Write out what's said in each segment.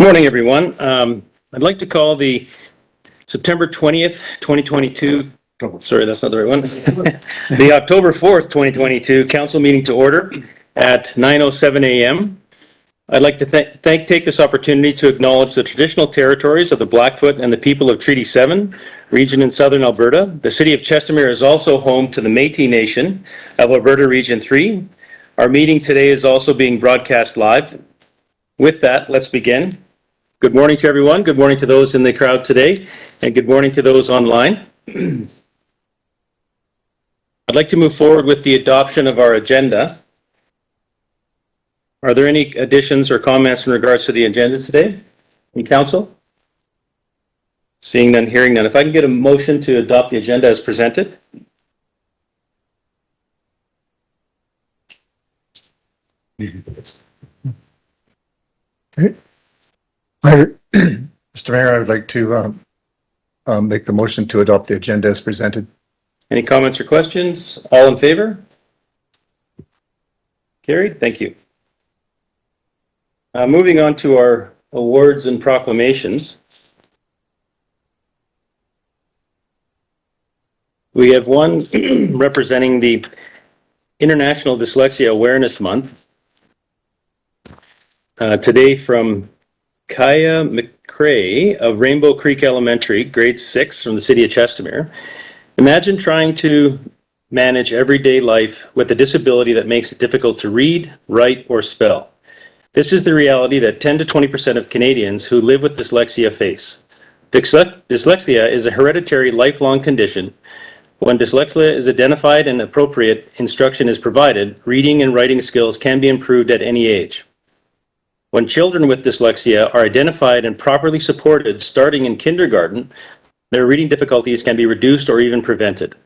Morning, everyone. I'd like to call the September 20th, 2022, sorry, that's not the right one, the October 4th, 2022 council meeting to order at 9:07 a.m. I'd like to take this opportunity to acknowledge the traditional territories of the Blackfoot and the people of Treaty 7 region in southern Alberta. The city of Chestermere is also home to the Métis Nation of Alberta Region 3. Our meeting today is also being broadcast live. With that, let's begin. Good morning to everyone. Good morning to those in the crowd today, and good morning to those online. I'd like to move forward with the adoption of our agenda. Are there any additions or comments in regards to the agenda today in council? Seeing none, hearing none. If I can get a motion to adopt the agenda as presented. Mr. Mayor, I would like to make the motion to adopt the agenda as presented. Any comments or questions? All in favor? Carried. Thank you. Moving on to our awards and proclamations. We have one representing the International Dyslexia Awareness Month. Today from Kaya McCrae of Rainbow Creek Elementary, grade 6 from the city of Chestermere. Imagine trying to manage everyday life with a disability that makes it difficult to read, write, or spell. This is the reality that 10 to 20% of Canadians who live with dyslexia face. Dyslexia is a hereditary lifelong condition. When dyslexia is identified and appropriate instruction is provided, reading and writing skills can be improved at any age. When children with dyslexia are identified and properly supported starting in kindergarten, their reading difficulties can be reduced or even prevented.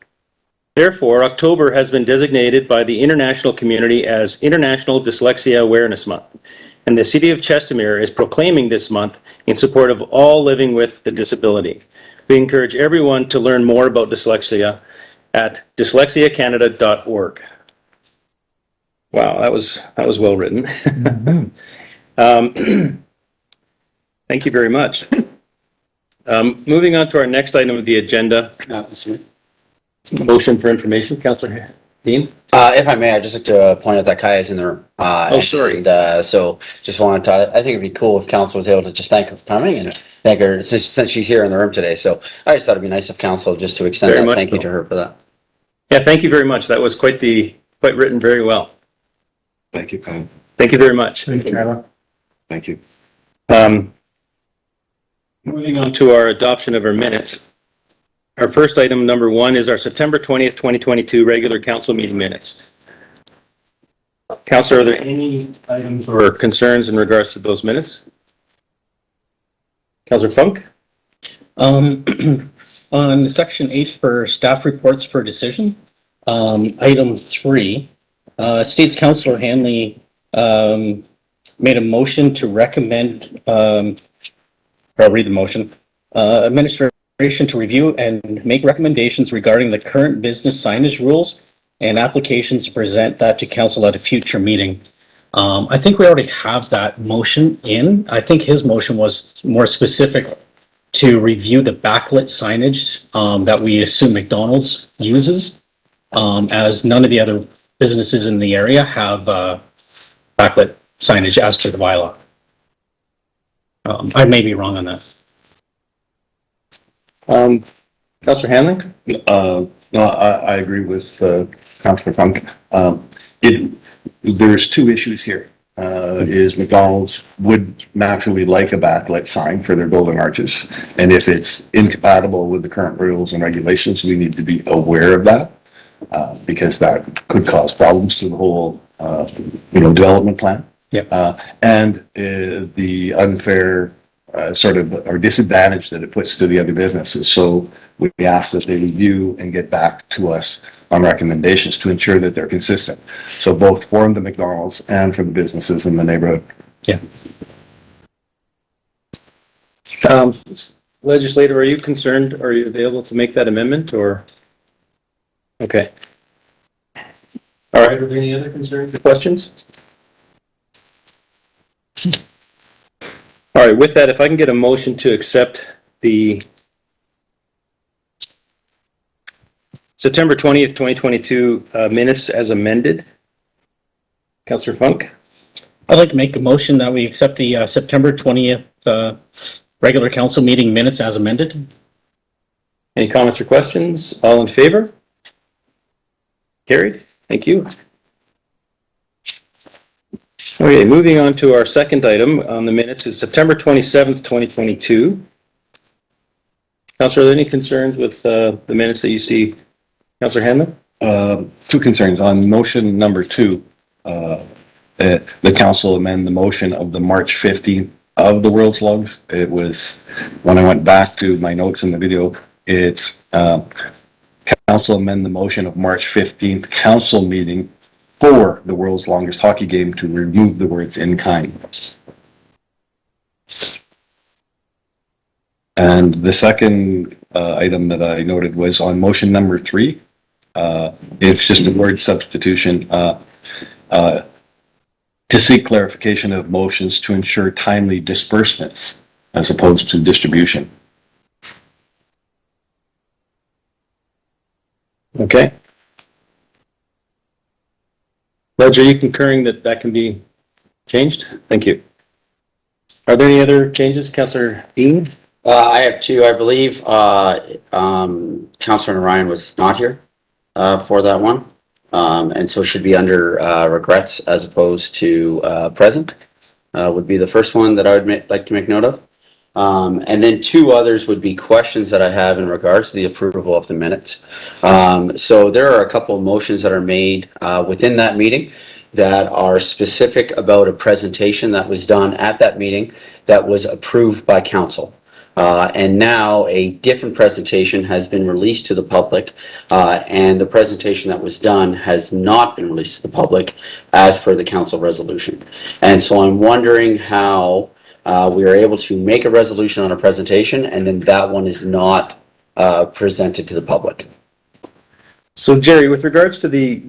Therefore, October has been designated by the international community as International Dyslexia Awareness Month, and the city of Chestermere is proclaiming this month in support of all living with the disability. We encourage everyone to learn more about dyslexia at dyslexiacanada.org. Wow, that was well written. Mm-hmm. Thank you very much. Moving on to our next item of the agenda. Motion for information, Councillor Dean. If I may, I'd just like to point out that Kaya is in the room. Sorry. And so just wanted to, I think it'd be cool if council was able to just thank her for coming and thank her since she's here in the room today. So I just thought it'd be nice of council just to extend that thank you to her for that. Yeah, thank you very much. That was quite written very well. Thank you, Kaya. Thank you very much. Thank you, Kayla. Thank you. Moving on to our adoption of our minutes. Our first item, number 1, is our September 20th, 2022 regular council meeting minutes. Councillor, are there any items or concerns in regards to those minutes? Councillor Funk? On section 8 for staff reports for decision, item 3, states Councillor Hanley made a motion to recommend, I'll read the motion, administration to review and make recommendations regarding the current business signage rules and applications to present that to council at a future meeting. I think we already have that motion in. I think his motion was more specific to review the backlit signage that we assume McDonald's uses, as none of the other businesses in the area have backlit signage as per the bylaw. I may be wrong on that. Councillor Hanley? No, I agree with Councillor Funk. There's two issues here. Is McDonald's would naturally like a backlit sign for their building arches, and if it's incompatible with the current rules and regulations, we need to be aware of that because that could cause problems to the whole, development plan. Yep. And the unfair sort of or disadvantage that it puts to the other businesses. So we ask that they review and get back to us on recommendations to ensure that they're consistent. So both for the McDonald's and for the businesses in the neighborhood. Yeah. Legislator, are you concerned? Are you available to make that amendment or? Okay. All right. Are there any other concerns or questions? All right, with that, if I can get a motion to accept the September 20th, 2022 minutes as amended. Councillor Funk? I'd like to make a motion that we accept the September 20th regular council meeting minutes as amended. Any comments or questions? All in favor? Carried. Thank you. Okay, moving on to our second item on the minutes is September 27th, 2022. Councillor, are there any concerns with the minutes that you see? Councillor Hanman? Two concerns. On motion number 2, the council amend the motion of the March 15th of the World's Logs. It was, when I went back to my notes in the video, it's council amend the motion of March 15th council meeting for the world's longest hockey game to remove the words in kind. And the second item that I noted was on motion number 3. It's just a word substitution to seek clarification of motions to ensure timely disbursements as opposed to distribution. Okay. Reg, are you concurring that that can be changed? Thank you. Are there any other changes, Councillor Dean? I have 2. I believe Councillor Ryan was not here for that one. And so should be under regrets as opposed to present, would be the first one that I would like to make note of. And then 2 others would be questions that I have in regards to the approval of the minutes. So there are a couple of motions that are made within that meeting that are specific about a presentation that was done at that meeting that was approved by council. And now a different presentation has been released to the public, and the presentation that was done has not been released to the public as per the council resolution. And so I'm wondering how we are able to make a resolution on a presentation and then that one is not presented to the public. So Jerry, with regards to the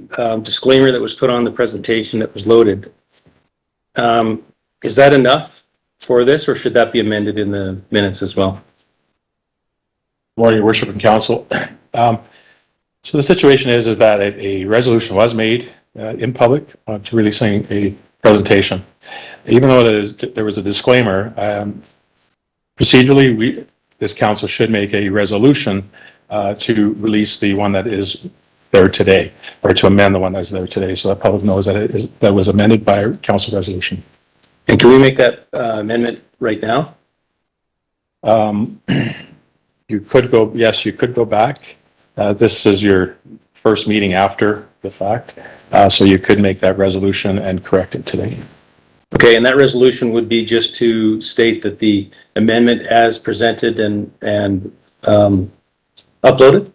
disclaimer that was put on the presentation that was loaded, is that enough for this, or should that be amended in the minutes as well? Morning, Your Worship and Council. So the situation is that a resolution was made in public to releasing a presentation. Even though there was a disclaimer, procedurally, this council should make a resolution to release the one that is there today, or to amend the one that's there today, so that public knows that that was amended by a council resolution. And can we make that amendment right now? You could go, yes, you could go back. This is your first meeting after the fact, so you could make that resolution and correct it today. Okay, and that resolution would be just to state that the amendment as presented and uploaded?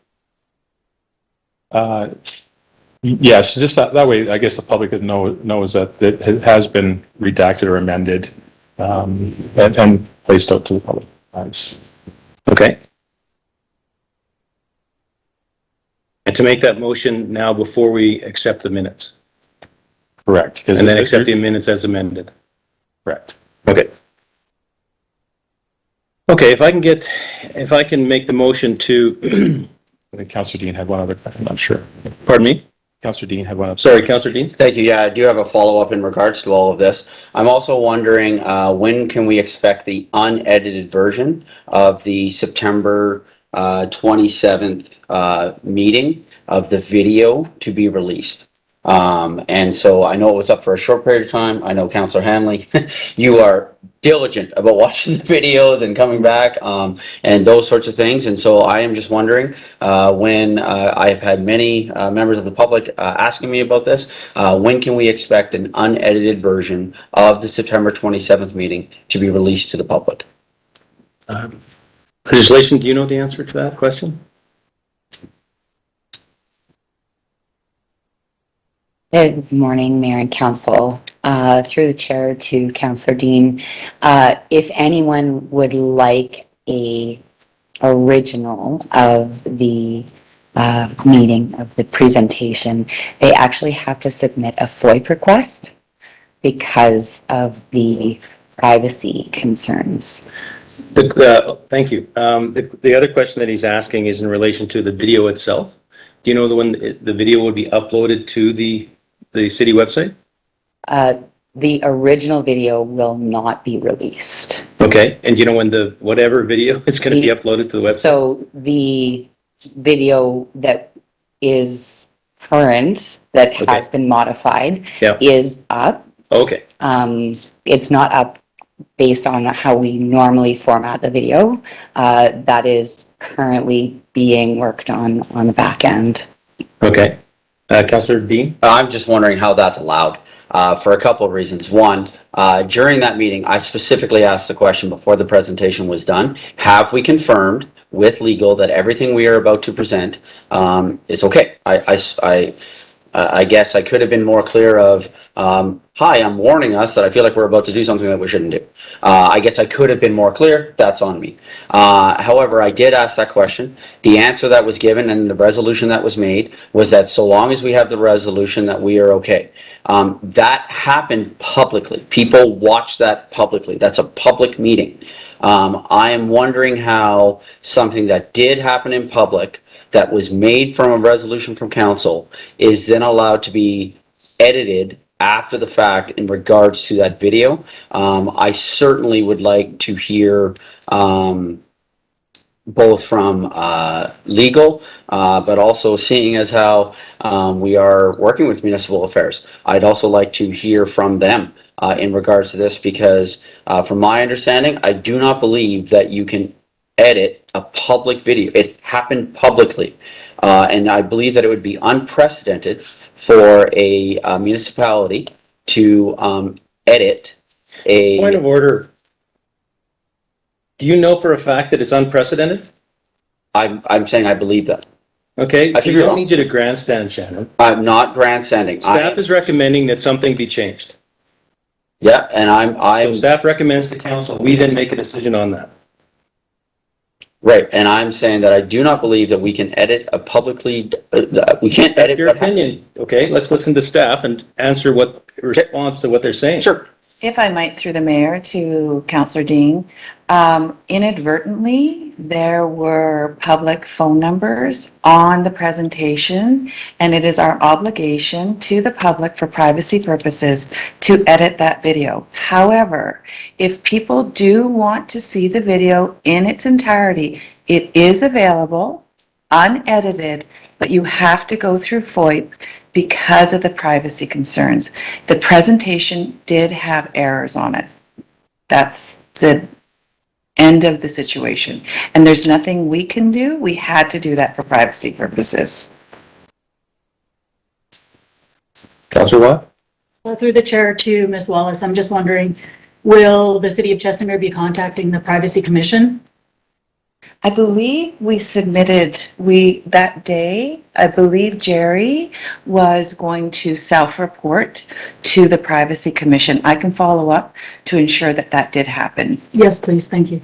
Yes, just that way, I guess the public knows that it has been redacted or amended and placed out to the public. Okay. And to make that motion now before we accept the minutes, Correct. and then accept the minutes as amended. Correct. Okay. Okay, if I can make the motion to, I think Councillor Dean had one other, I'm not sure. pardon me? Councillor Dean had one other. Sorry, Councillor Dean? Thank you. Yeah, I do have a follow-up in regards to all of this. I'm also wondering when can we expect the unedited version of the September 27th meeting of the video to be released? And so I know it was up for a short period of time. I know Councillor Hanley, you are diligent about watching the videos and coming back and those sorts of things. And so I am just wondering when I've had many members of the public asking me about this, when can we expect an unedited version of the September 27th meeting to be released to the public? Legislation, do you know the answer to that question? Good morning, Mayor and Council. Through the chair to Councillor Dean, if anyone would like a original of the meeting, of the presentation, they actually have to submit a FOIP request because of the privacy concerns. Thank you. The other question that he's asking is in relation to the video itself. Do you know when the video will be uploaded to the city website? The original video will not be released. Okay, and you know when the whatever video is going to be uploaded to the website? So the video that is current, that Okay. has been modified, Yeah. is up. Okay, It's not up based on how we normally format the video. That is currently being worked on the back end. okay. Councillor Dean? I'm just wondering how that's allowed, for a couple of reasons. One, during that meeting, I specifically asked the question before the presentation was done, have we confirmed with legal that everything we are about to present, is okay? I guess I could have been more clear of, hi, I'm warning us that I feel like we're about to do something that we shouldn't do. I guess I could have been more clear. That's on me. However, I did ask that question. The answer that was given and the resolution that was made was that so long as we have the resolution that we are okay. That happened publicly. People watched that publicly. That's a public meeting. I am wondering how something that did happen in public that was made from a resolution from council is then allowed to be edited after the fact in regards to that video. I certainly would like to hear both from legal, but also seeing as how we are working with municipal affairs. I'd also like to hear from them in regards to this because from my understanding, I do not believe that you can edit a public video. It happened publicly. And I believe that it would be unprecedented for a municipality to edit a... Point of order. Do you know for a fact that it's unprecedented? I'm saying I believe that. Okay, I could we be don't wrong. need you to grandstand, Shannon. I'm not grandstanding. Staff is recommending that something be changed. Yeah, and So staff recommends to council, we then make a decision on that. right, and I'm saying that I do not believe that we can edit a publicly, we can't That's edit. your what happened. opinion, okay? Let's listen to staff and answer what response to what they're saying. Sure. If I might, through the mayor to Councillor Dean, inadvertently, there were public phone numbers on the presentation, and it is our obligation to the public for privacy purposes to edit that video. However, if people do want to see the video in its entirety, it is available, unedited, but you have to go through FOIP because of the privacy concerns. The presentation did have errors on it. That's the end of the situation. And there's nothing we can do. We had to do that for privacy purposes. Councillor Watt? Well, through the chair to Ms. Wallace, I'm just wondering, will the city of Chestermere be contacting the Privacy Commission? I believe we submitted, that day, I believe Jerry was going to self-report to the Privacy Commission. I can follow up to ensure that that did happen. Yes, please. Thank you.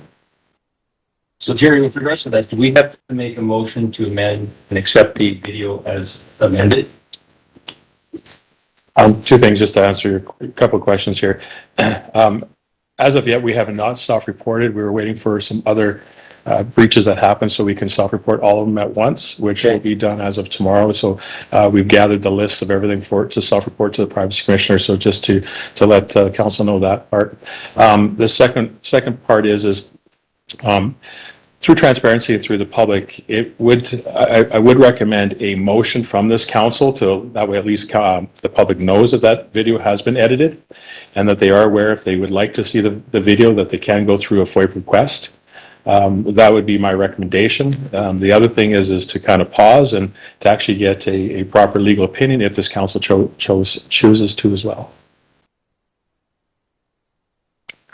So Jerry, with regards to that, do we have to make a motion to amend and accept the video as amended? Two things just to answer a couple of questions here. As of yet, we have not self-reported. We were waiting for some other breaches that happened so we can self-report all of them at once, which will be done as of tomorrow. So we've gathered the lists of everything to self-report to the privacy commissioner. So just to let council know that part. The second part is through transparency and through the public, I would recommend a motion from this council to that way at least the public knows that video has been edited and that they are aware if they would like to see the video that they can go through a FOIP request. That would be my recommendation. The other thing is to kind of pause and to actually get a proper legal opinion if this council chooses to as well.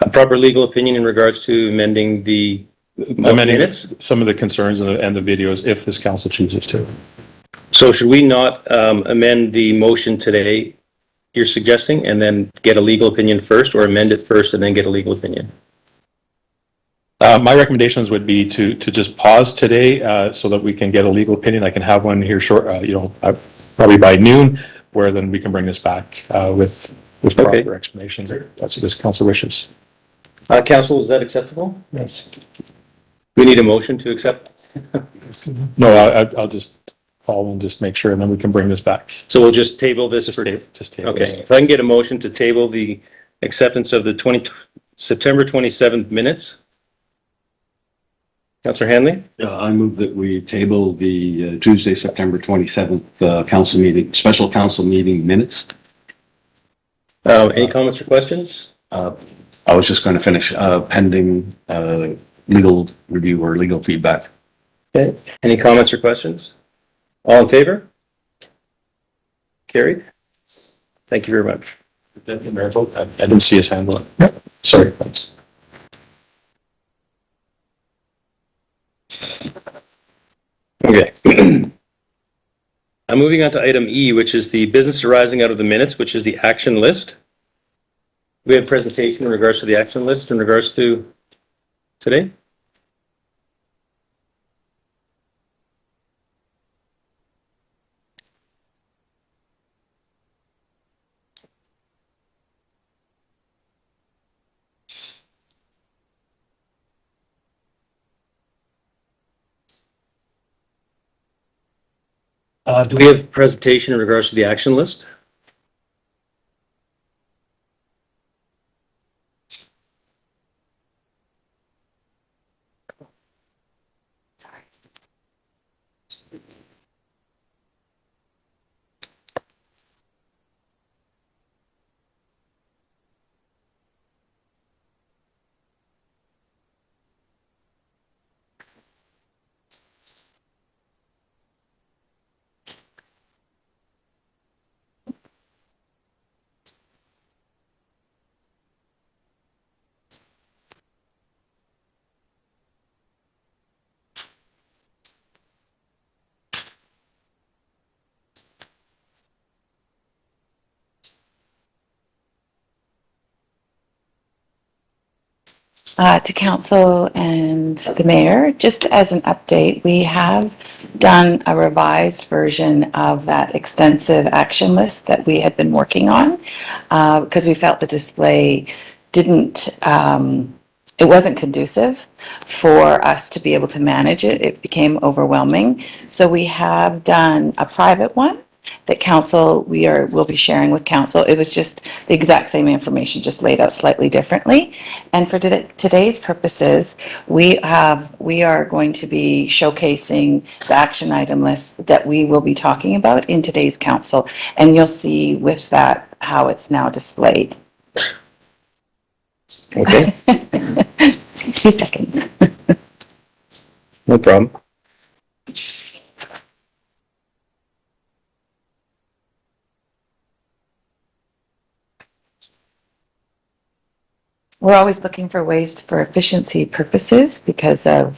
A proper legal opinion in regards to amending the minutes? Some of the concerns and the videos if this council chooses to. So should we not amend the motion today, you're suggesting, and then get a legal opinion first, or amend it first and then get a legal opinion? My recommendations would be to just pause today so that we can get a legal opinion. I can have one here short, probably by noon, where then we can bring this back with proper explanations. That's what this council wishes. Council, is that acceptable? Yes. We need a motion to accept. No, I'll just follow and just make sure, and then we can bring this back. So we'll just table this for, Just table okay. this. If I can get a motion to table the acceptance of the September 27th minutes. Councillor Hanley? I move that we table the Tuesday, September 27th council meeting, special council meeting minutes. Any comments or questions? I was just going to finish pending legal review or legal feedback. Okay. Any comments or questions? All in favor? Carried. Thank you very much. I didn't see his hand. Yep. Sorry. Thanks. Okay. I'm moving on to item E, which is the business arising out of the minutes, which is the action list. We have a presentation in regards to the action list in regards to today. Do we have a presentation in regards to the action list? To council and the mayor, just as an update, we have done a revised version of that extensive action list that we had been working on because we felt the display didn't, it wasn't conducive for us to be able to manage it. It became overwhelming. So we have done a private one that council, will be sharing with council. It was just the exact same information, just laid out slightly differently. And for today's purposes, we are going to be showcasing the action item list that we will be talking about in today's council. And you'll see with that how it's now displayed. Okay, 2 seconds. no problem. We're always looking for ways for efficiency purposes because of,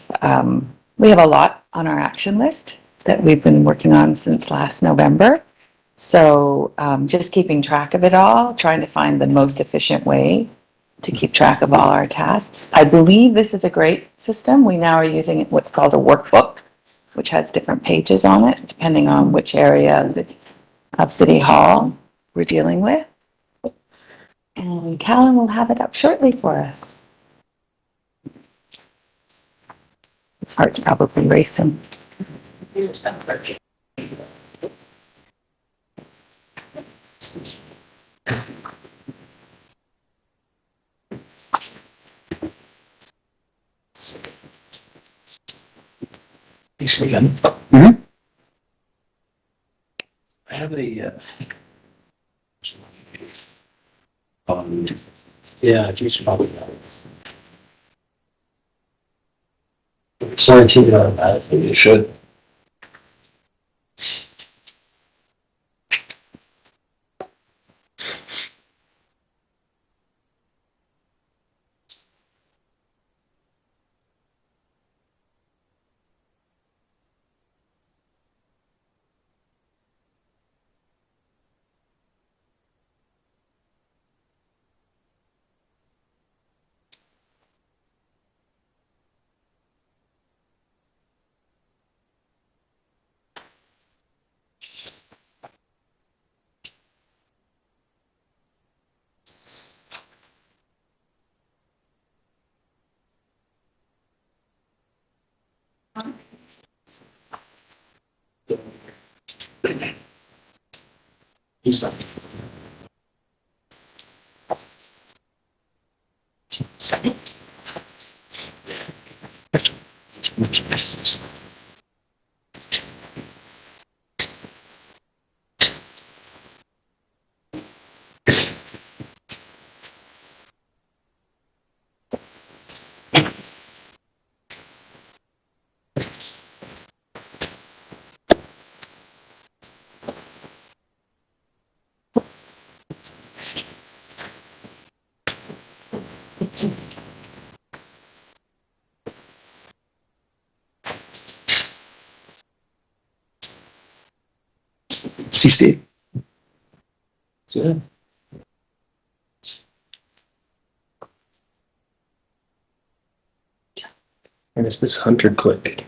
we have a lot on our action list that we've been working on since last November. So just keeping track of it all, trying to find the most efficient way to keep track of all our tasks. I believe this is a great system. We now are using what's called a workbook, which has different pages on it, depending on which area of City Hall we're dealing with. And Callan will have it up shortly for us. His heart's probably racing. I have a, yeah, geez, probably. Sorry to, You should. See, Steve. And it's this Hunter click.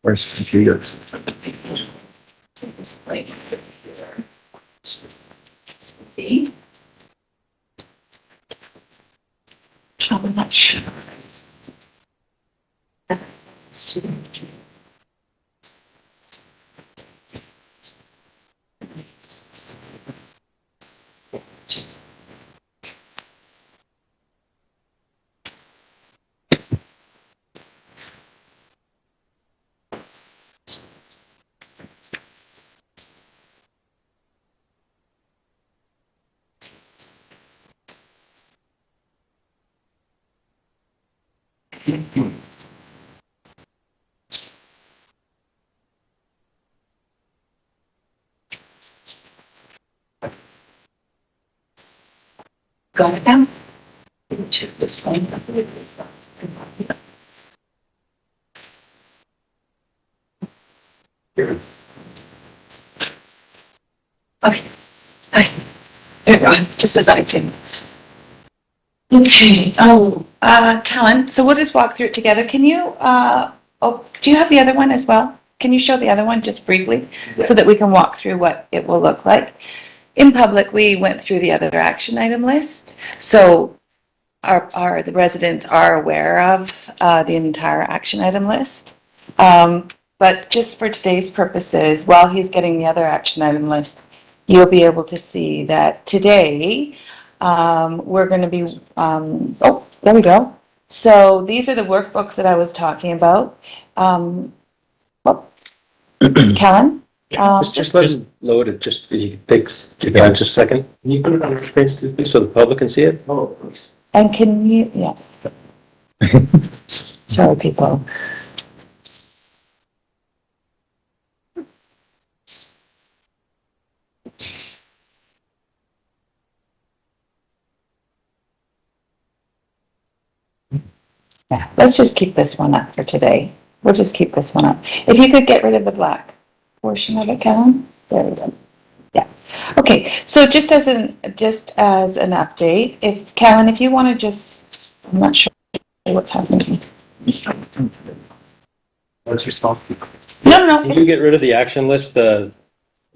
Where's the computer? How much? Go down. Check this one. Okay. Hi. There you go. Just as I can. Okay. Kellen, so we'll just walk through it together. Can you, do you have the other one as well? Can you show the other one just briefly so that we can walk through what it will look like? In public, we went through the other action item list. So the residents are aware of the entire action item list. But just for today's purposes, while he's getting the other action item list, you'll be able to see that today we're going to be, there we go. So these are the workbooks that I was talking about. Kellen? Just let him load it, just, if you take, just a second. Can you put it on your screen, please, so the public can see it? Oh, please. And can you, yeah. Sorry, people. Yeah, let's just keep this one up for today. We'll just keep this one up. If you could get rid of the black portion of it, Kellen. There we go. Yeah. Okay. So just as an update, if Kellen, if you want to just, I'm not sure what's happening. What's your spot? No. Can you get rid of the action list, list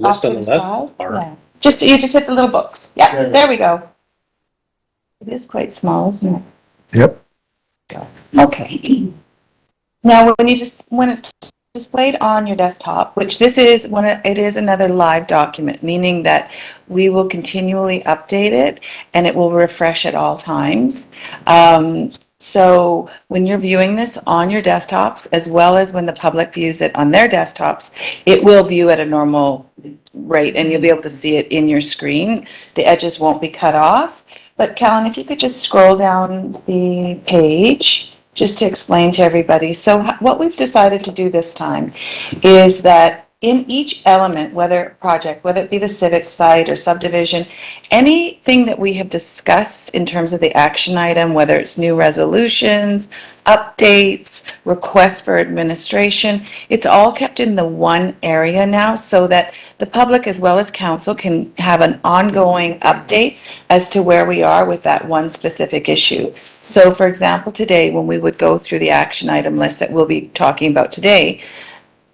Off to on the the left? side? Or- Yeah. You just hit the little books. Yeah. There we go. It is quite small, isn't it? Yep. Okay. Now, when it's displayed on your desktop, which this is it is another live document, meaning that we will continually update it and it will refresh at all times. So when you're viewing this on your desktops, as well as when the public views it on their desktops, it will view at a normal rate and you'll be able to see it in your screen. The edges won't be cut off. But Kellen, if you could just scroll down the page, just to explain to everybody. So what we've decided to do this time is that in each element, whether it be the civic site or subdivision, anything that we have discussed in terms of the action item, whether it's new resolutions, updates, requests for administration, it's all kept in the one area now so that the public as well as council can have an ongoing update as to where we are with that one specific issue. So for example, today when we would go through the action item list that we'll be talking about today,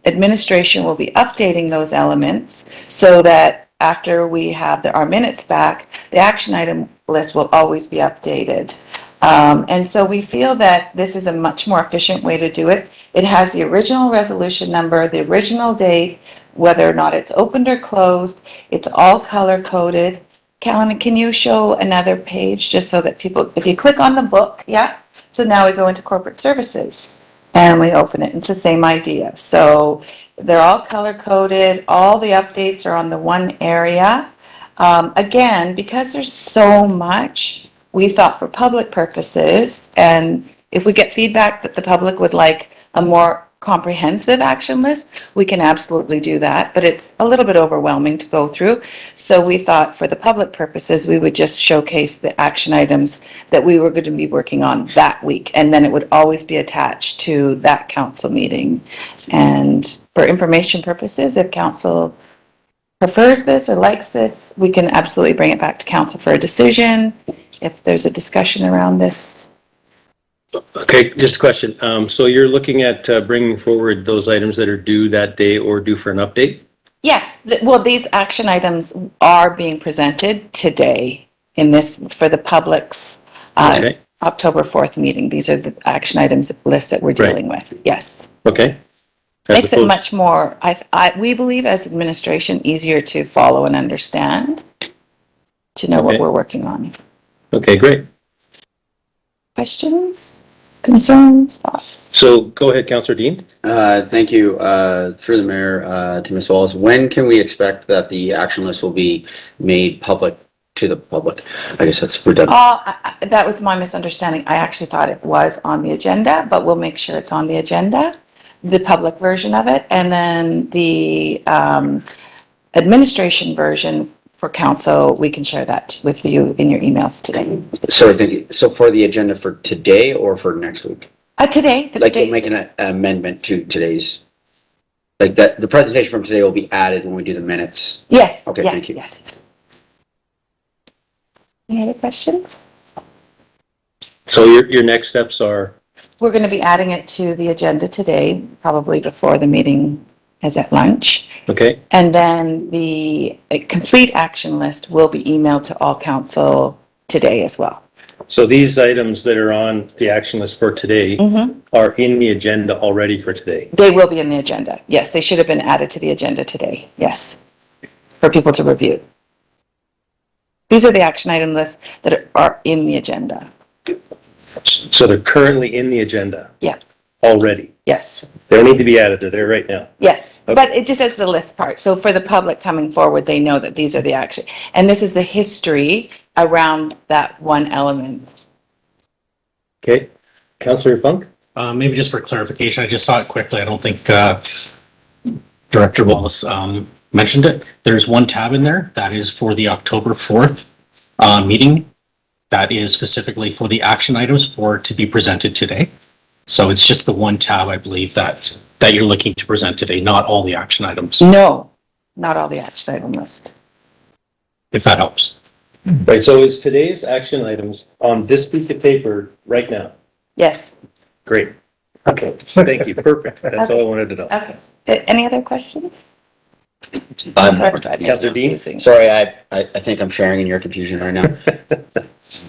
administration will be updating those elements so that after we have our minutes back, the action item list will always be updated. And so we feel that this is a much more efficient way to do it. It has the original resolution number, the original date, whether or not it's opened or closed. It's all color coded. Callan, can you show another page just so that people, if you click on the book, yeah? So now we go into corporate services and we open it. It's the same idea. So they're all color coded. All the updates are on the one area. Again, because there's so much, we thought for public purposes, and if we get feedback that the public would like a more comprehensive action list, we can absolutely do that, but it's a little bit overwhelming to go through. So we thought for the public purposes, we would just showcase the action items that we were going to be working on that week, and then it would always be attached to that council meeting. And for information purposes, if council prefers this or likes this, we can absolutely bring it back to council for a decision. If there's a discussion around this. Okay, just a question. So you're looking at bringing forward those items that are due that day or due for an update? Yes, well, these action items are being presented today in this, for the public's Okay. October 4th meeting. These are the action items list that we're dealing with. Yes. Okay. As Makes it opposed- much more, we believe as administration, easier to follow and understand, to know what Okay. we're working on. Okay, great. Questions, concerns, thoughts? So go ahead, Councillor Dean. Thank you, through the mayor, to Ms. Wallace. When can we expect that the action list will be made public to the public? I guess that's redundant. That was my misunderstanding. I actually thought it was on the agenda, but we'll make sure it's on the agenda, the public version of it, and then the administration version for council, we can share that with you in your emails today. Sorry, thank you. So for the agenda for today or for next week? Today. Like you'll make an amendment to today's, like that, the presentation from today will be added when we do the minutes. Yes, Okay, yes, thank you. yes, yes. Any other questions? So your next steps are, We're going to be adding it to the agenda today, probably before the meeting is at lunch. okay, And then the complete action list will be emailed to all council today as well. so these items that are on the action list for today are in the agenda already for today? They will be in the agenda. Yes, they should have been added to the agenda today. Yes, for people to review. These are the action item lists that are in the agenda. So they're currently in the agenda Yeah, already? yes, They don't need to be added, they're there right now? yes. Okay. But it just says the list part. So for the public coming forward, they know that these are the action. And this is the history around that one element. Okay, Councillor Funk? Maybe just for clarification, I just saw it quickly. I don't think Director Wallace mentioned it. There's one tab in there that is for the October 4th meeting. That is specifically for the action items for to be presented today. So it's just the one tab, I believe, that you're looking to present today, not all the action items, No, not all the action item list. if that helps. Right, so is today's action items on this piece of paper right now? Yes. Great. Okay, thank you, perfect. That's all I wanted to know. Okay. Any other questions? I'm Sorry, more- Councillor Dean? Sorry, I think I'm sharing in your confusion right now.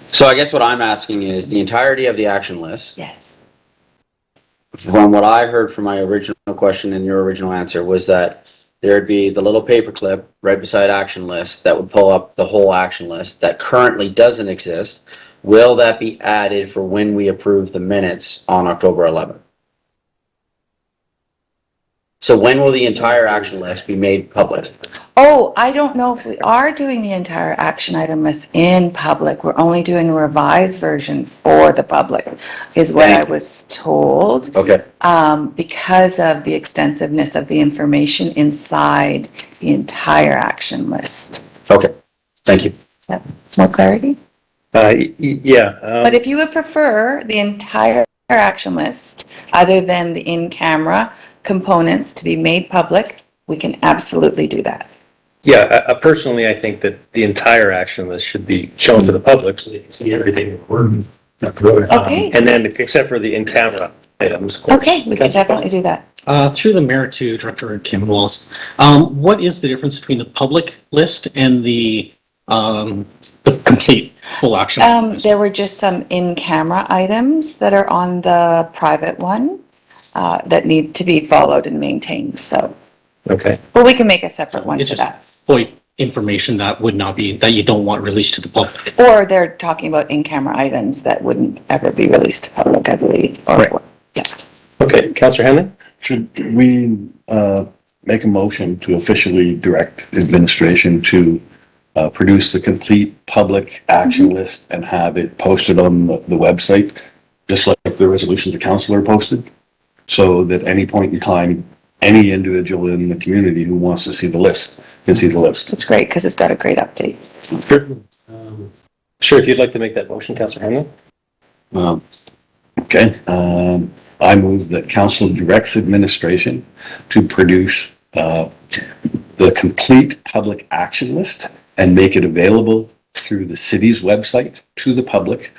So I guess what I'm asking is the entirety of the action list, Yes. from what I heard from my original question and your original answer, was that there'd be the little paper clip right beside action list that would pull up the whole action list that currently doesn't exist. Will that be added for when we approve the minutes on October 11th? So when will the entire action list be made public? Oh, I don't know if we are doing the entire action item list in public. We're only doing a revised version for the public, is what I Thank you. was told. Okay, Because of the extensiveness of the information inside the entire action list. okay, thank you. Is that more clarity? Yeah. But if you would prefer the entire action list, other than the in-camera components to be made public, we can absolutely do that. Yeah, personally, I think that the entire action list should be shown to the public so they can see everything. Okay. And then, except for the in-camera items. of course. Okay, we can definitely do that. Through the mayor to Director Kim Wallace, what is the difference between the public list and the The complete full action. item list. There were just some in-camera items that are on the private one that need to be followed and maintained, so, Okay. but we can make a separate one It's for just that. FOIP information that would not be, that you don't want released to the public. Or they're talking about in-camera items that wouldn't ever be released to public, I believe. Right. Yeah. Okay, Councillor Henley? Should we make a motion to officially direct administration to produce the complete public action list and have it posted on the website, just like the resolutions of council are posted? So that any point in time, any individual in the community who wants to see the list can see the list. It's great because it's got a great update. Sure, if you'd like to make that motion, Councillor Henley? Okay, I move that council directs administration to produce the complete public action list and make it available through the city's website to the public,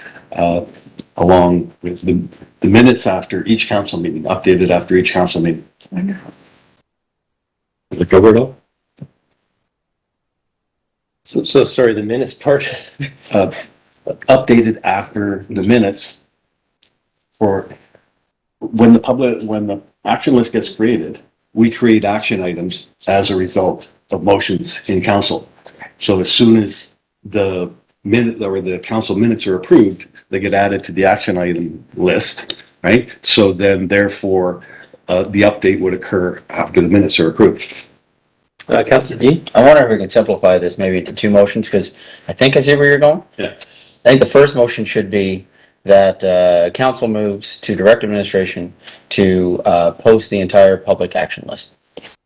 along with the minutes after each council meeting, updated after each council meeting. Wonderful. Did it cover it all? So sorry, the minutes part. Updated after the minutes for when the action list gets created, we create action items as a result of motions in council. So as soon as the minute or the council minutes are approved, they get added to the action item list, right? So then therefore, the update would occur after the minutes are approved. Councillor Dean? I wonder if we can simplify this maybe into two motions, because I think I see where you're going. Yes. I think the first motion should be that council moves to direct administration to post the entire public action list.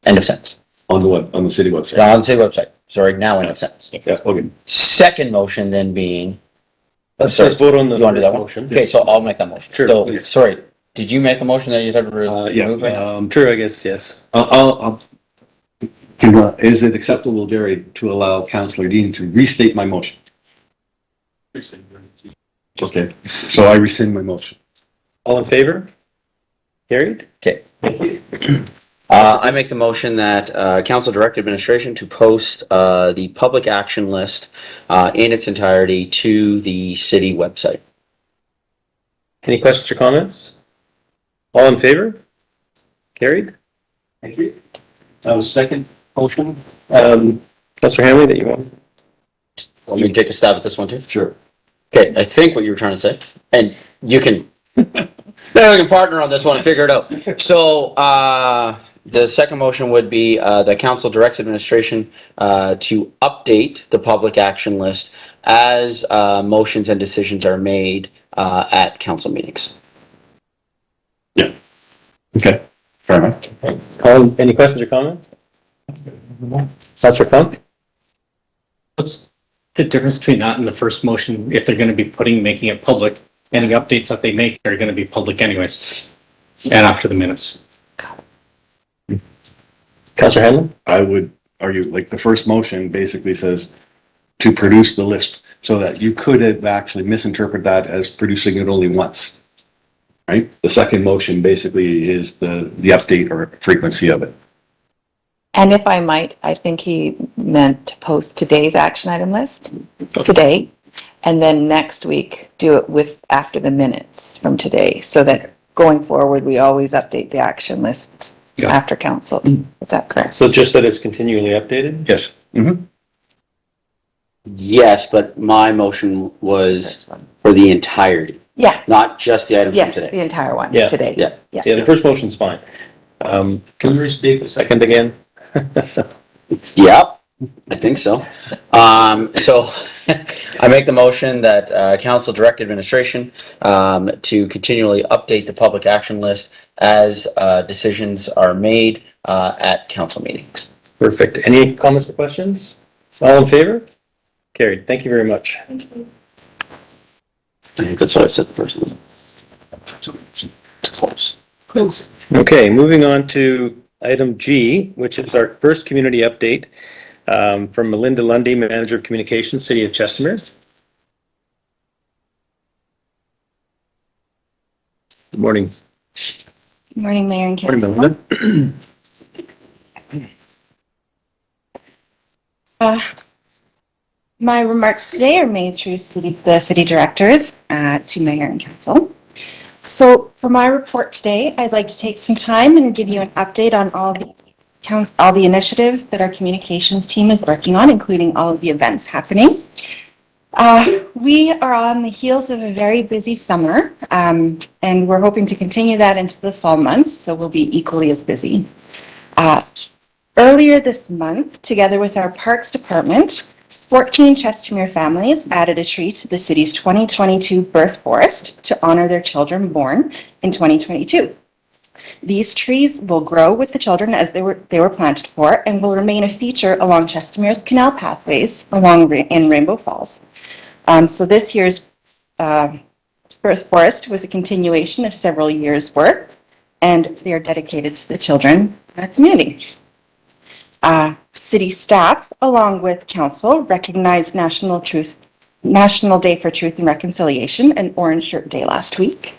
End of sentence. On the city website. On the city website. Sorry, now end of sentence. Yeah, okay. Second motion then being, Let's first vote on the you want to do that one? motion. Okay, so I'll make that motion. Sure, So, please. sorry, did you make a motion that you'd have to remove it? True, I guess, yes. Is it acceptable, Jerry, to allow Councillor Dean to restate my motion? Okay, so I rescind my motion. All in favor? Carried? Okay. Thank you. I make the motion that council direct administration to post the public action list in its entirety to the city website. Any questions or comments? All in favor? Carried? Thank you. That was second motion. Councillor Hanley, that you want? Want me to take a stab at this one too? Sure. Okay, I think what you were trying to say, and you can, now we can partner on this one and figure it out. So, the second motion would be the council directs administration to update the public action list as motions and decisions are made at council meetings. Okay, fair enough. Any questions or comments? Councillor Funk? What's the difference between that and the first motion? If they're going to be making it public, any updates that they make are going to be public anyways, and after the minutes. Councillor Hanley? I would argue, like, the first motion basically says to produce the list, so that you could have actually misinterpreted that as producing it only once. Right? The second motion basically is the update or frequency of it. And if I might, I think he meant to post today's action item list today, and then next week do it with after the minutes from today, so that going forward, we always update the action list Yeah. after council. Is that correct? So just that it's continually updated? Yes. Mm-hmm. Yes, but my motion was This one. for the entirety, Yeah, not just the items from yes, today. the entire one, Yeah. today. Yeah. Yeah, the first motion's fine. Can we restate the second again? Yep, I think so. So I make the motion that council direct administration to continually update the public action list as decisions are made at council meetings. Perfect. Any comments or questions? All in favor? Carried. Thank you very much. I think that's what I said the first one. Close. Okay, moving on to item G, which is our first community update from Melinda Lundy, Manager of Communications, City of Chestermere. Good morning. Good morning, Mayor and Morning, Council. Melinda. My remarks today are made through the city directors to mayor and council. So for my report today, I'd like to take some time and give you an update on all the initiatives that our communications team is working on, including all of the events happening. We are on the heels of a very busy summer, and we're hoping to continue that into the fall months, so we'll be equally as busy. Earlier this month, together with our Parks Department, 14 Chestermere families added a tree to the city's 2022 birth forest to honor their children born in 2022. These trees will grow with the children as they were planted for and will remain a feature along Chestermere's canal pathways in Rainbow Falls. So this year's birth forest was a continuation of several years' work, and they are dedicated to the children in our community. City staff, along with council, recognized National Day for Truth and Reconciliation and Orange Shirt Day last week.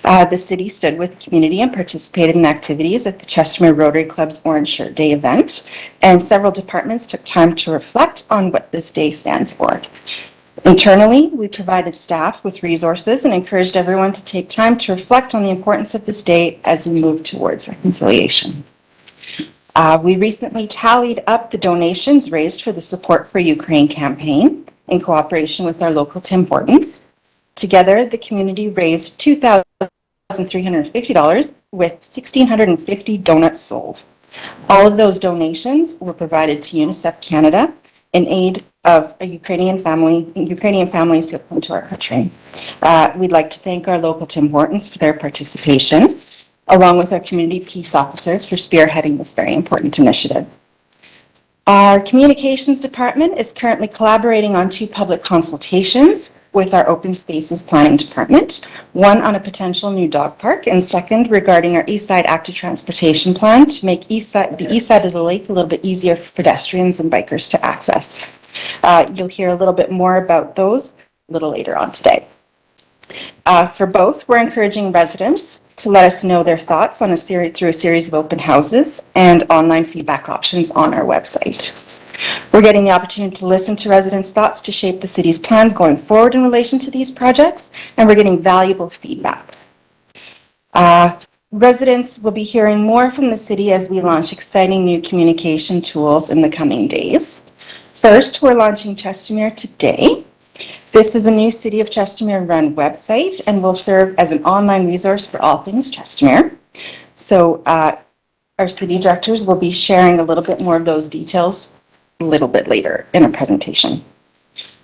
The city stood with the community and participated in activities at the Chestermere Rotary Club's Orange Shirt Day event, and several departments took time to reflect on what this day stands for. Internally, we provided staff with resources and encouraged everyone to take time to reflect on the importance of this day as we move towards reconciliation. We recently tallied up the donations raised for the Support for Ukraine campaign in cooperation with our local Tim Hortons. Together, the community raised $2,350 with 1,650 donuts sold. All of those donations were provided to UNICEF Canada in aid of Ukrainian families who have come to our country. We'd like to thank our local Tim Hortons for their participation, along with our community peace officers for spearheading this very important initiative. Our communications department is currently collaborating on 2 public consultations with our open spaces planning department, one on a potential new dog park, and second regarding our East Side active transportation plan to make the east side of the lake a little bit easier for pedestrians and bikers to access. You'll hear a little bit more about those a little later on today. For both, we're encouraging residents to let us know their thoughts on through a series of open houses and online feedback options on our website. We're getting the opportunity to listen to residents' thoughts to shape the city's plans going forward in relation to these projects, and we're getting valuable feedback. Residents will be hearing more from the city as we launch exciting new communication tools in the coming days. First, we're launching Chestermere Today. This is a new City of Chestermere run website and will serve as an online resource for all things Chestermere. So our city directors will be sharing a little bit more of those details a little bit later in our presentation.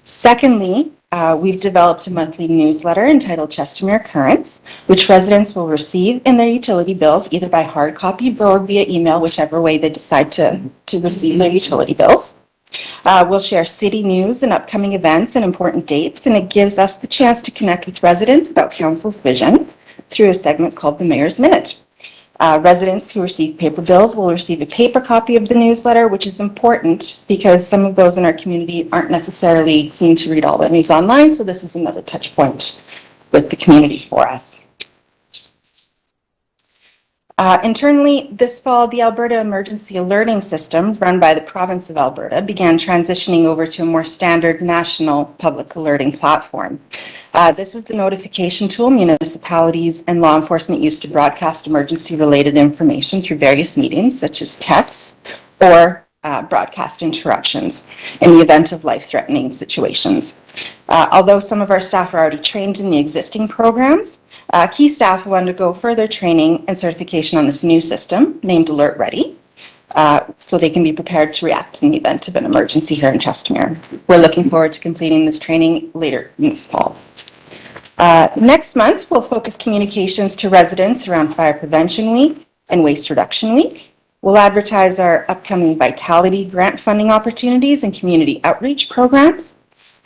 Secondly, we've developed a monthly newsletter entitled Chestermere Currents, which residents will receive in their utility bills, either by hard copy or via email, whichever way they decide to receive their utility bills. We'll share city news and upcoming events and important dates, and it gives us the chance to connect with residents about council's vision through a segment called the Mayor's Minute. Residents who receive paper bills will receive a paper copy of the newsletter, which is important because some of those in our community aren't necessarily keen to read all the news online, so this is another touch point with the community for us. Internally, this fall, the Alberta Emergency Alerting System, run by the province of Alberta, began transitioning over to a more standard national public alerting platform. This is the notification tool municipalities and law enforcement use to broadcast emergency-related information through various mediums, such as texts or broadcast interruptions in the event of life-threatening situations. Although some of our staff are already trained in the existing programs, key staff will undergo further training and certification on this new system named Alert Ready, so they can be prepared to react in the event of an emergency here in Chestermere. We're looking forward to completing this training later this fall. Next month, we'll focus communications to residents around Fire Prevention Week and Waste Reduction Week. We'll advertise our upcoming Vitality grant funding opportunities and community outreach programs.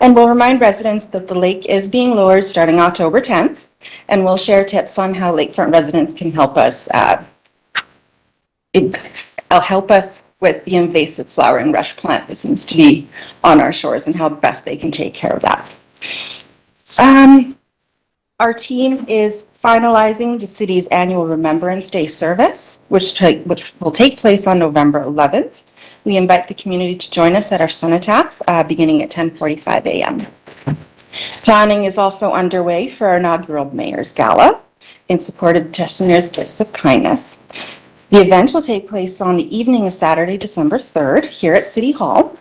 And we'll remind residents that the lake is being lowered starting October 10th. And we'll share tips on how lakefront residents can help us with the invasive flower and rush plant that seems to be on our shores and how best they can take care of that. Our team is finalizing the city's annual Remembrance Day service, which will take place on November 11th. we invite the community to join us at our cenotaph beginning at 10:45 a.m. Planning is also underway for our inaugural Mayor's Gala in support of Chestermere's Gifts of Kindness. The event will take place on the evening of Saturday, December 3rd, here at City Hall,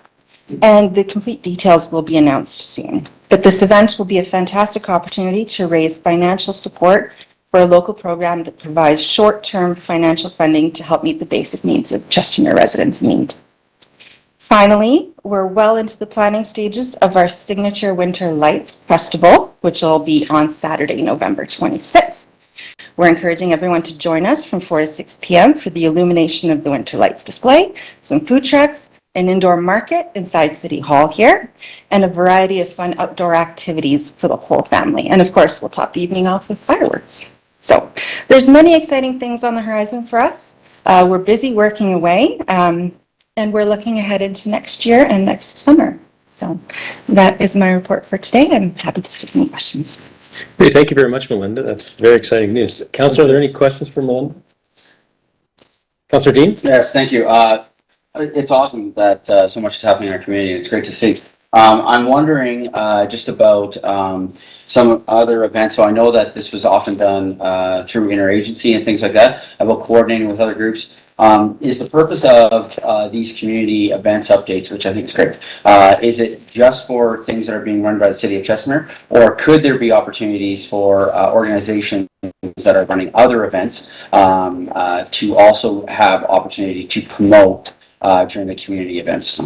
and the complete details will be announced soon. But this event will be a fantastic opportunity to raise financial support for a local program that provides short-term financial funding to help meet the basic needs of Chestermere residents in need. Finally, we're well into the planning stages of our signature Winter Lights Festival, which will be on Saturday, November 26th. We're encouraging everyone to join us from 4 to 6 p.m. for the illumination of the Winter Lights display, some food trucks, an indoor market inside City Hall here, and a variety of fun outdoor activities for the whole family. And of course, we'll top the evening off with fireworks. So there's many exciting things on the horizon for us. We're busy working away, and we're looking ahead into next year and next summer. So that is my report for today. I'm happy to take any questions. Great, thank you very much, Melinda. That's very exciting news. Councillor, are there any questions for Melinda? Councillor Dean? Yes, thank you. It's awesome that so much is happening in our community. It's great to see. I'm wondering just about some other events. So I know that this was often done through interagency and things like that, about coordinating with other groups. Is the purpose of these community events updates, which I think is great, is it just for things that are being run by the City of Chestermere, or could there be opportunities for organizations that are running other events to also have opportunity to promote during the community events?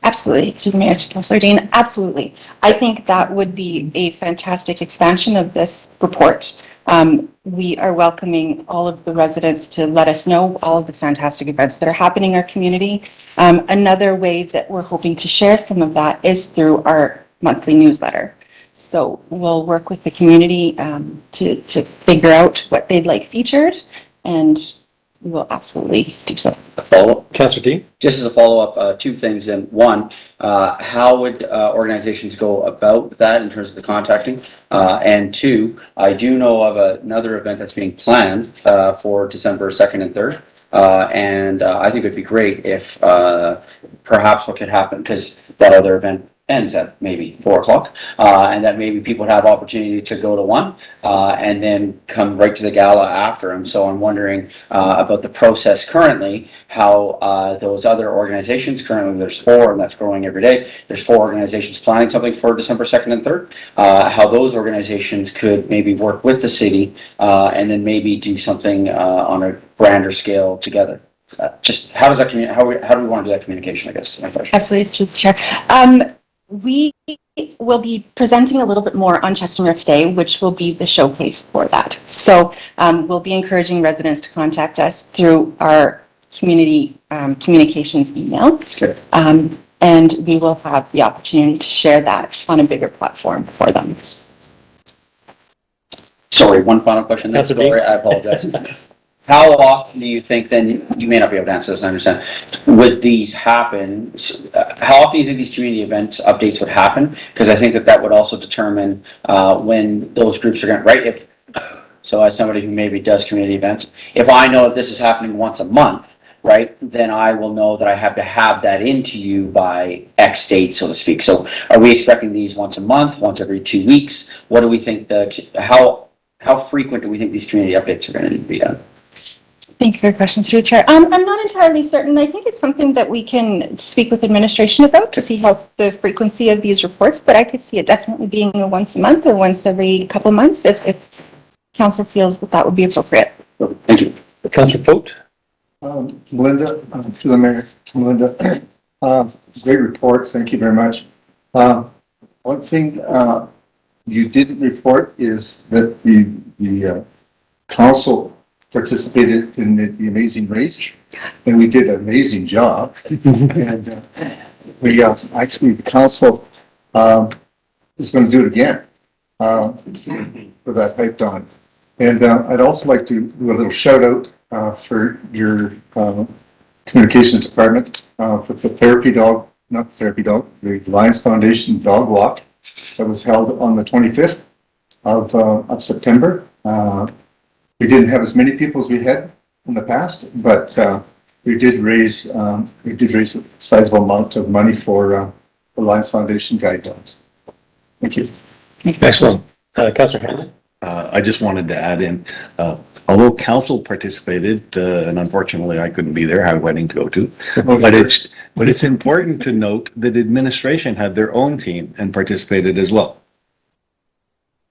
Absolutely, through the Mayor to Councillor Dean, absolutely. I think that would be a fantastic expansion of this report. We are welcoming all of the residents to let us know all of the fantastic events that are happening in our community. Another way that we're hoping to share some of that is through our monthly newsletter. So we'll work with the community to figure out what they'd like featured, and we will absolutely do so. A follow-up? Councillor Dean? Just as a follow-up, two things. And one, how would organizations go about that in terms of the contacting? And two, I do know of another event that's being planned for December 2nd and 3rd. And I think it'd be great if perhaps what could happen, because that other event ends at maybe 4 o'clock, and that maybe people would have opportunity to go to one and then come right to the gala after. And so I'm wondering about the process currently, how those other organizations, currently there's 4 and that's growing every day, there's 4 organizations planning something for December 2nd and 3rd, how those organizations could maybe work with the city and then maybe do something on a grander scale together. Just how does that how do we want to do that communication, I guess, is my question. Absolutely, through the chair. We will be presenting a little bit more on Chestermere today, which will be the showcase for that. So we'll be encouraging residents to contact us through our community communications email. Okay. And we will have the opportunity to share that on a bigger platform for them. Sorry, one final question. That's okay. Sorry, I apologize. How often do you think, then, you may not be able to answer this, I understand, would these happen? How often do you think these community events updates would happen? Because I think that would also determine when those groups are going to, right? So as somebody who maybe does community events, if I know that this is happening once a month, right, then I will know that I have to have that into you by X date, so to speak. So are we expecting these once a month, once every 2 weeks? What do we think how frequent do we think these community updates are going to be done? Thank you for your question, through the chair. I'm not entirely certain. I think it's something that we can speak with administration about to see how the frequency of these reports, but I could see it definitely being a once a month or once every couple of months if council feels that would be appropriate. Thank you. Councillor Fote? Melinda, to the Mayor, Melinda, great report. Thank you very much. One thing you didn't report is that the council participated in the Amazing Race, and we did an amazing job. And we actually, the council is going to do it again for that Hyped On. And I'd also like to do a little shout out for your communications department for the therapy dog, not the therapy dog, the Lions Foundation dog walk that was held on the 25th of September. We didn't have as many people as we had in the past, but we did raise a sizable amount of money for the Lions Foundation guide dogs. Thank you. Excellent. Councillor Hanlon? I just wanted to add in, although council participated, and unfortunately I couldn't be there, I had a wedding to go to. But it's important to note that administration had their own team and participated as well.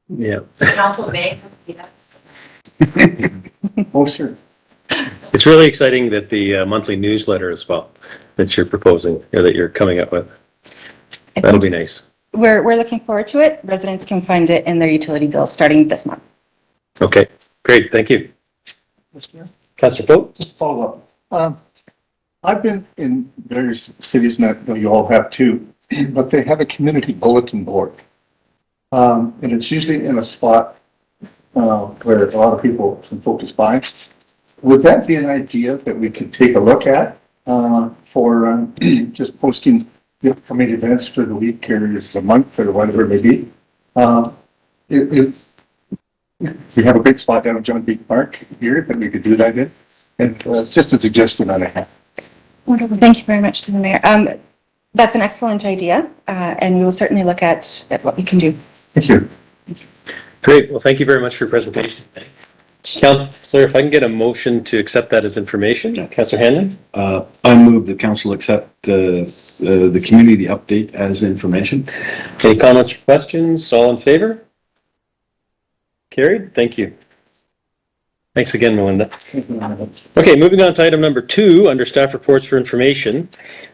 Yeah. Council may. Oh, sure. It's really exciting that the monthly newsletter as well, that you're proposing, or that you're coming up with. That'll be nice. We're looking forward to it. Residents can find it in their utility bills starting this month. Okay, great, thank you. Councillor Pope? Just follow up. I've been in various cities, and I know you all have too, but they have a community bulletin board. And it's usually in a spot where a lot of people can focus by. Would that be an idea that we could take a look at for just posting the upcoming events for the week or the month or whatever it may be? We have a great spot down at John B. Park here that we could do that in. And it's just a suggestion on a hat. Wonderful. Thank you very much to the mayor. That's an excellent idea, and we will certainly look at what we can do. Thank you. Great, well, thank you very much for your presentation. Councillor, if I can get a motion to accept that as information, Councillor Hanlon? I move the council accept the community update as information. Any comments or questions? All in favor? Carried, thank you. Thanks again, Melinda. Okay, moving on to item number 2, under staff reports for information.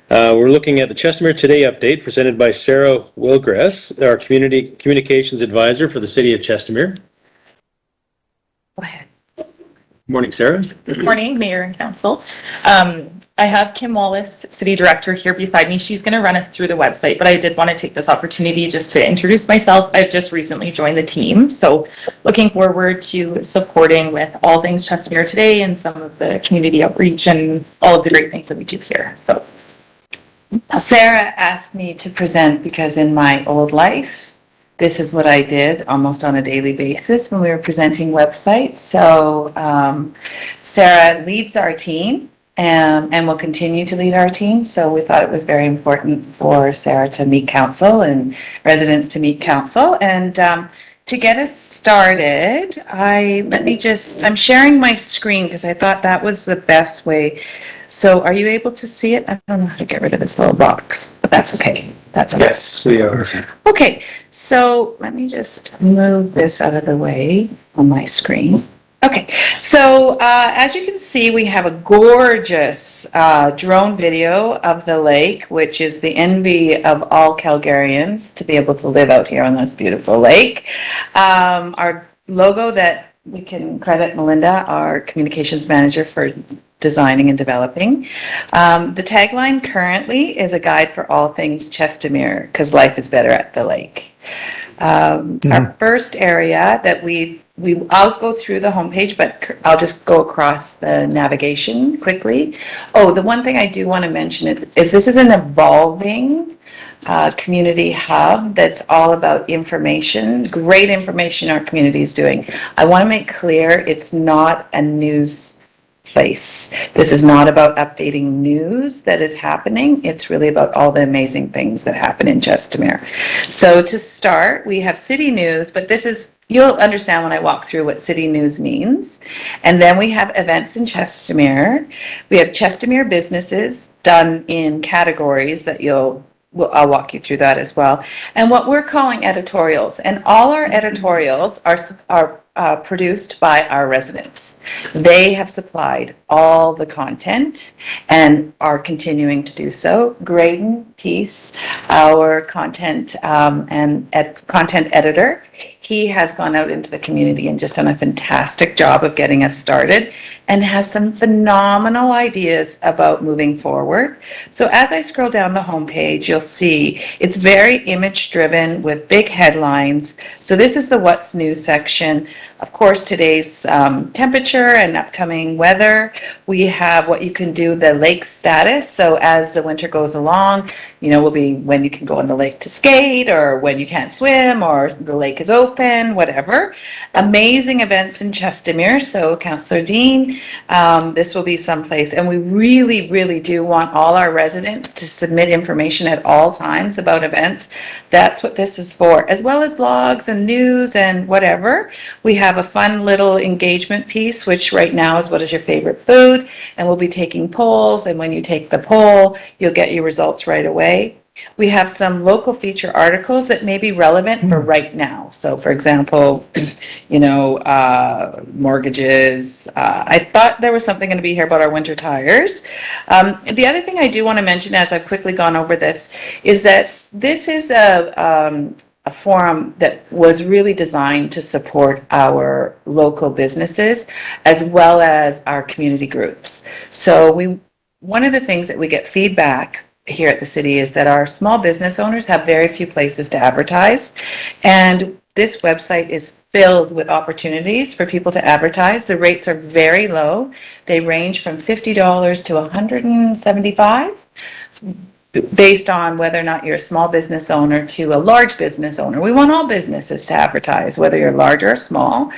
We're looking at the Chestermere Today update presented by Sarah Wilgress, our communications advisor for the city of Chestermere. Go ahead. Morning, Sarah. Good morning, Mayor and Council. I have Kim Wallace, City Director, here beside me. She's going to run us through the website, but I did want to take this opportunity just to introduce myself. I've just recently joined the team, so looking forward to supporting with all things Chestermere Today and some of the community outreach and all of the great things that we do here. So, Sarah asked me to present because in my old life, this is what I did almost on a daily basis when we were presenting websites. So Sarah leads our team and will continue to lead our team. So we thought it was very important for Sarah to meet council and residents to meet council. And to get us started, I'm sharing my screen because I thought that was the best way. So are you able to see it? I don't know how to get rid of this little box, but that's okay. That's okay. Yes, we are. Okay, so let me just move this out of the way on my screen. Okay, so as you can see, we have a gorgeous drone video of the lake, which is the envy of all Calgarians to be able to live out here on this beautiful lake. Our logo that we can credit Melinda, our communications manager, for designing and developing. The tagline currently is a guide for all things Chestermere, because life is better at the lake. Our first area that I'll go through the homepage, but I'll just go across the navigation quickly. Oh, the one thing I do want to mention is this is an evolving community hub that's all about information, great information our community is doing. I want to make clear it's not a news place. This is not about updating news that is happening. It's really about all the amazing things that happen in Chestermere. So to start, we have city news, but you'll understand when I walk through what city news means. And then we have events in Chestermere. We have Chestermere businesses done in categories that I'll walk you through that as well. And what we're calling editorials. And all our editorials are produced by our residents. They have supplied all the content and are continuing to do so. Graydon Peace, our content content editor, he has gone out into the community and just done a fantastic job of getting us started and has some phenomenal ideas about moving forward. So as I scroll down the homepage, you'll see it's very image driven with big headlines. So this is the What's New section. Of course, today's temperature and upcoming weather. We have what you can do, the lake status. So as the winter goes along, will be when you can go on the lake to skate, or when you can't swim, or the lake is open, whatever. Amazing events in Chestermere. So Councillor Dean, this will be someplace, and we really, really do want all our residents to submit information at all times about events. That's what this is for, as well as blogs and news and whatever. We have a fun little engagement piece, which right now is what is your favorite food, and we'll be taking polls, and when you take the poll, you'll get your results right away. We have some local feature articles that may be relevant for right now. So for example, mortgages. I thought there was something going to be here about our winter tires. The other thing I do want to mention, as I've quickly gone over this, is that this is a forum that was really designed to support our local businesses as well as our community groups. So one of the things that we get feedback here at the city is that our small business owners have very few places to advertise, and this website is filled with opportunities for people to advertise. The rates are very low. They range from $50 to $175, based on whether or not you're a small business owner to a large business owner. We want all businesses to advertise, whether you're large or small.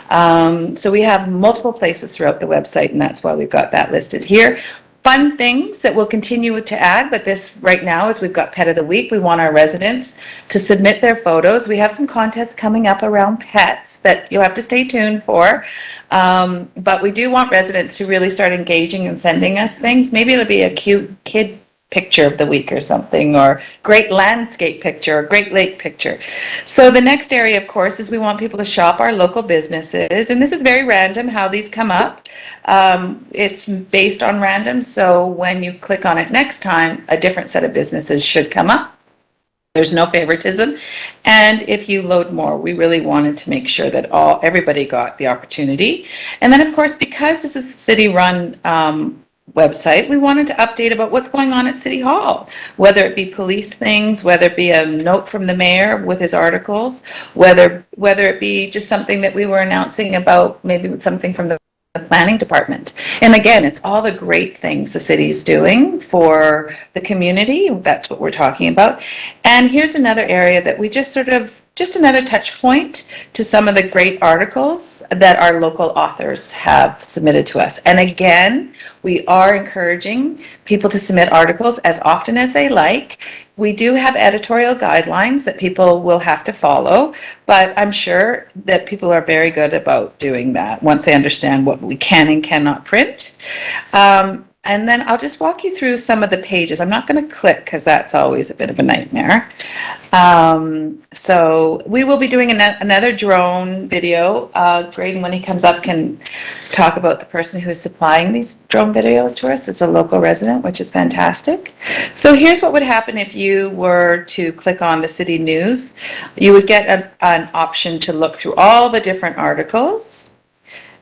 So we have multiple places throughout the website, and that's why we've got that listed here. Fun things that we'll continue to add, but this right now is we've got Pet of the Week. We want our residents to submit their photos. We have some contests coming up around pets that you'll have to stay tuned for. But we do want residents to really start engaging and sending us things. Maybe it'll be a cute kid picture of the week or something, or great landscape picture, or great lake picture. So the next area, of course, is we want people to shop our local businesses, and this is very random how these come up. It's based on random, so when you click on it next time, a different set of businesses should come up. There's no favoritism, and if you load more, we really wanted to make sure that everybody got the opportunity. And then, of course, because this is a city-run website, we wanted to update about what's going on at City Hall, whether it be police things, whether it be a note from the mayor with his articles, whether it be just something that we were announcing about, maybe something from the planning department. And again, it's all the great things the city's doing for the community. That's what we're talking about. And here's another area that we just another touch point to some of the great articles that our local authors have submitted to us. And again, we are encouraging people to submit articles as often as they like. We do have editorial guidelines that people will have to follow, but I'm sure that people are very good about doing that once they understand what we can and cannot print. And then I'll just walk you through some of the pages. I'm not going to click because that's always a bit of a nightmare. So we will be doing another drone video. Graydon, when he comes up, can talk about the person who is supplying these drone videos to us. It's a local resident, which is fantastic. So here's what would happen if you were to click on the city news. You would get an option to look through all the different articles.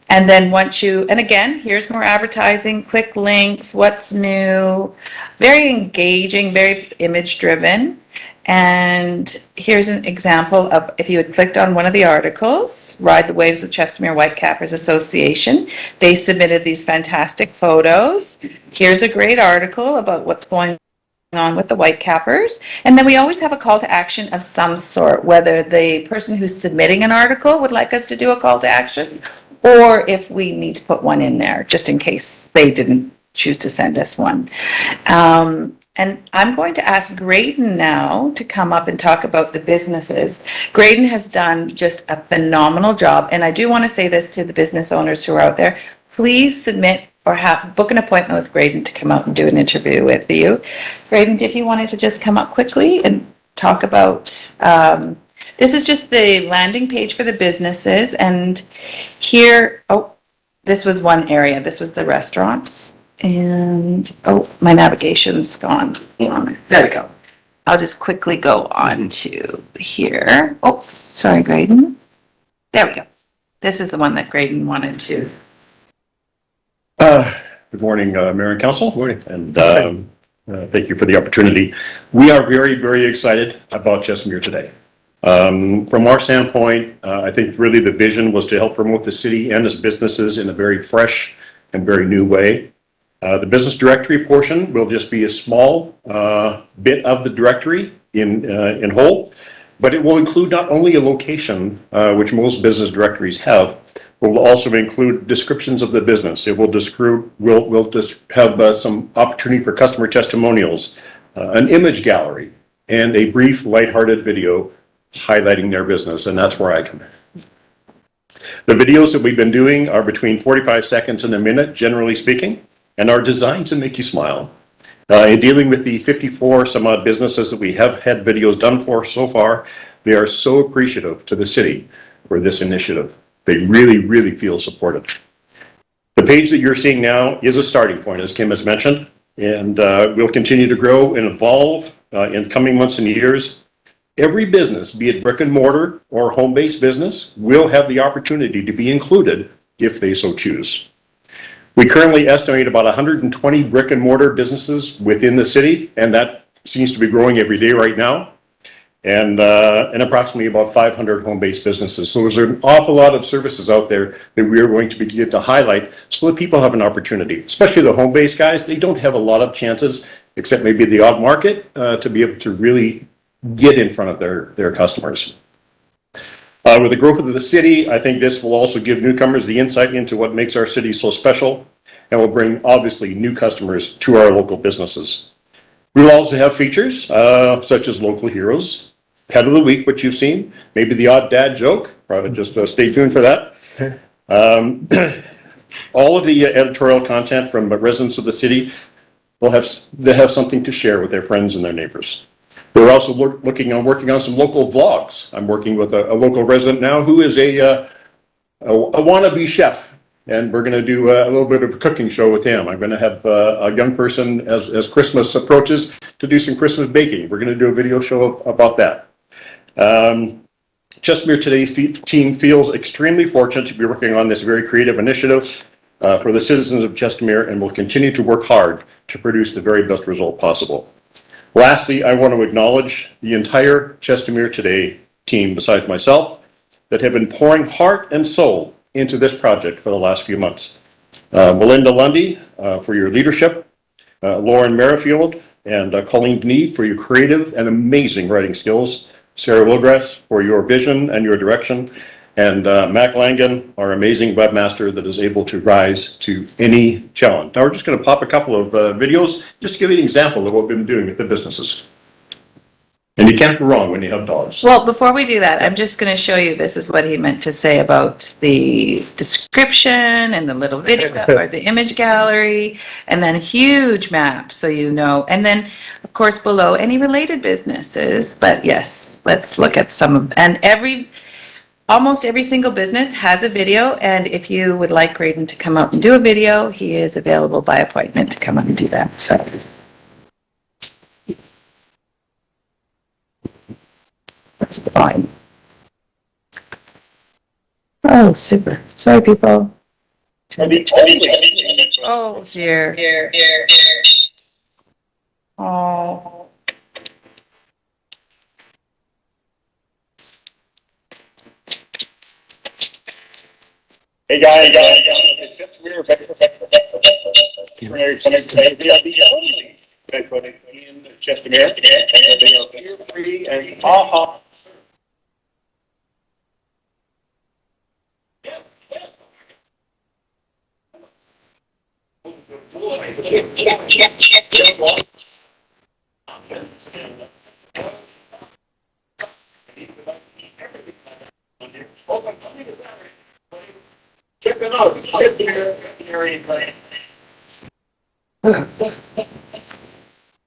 And then and again, here's more advertising, quick links, what's new, very engaging, very image driven. And here's an example of if you had clicked on one of the articles, Ride the Waves with Chestermere Whitecappers Association. They submitted these fantastic photos. Here's a great article about what's going on with the Whitecappers. And then we always have a call to action of some sort, whether the person who's submitting an article would like us to do a call to action, or if we need to put one in there, just in case they didn't choose to send us one. And I'm going to ask Graydon now to come up and talk about the businesses. Graydon has done just a phenomenal job. And I do want to say this to the business owners who are out there. Please submit or book an appointment with Graydon to come out and do an interview with you. Graydon, if you wanted to just come up quickly and talk about, this is just the landing page for the businesses. And here, this was one area. This was the restaurants. And, my navigation's gone. There we go. I'll just quickly go on to here. Oh, sorry, Graydon. There we go. This is the one that Graydon wanted to. Good morning, Mayor and Council. Good morning. And thank you for the opportunity. We are very, very excited about Chestermere today. From our standpoint, I think really the vision was to help promote the city and its businesses in a very fresh and very new way. The business directory portion will just be a small bit of the directory in whole, but it will include not only a location, which most business directories have, but will also include descriptions of the business. It will have some opportunity for customer testimonials, an image gallery, and a brief lighthearted video highlighting their business, and that's where I come in. The videos that we've been doing are between 45 seconds and a minute, generally speaking, and are designed to make you smile. In dealing with the 54 some odd businesses that we have had videos done for so far, they are so appreciative to the city for this initiative. They really, really feel supported. The page that you're seeing now is a starting point, as Kim has mentioned, and we'll continue to grow and evolve in coming months and years. Every business, be it brick and mortar or home-based business, will have the opportunity to be included if they so choose. We currently estimate about 120 brick and mortar businesses within the city, and that seems to be growing every day right now, and approximately about 500 home-based businesses. So there's an awful lot of services out there that we are going to begin to highlight so that people have an opportunity, especially the home-based guys. They don't have a lot of chances, except maybe the odd market, to be able to really get in front of their customers. With the growth of the city, I think this will also give newcomers the insight into what makes our city so special, and will bring, obviously, new customers to our local businesses. We will also have features such as local heroes, pet of the week, which you've seen, maybe the odd dad joke. Probably just stay tuned for that. All of the editorial content from residents of the city will have something to share with their friends and their neighbors. We're also working on some local vlogs. I'm working with a local resident now who is a wannabe chef, and we're going to do a little bit of a cooking show with him. I'm going to have a young person, as Christmas approaches, to do some Christmas baking. We're going to do a video show about that. Chestermere Today's team feels extremely fortunate to be working on this very creative initiative for the citizens of Chestermere, and will continue to work hard to produce the very best result possible. Lastly, I want to acknowledge the entire Chestermere Today team, besides myself, that have been pouring heart and soul into this project for the last few months. Melinda Lundy, for your leadership, Lauren Merrifield, and Colleen Denis for your creative and amazing writing skills, Sarah Wilgrass for your vision and your direction, and Mac Langan, our amazing webmaster that is able to rise to any challenge. Now we're just going to pop a couple of videos just to give you an example of what we've been doing with the businesses. And you can't go wrong when you have dogs. Well, before we do that, I'm just going to show you, this is what he meant to say about the description and the little video or the image gallery, and then huge maps so you know. And then, of course, below any related businesses. But yes, let's look at some of, and almost every single business has a video, and if you would like Graydon to come out and do a video, he is available by appointment to come out and do that. So. Where's the volume? Oh, super. Sorry, people. Oh, dear. Oh. Hey guys, it's just weird. We're coming today. We are the only bed clinic in Chestermere, and they are beer free and aha. Check it out.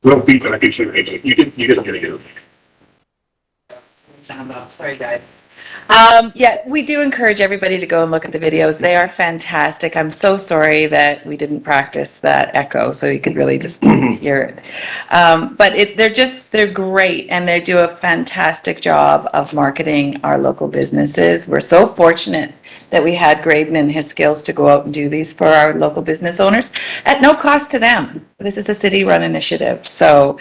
Well, people, I think you didn't get it. Sorry, guys. Yeah, we do encourage everybody to go and look at the videos. They are fantastic. I'm so sorry that we didn't practice that echo so you could really just hear it. But they're great, and they do a fantastic job of marketing our local businesses. We're so fortunate that we had Graydon and his skills to go out and do these for our local business owners at no cost to them. This is a city-run initiative, so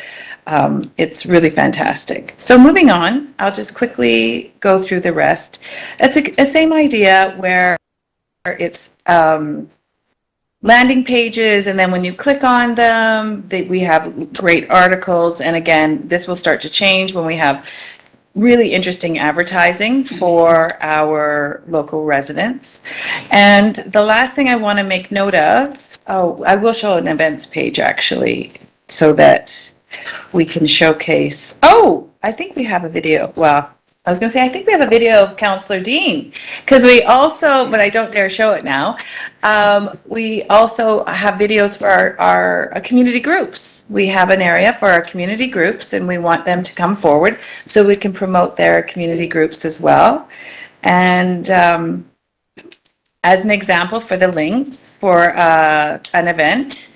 it's really fantastic. So moving on, I'll just quickly go through the rest. It's a same idea where it's landing pages, and then when you click on them, we have great articles. And again, this will start to change when we have really interesting advertising for our local residents. And the last thing I want to make note of, I will show an events page actually, so that we can showcase. Oh, I think we have a video. Well, I was going to say, I think we have a video of Councillor Dean, because we also, but I don't dare show it now, we also have videos for our community groups. We have an area for our community groups, and we want them to come forward so we can promote their community groups as well. And as an example for the links for an event,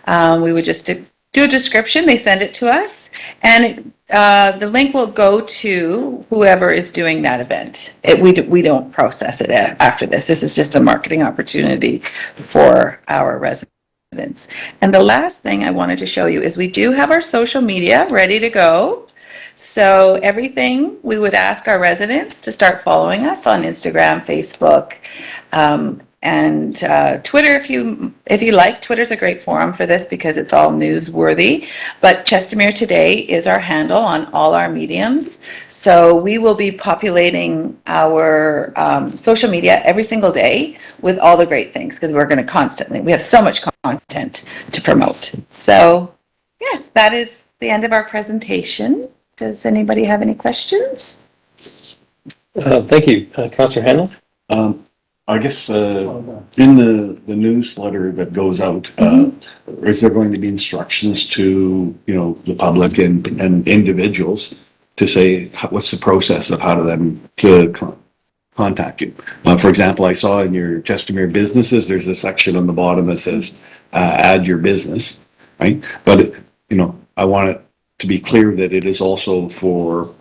we would just do a description, they send it to us, and the link will go to whoever is doing that event. We don't process it after this. This is just a marketing opportunity for our residents. And the last thing I wanted to show you is we do have our social media ready to go. So everything, we would ask our residents to start following us on Instagram, Facebook, and Twitter, if you like. Twitter's a great forum for this because it's all newsworthy. But Chestermere Today is our handle on all our mediums. So we will be populating our social media every single day with all the great things, because we're going to constantly, we have so much content to promote. So yes, that is the end of our presentation. Does anybody have any questions? Thank you. Councillor Hanlon? I guess, in the newsletter that goes out, is there going to be instructions to, the public and individuals to say, what's the process of how to contact you? For example, I saw in your Chestermere businesses, there's a section on the bottom that says, add your business, right? But, I want it to be clear that it is also for,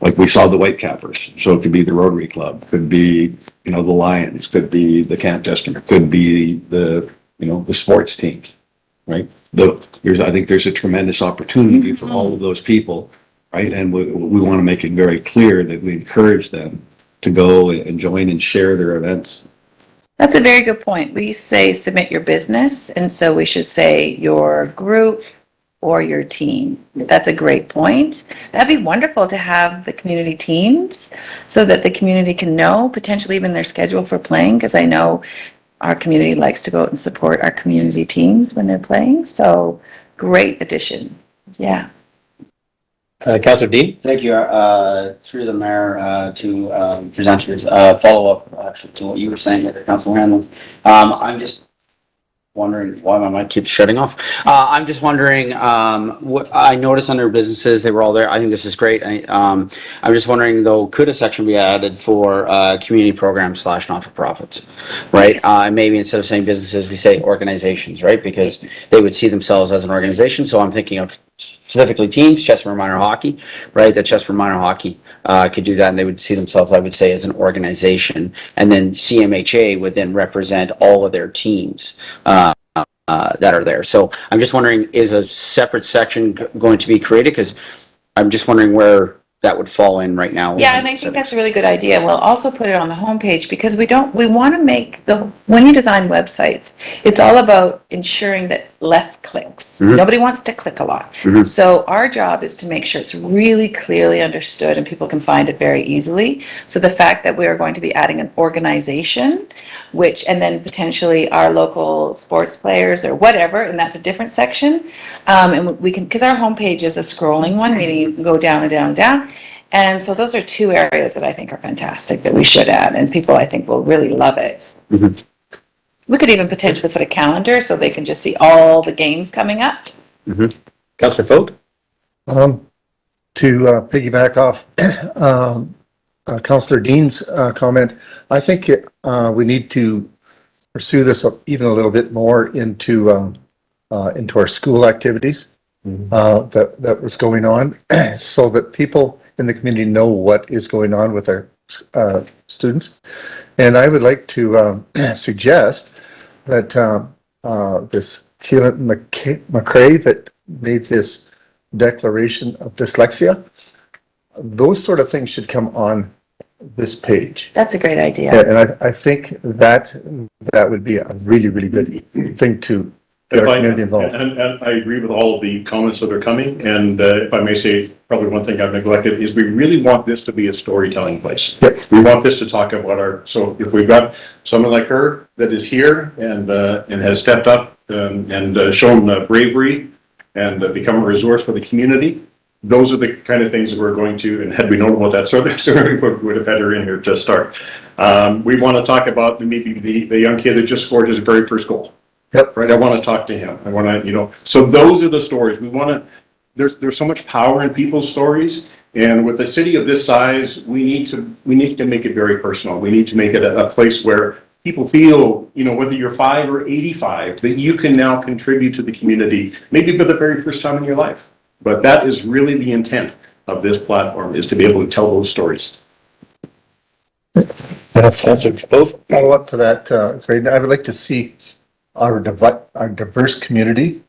like we saw the Whitecappers. So it could be the Rotary Club, could be, the Lions, could be the Camp Chestermere, could be the sports teams, right? I think there's a tremendous opportunity for all of those people, right? And we want to make it very clear that we encourage them to go and join and share their events. That's a very good point. We say submit your business, and so we should say your group or your team. That's a great point. That'd be wonderful to have the community teams so that the community can know potentially even their schedule for playing, because I know our community likes to go out and support our community teams when they're playing. So great addition. Yeah. Councillor Dean? Thank you. Through the mayor, to presenters, follow up actually to what you were saying there, Councillor Hanlon. I'm just wondering why my mic keeps shutting off. I'm just wondering, what I noticed under businesses, they were all there. I think this is great. I'm just wondering though, could a section be added for community programs / not-for-profits, right? Maybe instead of saying businesses, we say organizations, right? Because they would see themselves as an organization. So I'm thinking of specifically teams, Chestermere Minor Hockey, right? That Chestermere Minor Hockey could do that, and they would see themselves, I would say, as an organization. And then CMHA would then represent all of their teams that are there. So I'm just wondering, is a separate section going to be created? Because I'm just wondering where that would fall in right now. Yeah, and I think that's a really good idea. We'll also put it on the homepage, because we want to make when you design websites, it's all about ensuring that less clicks. Nobody wants to click a lot. So our job is to make sure it's really clearly understood and people can find it very easily. So the fact that we are going to be adding an organization, and then potentially our local sports players or whatever, and that's a different section. And we can, because our homepage is a scrolling one, meaning you can go down and down and down. And so those are two areas that I think are fantastic that we should add, and people I think will really love it. We could even potentially put a calendar so they can just see all the games coming up. Councillor Foat? To piggyback off Councillor Dean's comment, I think we need to pursue this even a little bit more into our school activities that was going on, so that people in the community know what is going on with our students. And I would like to suggest that this Keelan McCrae that made this declaration of dyslexia. Those sort of things should come on this page. That's a great idea. And I think that would be a really, really good thing to get our community involved. And I agree with all of the comments that are coming, and if I may say, probably one thing I've neglected is we really want this to be a storytelling place. Yep. We want this to talk about so if we've got someone like her that is here and has stepped up and shown bravery and become a resource for the community, those are the kind of things that we're going to, and had we known about that, so we would have had her in here to start. We want to talk about maybe the young kid that just scored his very first goal. Yep. Right. I want to talk to him. I want to, so those are the stories we want to, there's so much power in people's stories. And with a city of this size, we need to make it very personal. We need to make it a place where people feel, whether you're 5 or 85, that you can now contribute to the community, maybe for the very first time in your life. But that is really the intent of this platform, is to be able to tell those stories. And if both follow up to that, I would like to see our diverse community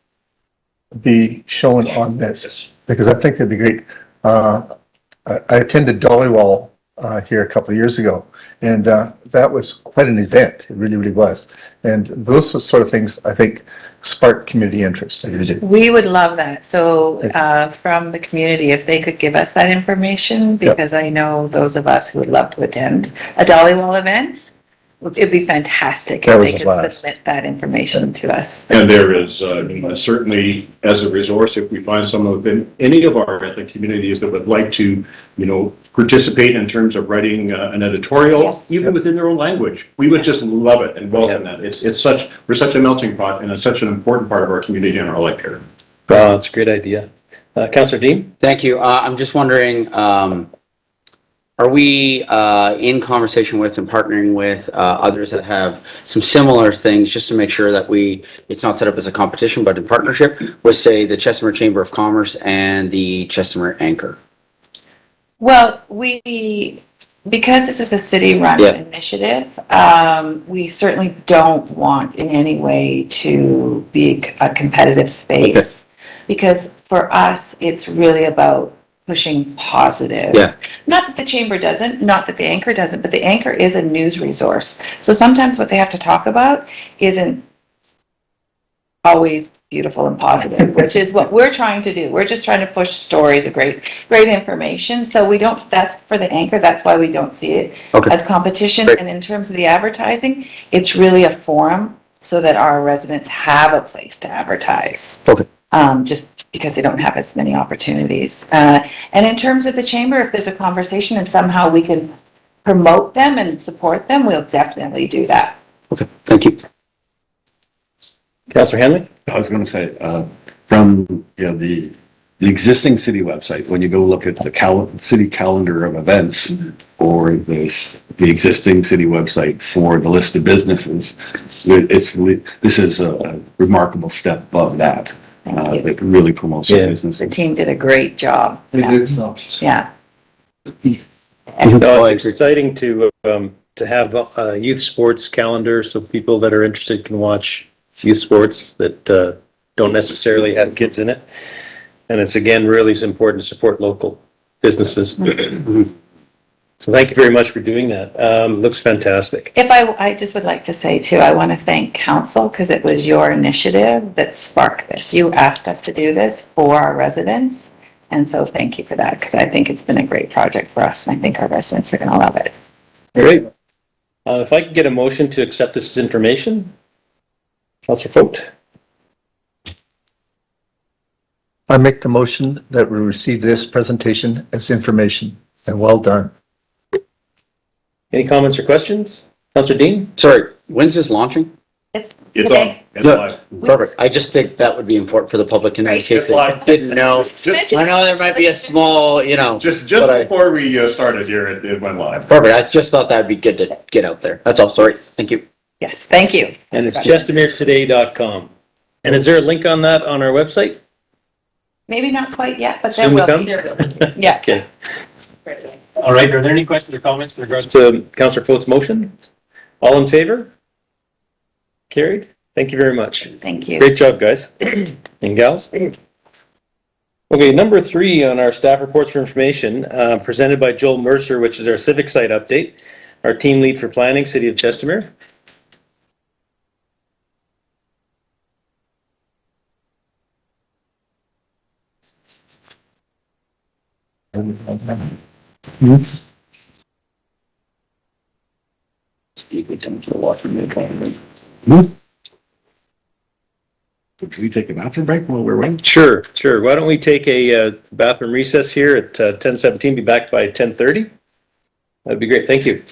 be shown on this, because I think that'd be great. I attended Dollywall here a couple of years ago, and that was quite an event. It really, really was. And those sort of things, I think, spark community interest. I really do. We would love that. So from the community, if they could give us that information, because I know those of us who would love to attend a Dollywall event, it'd be fantastic That if was they a could blast. submit that information to us. And there is certainly, as a resource, if we find someone within any of our ethnic communities that would like to, participate in terms of writing an editorial, Yes. even within their own language, we would just love it and welcome that. We're such a melting pot, and it's such an important part of our community and our life here. Wow, that's a great idea. Councillor Dean? Thank you. I'm just wondering, are we in conversation with and partnering with others that have some similar things, just to make sure that it's not set up as a competition, but in partnership with, say, the Chestermere Chamber of Commerce and the Chestermere Anchor? Well, because this is a city-run Yeah. initiative, we certainly don't want in any way to be a competitive space. Because for us, it's really about pushing positive. Yeah. Not that the chamber doesn't, not that the Anchor doesn't, but the Anchor is a news resource. So sometimes what they have to talk about isn't always beautiful and positive, which is what we're trying to do. We're just trying to push stories of great information. So that's for the Anchor. That's why we don't see it as competition. Great. And in terms of the advertising, it's really a forum so that our residents have a place to advertise. Okay. Just because they don't have as many opportunities. And in terms of the chamber, if there's a conversation and somehow we can promote them and support them, we'll definitely do that. Okay, thank you. Councillor Hanley? I was going to say, from the existing city website, when you go look at the city calendar of events, or the existing city website for the list of businesses, this is a remarkable step above that. That really promotes the business. The team did a great job. Yeah. So it's exciting to have a youth sports calendar, so people that are interested can watch youth sports that don't necessarily have kids in it. And it's, again, really important to support local businesses. So thank you very much for doing that. Looks fantastic. If I just would like to say too, I want to thank council because it was your initiative that sparked this. You asked us to do this for our residents. And so thank you for that, because I think it's been a great project for us, and I think our residents are going to love it. Great. If I could get a motion to accept this as information. Councillor Focht? I make the motion that we receive this presentation as information, and well done. Any comments or questions? Councillor Dean? Sorry, when's this launching? It's It's today. on. It's live. Perfect. I just think that would be important for the public to know in case they didn't know. I know there might be a small, Just but I- before we started here, it went live. Perfect. I just thought that'd be good to get out there. That's all. Sorry. Thank you. Yes, thank you. And it's chestermeretoday.com. And is there a link on that on our website? Maybe not quite yet, but there Soon to will be. Yeah. Okay. All right, are there any questions or comments in regards to Councillor Foght's motion? All in favor? Carried. Thank you very much. Thank you. Great job, guys and gals. Okay, number 3 on our staff reports for information, presented by Joel Mercer, which is our civic site update, our team lead for planning, City of Chestermere. Can we take a bathroom break while we're waiting? Sure. Why don't we take a bathroom recess here at 10:17, be back by 10:30? That'd be great. Thank you.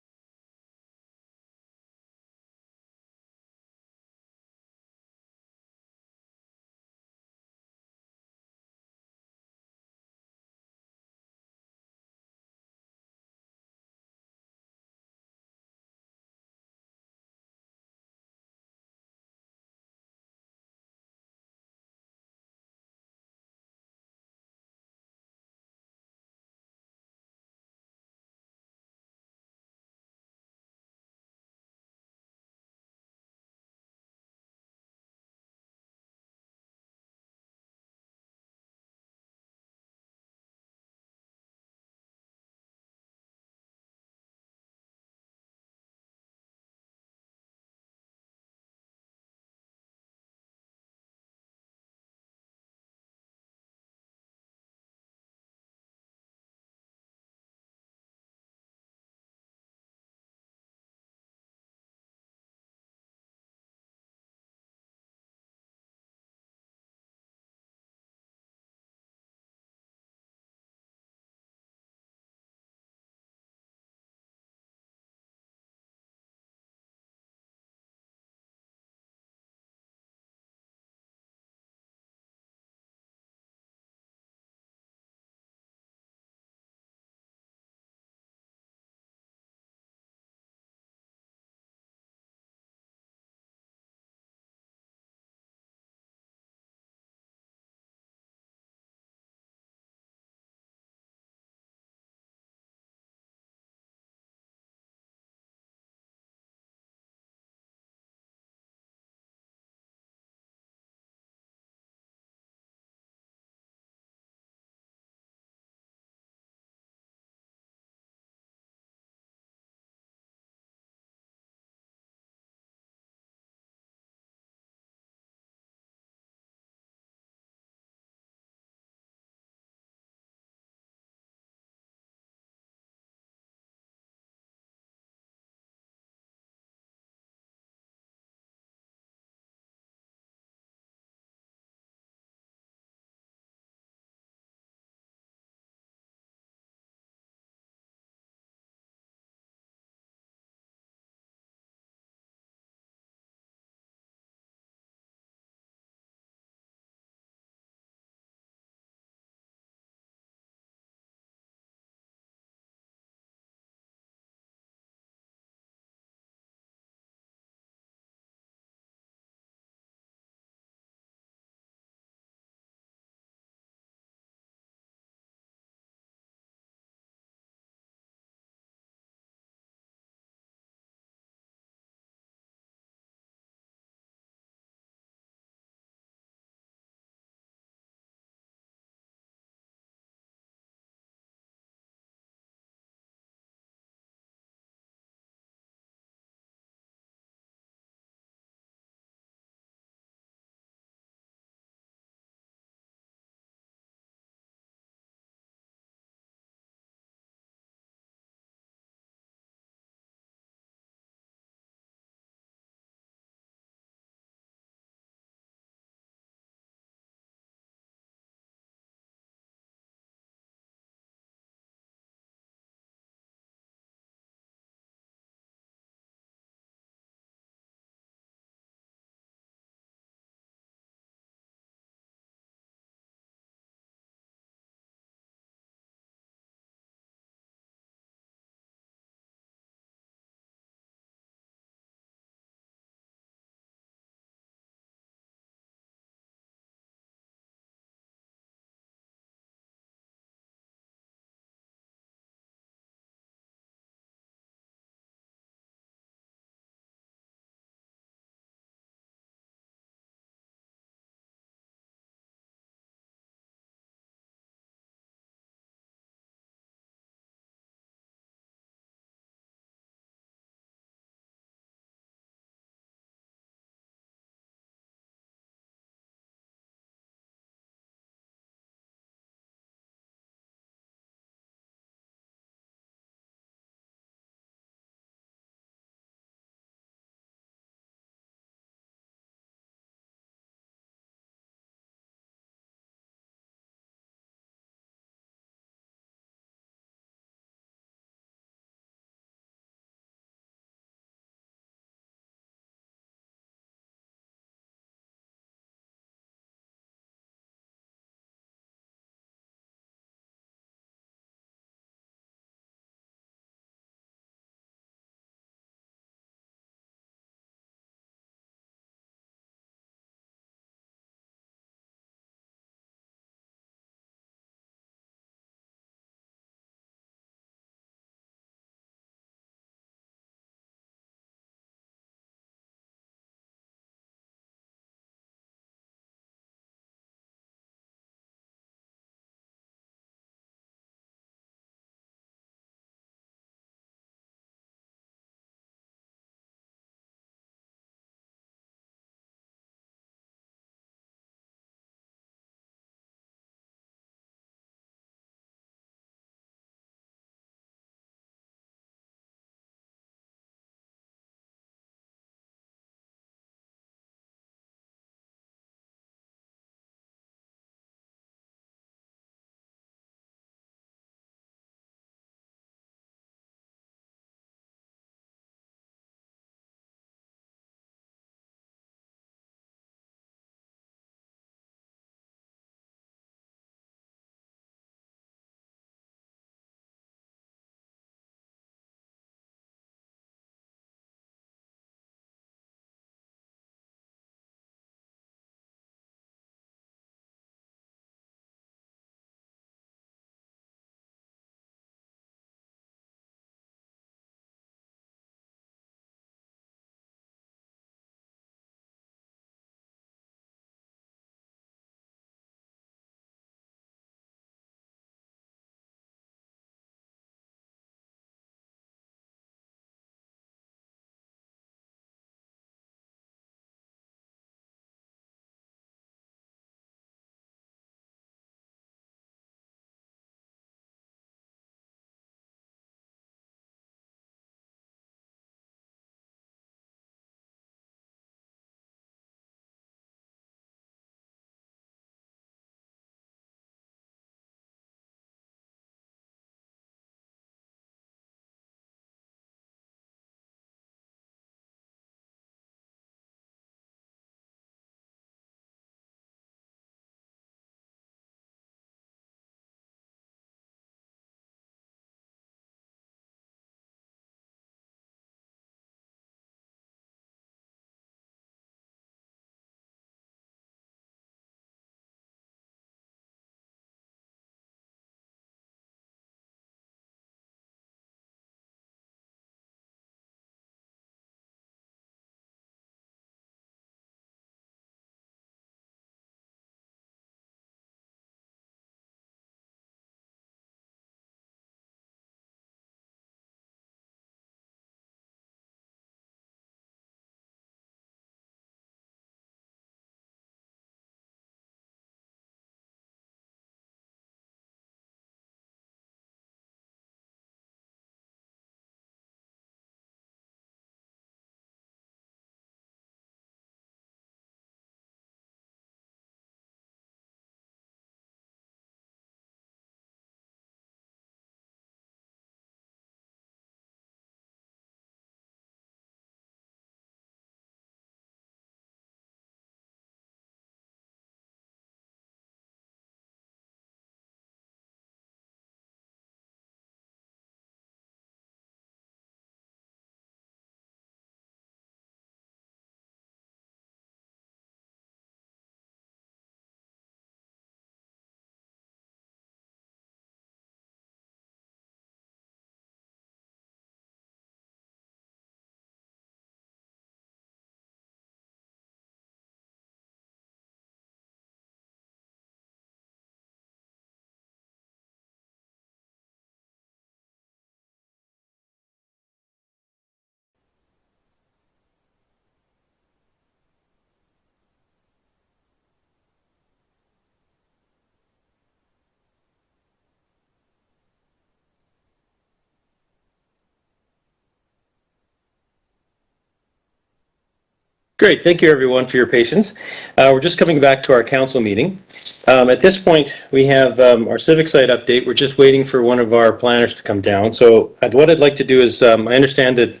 Great. Thank you, everyone, for your patience. We're just coming back to our council meeting. At this point, we have our civic site update. We're just waiting for one of our planners to come down. So what I'd like to do is, I understand that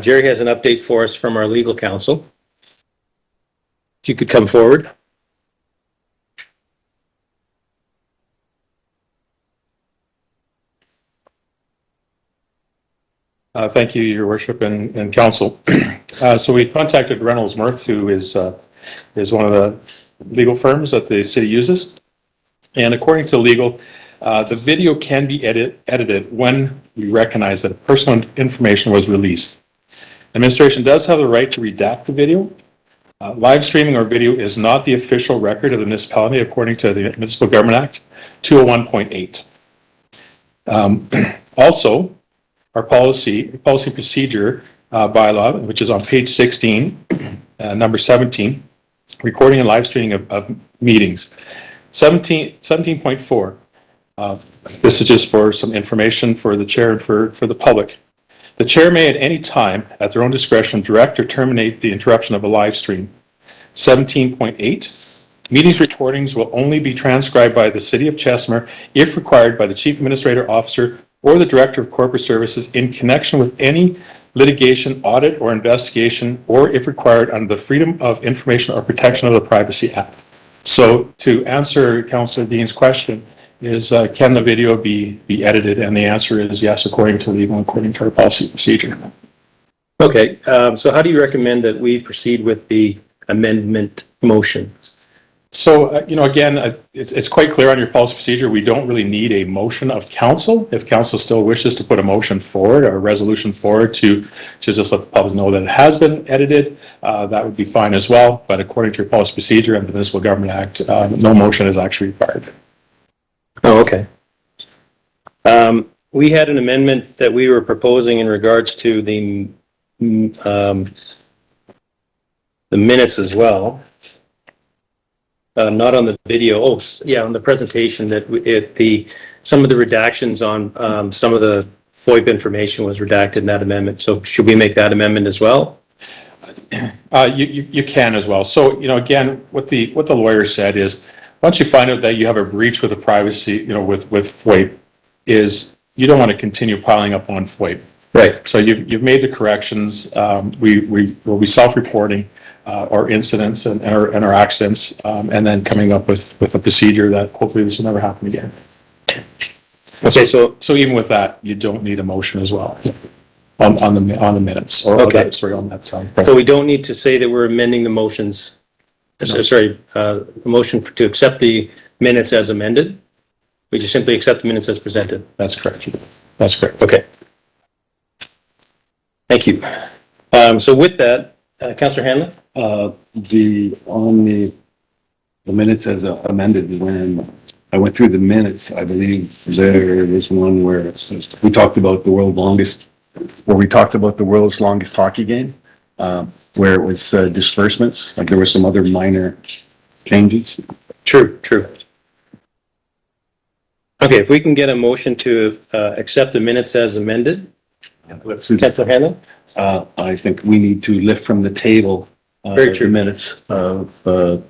Jerry has an update for us from our legal counsel. If you could come forward. Thank you, Your Worship and Council. So we contacted Reynolds Mirth, who is one of the legal firms that the city uses. And according to legal, the video can be edited when we recognize that personal information was released. Administration does have the right to redact the video. Live streaming or video is not the official record of the municipality according to the Municipal Government Act 201.8. Also, our policy procedure bylaw, which is on page 16, number 17, recording and live streaming of meetings. 17.4, this is just for some information for the chair and for the public. The chair may at any time, at their own discretion, direct or terminate the interruption of a live stream. 17.8, meetings recordings will only be transcribed by the City of Chestermere if required by the Chief Administrative Officer or the Director of Corporate Services in connection with any litigation, audit, or investigation, or if required under the Freedom of Information or Protection of the Privacy Act. So to answer Councillor Dean's question is, can the video be edited? And the answer is yes, according to legal and according to our policy procedure. Okay, so how do you recommend that we proceed with the amendment motion? So, again, it's quite clear on your policy procedure, we don't really need a motion of council. If council still wishes to put a motion forward or a resolution forward to just let the public know that it has been edited, that would be fine as well. But according to your policy procedure and the Municipal Government Act, no motion is actually required. Oh, okay. We had an amendment that we were proposing in regards to the minutes as well. Not on the video. Oh, yeah, on the presentation that some of the redactions on some of the FOIP information was redacted in that amendment. So should we make that amendment as well? You can as well. So, again, what the lawyer said is, once you find out that you have a breach with the privacy, with FOIP, is you don't want to continue piling up on FOIP. Right. So you've made the corrections. We will be self-reporting our incidents and our accidents, and then coming up with a procedure that hopefully this will never happen again. Okay, so even with that, you don't need a motion as well on the minutes or okay. on that time. So we don't need to say that we're amending the motions. No. Sorry, the motion to accept the minutes as amended. We just simply accept the minutes as presented. That's correct. That's correct. Okay. Thank you. So with that, Councillor Hanlon? On the minutes as amended, when I went through the minutes, I believe there was one where we talked about the world's longest hockey game, where it was disbursements. Like there were some other minor changes. True. Okay, if we can get a motion to accept the minutes as amended. Councillor Hanlon? I think we need to lift from the table Very true. the minutes of the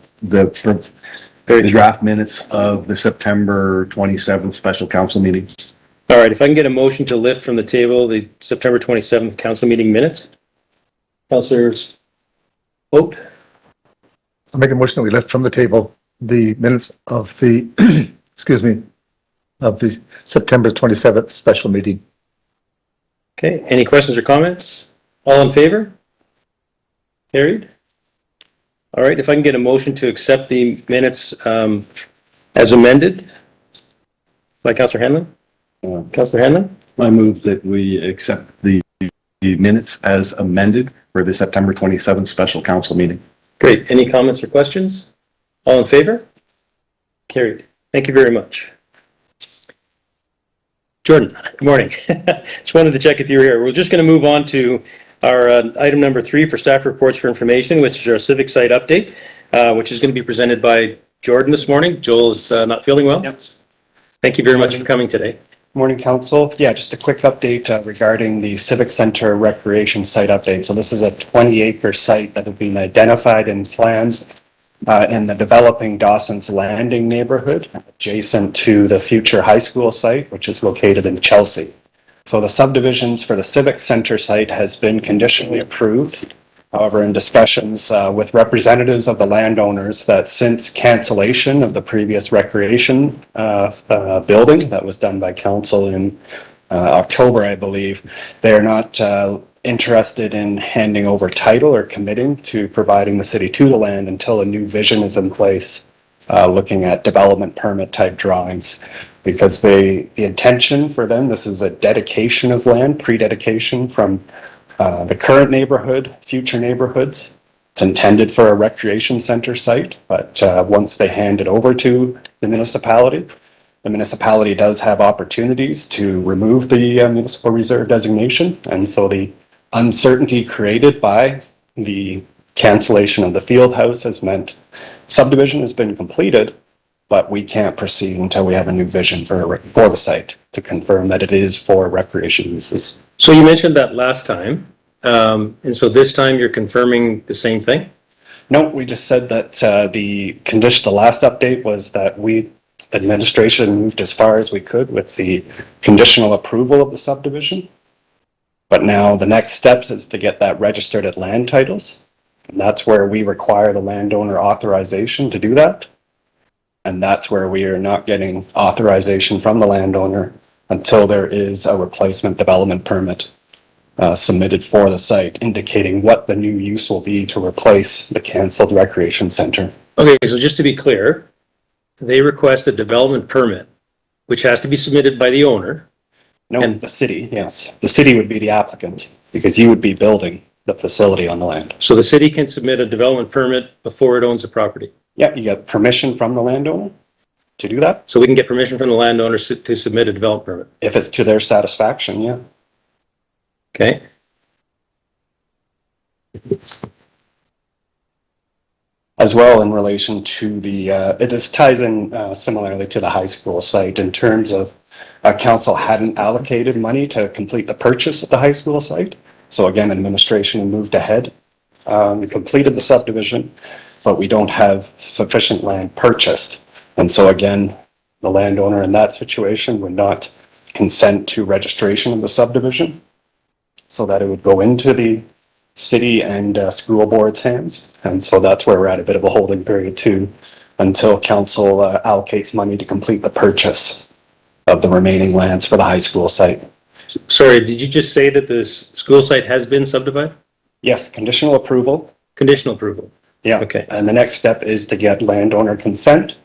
draft minutes of the September 27th special council meeting. All right, if I can get a motion to lift from the table the September 27th council meeting minutes. Councillors, vote. I'll make a motion that we lift from the table the minutes of the, of the September 27th special meeting. Okay, any questions or comments? All in favor? Carried. All right, if I can get a motion to accept the minutes as amended by Councillor Hanlon. Councillor Hanlon? I move that we accept the minutes as amended for the September 27th special council meeting. Great. Any comments or questions? All in favor? Carried. Thank you very much. Jordan, good morning. Just wanted to check if you were here. We're just going to move on to our item number 3 for staff reports for information, which is our civic site update, which is going to be presented by Jordan this morning. Joel is not feeling well. Yep. Thank you very much for coming today. Morning, Council. Yeah, just a quick update regarding the Civic Center Recreation Site update. So this is a 20-acre site that has been identified in plans in the developing Dawson's Landing neighborhood, adjacent to the future high school site, which is located in Chelsea. So the subdivisions for the Civic Center site has been conditionally approved. However, in discussions with representatives of the landowners, that since cancellation of the previous recreation building that was done by council in October, I believe, they are not interested in handing over title or committing to providing the city to the land until a new vision is in place, looking at development permit type drawings. Because the intention for them, this is a dedication of land, pre-dedication from the current neighborhood, future neighborhoods. It's intended for a recreation center site, but once they hand it over to the municipality does have opportunities to remove the municipal reserve designation. And so the uncertainty created by the cancellation of the field house has meant subdivision has been completed, but we can't proceed until we have a new vision for the site to confirm that it is for recreation uses. So you mentioned that last time, and so this time you're confirming the same thing? No, we just said that the last update was that administration moved as far as we could with the conditional approval of the subdivision. But now the next steps is to get that registered at land titles. And that's where we require the landowner authorization to do that. And that's where we are not getting authorization from the landowner until there is a replacement development permit submitted for the site, indicating what the new use will be to replace the canceled recreation center. Okay, so just to be clear, they request a development permit, which has to be submitted by the owner. No, And- the city, yes. The city would be the applicant because you would be building the facility on the land. So the city can submit a development permit before it owns the property. Yeah, you get permission from the landowner to do that. So we can get permission from the landowner to submit a development permit. If it's to their satisfaction, yeah. Okay? As well in relation to the, this ties in similarly to the high school site in terms of council hadn't allocated money to complete the purchase of the high school site. So again, administration moved ahead, completed the subdivision, but we don't have sufficient land purchased. And so again, the landowner in that situation would not consent to registration of the subdivision so that it would go into the city and school board's hands. And so that's where we're at, a bit of a holding period too, until council allocates money to complete the purchase of the remaining lands for the high school site. Sorry, did you just say that the school site has been subdivided? Yes, conditional approval. Conditional approval. Yeah. Okay. And the next step is to get landowner consent,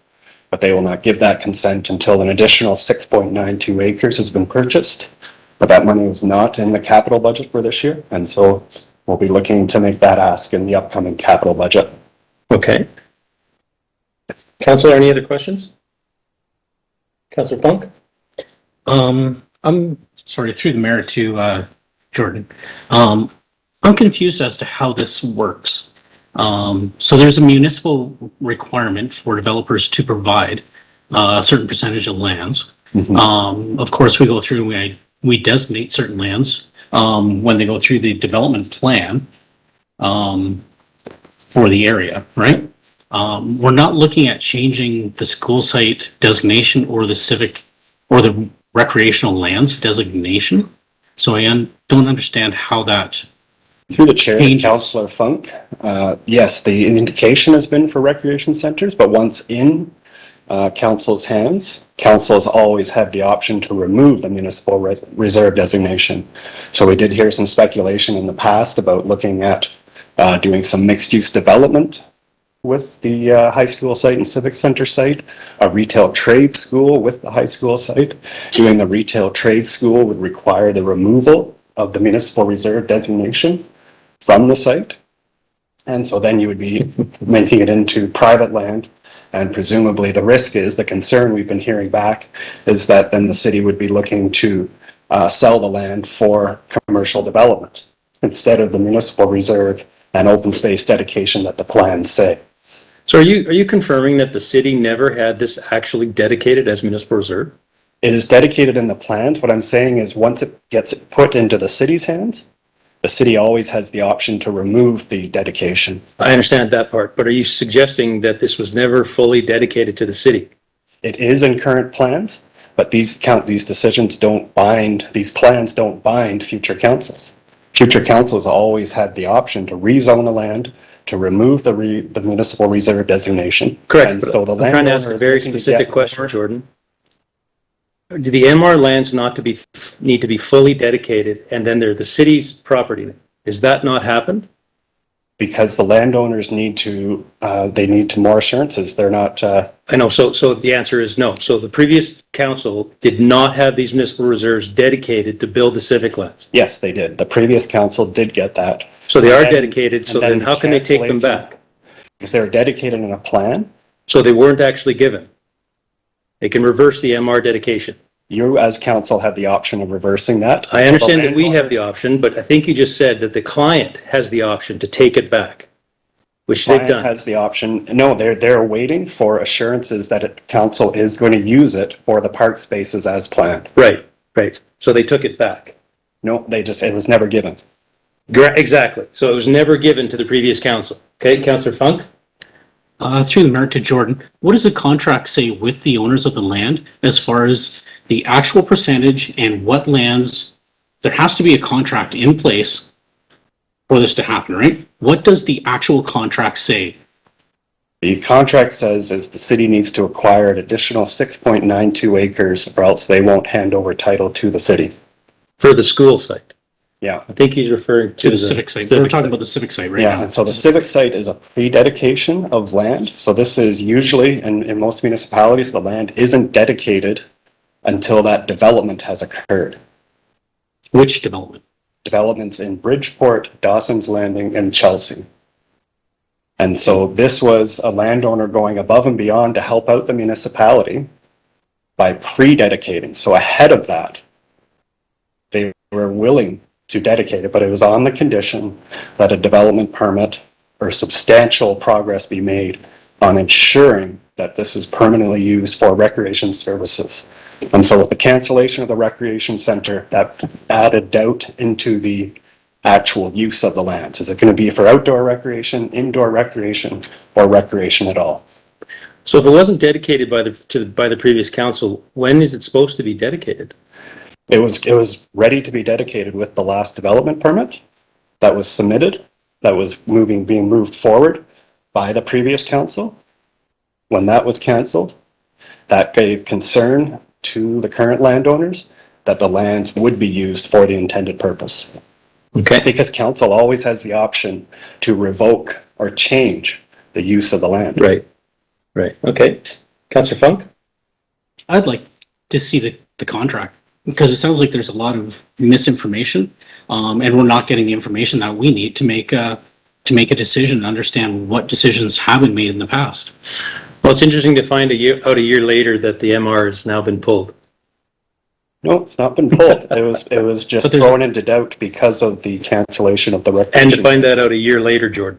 but they will not give that consent until an additional 6.92 acres has been purchased. But that money was not in the capital budget for this year. And so we'll be looking to make that ask in the upcoming capital budget. Okay. Councilor, any other questions? Councilor Funk? I'm sorry, through the mayor to Jordan. I'm confused as to how this works. So there's a municipal requirement for developers to provide a certain percentage of lands. Of course, we go through and we designate certain lands when they go through the development plan for the area, right? We're not looking at changing the school site designation or the civic or the recreational lands designation. So I don't understand how that Through the chair, changes. Councillor Funk, yes, the indication has been for recreation centers, but once in council's hands, councils always have the option to remove the municipal reserve designation. So we did hear some speculation in the past about looking at doing some mixed-use development with the high school site and civic center site, a retail trade school with the high school site. Doing the retail trade school would require the removal of the municipal reserve designation from the site. And so then you would be making it into private land. And presumably the risk is, the concern we've been hearing back is that then the city would be looking to sell the land for commercial development instead of the municipal reserve and open space dedication that the plans say. So are you confirming that the city never had this actually dedicated as municipal reserve? It is dedicated in the plans. What I'm saying is once it gets put into the city's hands, the city always has the option to remove the dedication. I understand that part, but are you suggesting that this was never fully dedicated to the city? It is in current plans, but these decisions don't bind, these plans don't bind future councils. Future councils always had the option to rezone the land, to remove the municipal reserve designation. Correct. And but so the I'm trying to ask landowner a is very looking to specific get question, more- Jordan. Do the MR lands need to be fully dedicated and then they're the city's property? Is that not happened? Because the landowners need to, they need more assurances. They're not, I know, so the answer is no. So the previous council did not have these municipal reserves dedicated to build the civic lands. yes, they did. The previous council did get that. So they are And- dedicated, so and then then the how can they take them cancellation- back? Because they're dedicated in a plan. So they weren't actually given. They can reverse the MR dedication. You as council have the option of reversing that. I understand that we have the option, but I think you just said that the client has the option to take it back, which they've Client done. has the option. No, they're waiting for assurances that council is going to use it for the park spaces as planned. Right, right. So they took it back. No, it was never given. Exactly. So it was never given to the previous council. Okay, Councillor Funk? Through the mayor to Jordan, what does the contract say with the owners of the land as far as the actual percentage and what lands? There has to be a contract in place for this to happen, right? What does the actual contract say? The contract says is the city needs to acquire an additional 6.92 acres or else they won't hand over title to the city. For the school site. Yeah. I think he's referring To the civic site. We're talking about the civic site right Yeah, now. and so the civic site is a pre-dedication of land. So this is usually, in most municipalities, the land isn't dedicated until that development has occurred. Which development? Developments in Bridgeport, Dawson's Landing, and Chelsea. And so this was a landowner going above and beyond to help out the municipality by pre-dedicating. So ahead of that, they were willing to dedicate it, but it was on the condition that a development permit or substantial progress be made on ensuring that this is permanently used for recreation services. And so with the cancellation of the recreation center, that added doubt into the actual use of the lands. Is it going to be for outdoor recreation, indoor recreation, or recreation at all? So if it wasn't dedicated by the previous council, when is it supposed to be dedicated? It was ready to be dedicated with the last development permit that was submitted, that was being moved forward by the previous council. When that was canceled, that gave concern to the current landowners that the lands would be used for the intended purpose. Okay. Because council always has the option to revoke or change the use of the land. Right, right. Okay. Councillor Funk? I'd like to see the contract because it sounds like there's a lot of misinformation, and we're not getting the information that we need to make a decision and understand what decisions have been made in the past. Well, it's interesting to find a year later that the MR has now been pulled. No, it's not been pulled. It was just thrown into doubt because of the cancellation of the recreation. And to find that out a year later, Jordan.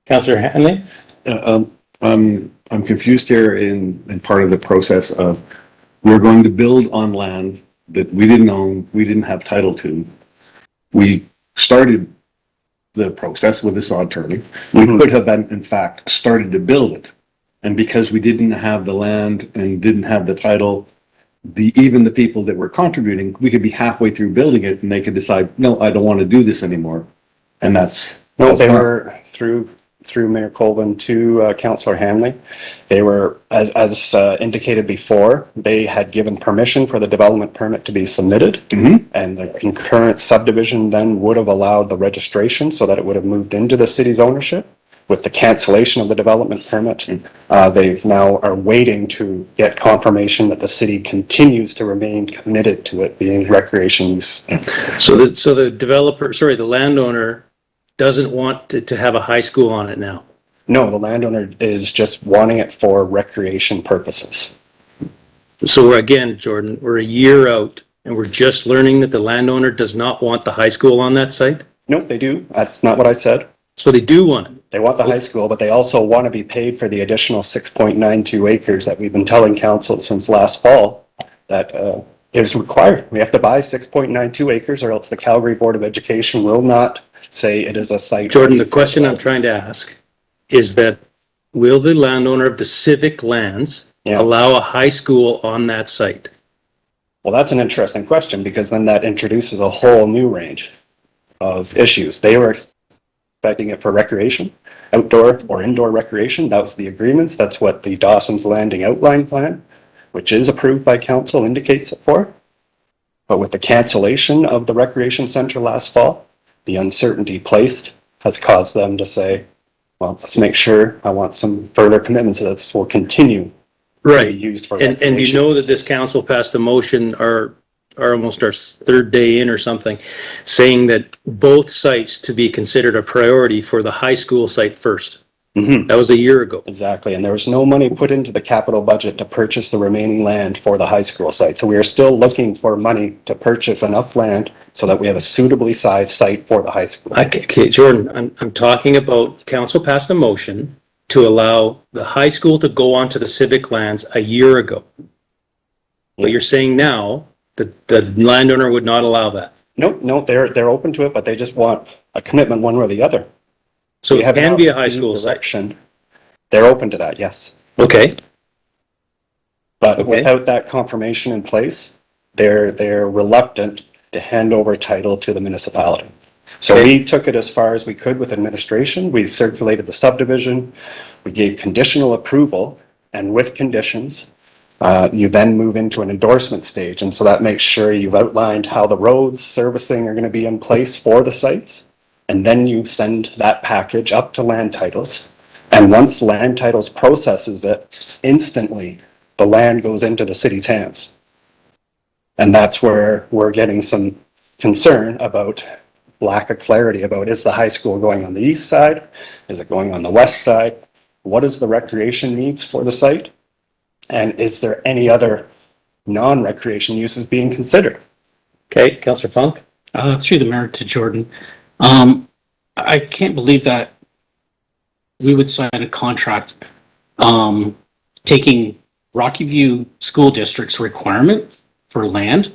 Councillor Hanley? I'm confused here in part of the process of we're going to build on land that we didn't own, we didn't have title to. We started the process with the sod turning. We could have been, in fact, started to build it. And because we didn't have the land and didn't have the title, even the people that were contributing, we could be halfway through building it and they could decide, no, I don't want to do this anymore. And No, they were through Mayor Colvin to Councillor Hanley. They were, as indicated before, they had given permission for the development permit to be submitted. And the concurrent subdivision then would have allowed the registration so that it would have moved into the city's ownership. With the cancellation of the development permit, they now are waiting to get confirmation that the city continues to remain committed to it being recreation use. So the landowner doesn't want to have a high school on it now. No, the landowner is just wanting it for recreation purposes. So again, Jordan, we're a year out and we're just learning that the landowner does not want the high school on that site? No, they do. That's not what I said. So they do want it. They want the high school, but they also want to be paid for the additional 6.92 acres that we've been telling council since last fall that is required. We have to buy 6.92 acres or else the Calgary Board of Education will not say it is a site. Jordan, the question I'm trying to ask is that will the landowner of the civic lands Yeah. allow a high school on that site? Well, that's an interesting question because then that introduces a whole new range of issues. They were expecting it for recreation, outdoor or indoor recreation. That was the agreements. That's what the Dawson's Landing Outline Plan, which is approved by council, indicates it for. But with the cancellation of the recreation center last fall, the uncertainty placed has caused them to say, well, let's make sure I want some further commitments that this will continue to be used for And you recreation. know that this council passed a motion, or almost our third day in or something, saying that both sites to be considered a priority for the high school site first. Mhm. That was a year ago. Exactly, and there was no money put into the capital budget to purchase the remaining land for the high school site. So we are still looking for money to purchase enough land so that we have a suitably sized site for the high school. Okay, Jordan, I'm talking about council passed a motion to allow the high school to go onto the civic lands a year ago. But you're saying now that the landowner would not allow that. No, they're open to it, but they just want a commitment one way or the other. So We it have can not be a high received school site. direction. They're open to that, yes. Okay, But Okay. without that confirmation in place, they're reluctant to hand over title to the municipality. So Okay. we took it as far as we could with administration. We circulated the subdivision. We gave conditional approval, and with conditions, you then move into an endorsement stage. And so that makes sure you've outlined how the roads, servicing are going to be in place for the sites. And then you send that package up to land titles. And once land titles processes it, instantly the land goes into the city's hands. And that's where we're getting some concern about lack of clarity about, is the high school going on the east side? Is it going on the west side? What is the recreation needs for the site? And is there any other non-recreation uses being considered? okay, Councillor Funk? Through the mayor to Jordan. I can't believe that we would sign a contract, taking Rocky View School District's requirement for land,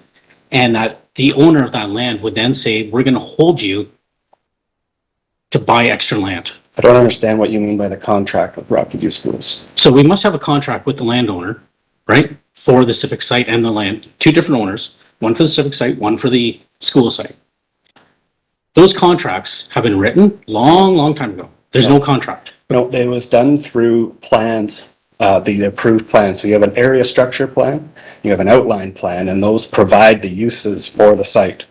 and that the owner of that land would then say, we're gonna hold you to buy extra land. I don't understand what you mean by the contract with Rocky View Schools. So we must have a contract with the landowner, right? For the civic site and the land, two different owners, one for the civic site, one for the school site. Those contracts have been written long time ago. There's no contract. No, it was done through plans, the approved plans. So you have an area structure plan, you have an outline plan, and those provide the uses for the site.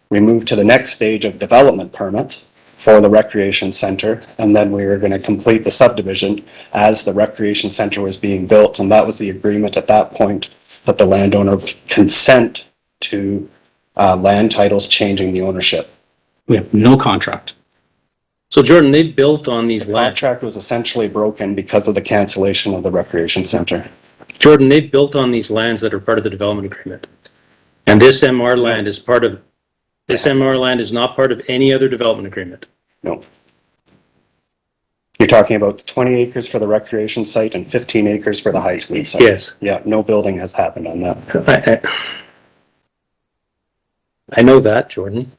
We moved to the next stage of development permit for the recreation center, and then we were going to complete the subdivision as the recreation center was being built. And that was the agreement at that point, that the landowner would consent to land titles changing the ownership. We have no contract. So Jordan, they built on these The lands. contract was essentially broken because of the cancellation of the recreation center. Jordan, they built on these lands that are part of the development agreement. And this MR land is part of, this MR land is not part of any other development agreement. No. You're talking about 20 acres for the recreation site and 15 acres for the high school site? Yes. Yeah, no building has happened on that. I know that, Jordan.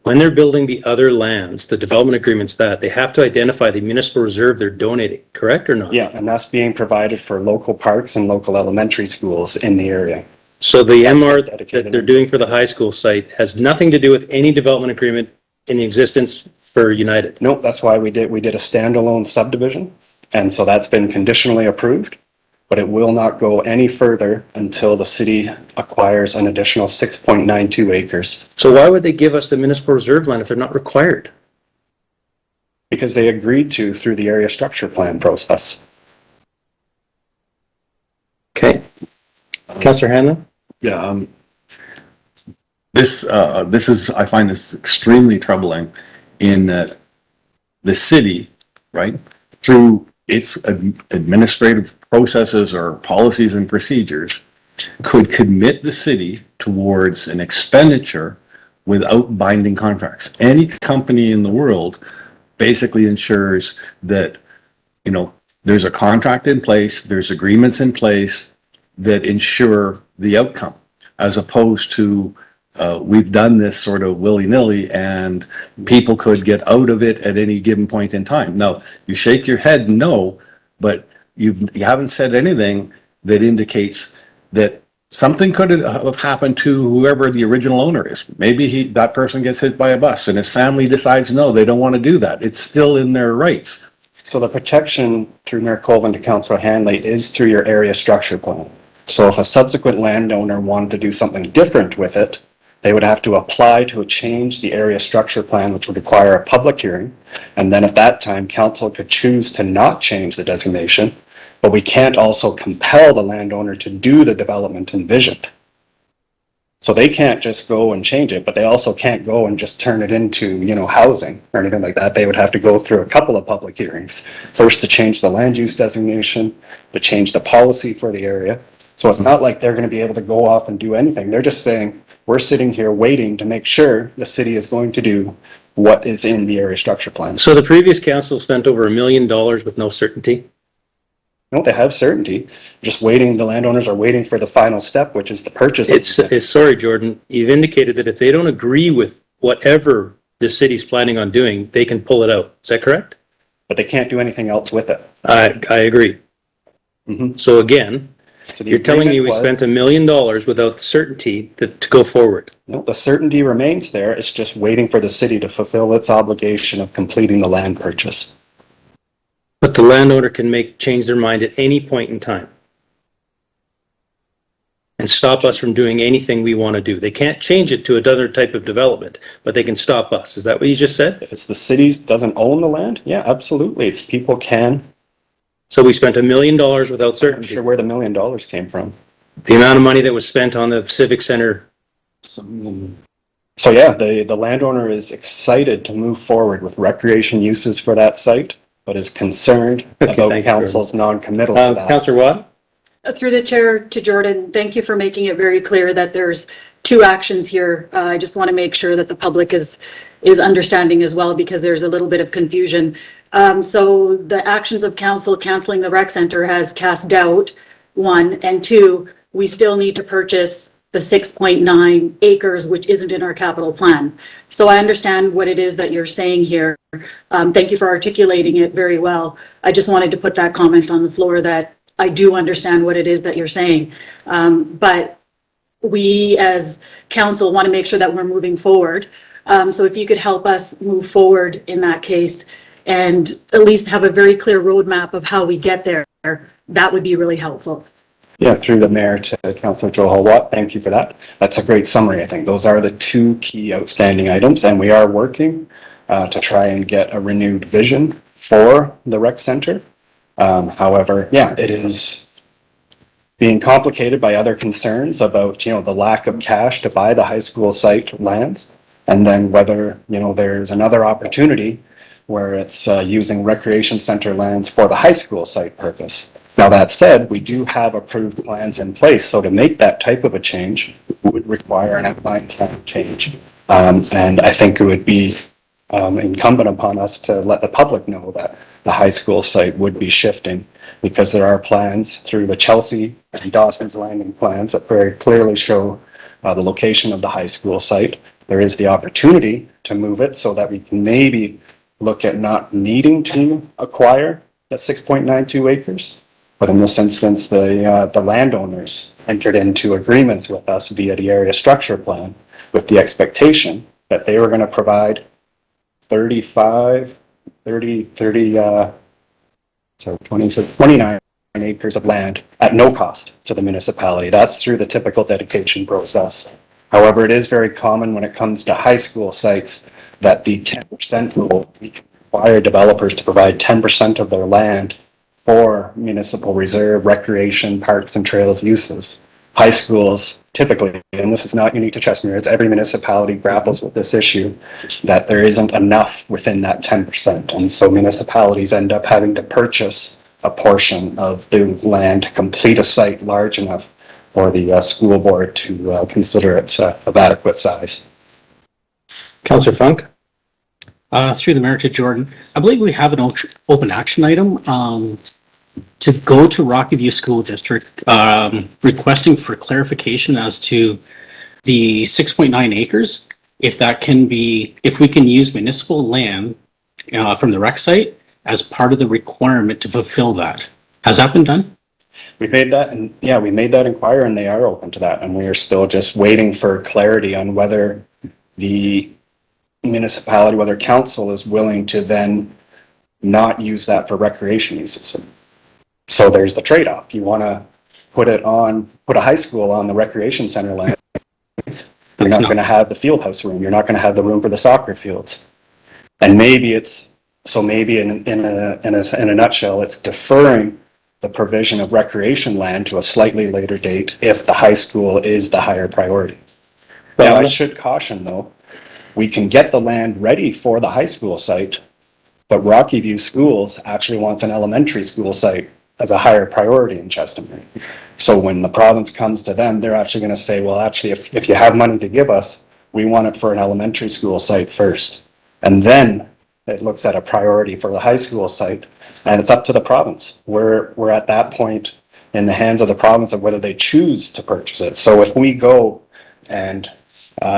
When they're building the other lands, the development agreements that, they have to identify the municipal reserve they're donating, correct or not? Yeah, and that's being provided for local parks and local elementary schools in the area. So the MR that dedicated. they're doing for the high school site has nothing to do with any development agreement in existence for United. No, that's why we did a standalone subdivision, and so that's been conditionally approved, but it will not go any further until the city acquires an additional 6.92 acres. So why would they give us the municipal reserve land if they're not required? Because they agreed to through the area structure plan process. Okay. Councillor Hanlon? Yeah, this is, I find this extremely troubling in that the city, right, through its administrative processes or policies and procedures, could commit the city towards an expenditure without binding contracts. Any company in the world basically ensures that, you know, there's a contract in place, there's agreements in place that ensure the outcome, as opposed to we've done this sort of willy-nilly and people could get out of it at any given point in time. Now, you shake your head no, but you haven't said anything that indicates that something could have happened to whoever the original owner is. Maybe that person gets hit by a bus and his family decides, no, they don't want to do that. It's still in their rights. So the protection through Mayor Colvin to Councillor Hanley is through your area structure plan. So if a subsequent landowner wanted to do something different with it, they would have to apply to change the area structure plan, which would require a public hearing. And then at that time, council could choose to not change the designation, but we can't also compel the landowner to do the development envisioned. So they can't just go and change it, but they also can't go and just turn it into, you know, housing or anything like that. They would have to go through a couple of public hearings. First to change the land use designation, to change the policy for the area. So it's not like they're going to be able to go off and do anything. They're just saying, we're sitting here waiting to make sure the city is going to do what is in the area structure plan. So the previous council spent over $1 million with no certainty? No, they have certainty. Just waiting, the landowners are waiting for the final step, which is the purchase. It's sorry, Jordan, you've indicated that if they don't agree with whatever the city's planning on doing, they can pull it out. Is that correct? But they can't do anything else with it. I agree. So again, So the you're telling me we agreement was- spent $1 million without certainty to go forward. No, the certainty remains there. It's just waiting for the city to fulfill its obligation of completing the land purchase. But the landowner can change their mind at any point in time and stop us from doing anything we want to do. They can't change it to another type of development, but they can stop us. Is that what you just said? If it's the city's doesn't own the land, yeah, absolutely. It's people can. So we spent $1 million without I'm not certainty. sure where the $1 million came from. The amount of money that was spent on the Civic Center. So yeah, the landowner is excited to move forward with recreation uses for that site, but is concerned Okay, about thank you, council's non-committal to that. Councillor Watt? Through the chair to Jordan, thank you for making it very clear that there's two actions here. I just want to make sure that the public is understanding as well, because there's a little bit of confusion. So the actions of council canceling the rec center has cast doubt, one, and two, we still need to purchase the 6.9 acres, which isn't in our capital plan. So I understand what it is that you're saying here. Thank you for articulating it very well. I just wanted to put that comment on the floor that I do understand what it is that you're saying. But we as council want to make sure that we're moving forward. So if you could help us move forward in that case and at least have a very clear roadmap of how we get there, that would be really helpful. Yeah, through the mayor to Councillor Joel Watt, thank you for that. That's a great summary, I think. Those are the two key outstanding items, and we are working to try and get a renewed vision for the rec center. However, yeah, it is being complicated by other concerns about, you know, the lack of cash to buy the high school site lands, and then whether, you know, there's another opportunity where it's using recreation center lands for the high school site purpose. Now, that said, we do have approved plans in place, so to make that type of a change would require an outline plan change. And I think it would be incumbent upon us to let the public know that the high school site would be shifting, because there are plans through the Chelsea and Dawson's Landing plans that very clearly show the location of the high school site. There is the opportunity to move it so that we can maybe look at not needing to acquire that 6.92 acres. But in this instance, the landowners entered into agreements with us via the area structure plan with the expectation that they were going to provide 29 acres of land at no cost to the municipality. That's through the typical dedication process. However, it is very common when it comes to high school sites that the 10% rule require developers to provide 10% of their land for municipal reserve, recreation, parks and trails uses. High schools typically, and this is not unique to Chestermere, it's every municipality grapples with this issue, that there isn't enough within that 10%. And so municipalities end up having to purchase a portion of the land to complete a site large enough for the school board to consider it of adequate size. Councillor Funk? Through the mayor to Jordan, I believe we have an open action item to go to Rocky View School District requesting for clarification as to the 6.9 acres, if that can be, if we can use municipal land from the rec site as part of the requirement to fulfill that. Has that been done? We made that, and yeah, we made that inquiry, and they are open to that, and we are still just waiting for clarity on whether the municipality, whether council is willing to then not use that for recreation uses. So there's the trade-off. You want to put a high school on the recreation center land. You're not going to have the field house room. You're not going to have the room for the soccer fields. And maybe in a nutshell, it's deferring the provision of recreation land to a slightly later date if the high school is the higher priority. Now, I should caution though, we can get the land ready for the high school site, but Rocky View Schools actually wants an elementary school site as a higher priority in Chestermere. So when the province comes to them, they're actually going to say, well, actually, if you have money to give us, we want it for an elementary school site first. And then it looks at a priority for the high school site, and it's up to the province. We're at that point in the hands of the province of whether they choose to purchase it. So if we go and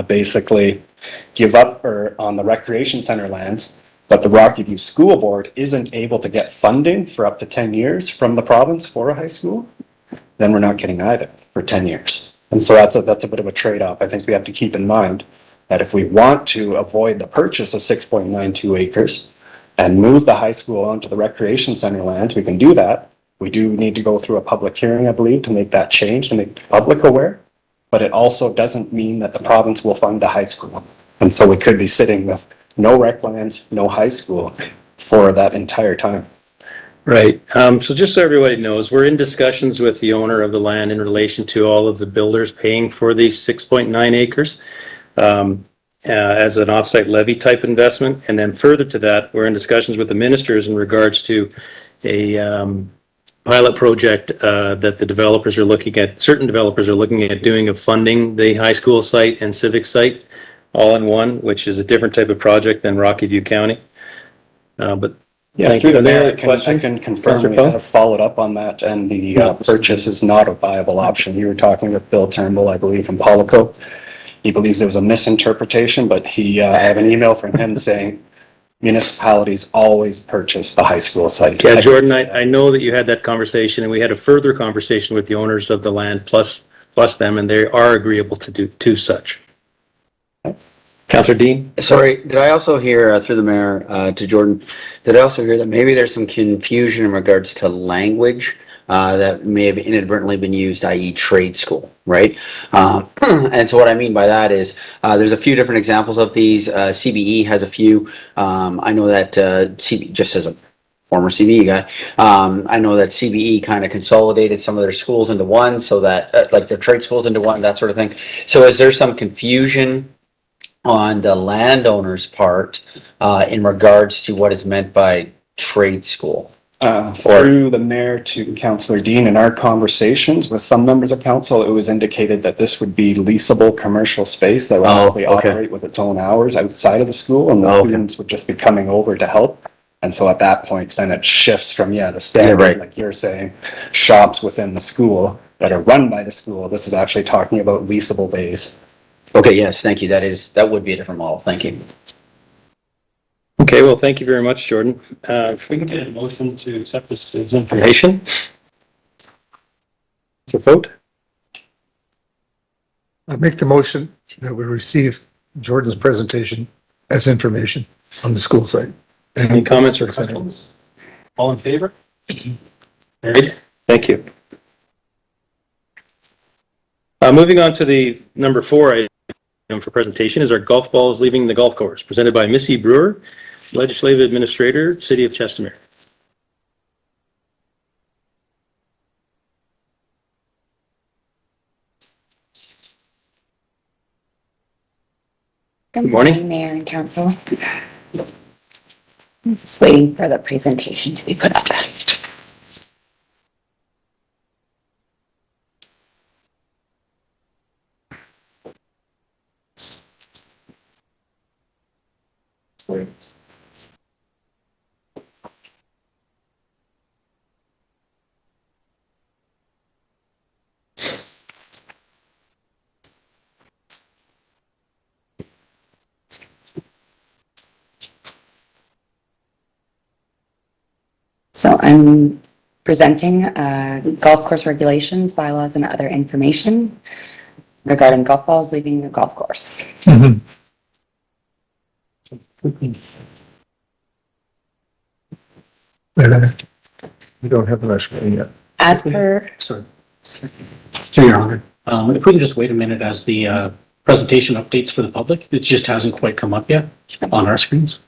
basically give up on the recreation center lands, but the Rocky View School Board isn't able to get funding for up to 10 years from the province for a high school, then we're not getting either for 10 years. And so that's a bit of a trade-off. I think we have to keep in mind that if we want to avoid the purchase of 6.92 acres and move the high school onto the recreation center lands, we can do that. We do need to go through a public hearing, I believe, to make that change, to make the public aware. But it also doesn't mean that the province will fund the high school. And so we could be sitting with no rec lands, no high school for that entire time. Right. So just so everybody knows, we're in discussions with the owner of the land in relation to all of the builders paying for the 6.9 acres as an offsite levy type investment. And then further to that, we're in discussions with the ministers in regards to a pilot project that the developers are looking at, certain developers are looking at doing of funding the high school site and civic site all in one, which is a different type of project than Rocky View County. But yeah, thank through you. the Are there mayor, I questions? can confirm we Councillor have followed up on that, and the purchase is not a viable option. You were talking with Bill Turnbull, I believe, from Polico. He believes there was a misinterpretation, but I have an email from him saying municipalities always purchase the high school site. Yeah, Jordan, I know that you had that conversation, and we had a further conversation with the owners of the land plus them, and they are agreeable to such. Councillor Dean? Sorry, did I also hear, through the mayor, to Jordan, did I also hear that maybe there's some confusion in regards to language that may have inadvertently been used, i.e. trade school, right? And so what I mean by that is there's a few different examples of these. CBE has a few. I know that just as a former CBE guy, I know that CBE kind of consolidated some of their schools into one, so that like their trade schools into one, that sort of thing. So is there some confusion on the landowner's part in regards to what is meant by trade school? Through the mayor to Councillor Dean, in our conversations with some members of council, it was indicated that this would be leasable commercial space that would actually operate with its own hours outside of the school, and the students would just be coming over to help. And so at that point, then it shifts from, the standard, like you're saying, shops within the school that are run by the school. This is actually talking about leasable bays. Okay, yes, thank you. That would be a different model. Thank you. Okay, well, thank you very much, Jordan. If we can get a motion to accept this as information. To vote? I make the motion that we receive Jordan's presentation as information on the school site. Any comments or questions? All in favor? Carried. Thank you. Moving on to the number 4 item for presentation is our golf balls leaving the golf course, presented by Missy Brewer, Legislative Administrator, City of Chestermere. Good morning, Mayor and Council. Just waiting for the presentation to be put up. So I'm presenting golf course regulations, bylaws, and other information regarding golf balls leaving the golf course. We don't have the screen yet. As per, Sorry. Through your honor, if we can just wait a minute as the presentation updates for the public, it just hasn't quite come up yet on our screens.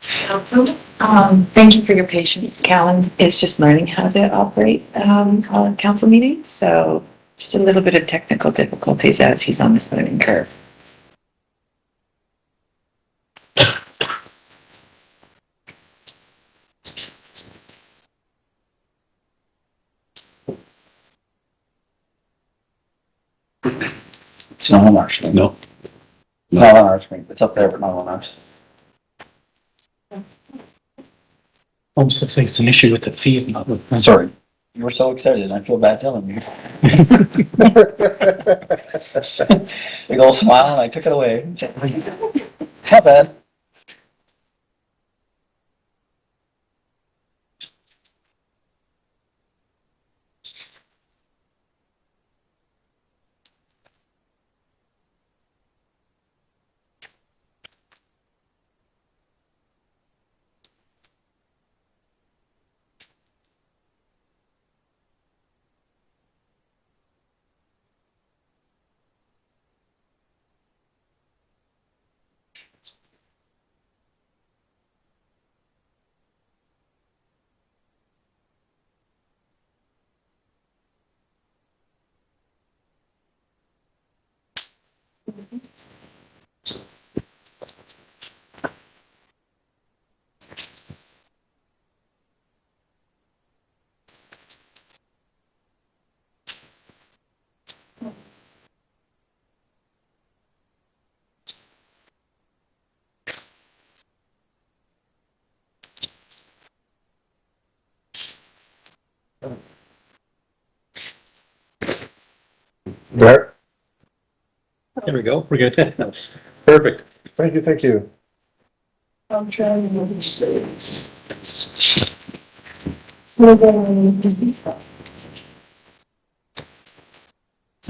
Council, thank you for your patience. Callan is just learning how to operate on council meetings, so just a little bit of technical difficulties as he's on this learning curve. It's not on our screen. No. It's not on our screen. It's up there, but not on ours. Almost looks like it's an issue with the feed, not with. I'm sorry. You were so excited. I feel bad telling you. Big old smile, and I took it away. Not bad. There. There we go. We're good. Perfect. Thank you, thank you. so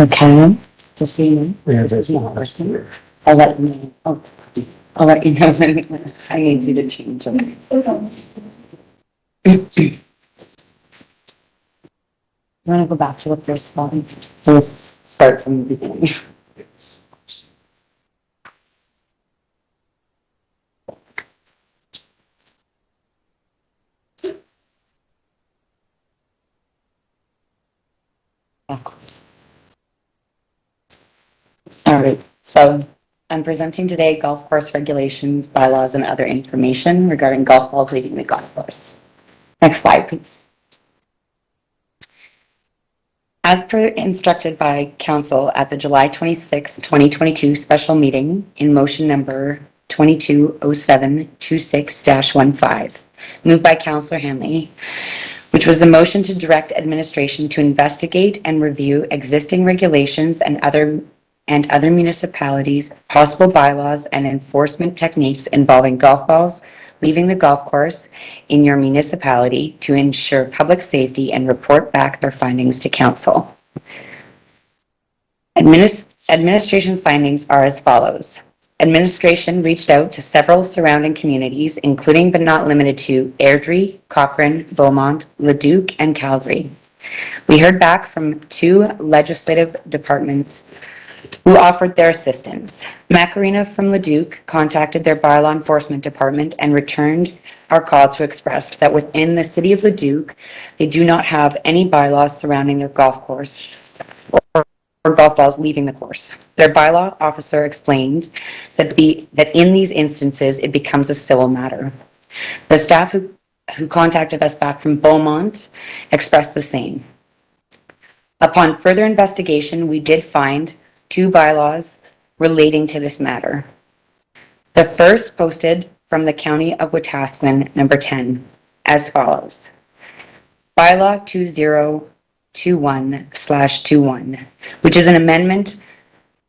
Callan, just so you know, Yeah, this is that's- not working. I'll let you know. Oh, I'll let you know when I need you to change it. You want to go back to the first one? We'll start from the beginning. All right, so I'm presenting today golf course regulations, bylaws, and other information regarding golf balls leaving the golf course. Next slide, please. As per instructed by council at the July 26, 2022 special meeting in motion number 220726-15, moved by Councillor Hanley, which was the motion to direct administration to investigate and review existing regulations and other municipalities, possible bylaws and enforcement techniques involving golf balls leaving the golf course in your municipality to ensure public safety and report back their findings to council. Administration's findings are as follows. Administration reached out to several surrounding communities, including but not limited to Airdrie, Cochrane, Beaumont, Leduc, and Calgary. We heard back from 2 legislative departments who offered their assistance. Macarena from Leduc contacted their bylaw enforcement department and returned our call to express that within the city of Leduc, they do not have any bylaws surrounding their golf course or golf balls leaving the course. Their bylaw officer explained that in these instances, it becomes a civil matter. The staff who contacted us back from Beaumont expressed the same. Upon further investigation, we did find 2 bylaws relating to this matter. The first posted from the County of Wetaskiwin, number 10, as follows. Bylaw 2021/21, which is an amendment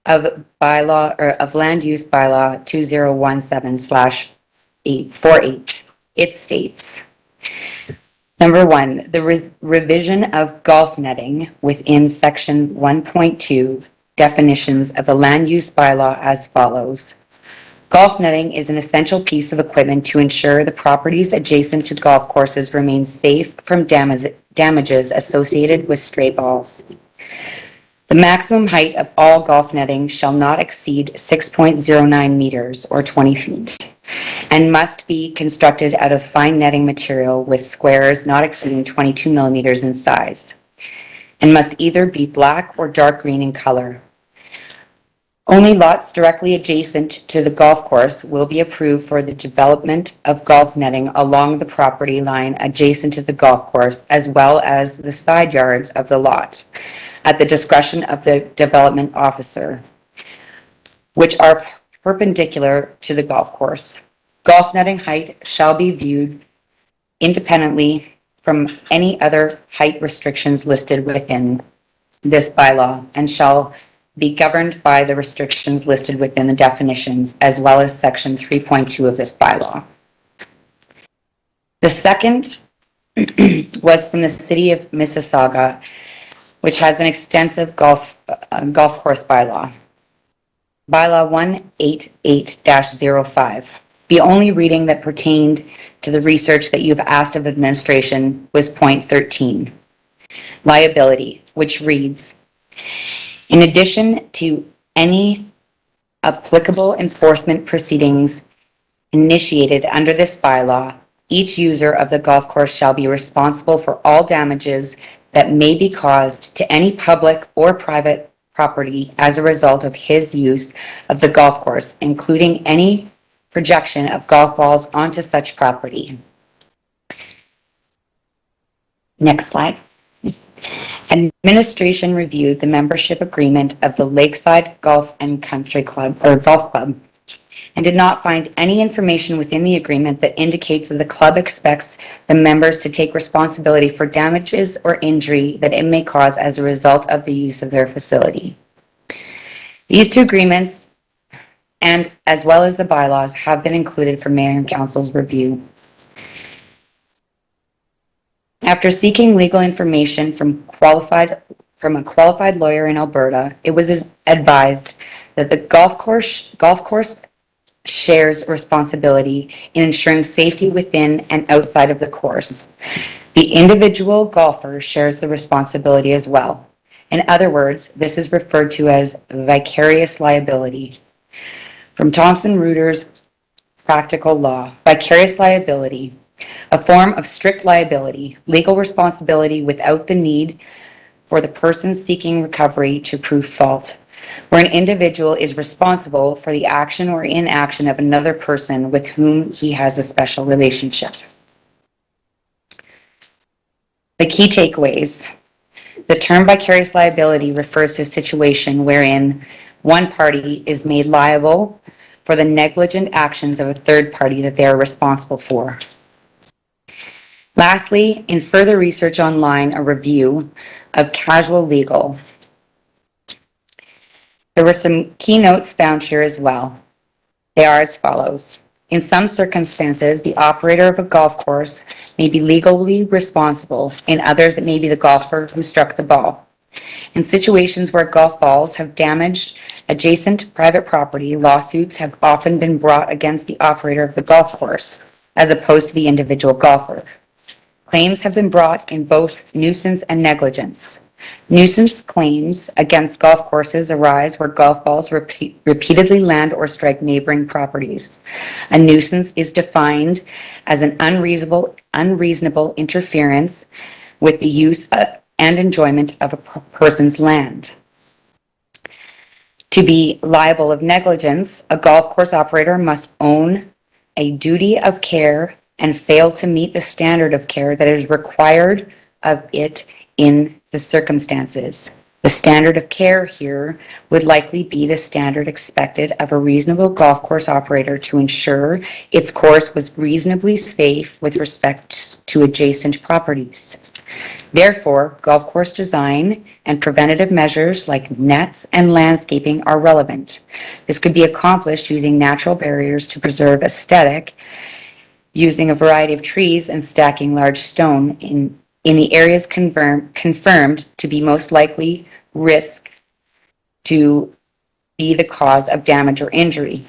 of bylaw or of land use bylaw 2017/4H. It states, number 1, the revision of golf netting within section 1.2 definitions of the land use bylaw as follows. Golf netting is an essential piece of equipment to ensure the properties adjacent to golf courses remain safe from damages associated with stray balls. The maximum height of all golf netting shall not exceed 6.09 meters or 20 feet and must be constructed out of fine netting material with squares not exceeding 22 millimeters in size and must either be black or dark green in color. Only lots directly adjacent to the golf course will be approved for the development of golf netting along the property line adjacent to the golf course, as well as the side yards of the lot, at the discretion of the development officer, which are perpendicular to the golf course. Golf netting height shall be viewed independently from any other height restrictions listed within this bylaw and shall be governed by the restrictions listed within the definitions, as well as section 3.2 of this bylaw. The second was from the city of Mississauga, which has an extensive golf course bylaw. Bylaw 188-05. The only reading that pertained to the research that you've asked of administration was point 13. Liability, which reads, in addition to any applicable enforcement proceedings initiated under this bylaw, each user of the golf course shall be responsible for all damages that may be caused to any public or private property as a result of his use of the golf course, including any projection of golf balls onto such property. Next slide. Administration reviewed the membership agreement of the Lakeside Golf and Country Club, or Golf Club, and did not find any information within the agreement that indicates that the club expects the members to take responsibility for damages or injury that it may cause as a result of the use of their facility. These 2 agreements, and as well as the bylaws, have been included for Mayor and Council's review. After seeking legal information from a qualified lawyer in Alberta, it was advised that the golf course shares responsibility in ensuring safety within and outside of the course. The individual golfer shares the responsibility as well. In other words, this is referred to as vicarious liability. From Thomson Reuters Practical Law, vicarious liability, a form of strict liability, legal responsibility without the need for the person seeking recovery to prove fault, where an individual is responsible for the action or inaction of another person with whom he has a special relationship. The key takeaways. The term vicarious liability refers to a situation wherein one party is made liable for the negligent actions of a third party that they are responsible for. Lastly, in further research online, a review of Casual Legal. There were some key notes found here as well. They are as follows. In some circumstances, the operator of a golf course may be legally responsible. In others, it may be the golfer who struck the ball. In situations where golf balls have damaged adjacent private property, lawsuits have often been brought against the operator of the golf course, as opposed to the individual golfer. Claims have been brought in both nuisance and negligence. Nuisance claims against golf courses arise where golf balls repeatedly land or strike neighboring properties. A nuisance is defined as an unreasonable interference with the use and enjoyment of a person's land. To be liable of negligence, a golf course operator must own a duty of care and fail to meet the standard of care that is required of it in the circumstances. The standard of care here would likely be the standard expected of a reasonable golf course operator to ensure its course was reasonably safe with respect to adjacent properties. Therefore, golf course design and preventative measures like nets and landscaping are relevant. This could be accomplished using natural barriers to preserve aesthetic, using a variety of trees and stacking large stone in the areas confirmed to be most likely risk to be the cause of damage or injury.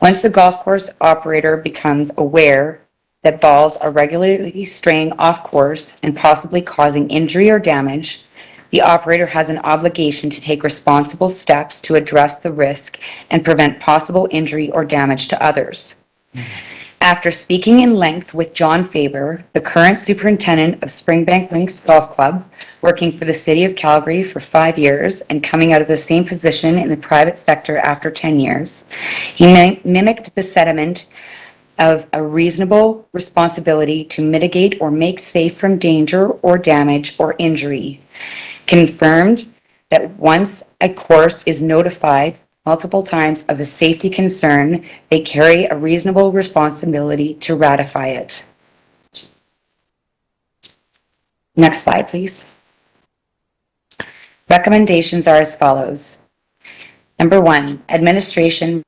Once the golf course operator becomes aware that balls are regularly straying off course and possibly causing injury or damage, the operator has an obligation to take responsible steps to address the risk and prevent possible injury or damage to others. After speaking in length with John Faber, the current superintendent of Springbank Links Golf Club, working for the City of Calgary for 5 years and coming out of the same position in the private sector after 10 years, he mimicked the sentiment of a reasonable responsibility to mitigate or make safe from danger or damage or injury, confirmed that once a course is notified multiple times of a safety concern, they carry a reasonable responsibility to ratify it. Next slide, please. Recommendations are as follows. Number 1, administration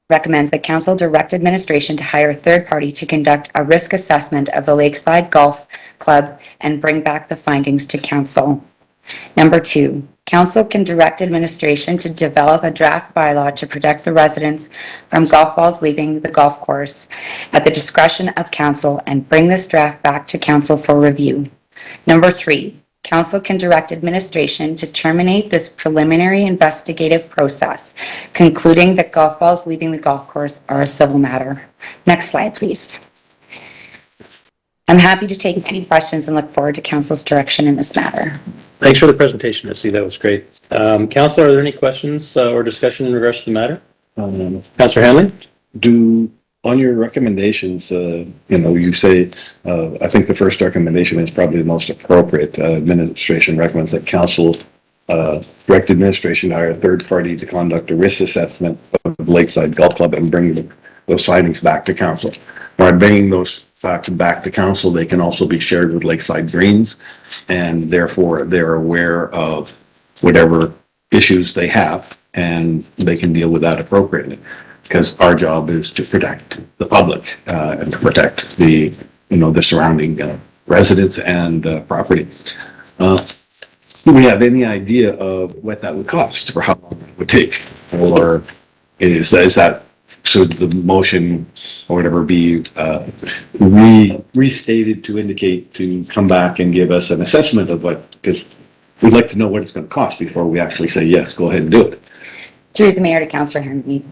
recommends that council direct administration to hire a third party to conduct a risk assessment of the Lakeside Golf Club and bring back the findings to council. Number 2, council can direct administration to develop a draft bylaw to protect the residents from golf balls leaving the golf course at the discretion of council and bring this draft back to council for review. Number 3, council can direct administration to terminate this preliminary investigative process, concluding that golf balls leaving the golf course are a civil matter. Next slide, please. I'm happy to take any questions and look forward to council's direction in this matter. Thanks for the presentation, Missy. That was great. Councilor, are there any questions or discussion in regards to the matter? Councilor Hanley? On your recommendations, you say, I think the first recommendation is probably the most appropriate. Administration recommends that council direct administration to hire a third party to conduct a risk assessment of Lakeside Golf Club and bring those findings back to council. By bringing those facts back to council, they can also be shared with Lakeside Greens, and therefore they're aware of whatever issues they have, and they can deal with that appropriately. Because our job is to protect the public and to protect the surrounding residents and property. Do we have any idea of what that would cost or how long it would take? Or is that, should the motion or whatever be restated to indicate to come back and give us an assessment of what, because we'd like to know what it's going to cost before we actually say, yes, go ahead and do it. Through the mayor to Councillor Henry.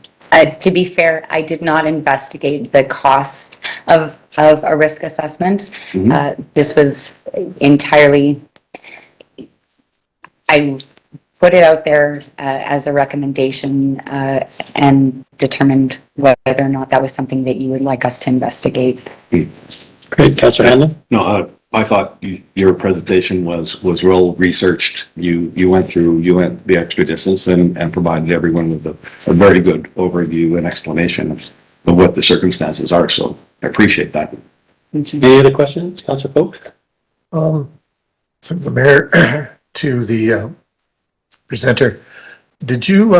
To be fair, I did not investigate the cost of a risk assessment. This was entirely, I put it out there as a recommendation and determined whether or not that was something that you would like us to investigate. Great. Councillor Hanley? No, I thought your presentation was well researched. You went the extra distance and provided everyone with a very good overview and explanation of what the circumstances are. So I appreciate that. Any other questions, Councillor Folk? From the mayor to the presenter, did you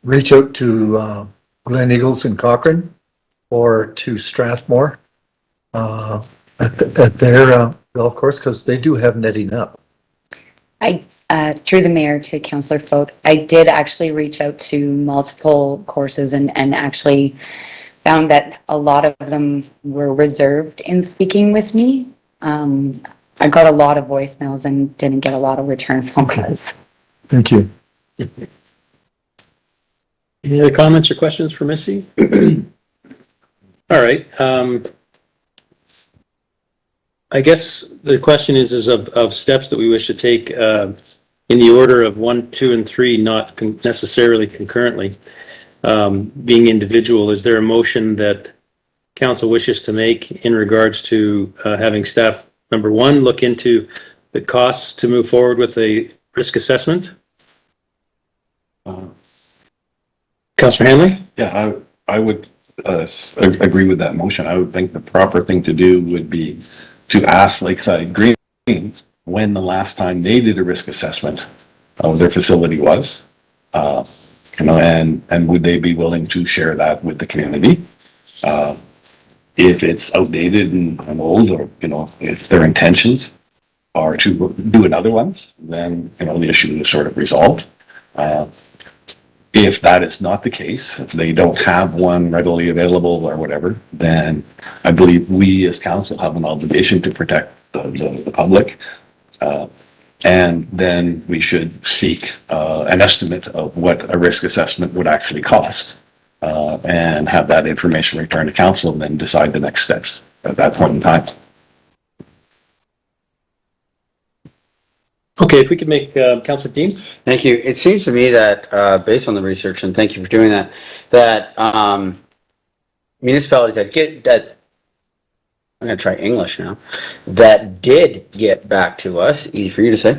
reach out to Glen Eagles and Cochrane or to Strathmore at their golf course? Because they do have netting up. Through the mayor to Councillor Foat, I did actually reach out to multiple courses and actually found that a lot of them were reserved in speaking with me. I got a lot of voicemails and didn't get a lot of return phone calls. Thank you. Any other comments or questions for Missy? All right. I guess the question is of steps that we wish to take in the order of 1, 2, and 3, not necessarily concurrently. Being individual, is there a motion that council wishes to make in regards to having staff, number 1, look into the costs to move forward with a risk assessment? Councillor Hanley? Yeah, I would agree with that motion. I would think the proper thing to do would be to ask Lakeside Green when the last time they did a risk assessment of their facility was. And would they be willing to share that with the community? If it's outdated and old, or, if their intentions are to do another one, then, the issue is sort of resolved. If that is not the case, if they don't have one readily available or whatever, then I believe we as council have an obligation to protect the public. And then we should seek an estimate of what a risk assessment would actually cost, and have that information returned to council and then decide the next steps at that point in time. Okay, if we could make Councillor Dean. Thank you. It seems to me that, based on the research, and thank you for doing that, that municipalities that I'm going to try English now, that did get back to us, easy for you to say,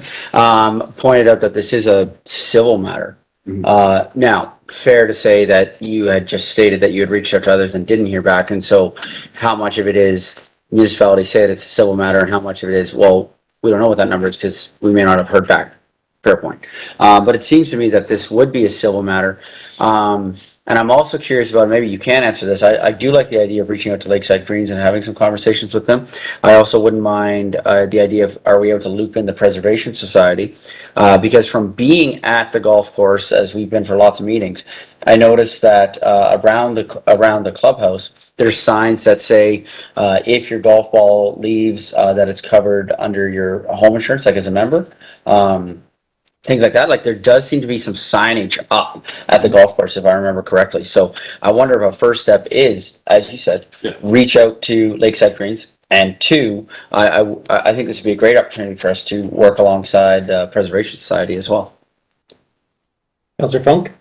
pointed out that this is a civil matter. Now, fair to say that you had just stated that you had reached out to others and didn't hear back, and so how much of it is municipalities say that it's a civil matter and how much of it is, well, we don't know what that number is because we may not have heard back. Fair point. But it seems to me that this would be a civil matter. And I'm also curious about, maybe you can answer this. I do like the idea of reaching out to Lakeside Greens and having some conversations with them. I also wouldn't mind the idea of, are we able to loop in the Preservation Society? Because from being at the golf course, as we've been for lots of meetings, I noticed that around the clubhouse, there's signs that say if your golf ball leaves, that it's covered under your home insurance, like as a member. Things like that. Like, there does seem to be some signage up at the golf course, if I remember correctly. So I wonder if a first step is, as you said, reach out to Lakeside Greens. And 2, I think this would be a great opportunity for us to work alongside Preservation Society as well. Councillor Funk?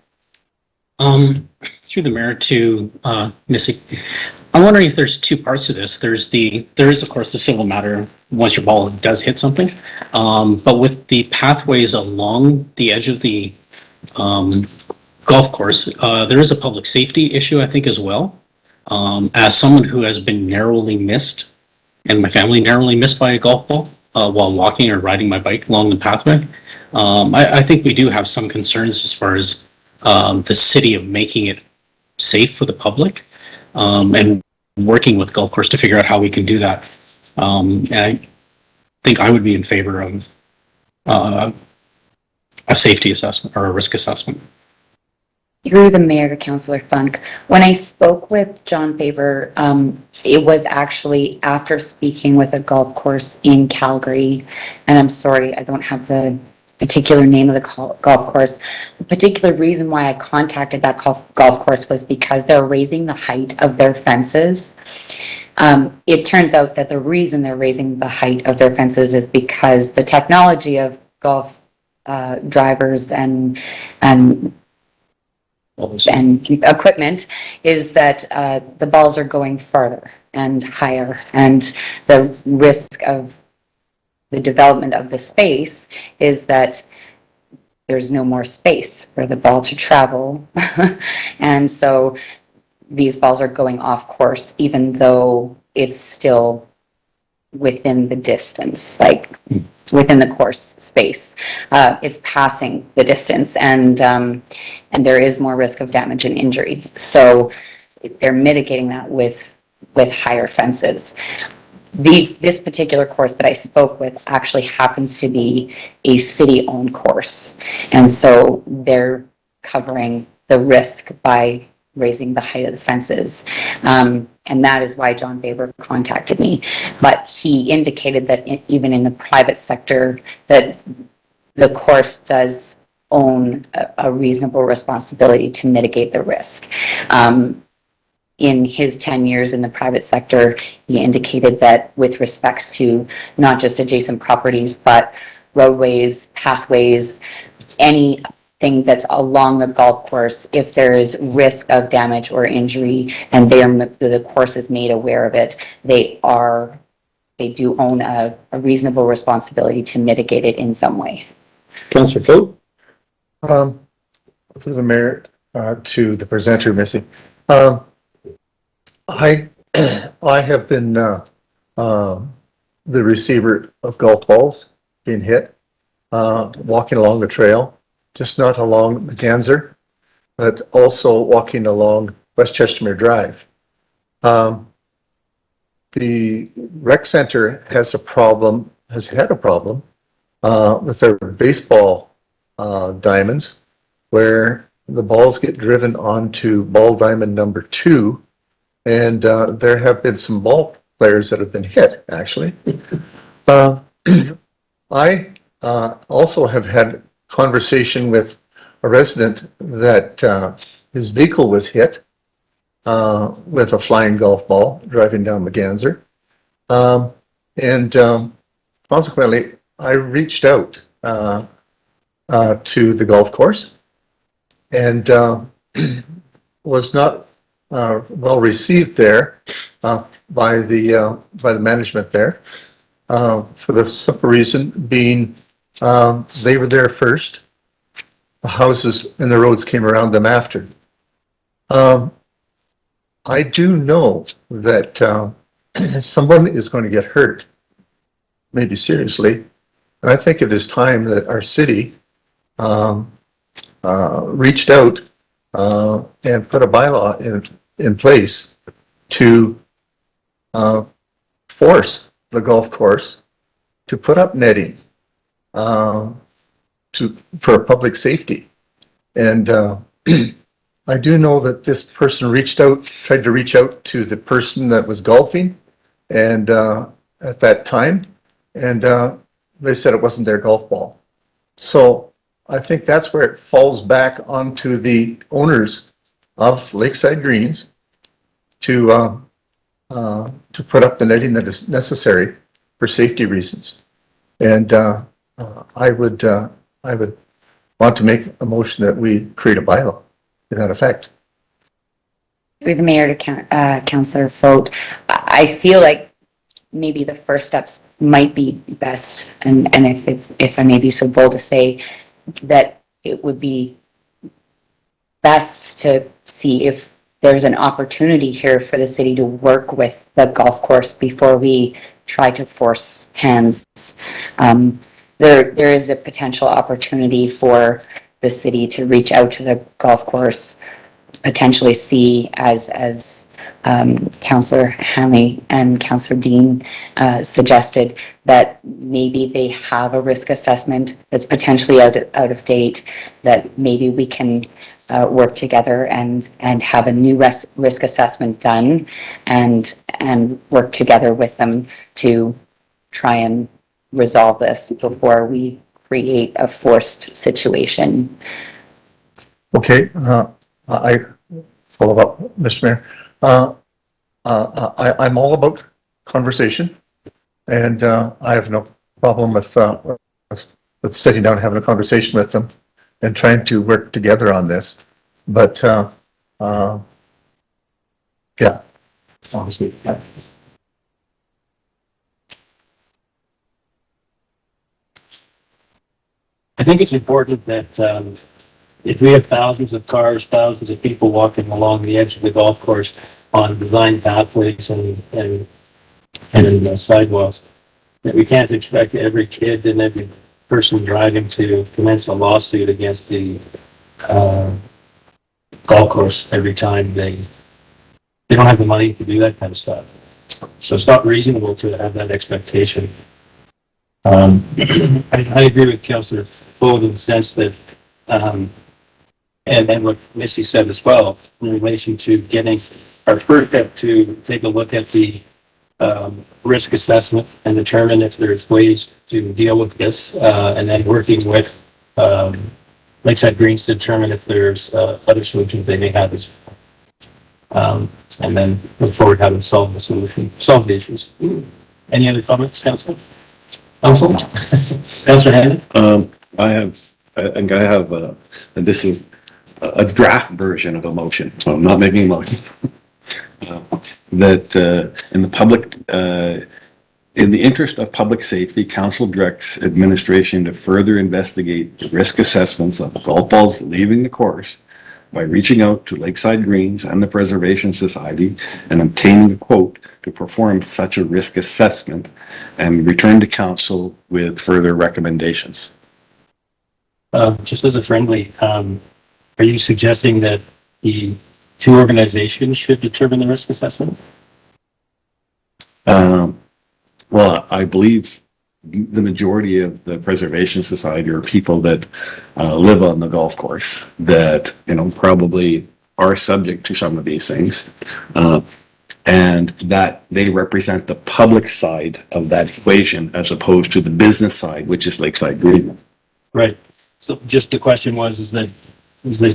Through the mayor to Missy, I'm wondering if there's 2 parts to this. There is of course the civil matter once your ball does hit something, but with the pathways along the edge of the golf course, there is a public safety issue, I think, as well. As someone who has been narrowly missed, and my family narrowly missed by a golf ball while walking or riding my bike along the pathway, I think we do have some concerns as far as the city of making it safe for the public, and working with golf course to figure out how we can do that. I think I would be in favor of a safety assessment or a risk assessment. Through the mayor to Councillor Funk, when I spoke with John Faber, it was actually after speaking with a golf course in Calgary, and I'm sorry, I don't have the particular name of the golf course. The particular reason why I contacted that golf course was because they're raising the height of their fences. It turns out that the reason they're raising the height of their fences is because the technology of golf drivers and equipment is that the balls are going farther and higher, and the risk of the development of the space is that there's no more space for the ball to travel. And so these balls are going off course, even though it's still within the distance, like within the course space. It's passing the distance, and there is more risk of damage and injury. So they're mitigating that with higher fences. This particular course that I spoke with actually happens to be a city-owned course. And so they're covering the risk by raising the height of the fences. And that is why John Faber contacted me. But he indicated that even in the private sector, that the course does own a reasonable responsibility to mitigate the risk. In his 10 years in the private sector, he indicated that with respects to not just adjacent properties, but roadways, pathways, anything that's along the golf course, if there is risk of damage or injury and the course is made aware of it, they do own a reasonable responsibility to mitigate it in some way. Councillor Foot? Through the mayor, to the presenter, Missy. I have been the receiver of golf balls being hit, walking along the trail, just not along McGanzer, but also walking along West Chestermere Drive. The rec center has had a problem with their baseball diamonds, where the balls get driven onto ball diamond number 2. And there have been some ball players that have been hit, actually. I also have had conversation with a resident that his vehicle was hit with a flying golf ball driving down McGanzer. Consequently, I reached out to the golf course and was not well received there by the management there, for the simple reason being they were there first. The houses and the roads came around them after. I do know that someone is going to get hurt, maybe seriously, and I think it is time that our city reached out and put a bylaw in place to force the golf course to put up netting for public safety. And I do know that this person tried to reach out to the person that was golfing and at that time, and they said it wasn't their golf ball. So I think that's where it falls back onto the owners of Lakeside Greens to put up the netting that is necessary for safety reasons. And I would want to make a motion that we create a bylaw to that effect. Through the mayor to Councillor Fote, I feel like maybe the first steps might be best, and if I may be so bold to say, that it would be best to see if there's an opportunity here for the city to work with the golf course before we try to force hands. There is a potential opportunity for the city to reach out to the golf course, potentially see as Councillor Hanley and Councillor Dean suggested, that maybe they have a risk assessment that's potentially out of date, that maybe we can work together and have a new risk assessment done and work together with them to try and resolve this before we create a forced situation. Okay, I follow up, Mr. Mayor. I'm all about conversation, and I have no problem with sitting down and having a conversation with them and trying to work together on this. But yeah, obviously. I think it's important that if we have thousands of cars, thousands of people walking along the edge of the golf course on designed pathways and sidewalks, that we can't expect every kid and every person driving to commence a lawsuit against the golf course every time they don't have the money to do that kind of stuff. So it's not reasonable to have that expectation. I agree with Councillor Ford in the sense that, and what Missy said as well, in relation to getting our first step to take a look at the risk assessment and determine if there's ways to deal with this, and then working with Lakeside Greens to determine if there's other solutions they may have as well. And then look forward to how to solve the issues. Any other comments, Councilor? Councilor Hannan? I think I have, and this is a draft version of a motion, so I'm not making a motion. That in the public, in the interest of public safety, council directs administration to further investigate the risk assessments of golf balls leaving the course by reaching out to Lakeside Greens and the Preservation Society and obtaining a quote to perform such a risk assessment and return to council with further recommendations. Just as a friendly, are you suggesting that the two organizations should determine the risk assessment? Well, I believe the majority of the Preservation Society are people that live on the golf course that, probably are subject to some of these things. And that they represent the public side of that equation as opposed to the business side, which is Lakeside Green. Right. So just the question is that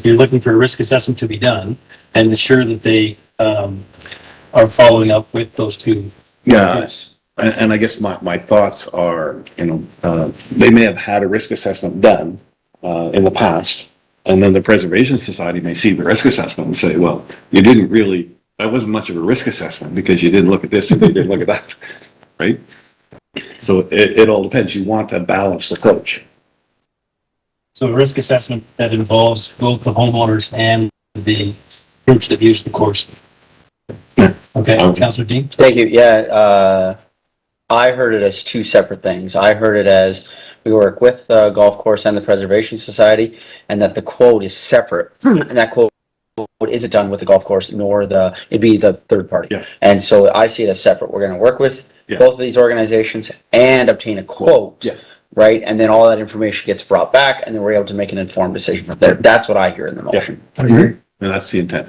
you're looking for a risk assessment to be done and ensure that they are following up with those two. Yes. And I guess my thoughts are, they may have had a risk assessment done in the past, and then the Preservation Society may see the risk assessment and say, well, that wasn't much of a risk assessment because you didn't look at this and you didn't look at that, right? So it all depends. You want a balanced approach. So a risk assessment that involves both the homeowners and the groups that use the course. Yeah. Okay, Councillor Dean? Thank you. Yeah, I heard it as two separate things. I heard it as we work with the golf course and the Preservation Society, and that the quote is separate, and that quote isn't done with the golf course nor it'd be the third party. Yeah. And so I see it as separate. We're going to work with both of these organizations and obtain a quote. Yeah. Right, and then all that information gets brought back, and then we're able to make an informed decision from there. That's what I hear in the motion. I agree. And that's the intent.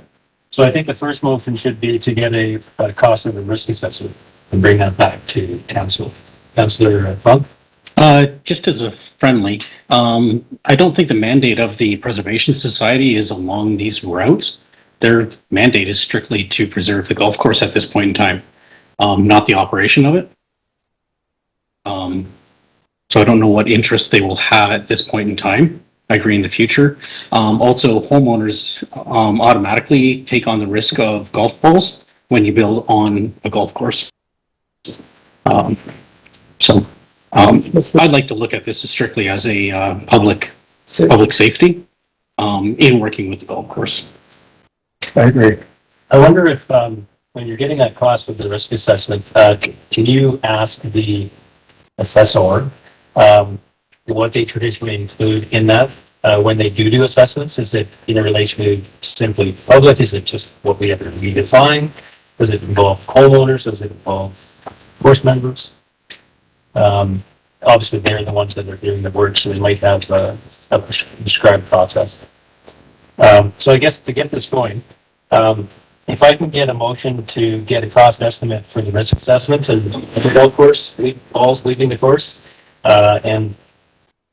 So I think the first motion should be to get a cost of the risk assessment and bring that back to council. Councillor Funk? Just as a friendly, I don't think the mandate of the Preservation Society is along these routes. Their mandate is strictly to preserve the golf course at this point in time, not the operation of it. So I don't know what interest they will have at this point in time. I agree in the future. Also, homeowners automatically take on the risk of golf balls when you build on a golf course. I'd like to look at this strictly as a public safety in working with the golf course. I agree. I wonder if, when you're getting that cost of the risk assessment, can you ask the assessor what they traditionally include in that when they do assessments? Is it in relation to simply public? Is it just what we have to redefine? Does it involve homeowners? Does it involve course members? Obviously, they're the ones that are doing the work, so they might have a prescribed process. So I guess to get this going, if I can get a motion to get a cost estimate for the risk assessment and the golf course, balls leaving the course, and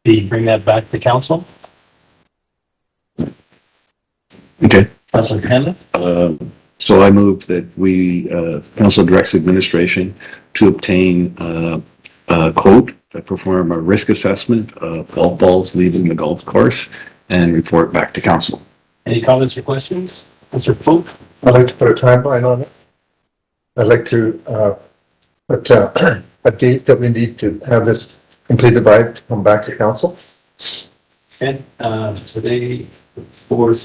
bring that back to council. Okay. Councilor Hanlon? So I move that council directs administration to obtain a quote to perform a risk assessment of golf balls leaving the golf course and report back to council. Any comments or questions? Councilor Polk? I'd like to put a timeline on it. I'd like to put a date that we need to have this completed by to come back to council. And today, our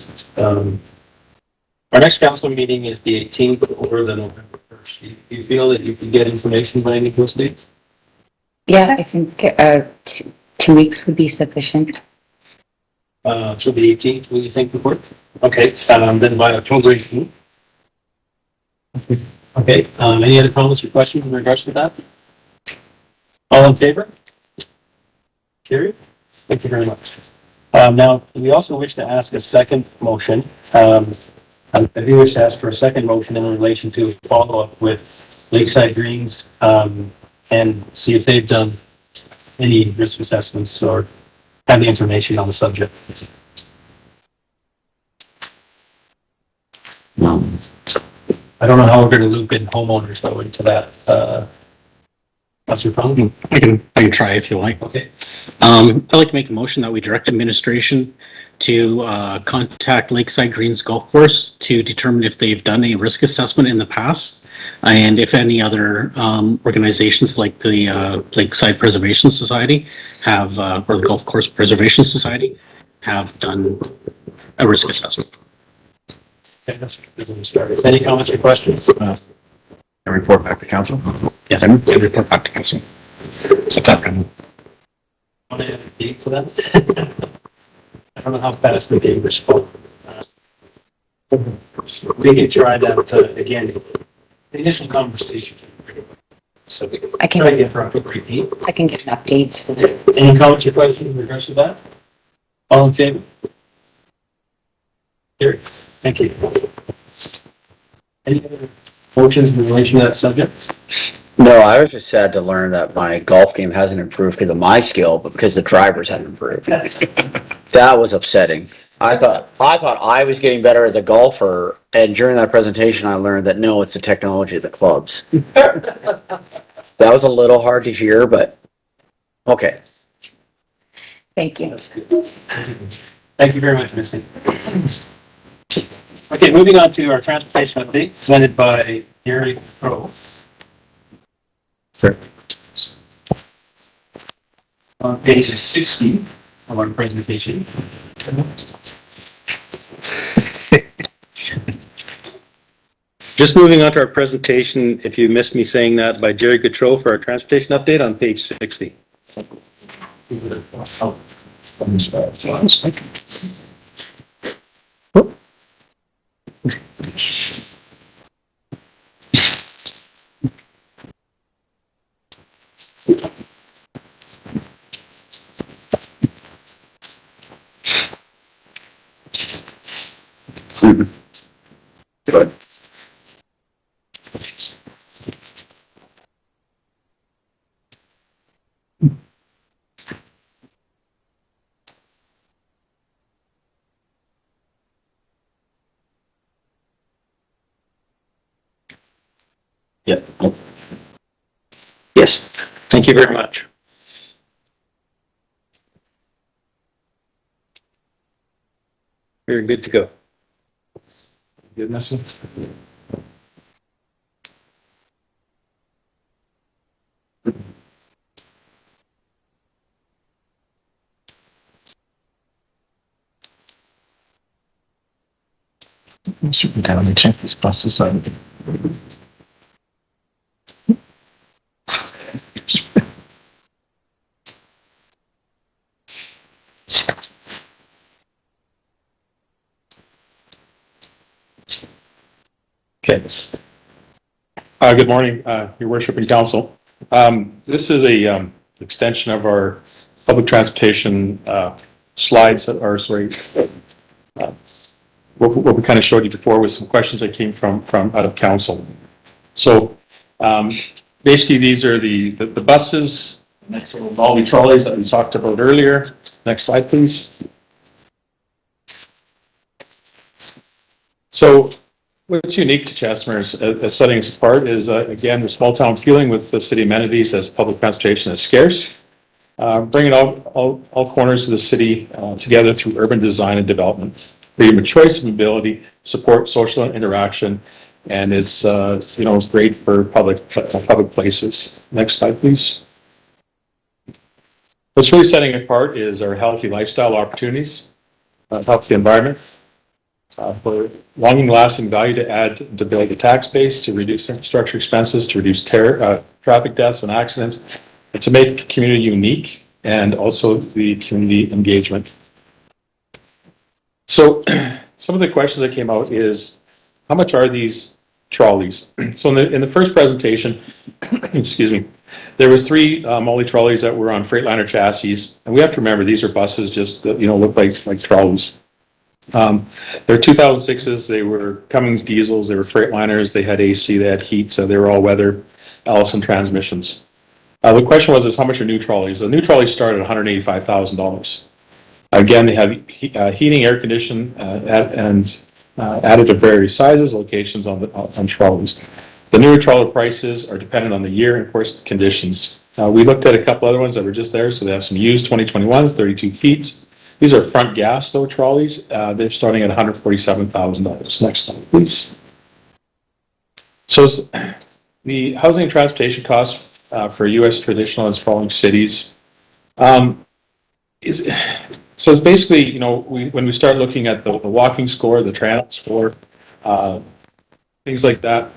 next council meeting is the 18th or the November 1st. Do you feel that you can get information by any of those dates? Yeah, I think 2 weeks would be sufficient. So the 18th, will you think would work? Okay, then by October 18th. Okay, any other comments or questions in regards to that? All in favor? Carried. Thank you very much. Now, we also wish to ask a second motion. I do wish to ask for a second motion in relation to follow up with Lakeside Greens and see if they've done any risk assessments or have the information on the subject. I don't know how we're going to loop in homeowners though into that. Councilor Fung? I can try if you like. Okay. I'd like to make a motion that we direct administration to contact Lakeside Greens Golf Course to determine if they've done a risk assessment in the past, and if any other organizations like the Lakeside Preservation Society have, or the Golf Course Preservation Society, have done a risk assessment. Okay, that's started. Any comments or questions? And report back to council. Yes, I report back to council. Want to add a date to that? I don't know how fast the date responds. We can try that again. The initial conversation. So I can- try to get for October 18th. I can get an update. Any comments or questions in regards to that? All in favor? Here. Thank you. Any other motions in relation to that subject? No, I was just sad to learn that my golf game hasn't improved because of my skill, but because the drivers hadn't improved. That was upsetting. I thought I was getting better as a golfer, and during that presentation, I learned that no, it's the technology of the clubs. That was a little hard to hear, but okay. Thank you. Thank you very much, Missy. Okay, moving on to our transportation update presented by Gary Crow. Sure. On page 60 of our presentation. Just moving on to our presentation, if you missed me saying that, by Jerry Gautreau for our transportation update on page 60. Good. Yeah. Yes. Thank you very much. We're good to go. Good message. Should be down and check this process out. Okay. Good morning, Your Worship and Council. This is a extension of our public transportation slides that are, what we kind of showed you before with some questions that came from out of council. So basically, these are the buses, next to the Molly trolleys that we talked about earlier. Next slide, please. So what's unique to Chestmer as setting us apart is, again, the small town feeling with the city amenities as public transportation is scarce. Bringing all corners of the city together through urban design and development. Freedom of choice and mobility, support social interaction, and it's great for public places. Next slide, please. What's really setting it apart is our healthy lifestyle opportunities, healthy environment, for long-lasting value to add to build a tax base, to reduce infrastructure expenses, to reduce traffic deaths and accidents, and to make community unique, and also the community engagement. So some of the questions that came out is, how much are these trolleys? So in the first presentation, excuse me, there was 3 Molly trolleys that were on Freightliner chassis, and we have to remember these are buses just that, you know, look like trolleys. They're 2006s. They were Cummins diesels. They were Freightliners. They had AC. They had heat. So they were all weather Allison transmissions. The question was, how much are new trolleys? The new trolleys start at $185,000. Again, they have heating, air conditioning, and added to various sizes, locations on trolleys. The newer trolley prices are dependent on the year and, of course, conditions. We looked at a couple other ones that were just there. So they have some used 2021s, 32 feet. These are front gas, though, trolleys. They're starting at $147,000. Next slide, please. So the housing and transportation costs for U.S. traditional and sprawling cities it's basically, you know, when we start looking at the walking score, the transit score, things like that,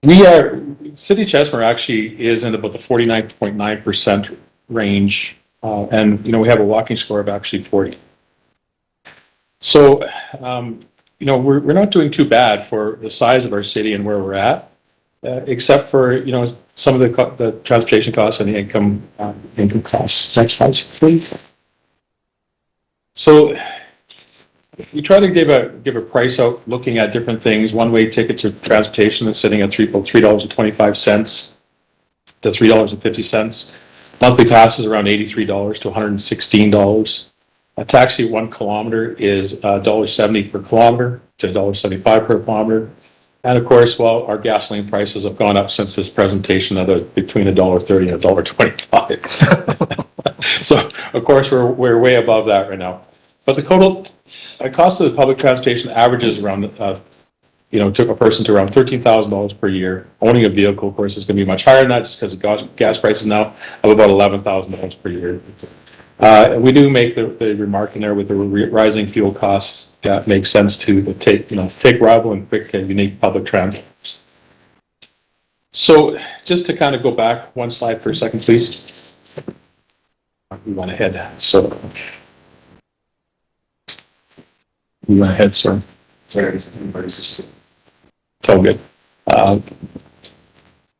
City of Chestmere actually is in about the 49.9% range. And, you know, we have a walking score of actually 40. So, you know, we're not doing too bad for the size of our city and where we're at, except for, you know, some of the transportation costs and the income costs. Next slide, please. So we try to give a price out looking at different things. One-way tickets or transportation is sitting at $3.25 to $3.50. Monthly pass is around $83 to $116. A taxi 1 kilometer is $1.70 per kilometer to $1.75 per kilometer. And of course, well, our gasoline prices have gone up since this presentation at between $1.30 and $1.25. So of course, we're way above that right now. But the total cost of the public transportation averages around, you know, took a person to around $13,000 per year. Owning a vehicle, of course, is going to be much higher than that just because of gas prices now of about $11,000 per year. We do make the remark in there with the rising fuel costs. It makes sense to take reliable and quick and unique public transit. So just to kind of go back one slide for a second, please. We went ahead. So we went ahead, sir. Sorry, it's all good.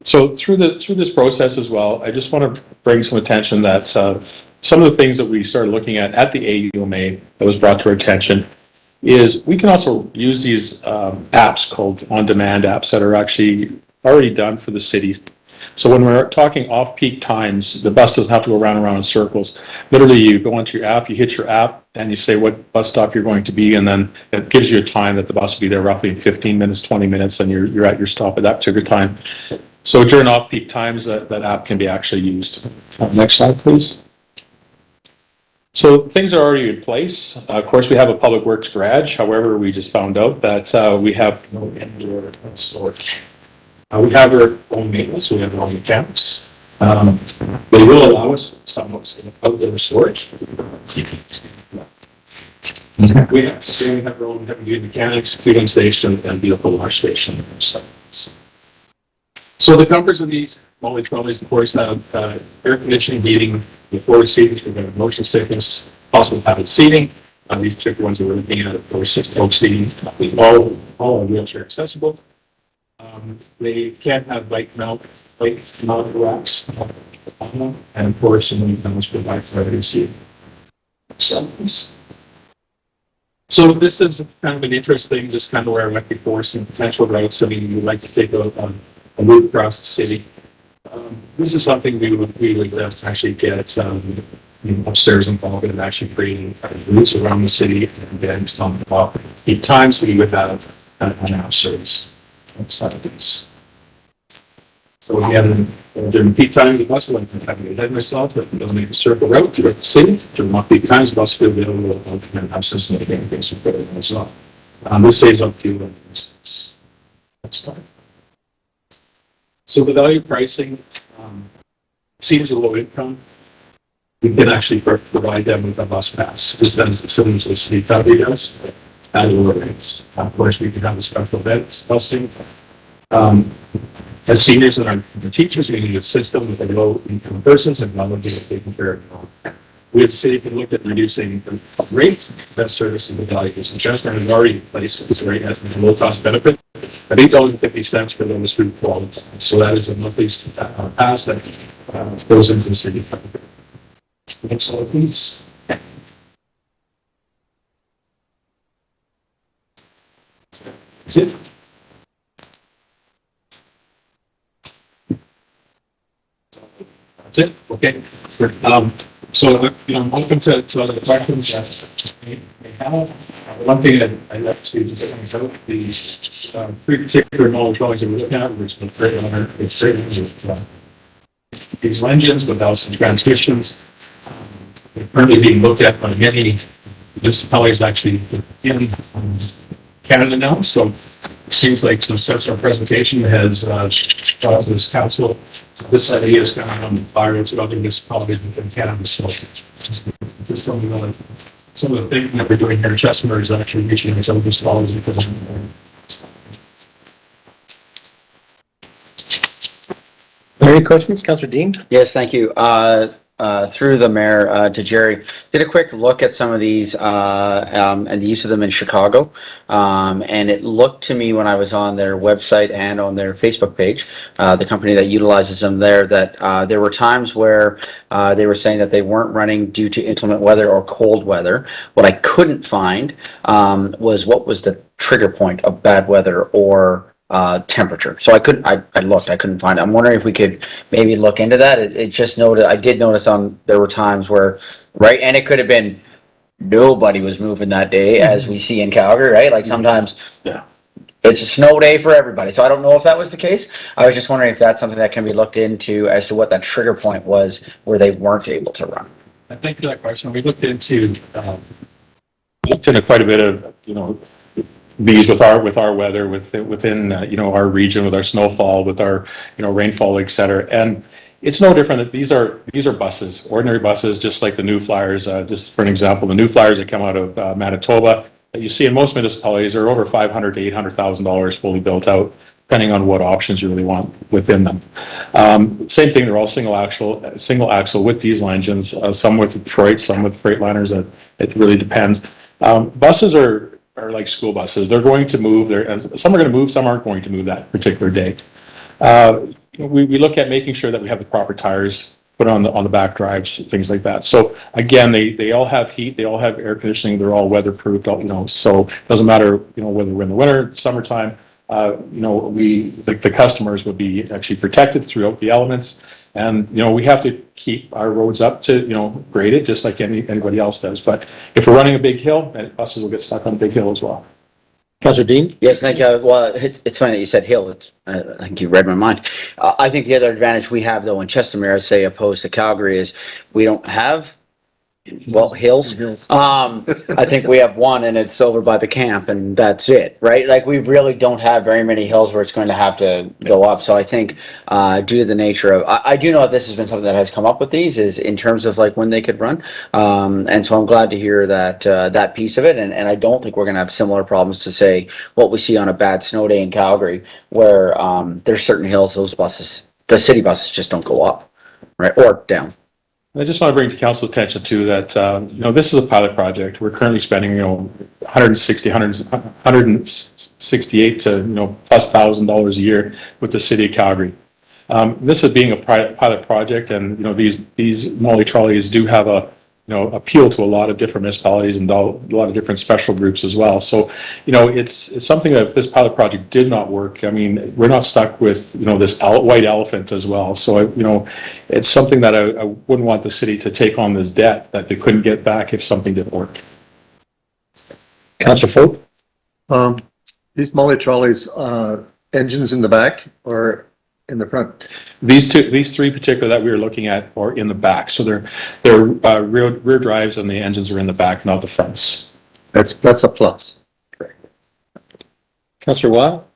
So through this process as well, I just want to bring some attention that some of the things that we started looking at the AUMA that was brought to our attention is we can also use these apps called on-demand apps that are actually already done for the cities. So when we're talking off-peak times, the bus doesn't have to go round and round in circles. Literally, you go onto your app, you hit your app, and you say what bus stop you're going to be, and then it gives you a time that the bus will be there roughly in 15 minutes, 20 minutes, and you're at your stop at that particular time. So during off-peak times, that app can be actually used. Next slide, please. So things are already in place. Of course, we have a public works garage. However, we just found out that we have no indoor storage. We have our own maintenance. We have our own mechanics. They will allow us some outdoor storage. We have our own heavy-duty mechanics, fueling station, and vehicle wash station. So the comforts of these Molly trolleys, of course, have air conditioning, heating, the forward seating, we've got motion sickness, possible padded seating. These particular ones that we're looking at, of course, 6-oak seating. All are wheelchair accessible. They can't have bike mount racks, and of course, some of these mounts provide priority seating. So this is kind of an interesting, just kind of where I went before, some potential routes. I mean, we'd like to take a route across the city. This is something we would actually get upstairs involved in actually creating routes around the city and then talking about peak times we would have an hour service. Side of this. So again, during peak time, the bus will have head myself, but they'll make a circle route throughout the city. During off-peak times, the bus will be able to have system of things as well. This saves up to next slide. So the value pricing seems a low income. we can actually provide them with a bus pass, just as soon as the city probably does. And of course, we can have a special event busing. As seniors and our the teachers, we need to assist them with the low income persons and not be taken care of. We as a city can look at reducing the rates, best service and the values. And Chester has already placed this rate at a low cost benefit at $8.50 for those food quality. So that is a monthly pass that goes into the city. Next slide, please. That's it. That's it. Okay. So, I'm open to other questions that you may have. One thing that I'd like to just point out, the three particular knowledge drawings that we're looking at, which is great on our, it's great with these engines without some transmissions. They're currently being looked at by many municipalities actually in Canada now. So it seems like since our presentation has brought this council, this idea is coming on fire to other municipalities within Canada. So just some of the things that we're doing here in Chestermere is actually reaching these other municipalities because Any questions, Councillor Dean? Yes, thank you. Through the mayor to Jerry, did a quick look at some of these and the use of them in Chicago. And it looked to me when I was on their website and on their Facebook page, the company that utilizes them there, that there were times where they were saying that they weren't running due to inclement weather or cold weather. What I couldn't find was what was the trigger point of bad weather or temperature. So I looked, I couldn't find it. I'm wondering if we could maybe look into that. It just noted, I did notice there were times where, right, and it could have been nobody was moving that day, as we see in Calgary, right? Like sometimes it's a snow day for everybody. So I don't know if that was the case. I was just wondering if that's something that can be looked into as to what that trigger point was where they weren't able to run. I think that question, we looked into quite a bit of, these with our weather, within our region, with our snowfall, with our rainfall, et cetera. And it's no different that these are buses, ordinary buses, just like the New Flyers. Just for an example, the New Flyers that come out of Manitoba that you see in most municipalities are over $500,000 to $800,000 fully built out, depending on what options you really want within them. Same thing, they're all single axle with diesel engines, some with Detroit, some with Freightliners. It really depends. Buses are like school buses. They're going to move. Some are going to move, some aren't going to move that particular day. We look at making sure that we have the proper tires put on the back drives, things like that. So again, they all have heat, they all have air conditioning, they're all weatherproof, so it doesn't matter, whether we're in the winter, summertime, the customers will be actually protected throughout the elements. And, we have to keep our roads up to, graded just like anybody else does. But if we're running a big hill, buses will get stuck on a big hill as well. Councillor Dean? Yes, thank you. Well, it's funny that you said hill. I think you read my mind. I think the other advantage we have, though, in Chestermere, say, opposed to Calgary, is we don't have, hills. I think we have one, and it's over by the camp, and that's it, right? Like, we really don't have very many hills where it's going to have to go up. So I think due to the nature of, I do know that this has been something that has come up with these, is in terms of like when they could run. And so I'm glad to hear that that piece of it. And I don't think we're going to have similar problems to say what we see on a bad snow day in Calgary, where there's certain hills, those buses, the city buses just don't go up, right? Or down. I just want to bring to council's attention too that, this is a pilot project. We're currently spending, $168 to, plus $1,000 a year with the city of Calgary. This is being a pilot project, and, these molly trolleys do have appeal to a lot of different municipalities and a lot of different special groups as well. So, it's something that if this pilot project did not work, we're not stuck with, this white elephant as well. So, it's something that I wouldn't want the city to take on this debt that they couldn't get back if something didn't work. Councillor Folk? These molly trolleys, engines in the back or in the front? These three particular that we were looking at are in the back. So they're rear drives, and the engines are in the back, not the fronts. That's a plus. Correct. Councillor Weil?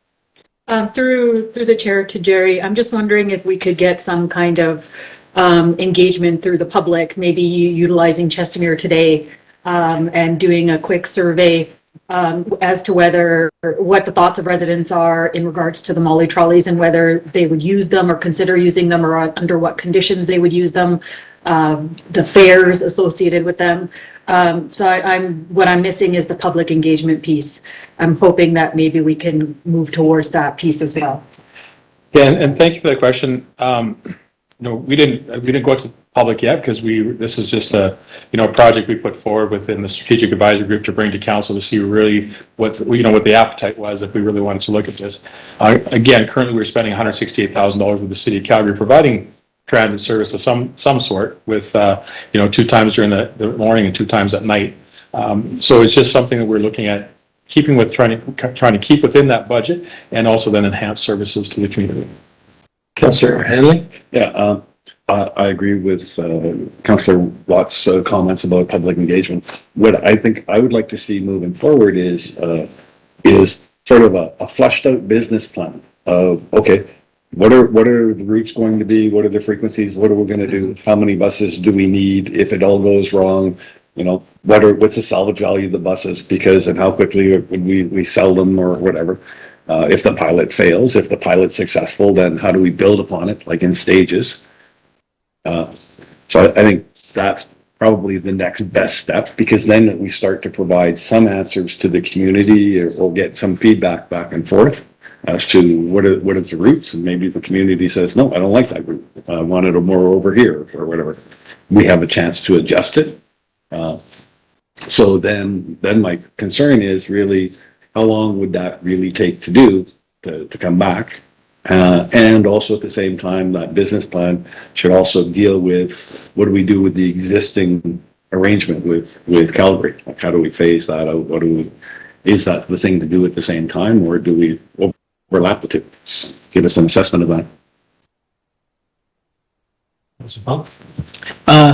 Through the chair to Jerry, I'm just wondering if we could get some kind of engagement through the public, maybe utilizing Chestermere Today and doing a quick survey as to what the thoughts of residents are in regards to the Molly trolleys and whether they would use them or consider using them or under what conditions they would use them, the fares associated with them. So what I'm missing is the public engagement piece. I'm hoping that maybe we can move towards that piece as well. Yeah, and thank you for that question. We didn't go to public yet because this is just a project we put forward within the strategic advisory group to bring to council to see really what the appetite was if we really wanted to look at this. Again, currently we're spending $168,000 with the city of Calgary providing transit service of some sort with 2 times during the morning and 2 times at night. So it's just something that we're looking at keeping with trying to keep within that budget and also then enhance services to the community. Councillor Hanley? Yeah, I agree with Councillor Watt's comments about public engagement. What I think I would like to see moving forward is sort of a fleshed out business plan of, okay, what are the routes going to be? What are the frequencies? What are we going to do? How many buses do we need if it all goes wrong? What's the salvage value of the buses? Because and how quickly would we sell them or whatever? If the pilot fails, if the pilot's successful, then how do we build upon it, like in stages? So I think that's probably the next best step, because then we start to provide some answers to the community or get some feedback back and forth as to what is the routes, and maybe the community says, no, I don't like that route. I want it more over here or whatever. We have a chance to adjust it. So then my concern is really, how long would that really take to do to come back? And also at the same time, that business plan should also deal with what do we do with the existing arrangement with Calgary? Like, how do we phase that out? Is that the thing to do at the same time, or do we overlap the two? Give us an assessment of that.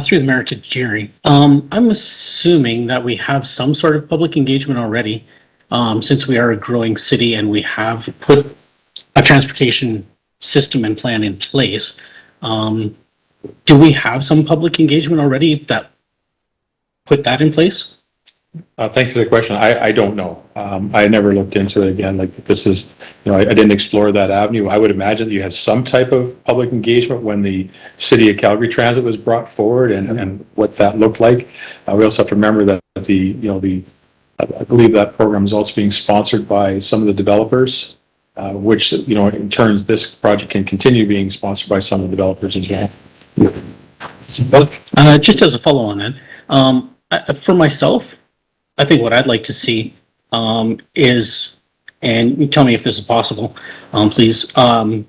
Through the mayor to Jerry. I'm assuming that we have some sort of public engagement already, since we are a growing city and we have put a transportation system and plan in place. Do we have some public engagement already that put that in place? Thank you for the question. I don't know. I never looked into it again. Like, this is, I didn't explore that avenue. I would imagine that you had some type of public engagement when the City of Calgary Transit was brought forward and what that looked like. We also have to remember that I believe that program is also being sponsored by some of the developers, which, in turns, this project can continue being sponsored by some of the developers as well. Just as a follow on that, for myself, I think what I'd like to see is, and you tell me if this is possible, please, an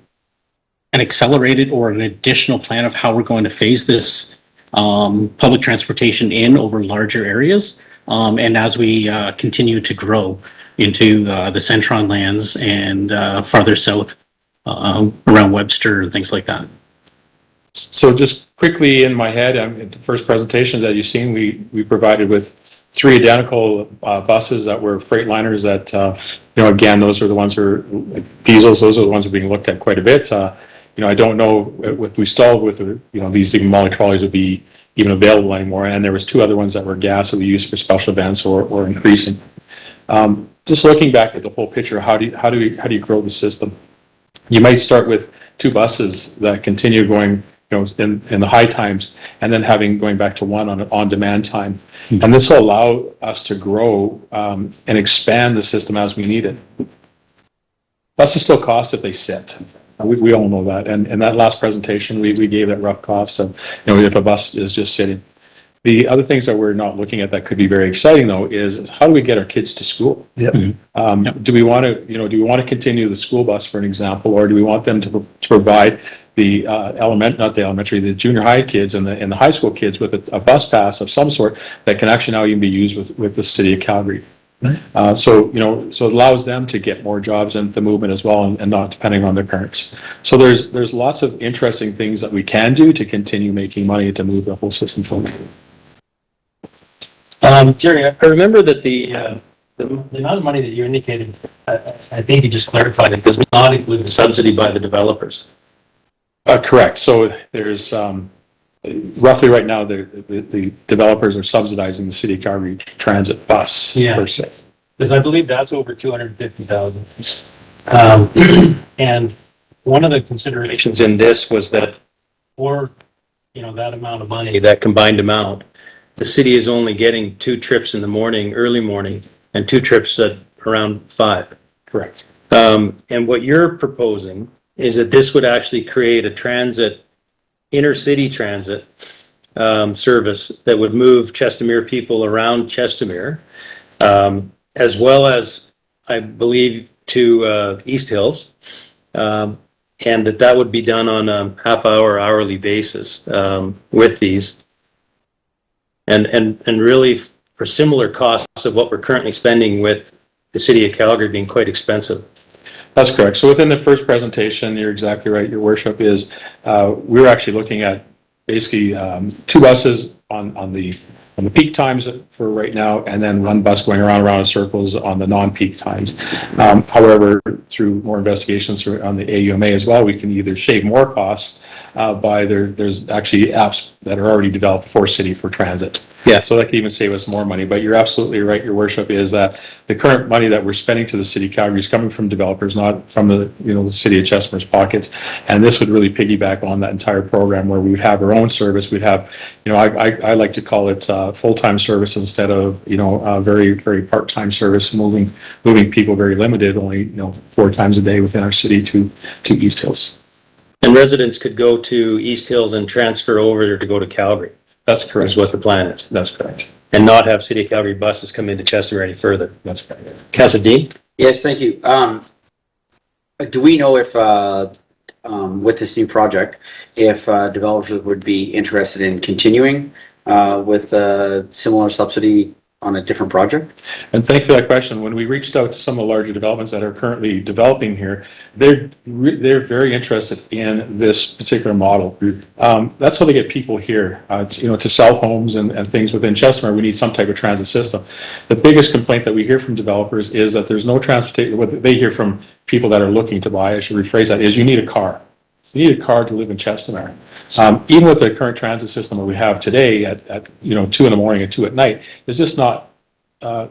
accelerated or an additional plan of how we're going to phase this public transportation in over larger areas. And as we continue to grow into the Centron lands and farther south around Webster and things like that. So just quickly in my head, the first presentations that you've seen, we provided with 3 identical buses that were Freightliners that, again, those are the ones that are diesels. Those are the ones that are being looked at quite a bit. I don't know if we stalled with, these even Molly trolleys would be even available anymore. And there was 2 other ones that were gas that we used for special events or increasing. Just looking back at the whole picture, how do you grow the system? You might start with 2 buses that continue going, in the high times, and then going back to 1 on demand time. And this will allow us to grow and expand the system as we need it. Buses still cost if they sit. We all know that. And in that last presentation, we gave that rough cost of, if a bus is just sitting. The other things that we're not looking at that could be very exciting, though, is how do we get our kids to school? Yep. Do we want to continue the school bus, for an example, or do we want them to provide the the junior high kids and the high school kids with a bus pass of some sort that can actually now even be used with the City of Calgary? Right. So it allows them to get more jobs in the movement as well, and not depending on their parents. So there's lots of interesting things that we can do to continue making money to move the whole system forward. Jerry, I remember that the amount of money that you indicated, I think you just clarified it, does not include the subsidy by the developers. Correct. So there's roughly right now, the developers are subsidizing the city of Calgary transit bus Yeah. per se. Because I believe that's over 250,000. And one of the considerations in this was that for, that amount of money, that combined amount, the city is only getting 2 trips in the morning, early morning, and 2 trips at around 5. Correct. And what you're proposing is that this would actually create a transit, intercity transit service that would move Chestermere people around Chestermere, as well as, I believe, to East Hills, and that would be done on a half-hour, hourly basis with these, and really for similar costs of what we're currently spending with the city of Calgary being quite expensive. That's correct. So within the first presentation, you're exactly right, Your Worship, is we're actually looking at basically 2 buses on the peak times for right now, and then 1 bus going around in circles on the non-peak times. However, through more investigations on the AUMA as well, we can either shave more costs by there's actually apps that are already developed for city for transit. Yeah. So that could even save us more money. But you're absolutely right, Your Worship, is that the current money that we're spending to the city of Calgary is coming from developers, not from the city of Chestermere's pockets. And this would really piggyback on that entire program where we would have our own service. We'd have, I like to call it full-time service instead of, very, very part-time service, moving people very limited, only, 4 times a day within our city to East Hills. And residents could go to East Hills and transfer over to go to Calgary. That's correct. Is what the plan is. That's correct. And not have City of Calgary buses come into Chestermere any further. That's correct. Councillor Dean? Yes, thank you. Do we know if, with this new project, if developers would be interested in continuing with a similar subsidy on a different project? And thank you for that question. When we reached out to some of the larger developments that are currently developing here, they're very interested in this particular model. That's how they get people here. To sell homes and things within Chestermere, we need some type of transit system. The biggest complaint that we hear from developers is that there's no transportation. What they hear from people that are looking to buy, I should rephrase that, is you need a car. You need a car to live in Chestermere. Even with the current transit system that we have today at 2 in the morning and 2 at night, it's just not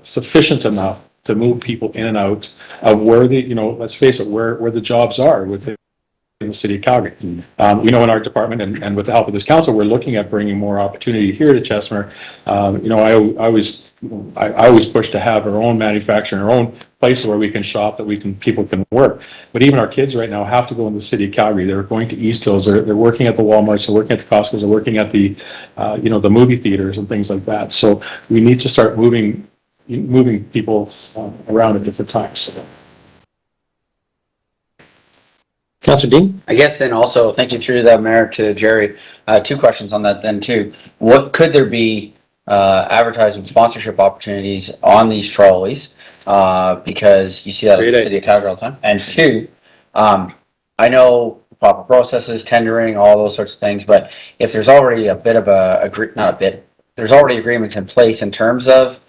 sufficient enough to move people in and out of where let's face it, where the jobs are within the city of Calgary. In our department and with the help of this council, we're looking at bringing more opportunity here to Chestermere. I always push to have our own manufacturing, our own places where we can shop, that people can work. But even our kids right now have to go in the city of Calgary. They're going to East Hills. They're working at the Walmarts. They're working at the Costco's. They're working at the the movie theaters and things like that. So we need to start moving people around at different times. Councillor Dean? I guess then also, thank you through the mayor to Jerry, 2 questions on that then too. What could there be advertising sponsorship opportunities on these trolleys? Because you see that in the city of Calgary all the time. And 2, I know proper processes, tendering, all those sorts of things, but if there's already a bit of there's already agreements in place in terms of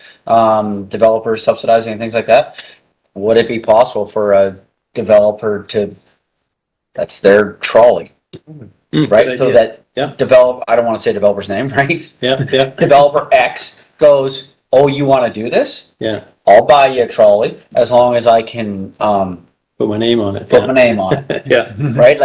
developers subsidizing and things like that, would it be possible for a developer that's their trolley, right? So that I don't want to say developer's name, right? Yeah. Developer X goes, oh, you want to do this? Yeah. I'll buy you a trolley as long as I can put my name on it. Put my name on it. Yeah. Right?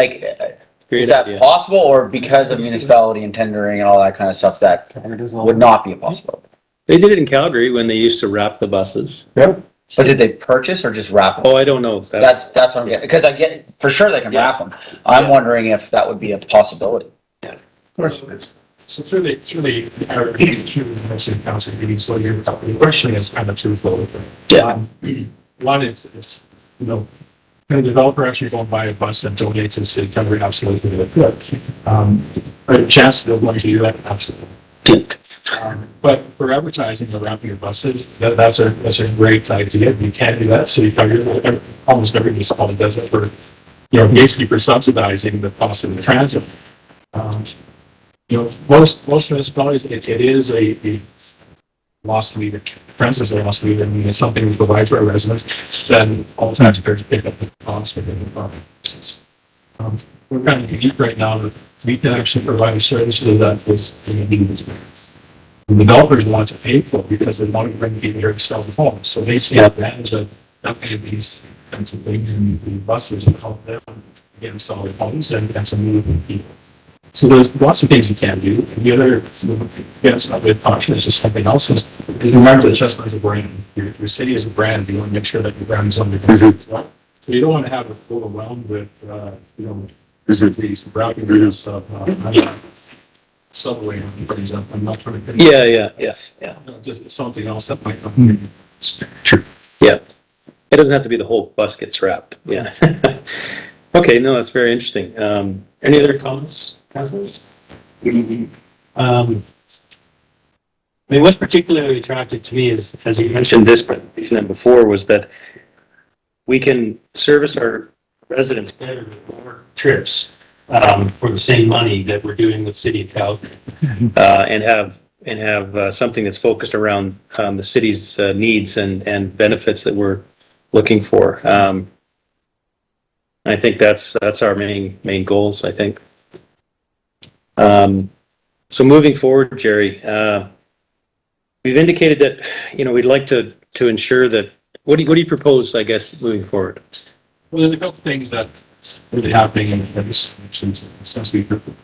Is that possible, or because of municipality and tendering and all that kind of stuff, that would not be a possibility? They did it in Calgary when they used to wrap the buses. Yep. But did they purchase or just wrap them? Oh, I don't know. That's what I'm getting, because I get, for sure they can wrap them. I'm wondering if that would be a possibility. Of course it is. So through the council meeting, so your question is kind of twofold. Yeah. One is can a developer actually go and buy a bus and donate to the city? Calgary? Absolutely they could. A chance they're going to do that? Absolutely. But for advertising or wrapping your buses, that's a great idea. You can't do that. City Calgary, almost every municipality does that for, basically for subsidizing the cost of the transit. Most municipalities, it is a lost leader. Transit is a lost leader. I mean, it's something we provide for our residents. Then all taxpayers pick up the cost within the provinces. We're kind of unique right now we can actually provide services that the developers want to pay for because they want to bring people here to sell the homes. So they see advantage of not paying these kinds of things and the buses and help them again sell their homes and some moving people. So there's lots of things you can do. And the other, yes, not with caution, is just something else is remember that Chestnut is a brand. Your city is a brand. You want to make sure that your brand is on the ground. So you don't want to have it overwhelmed with, these browbeats of, Subway, for example. I'm not trying to. Yeah. Just something else that might come. True. Yeah. It doesn't have to be the whole bus gets wrapped. Yeah. Okay, no, that's very interesting. Any other comments, councilors? I mean, what's particularly attractive to me is, as you mentioned this presentation and before, was that we can service our residents better with more trips for the same money that we're doing with City of Calgary, And have something that's focused around the city's needs and benefits that we're looking for. I think that's our main goals, I think. So moving forward, Jerry, we've indicated that, we'd like to ensure that, what do you propose, I guess, moving forward? Well, there's a couple things that's really happening in this, since we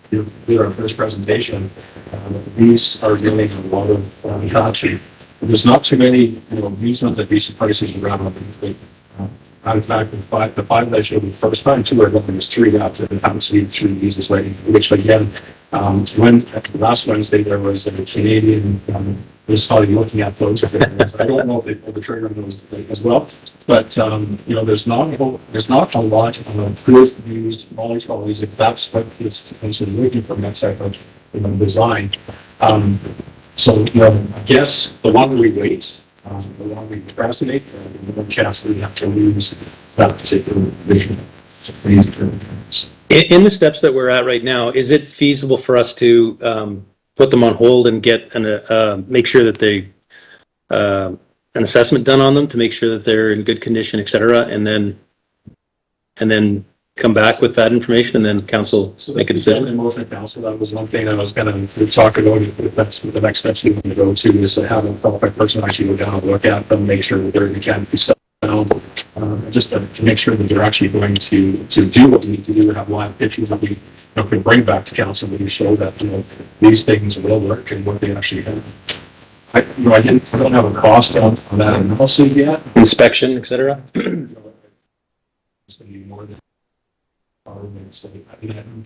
did our first presentation. These are getting a lot of traction. There's not too many, amusements at decent prices around. In fact, the five that I showed you the first time, 2 are going, there's 3 out there that happens to be 3 visas waiting, which again, last Wednesday there was a Canadian municipality looking at those. I don't know if they pulled the trigger on those as well, but there's not a lot of good used knowledge always if that's what is looking for that type of design. So I guess the longer we wait, the longer we procrastinate, the more chance we have to lose that particular vision. In the steps that we're at right now, is it feasible for us to put them on hold and get make sure that they an assessment done on them to make sure that they're in good condition, et cetera, and then come back with that information and then council make a decision? In motion of council, that was one thing I was going to talk about. That's the next step you want to go to is to have a qualified person actually go down and look at them, make sure that they're mechanically set down, just to make sure that they're actually going to do what we need to do and have live pictures that we can bring back to council and show that these things will work and what they actually have. I don't have a cost on that analysis yet. Inspection, et cetera.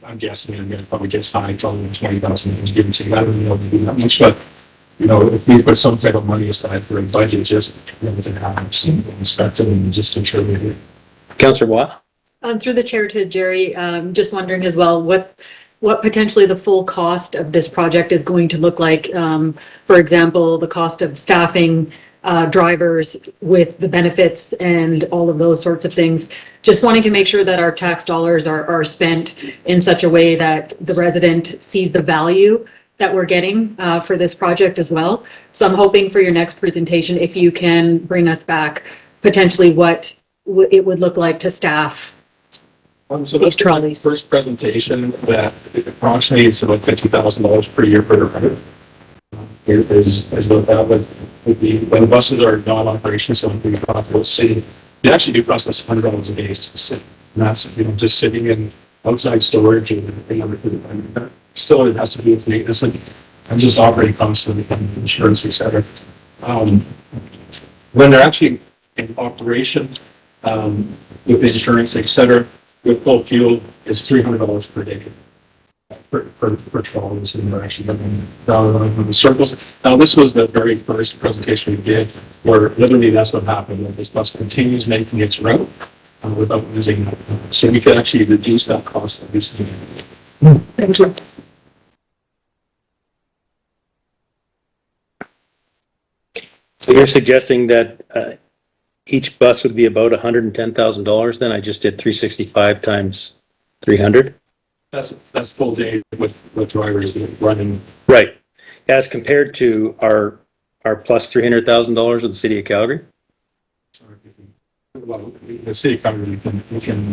I'm guessing I'm going to probably get high, probably 20,000 given to I don't know if do that much, but if we put some type of money aside for a budget, just to have some inspect them and just ensure we do. Councillor Watt? Through the chair to Jerry, just wondering as well, what potentially the full cost of this project is going to look like. For example, the cost of staffing, drivers with the benefits and all of those sorts of things. Just wanting to make sure that our tax dollars are spent in such a way that the resident sees the value that we're getting for this project as well. So I'm hoping for your next presentation, if you can bring us back potentially what it would look like to staff So that's the first presentation that approximates about $50,000 per year per driver. Is what that would be when the buses are not operational. So we talk about city, they actually do cost us $100 a day just to sit. And that's just sitting in outside storage and still it has to do with maintenance and just operating costs and insurance, etc. When they're actually in operation with insurance, etc., with full fuel is $300 per day. Per trawlers when they're actually going down on the circles. Now, this was the very first presentation we did, where literally that's what happened. That this bus continues making its route without losing that. So we could actually reduce that cost at least. Thank you. So you're suggesting that each bus would be about $110,000 then? I just did 365 times 300? That's full day with drivers running. Right. As compared to our plus $300,000 with the city of Calgary? Well, the city of Calgary we can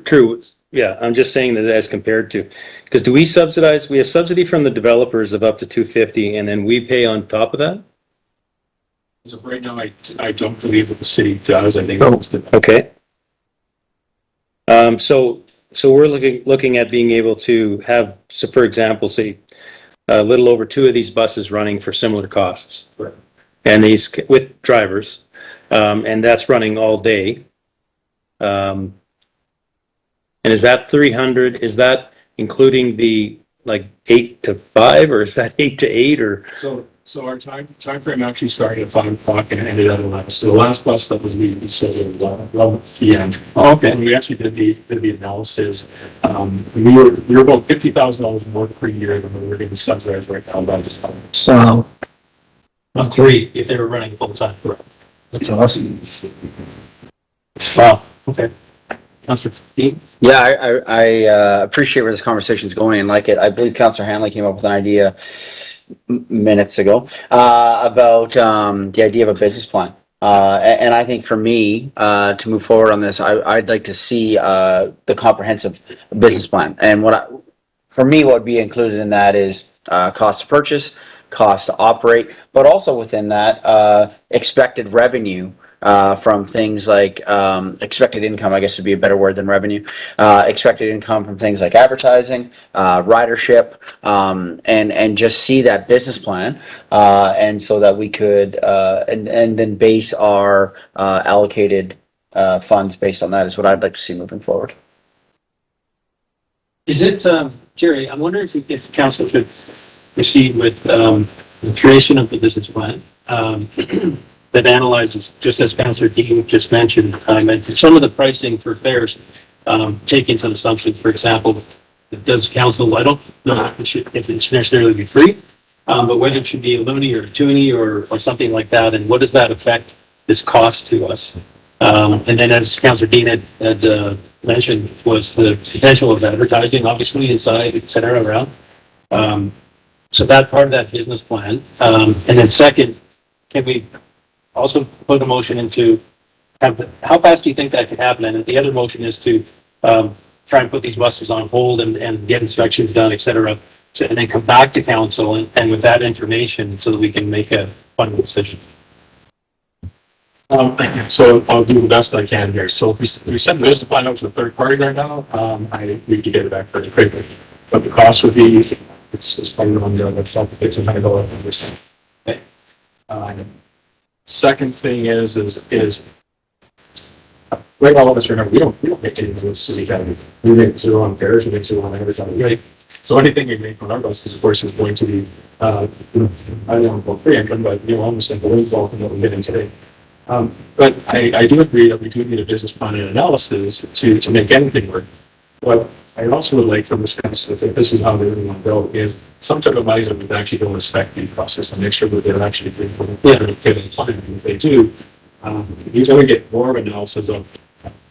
True. Yeah, I'm just saying that as compared to, because do we subsidize, we have subsidy from the developers of up to 250 and then we pay on top of that? As of right now, I don't believe that the city does. I think it's the Okay. So we're looking at being able to have, so for example, say a little over 2 of these buses running for similar costs. Right. And these with drivers, and that's running all day. And is that 300, is that including the like 8 to 5 or is that 8 to 8 or? So our time frame actually started at 5 o'clock and ended at 11. So the last bus that was leaving said at 11 p.m. Okay. And we actually did the analysis. We were about $50,000 more per year than we were getting subsidized right now by the Wow, That's 3 if they were running full time. that's awesome. Wow, okay. Councillor Dean? Yeah, I appreciate where this conversation is going and like it. I believe Councillor Hanley came up with an idea minutes ago about the idea of a business plan. And I think for me, to move forward on this, I'd like to see the comprehensive business plan. And for me, what would be included in that is cost to purchase, cost to operate, but also within that, expected revenue from things like expected income, I guess would be a better word than revenue. Expected income from things like advertising, ridership, and just see that business plan, and so that we could and then base our allocated funds based on that is what I'd like to see moving forward. Is it, Jerry, I'm wondering if council should proceed with the creation of the business plan that analyzes, just as Councillor Dean just mentioned, some of the pricing for fares, taking some assumptions, for example, does council, I don't know if it should necessarily be free, but whether it should be a loonie or a toonie or something like that, and what does that affect this cost to us? And then as Councillor Dean had mentioned, was the potential of advertising, obviously, inside, et cetera, around. So that part of that business plan. And then second, can we also put a motion into how fast do you think that could happen? And the other motion is to try and put these buses on hold and get inspections done, et cetera, and then come back to council and with that information so that we can make a final decision. So I'll do the best I can here. So if we send the business plan out to a third party right now, I need to get it back pretty quickly. But the cost would be, it's probably on the other side, it's $100. Okay. Second thing is like all of us remember, we don't make any of this city academy. We make zero on fares, we make zero on advertising, right? So anything we make on our buses, of course, is going to be, I don't know about free income, but almost like the windfall from what we're getting today. But I do agree that we do need a business plan and analysis to make anything work. What I also would like from this council, if this is how they really want to go, is some type of bodies that would actually go inspect the process and make sure that they're actually doing a plan. And if they do, you're going to get more of analysis of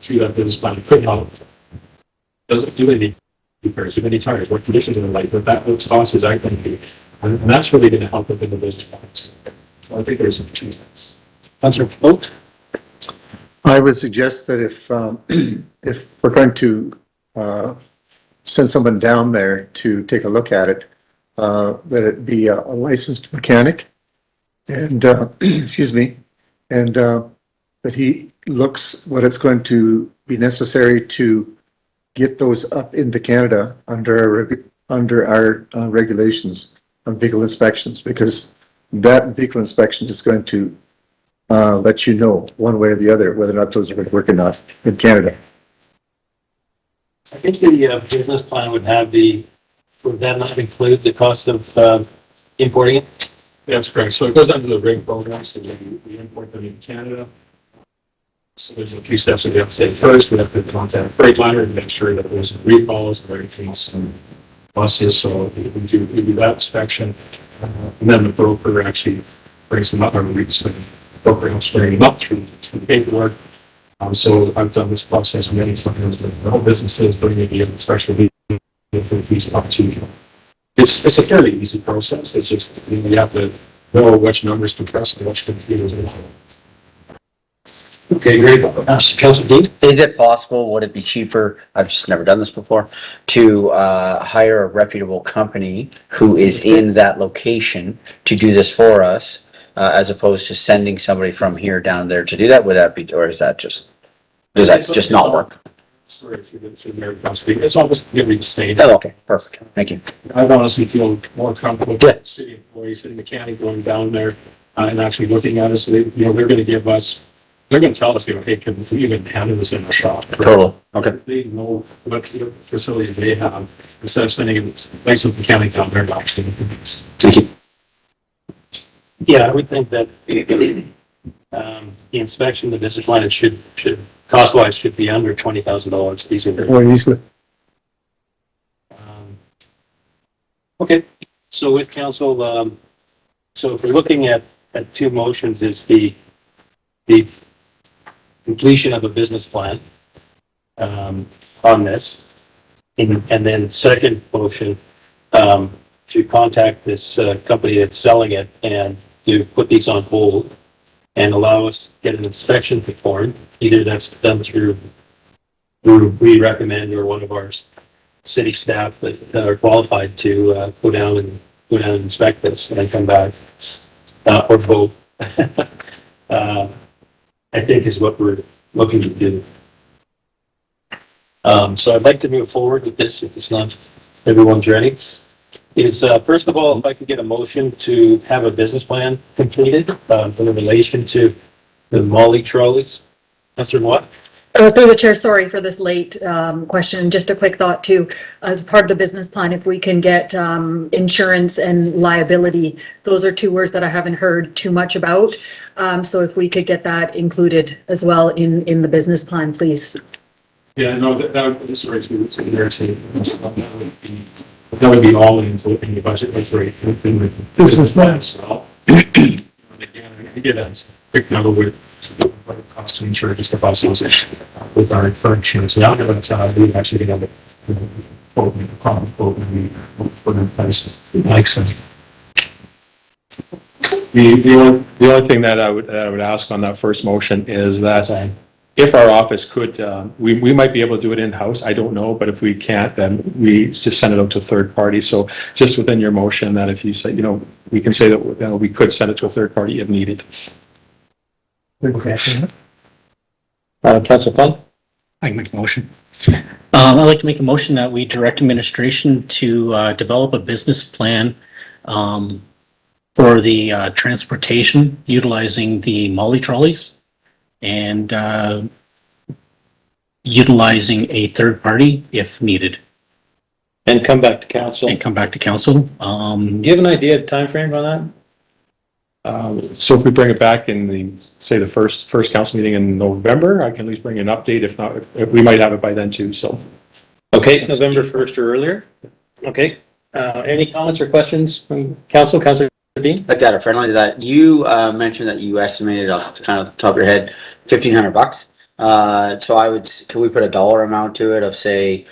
through that business plan. It could help. Does it do any repairs? Do any tires? What conditions are like? That those costs is actually going to be, and that's really going to help within the business plans. So I think there's some changes. Councillor Vogt? I would suggest that if we're going to send someone down there to take a look at it, that it be a licensed mechanic and, excuse me, and that he looks what it's going to be necessary to get those up into Canada under our regulations on vehicle inspections, because that vehicle inspection is going to let you know one way or the other whether or not those are going to work or not in Canada. I think the business plan would that not include the cost of importing it? That's correct. So it goes under the rig program. So we import them in Canada. So there's a few steps that we have to take. First, we have to contact Freightliner and make sure that there's recalls and everything else and buses. So we do that inspection. And then the broker actually brings them up, or the broker helps bring them up through the paperwork. So I've done this process many times with all businesses bringing the inspection these up to. It's a fairly easy process. It's just you have to know which numbers to trust and which computers. Okay, great. Council Dean? Is it possible, would it be cheaper, I've just never done this before, to hire a reputable company who is in that location to do this for us, as opposed to sending somebody from here down there to do that? Would that be, or is that just, does that just not work? Sorry, through the mayor, Council Dean. It's almost nearly the same. Oh, okay, perfect. Thank you. I honestly feel more comfortable with city employees and mechanic going down there and actually looking at us. They, they're going to give us, they're going to tell us, hey, can we even handle this in a shop? Total. Okay. They know what facility they have instead of sending a licensed mechanic down there to actually. Thank you. Yeah, I would think that the inspection, the business plan, it should cost-wise should be under $20,000. These are very. More easily. Okay, so with council, so if we're looking at two motions, is the completion of a business plan on this, and then second motion to contact this company that's selling it and to put these on hold and allow us to get an inspection performed. Either that's done through we recommend or one of our city staff that are qualified to go down and inspect this and then come back, or both. I think is what we're looking to do. So I'd like to move forward with this if it's not everyone's ready. Is first of all, if I could get a motion to have a business plan completed in relation to the Molly trolleys. Councillor Watt? Through the chair, sorry for this late question. Just a quick thought too, as part of the business plan, if we can get insurance and liability, those are two words that I haven't heard too much about. So if we could get that included as well in the business plan, please. Yeah, no, that would, sorry, it's there too. That would be all in the budget, like, right, in the business plan as well. Again, that's quick number with what it costs to insure just the buses with our insurance now, but we've actually been able to quote and we put in place like so. The only thing that I would ask on that first motion is that if our office could, we might be able to do it in-house. I don't know, but if we can't, then we just send it out to a third party. So just within your motion that if you say, we can say that we could send it to a third party if needed. Okay. Councillor Fung? I can make a motion. I'd like to make a motion that we direct administration to develop a business plan for the transportation utilizing the Molly trolleys and utilizing a third party if needed. And come back to council. And come back to council. Do you have an idea of time frame on that? So if we bring it back in the first council meeting in November, I can at least bring an update. If not, we might have it by then too, so. Okay, November 1st or earlier. Okay, any comments or questions from council? Councillor Dean? Like that, a friendly to that. You mentioned that you estimated off the kind of the top of your head, $1,500. So I would, can we put a dollar amount to it of say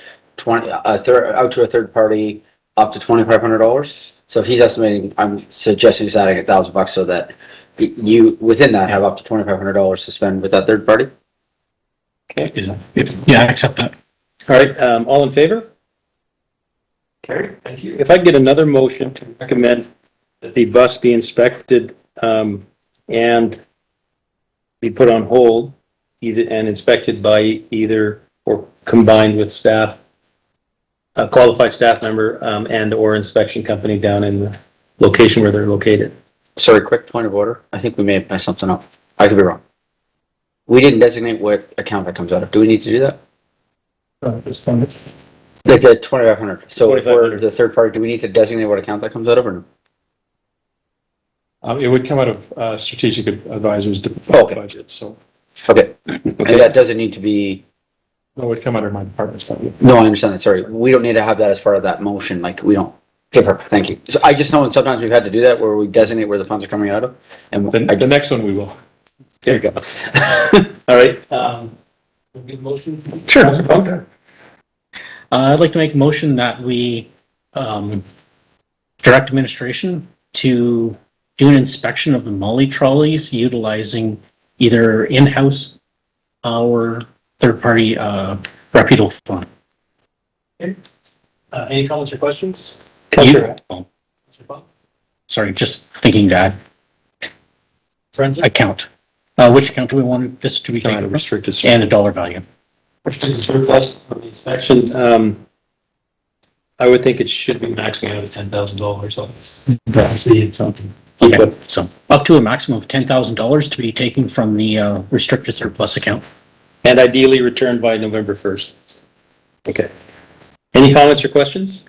out to a third party up to $2,500? So if he's estimating, I'm suggesting he's adding $1,000 so that you within that have up to $2,500 to spend with that third party. Okay. Yeah, I accept that. All right, all in favor? Carried, thank you. If I get another motion to recommend that the bus be inspected and be put on hold and inspected by either or combined with staff, a qualified staff member and or inspection company down in the location where they're located. Sorry, quick point of order. I think we may have messed something up. I could be wrong. We didn't designate what account that comes out of. Do we need to do that? Like the 2,500. So if we're the third party, do we need to designate what account that comes out of or no? It would come out of strategic advisors budget, so. Okay. And that doesn't need to be. No, it would come under my department's budget. No, I understand that. Sorry. We don't need to have that as part of that motion. Like we don't. Okay, perfect. Thank you. So I just know that sometimes we've had to do that where we designate where the funds are coming out of. And the next one we will. There you go. All right. Good motion? Sure. Okay. I'd like to make a motion that we direct administration to do an inspection of the Molly trolleys utilizing either in-house our third-party reputable firm. Any comments or questions? You- oh, Sorry, just thinking that Friendly? account. Which account do we want this to be taken from? Restricted. And the dollar value. Surplus on the inspection, I would think it should be maxing out at $10,000. That's the something. Okay, so up to a maximum of $10,000 to be taken from the restricted surplus account. And ideally returned by November 1st. Okay. Any comments or questions?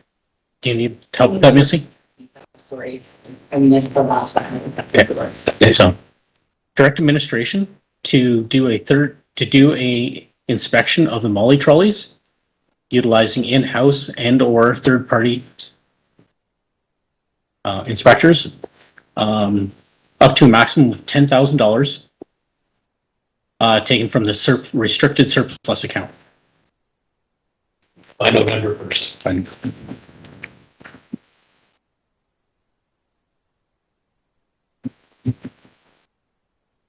Do you need help with that, Missy? Sorry, I missed the last one. Okay, so direct administration to do a inspection of the molly trolleys, utilizing in-house and or third-party inspectors, up to a maximum of $10,000 taken from the restricted surplus account. By November 1st. Fine.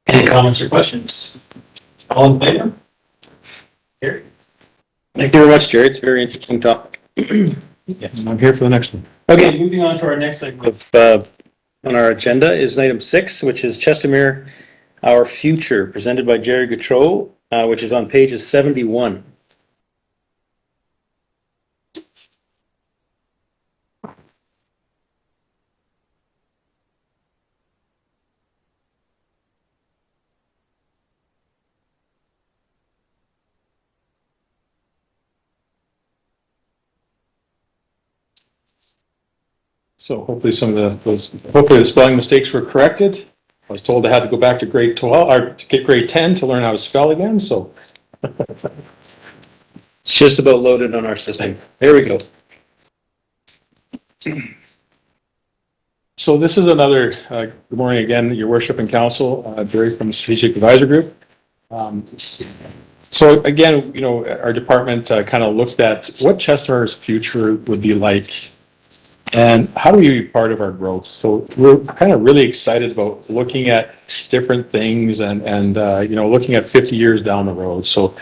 Any comments or questions? All in favor? Carried. Thank you very much, Jerry. It's a very interesting topic. Yes, I'm here for the next one. Okay, moving on to our next item of, on our agenda is item 6, which is Chestermere, Our Future, presented by Jerry Gautreau, which is on pages 71. So hopefully hopefully the spelling mistakes were corrected. I was told I had to go back to grade 12, or to get grade 10 to learn how to spell again, so. It's just about loaded on our system. There we go. So this is another, good morning again, your worship and council, Jerry from the Strategic Advisor Group. So again, you know, our department kind of looked at what Chestermere's future would be like and how do we be part of our growth. So we're kind of really excited about looking at different things and you know, looking at 50 years down the road. So,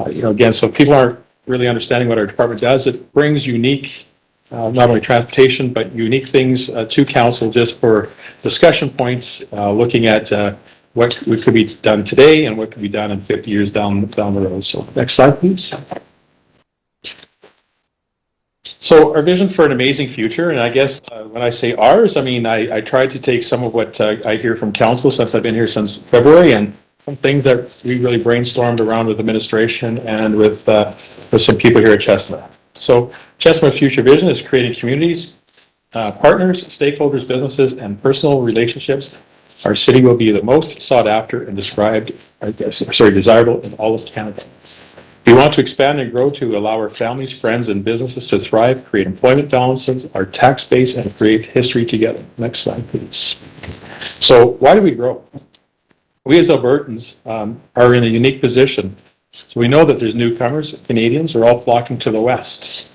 you know, again, so people aren't really understanding what our department does. It brings unique, not only transportation, but unique things to council just for discussion points, looking at what could be done today and what could be done in 50 years down the road. So next slide, please. So our vision for an amazing future, and I guess when I say ours, I mean, I tried to take some of what I hear from council since I've been here since February, and some things that we really brainstormed around with administration and with some people here at Chestermere. So Chestermere's future vision is creating communities, partners, stakeholders, businesses, and personal relationships. Our city will be the most sought after and desirable in all of Canada. We want to expand and grow to allow our families, friends, and businesses to thrive, create employment balances, our tax base, and create history together. Next slide, please. So why do we grow? We as Albertans are in a unique position. So we know that there's newcomers, Canadians are all flocking to the west.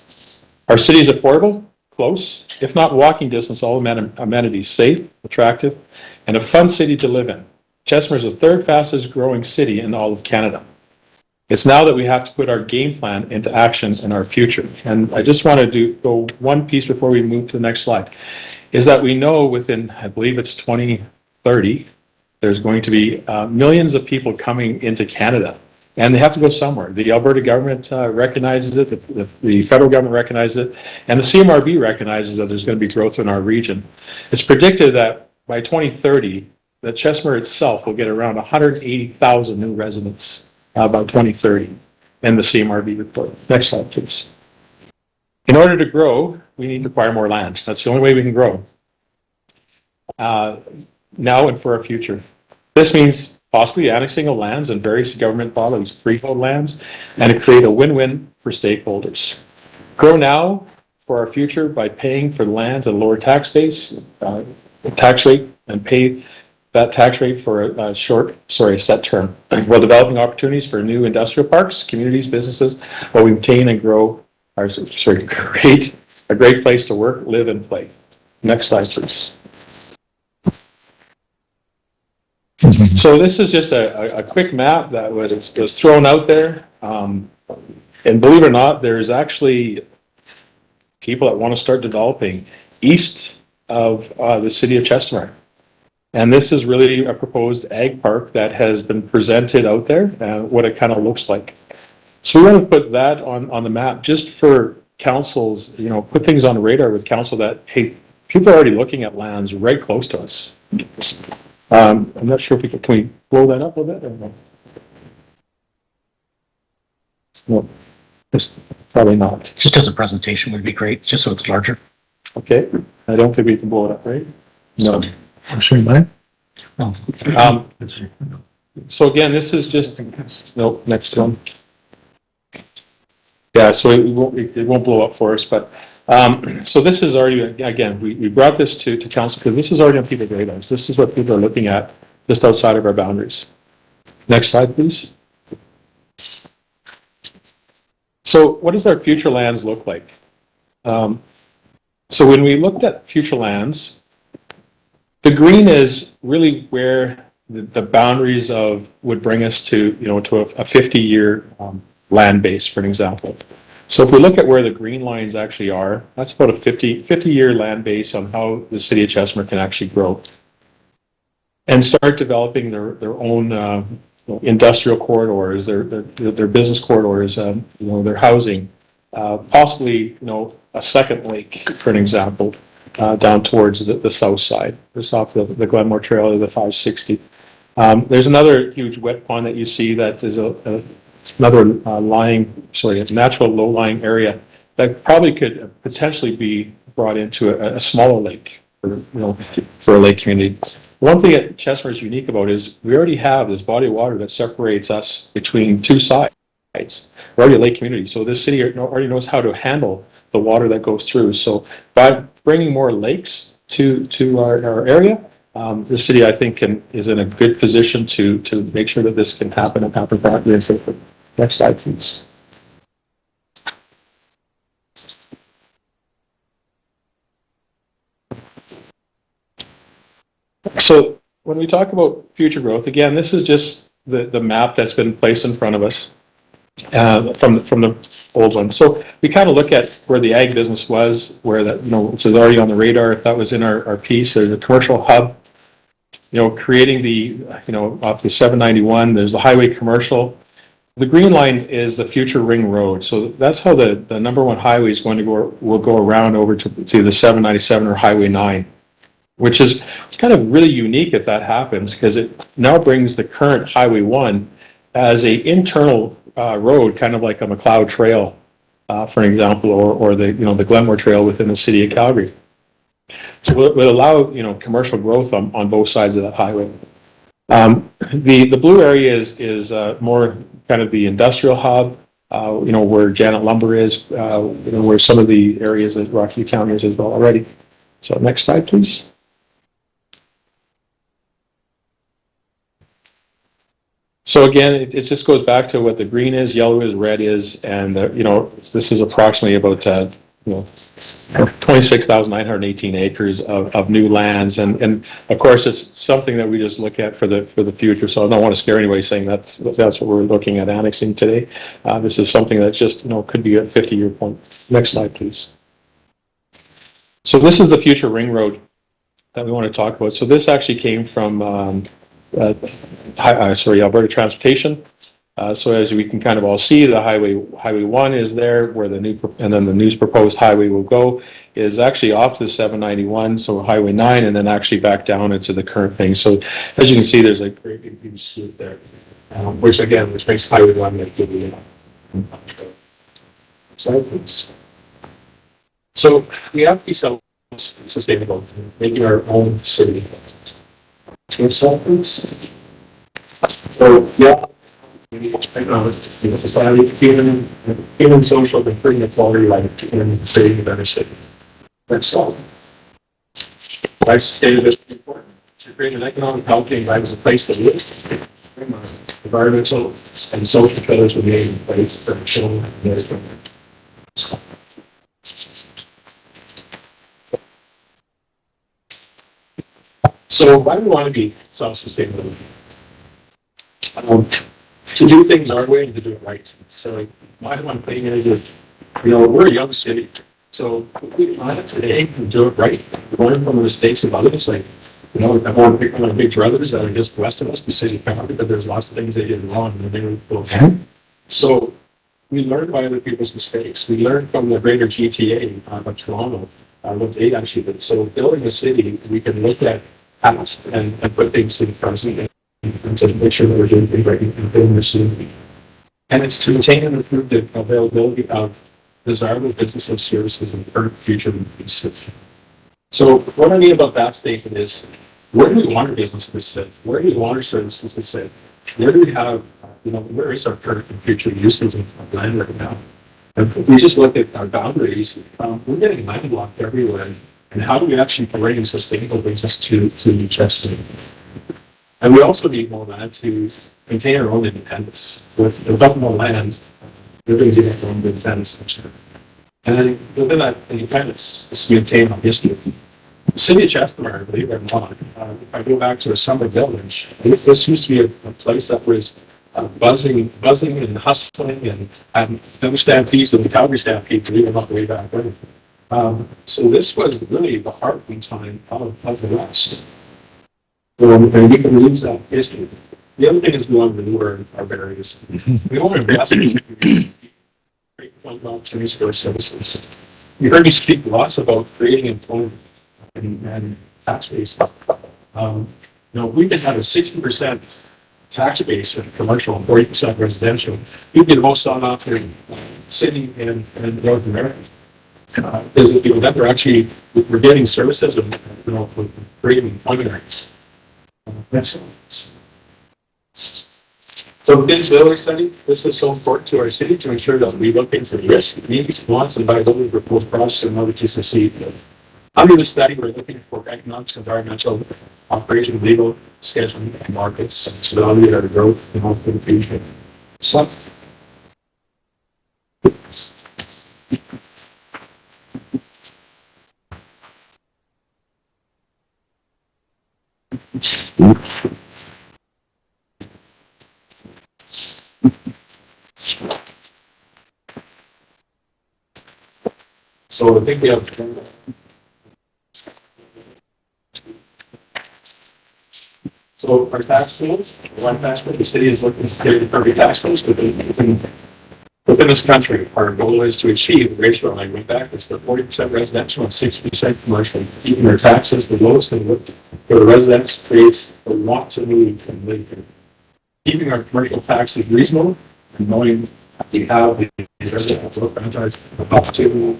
Our city is affordable, close, if not walking distance, all amenities safe, attractive, and a fun city to live in. Chestermere is the third fastest growing city in all of Canada. It's now that we have to put our game plan into action in our future. And I just want to go one piece before we move to the next slide, is that we know within, I believe it's 2030, there's going to be millions of people coming into Canada. And they have to go somewhere. The Alberta government recognizes it, the federal government recognizes it, and the CMRB recognizes that there's going to be growth in our region. It's predicted that by 2030, that Chestermere itself will get around 180,000 new residents by 2030 in the CMRB report. Next slide, please. In order to grow, we need to acquire more land. That's the only way we can grow now and for our future. This means possibly annexing of lands and various government bodies, freehold lands, and to create a win-win for stakeholders. Grow now for our future by paying for lands at a lower tax base, tax rate, and pay that tax rate for a set term, while developing opportunities for new industrial parks, communities, businesses, while we maintain and grow create a great place to work, live, and play. Next slide, please. So this is just a quick map that was thrown out there. And believe it or not, there's actually people that want to start developing east of the city of Chestermere. And this is really a proposed ag park that has been presented out there, what it kind of looks like. So we want to put that on the map just for councils, put things on the radar with council that, hey, people are already looking at lands right close to us. I'm not sure if can we blow that up a bit or no? No, probably not. Just as a presentation would be great, just so it's larger. Okay, I don't think we can blow it up, right? No. I'm sure you might. Oh. So again, this is just, no, next one. Yeah, so it won't blow up for us, but, so this is already, again, we brought this to council because this is already on people's radars. This is what people are looking at just outside of our boundaries. Next slide, please. So what does our future lands look like? So when we looked at future lands, the green is really where the boundaries would bring us to, to a 50-year land base, for an example. So if we look at where the green lines actually are, that's about a 50-year land base on how the city of Chestermere can actually grow and start developing their own industrial corridors, their business corridors, their housing, possibly, a second lake, for an example, down towards the south side, just off the Glenmore Trail or the 560. There's another huge wet pond that you see that is another natural low-lying area that probably could potentially be brought into a smaller lake for a lake community. One thing that Chestermere is unique about is we already have this body of water that separates us between two sides. We're already a lake community, so this city already knows how to handle the water that goes through. So by bringing more lakes to our area, the city, I think, is in a good position to make sure that this can happen and happen properly and safely. Next slide, please. So when we talk about future growth, again, this is just the map that's been placed in front of us from the old one. So we kind of look at where the ag business was, where that, which is already on the radar. If that was in our piece, there's a commercial hub, creating the, off the 791, there's the highway commercial. The green line is the future ring road. So that's how the number one highway is going to will go around over to the 797 or Highway 9. Which is kind of really unique if that happens, because it now brings the current Highway 1 as a internal road, kind of like a McLeod Trail, for an example, or the the Glenmore Trail within the city of Calgary. So it would allow commercial growth on both sides of that highway. The blue area is more kind of the industrial hub, where Janet Lumber is, where some of the areas that Rocky County is as well already. So next slide, please. So again, it just goes back to what the green is, yellow is, red is, and this is approximately about 26,918 acres of new lands, and of course it's something that we just look at for the future. So I don't want to scare anybody saying that's what we're looking at annexing today. This is something that just could be a 50-year point. Next slide, please. So this is the future ring road that we want to talk about. So this actually came from Alberta Transportation. So as we can kind of all see, the Highway 1 is there, where the new proposed highway will go is actually off the 791, so Highway 9, and then actually back down into the current thing. So as you can see, there's a great big huge swoop there, which makes Highway 1 like the slide, please. So we have to be sustainable, making our own city. Next slide, please. So yeah. Society, human social, and bring the quality of life and creating a better city. Next slide. I stated this before. To create an economic, healthy environment, a place to live, environmental and social pillars will be in place for children and their families. So why do we want to be self-sustainable? To do things our way and to do it right. So like, my one thing is that, we're a young city. So if we plan it today and do it right, learn from the mistakes of others, like, I want to pick on my big brothers that are just west of us, the city founded, but there's lots of things they did wrong and they didn't go back. So we learn by other people's mistakes. We learn from the greater GTA of Toronto, what they actually did. So building a city, we can look at past and put things in the present and to make sure that we're doing things right and building the city. And it's to maintain and improve the availability of desirable business and services in current future uses. So what I mean about that statement is, where do we want our business to sit? Where do we want our services to sit? Where do we have, where is our current and future usage of land right now? And if we just look at our boundaries, we're getting landlocked everywhere. And how do we actually bring sustainable business to Chester? And we also need more land to maintain our own independence. Without more land, we're going to get our own independence. And then within that independence, it's maintained on history. The city of Chestermere, believe it or not, if I go back to a summer village, this used to be a place that was buzzing and hustling and no stampedes and the Calgary Stampede, believe it or not, way back then. So this was really the heartbeat time of the West. And we can use that history. The other thing is we want to renew our barriers. We want to invest in opportunities for our citizens. You heard me speak lots about creating employment and tax base. We can have a 60% tax base for commercial and 40% residential. You'd be the most sought after city in North America. Is that we're actually we're getting services and we're creating employment rates. So feasibility study, this is so important to our city to ensure that we look into the risk, needs, wants, and viability of proposed projects in order to succeed. Under the study, we're looking for economics, environmental, operation, legal, scheduling, and markets to evaluate our growth and hope for the future. So, I think we have our tax bills, one tax bill, the city is looking to get the perfect tax bills within this country. Our goal is to achieve the ratio I went back. It's the 40% residential and 60% commercial. Keeping our taxes the lowest and for the residents creates the want to move and live here. Keeping our commercial taxes reasonable and knowing we have the residential franchise up to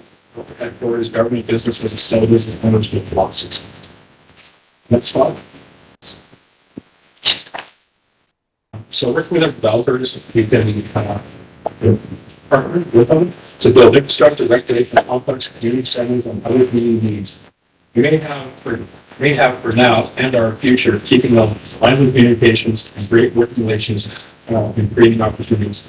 headquarters, government businesses, and small business owners with losses. Next slide. So working with developers, we've been partnered with them to build infrastructure, recreation, complex community centers, and other community needs. We may have for now and our future, keeping them lively communications and great working relations and creating opportunities.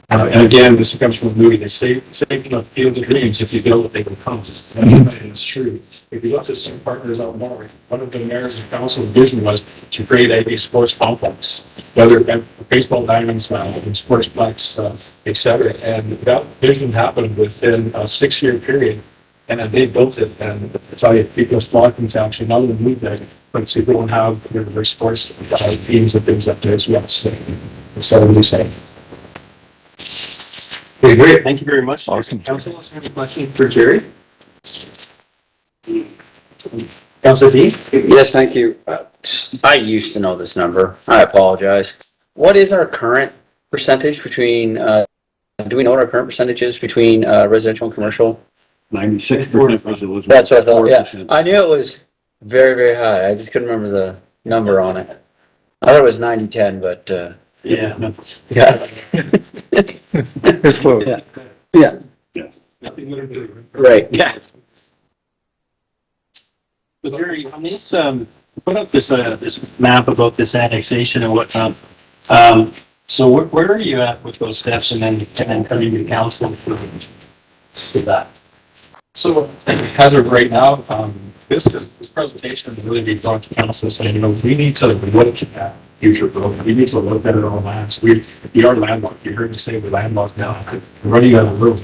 And again, this comes from the movie. They say the field of dreams, if you build it, they will come. And it's true. If you look at some partners out there, one of the mayor's and council's vision was to create a sports complex, whether baseball diamonds, sportsplex, etc. And that vision happened within a 6-year period. And then they built it. And I tell you, people's flocking to actually not only move there, but to go and have their sports teams and things up there as well. So that's what we say. Okay, great. Thank you very much. Awesome. Council, let's have a question for Jerry. Councilor Dean? Yes, thank you. I used to know this number. I apologize. What is our current percentage between, do we know what our current percentage is between residential and commercial? 96% residential. That's what I thought, yeah. I knew it was very, very high. I just couldn't remember the number on it. I thought it was 90-10, but Yeah, that's, yeah. It's close. Yeah. Nothing more to do. Right. Yeah. but Jerry, on this, put up this map about this annexation and whatnot. So where are you at with those steps and then coming to council for that? So as of right now, this presentation has really been brought to council saying, we need to look at future growth. We need to look at our lands. We are landlocked. You heard me say we're landlocked now. We're running out of room.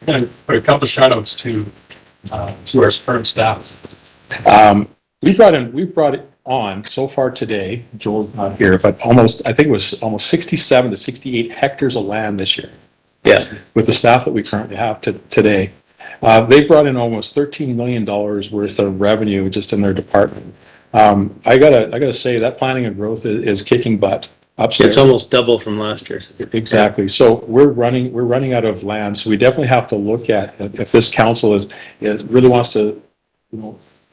And put a couple of shout outs to our current staff. We brought it on so far today, Joel not here, but I think it was almost 67 to 68 hectares of land this year. Yeah. With the staff that we currently have today. They brought in almost $13 million worth of revenue just in their department. I gotta say that planning and growth is kicking butt upstairs. It's almost double from last year. Exactly. So we're running out of land. So we definitely have to look at if this council really wants to,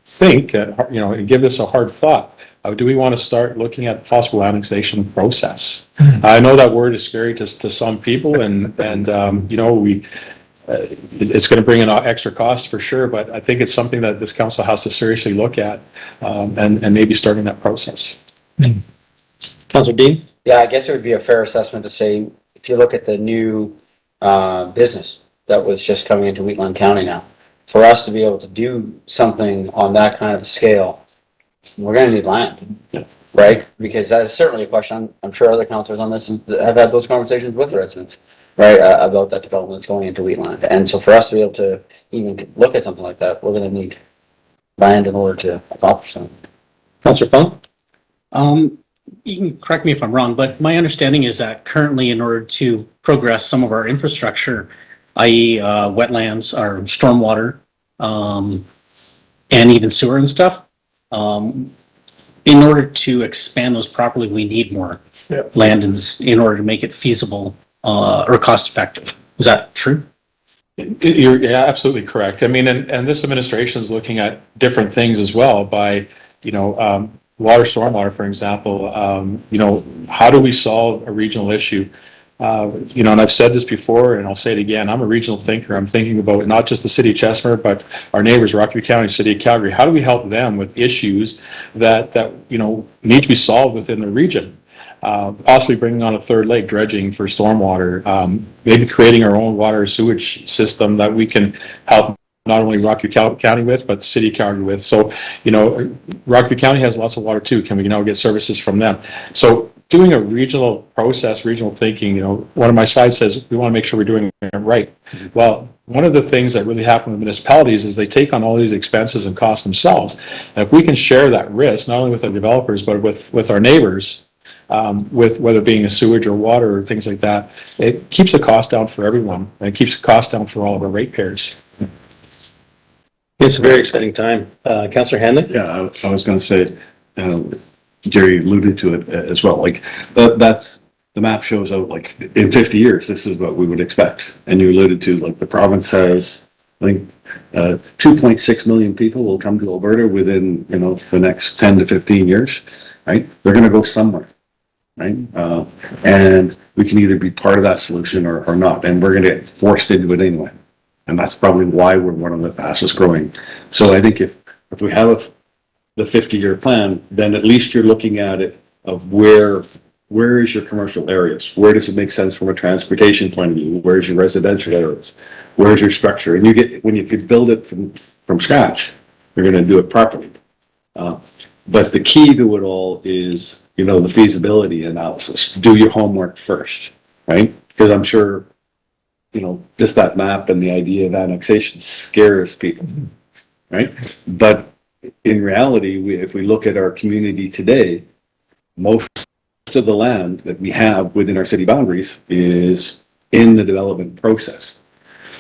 think, and give this a hard thought. Do we want to start looking at possible annexation process? I know that word is scary to some people, and it's going to bring in extra costs for sure. But I think it's something that this council has to seriously look at, and maybe starting that process. Councillor Dean? Yeah, I guess it would be a fair assessment to say, if you look at the new business that was just coming into Wheatland County now, for us to be able to do something on that kind of scale, we're going to need land, right? Because that is certainly a question. I'm sure other councillors on this have had those conversations with residents, right, about that development that's going into Wheatland. And so for us to be able to even look at something like that, we're going to need land in order to accomplish something. Councillor Fung? You can correct me if I'm wrong, but my understanding is that currently, in order to progress some of our infrastructure, i.e. wetlands or stormwater, and even sewer and stuff, in order to expand those properly, we need more land in order to make it feasible or cost effective. Is that true? You're absolutely correct. I mean, and this administration is looking at different things as well by, water, stormwater, for example. How do we solve a regional issue? And I've said this before, and I'll say it again. I'm a regional thinker. I'm thinking about not just the city of Chestmere, but our neighbors, Rockview County, city of Calgary. How do we help them with issues that need to be solved within the region? Possibly bringing on a third leg, dredging for stormwater, maybe creating our own water sewage system that we can help not only Rockview County with, but the city of Calgary with. So, Rockview County has lots of water too. Can we now get services from them? So doing a regional process, regional thinking, one of my slides says we want to make sure we're doing it right. Well, one of the things that really happen with municipalities is they take on all these expenses and costs themselves. And if we can share that risk, not only with our developers, but with our neighbors, with whether it being a sewage or water or things like that, it keeps the cost down for everyone, and it keeps the cost down for all of our ratepayers. It's a very exciting time. Councillor Hanley? Yeah, I was going to say, Jerry alluded to it as well. Like that's the map shows out like in 50 years, this is what we would expect. And you alluded to like the province says, I think 2.6 million people will come to Alberta within, the next 10 to 15 years, right? They're going to go somewhere, right? And we can either be part of that solution or not. And we're going to get forced into it anyway. And that's probably why we're one of the fastest growing. So I think if we have the 50-year plan, then at least you're looking at it of where is your commercial areas? Where does it make sense from a transportation point of view? Where's your residential areas? Where's your structure? And if you build it from scratch, you're going to do it properly. But the key to it all is, the feasibility analysis. Do your homework first, right? Because I'm sure, just that map and the idea of annexation scares people, right? But in reality, if we look at our community today, most of the land that we have within our city boundaries is in the development process,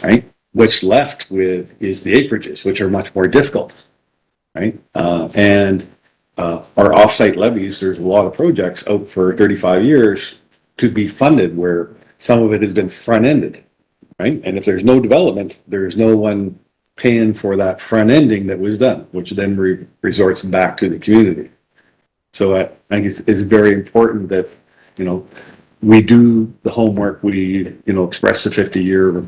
right? What's left with is the acreages, which are much more difficult, right? And our offsite levies, there's a lot of projects out for 35 years to be funded where some of it has been front-ended, right? And if there's no development, there's no one paying for that front ending that was done, which then resorts back to the community. So I think it's very important that, we do the homework, we, express the 50-year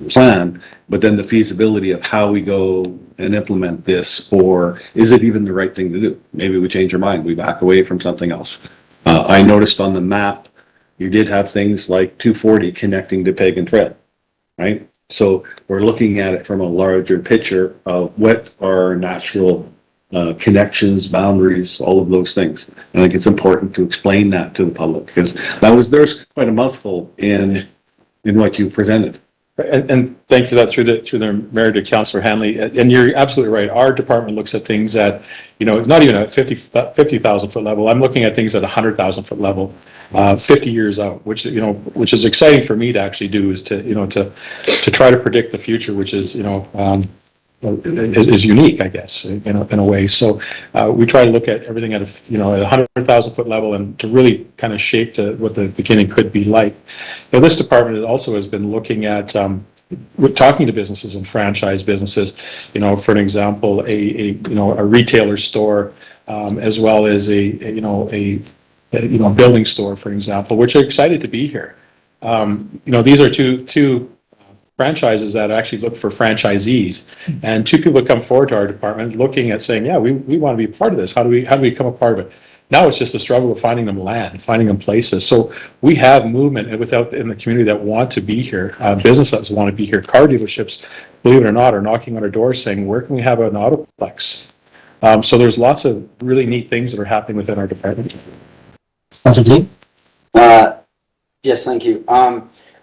plan, but then the feasibility of how we go and implement this, or is it even the right thing to do? Maybe we change our mind, we back away from something else. I noticed on the map, you did have things like 240 connecting to Pagan Trail, right? So we're looking at it from a larger picture of what are natural connections, boundaries, all of those things. And I think it's important to explain that to the public because there's quite a mouthful in what you presented. And thank you for that through the mayor to Councillor Hanley. And you're absolutely right. Our department looks at things at, not even at 50,000 foot level. I'm looking at things at 100,000 foot level, 50 years out, which is exciting for me to actually do is to try to predict the future, which is, is unique, I guess, in a way. So we try to look at everything at at 100,000 foot level and to really kind of shape what the beginning could be like. Now, this department also has been looking at talking to businesses and franchise businesses. For an example, a retailer store, as well as a building store, for example, which are excited to be here. These are two franchises that actually look for franchisees, and two people come forward to our department looking at saying, yeah, we want to be part of this. How do we become a part of it? Now it's just a struggle of finding them land, finding them places. So we have movement in the community that want to be here, businesses want to be here. Car dealerships, believe it or not, are knocking on our doors saying, where can we have an autoplex? So there's lots of really neat things that are happening within our department. Yes, thank you.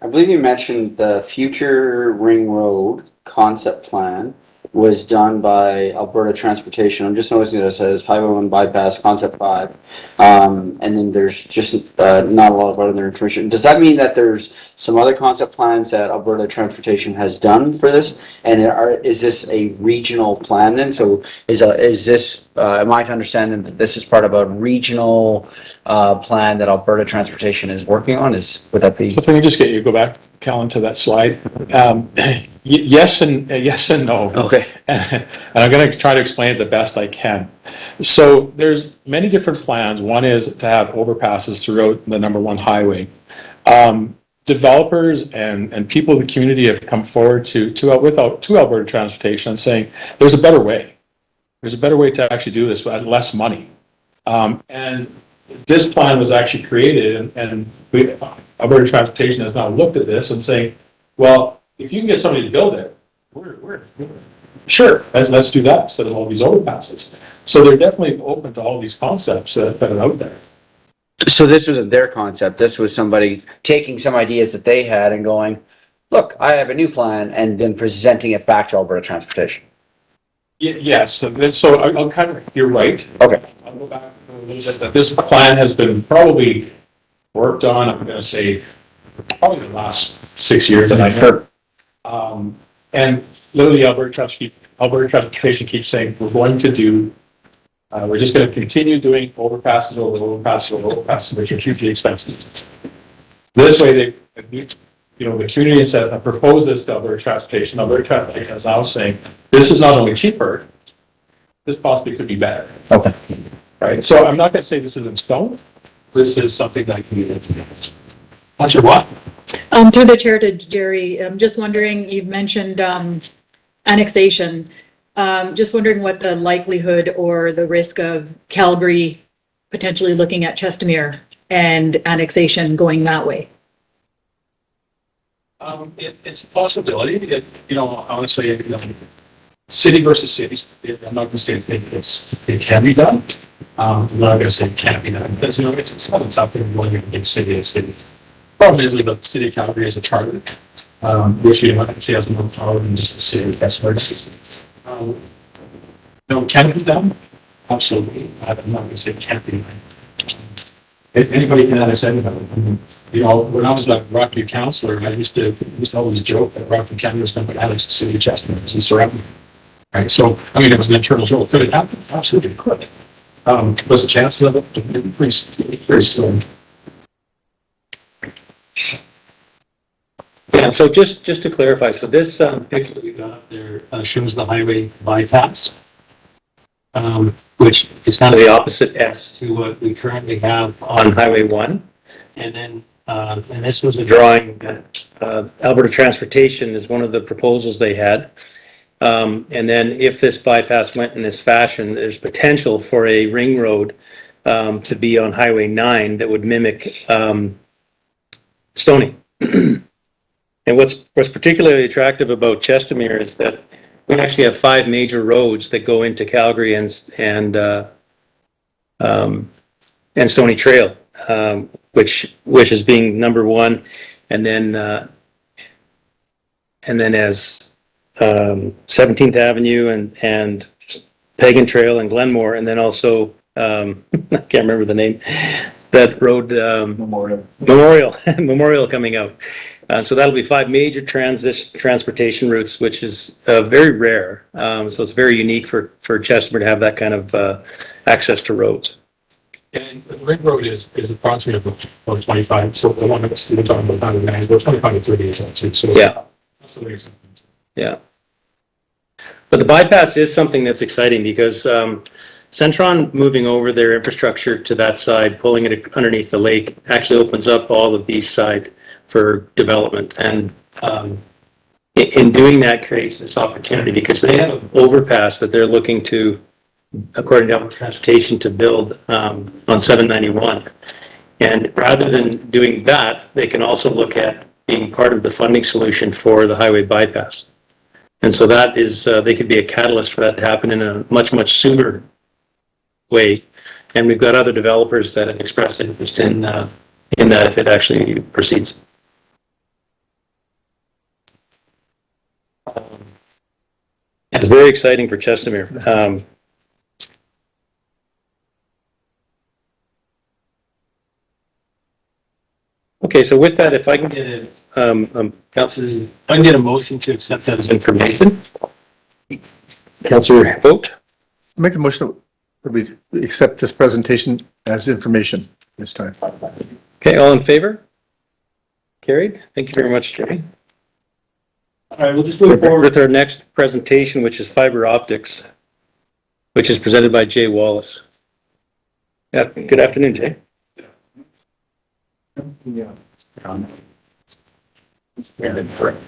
I believe you mentioned the future Ring Road concept plan was done by Alberta Transportation. I'm just noticing that it says Highway 1 Bypass Concept 5. And then there's just not a lot of other information. Does that mean that there's some other concept plans that Alberta Transportation has done for this? And is this a regional plan then? So is this, am I to understand that this is part of a regional plan that Alberta Transportation is working on? Would that be? So if I can just get you to go back, Callan, to that slide. Yes and no. Okay. And I'm going to try to explain it the best I can. So there's many different plans. One is to have overpasses throughout the number one highway. Developers and people in the community have come forward to Alberta Transportation saying there's a better way. There's a better way to actually do this at less money. And this plan was actually created, and Alberta Transportation has now looked at this and saying, well, if you can get somebody to build it, we're sure, let's do that instead of all these overpasses. So they're definitely open to all these concepts that are out there. So this wasn't their concept. This was somebody taking some ideas that they had and going, look, I have a new plan, and then presenting it back to Alberta Transportation. Yes, so I'll kind of, you're right. Okay. I'll go back a little bit. That this plan has been probably worked on, I'm going to say, probably the last 6 years that I've heard. And literally Alberta Transportation keeps saying, we're just going to continue doing overpasses over overpasses, which are hugely expensive. This way, the community has said, proposed this to Alberta Transportation. Alberta Transportation is now saying, this is not only cheaper, this possibly could be better. Okay. Right. So I'm not going to say this is in stone. This is something that can be. What's your what? Through the chair to Jerry, I'm just wondering, you've mentioned annexation. Just wondering what the likelihood or the risk of Calgary potentially looking at Chestermere and annexation going that way. It's a possibility. Honestly, city versus cities. I'm not going to say it can be done. I'm not going to say it can't be done because it's not something going to be city to city. Problem is that the city of Calgary is a charter, which actually has more power than just the city. That's where it is. Can it be done? Absolutely. I'm not going to say it can't be done. Anybody can annex anybody. When I was a Rockview councillor, I used to always joke that Rockview County was going to annex the city of Chestermere as we surround it. Right. So, it was an internal joke. Could it happen? Absolutely, it could. Was the chance of it pretty slim? Yeah, so just to clarify, so this picture that we got up there shows the highway bypass, which is kind of the opposite S to what we currently have on Highway 1. And then, and this was a drawing that Alberta Transportation is one of the proposals they had. And then if this bypass went in this fashion, there's potential for a ring road to be on Highway 9 that would mimic Stoney. And what's particularly attractive about Chestermere is that we actually have 5 major roads that go into Calgary and Stony Trail, which is being number 1, and then as 17th Avenue and Pagan Trail and Glenmore, and then also I can't remember the name, that road, Memorial coming out. So that'll be 5 major transportation routes, which is very rare. So it's very unique for Chestermere to have that kind of access to roads. And the ring road is approximately about 25, so the one that's we're talking about, 25 to 30 is actually, so. Yeah. That's amazing. Yeah. But the bypass is something that's exciting because Centron moving over their infrastructure to that side, pulling it underneath the lake, actually opens up all of the east side for development. And in doing that creates this opportunity because they have an overpass that they're looking to, according to Alberta Transportation, to build on 791. And rather than doing that, they can also look at being part of the funding solution for the highway bypass. And so that is, they could be a catalyst for that to happen in a much, much sooner way. And we've got other developers that have expressed interest in that if it actually proceeds. It's very exciting for Chestermere. Okay, so with that, if I can get Councillor, if I can get a motion to accept that as information. Councillor Vogt. Make the motion that we accept this presentation as information this time. Okay, all in favor? Carried. Thank you very much, Jerry. All right, we'll just move forward with our next presentation, which is fiber optics, which is presented by Jay Wallace. Yeah, good afternoon, Jay. Yeah. Do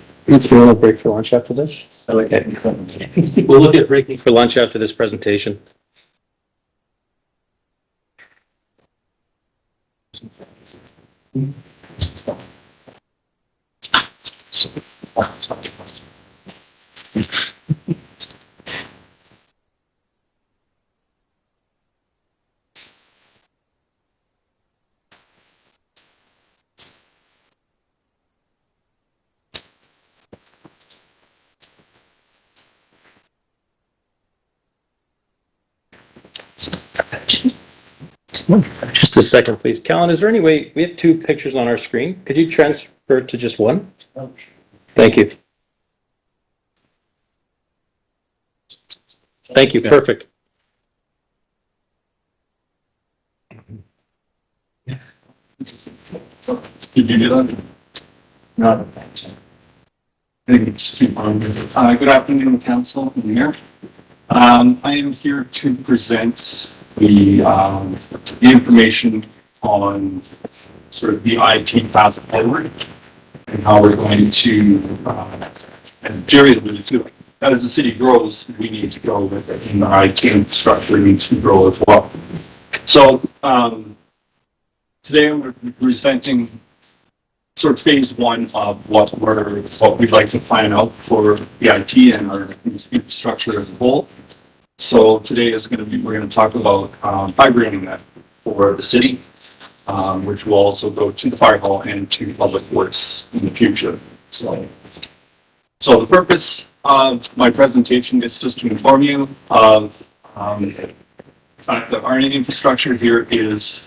you want to break for lunch after this? Okay. We'll look at breaking for lunch after this presentation. Just a second, please. Callan, is there any way, we have 2 pictures on our screen. Could you transfer to just one? Thank you. Thank you, perfect. Did you do that? No. Good afternoon, Council and Mayor. I am here to present the information on sort of the IT path forward and how we're going to, as Jerry alluded to, as the city grows, we need to grow with it, and the IT infrastructure needs to grow as well. So today I'm presenting sort of phase 1 of what we'd like to plan out for the IT and our infrastructure as a whole. So today is going to be, we're going to talk about fiber internet for the city, which will also go to the fire hall and to public works in the future. So the purpose of my presentation is just to inform you of the fact that our infrastructure here is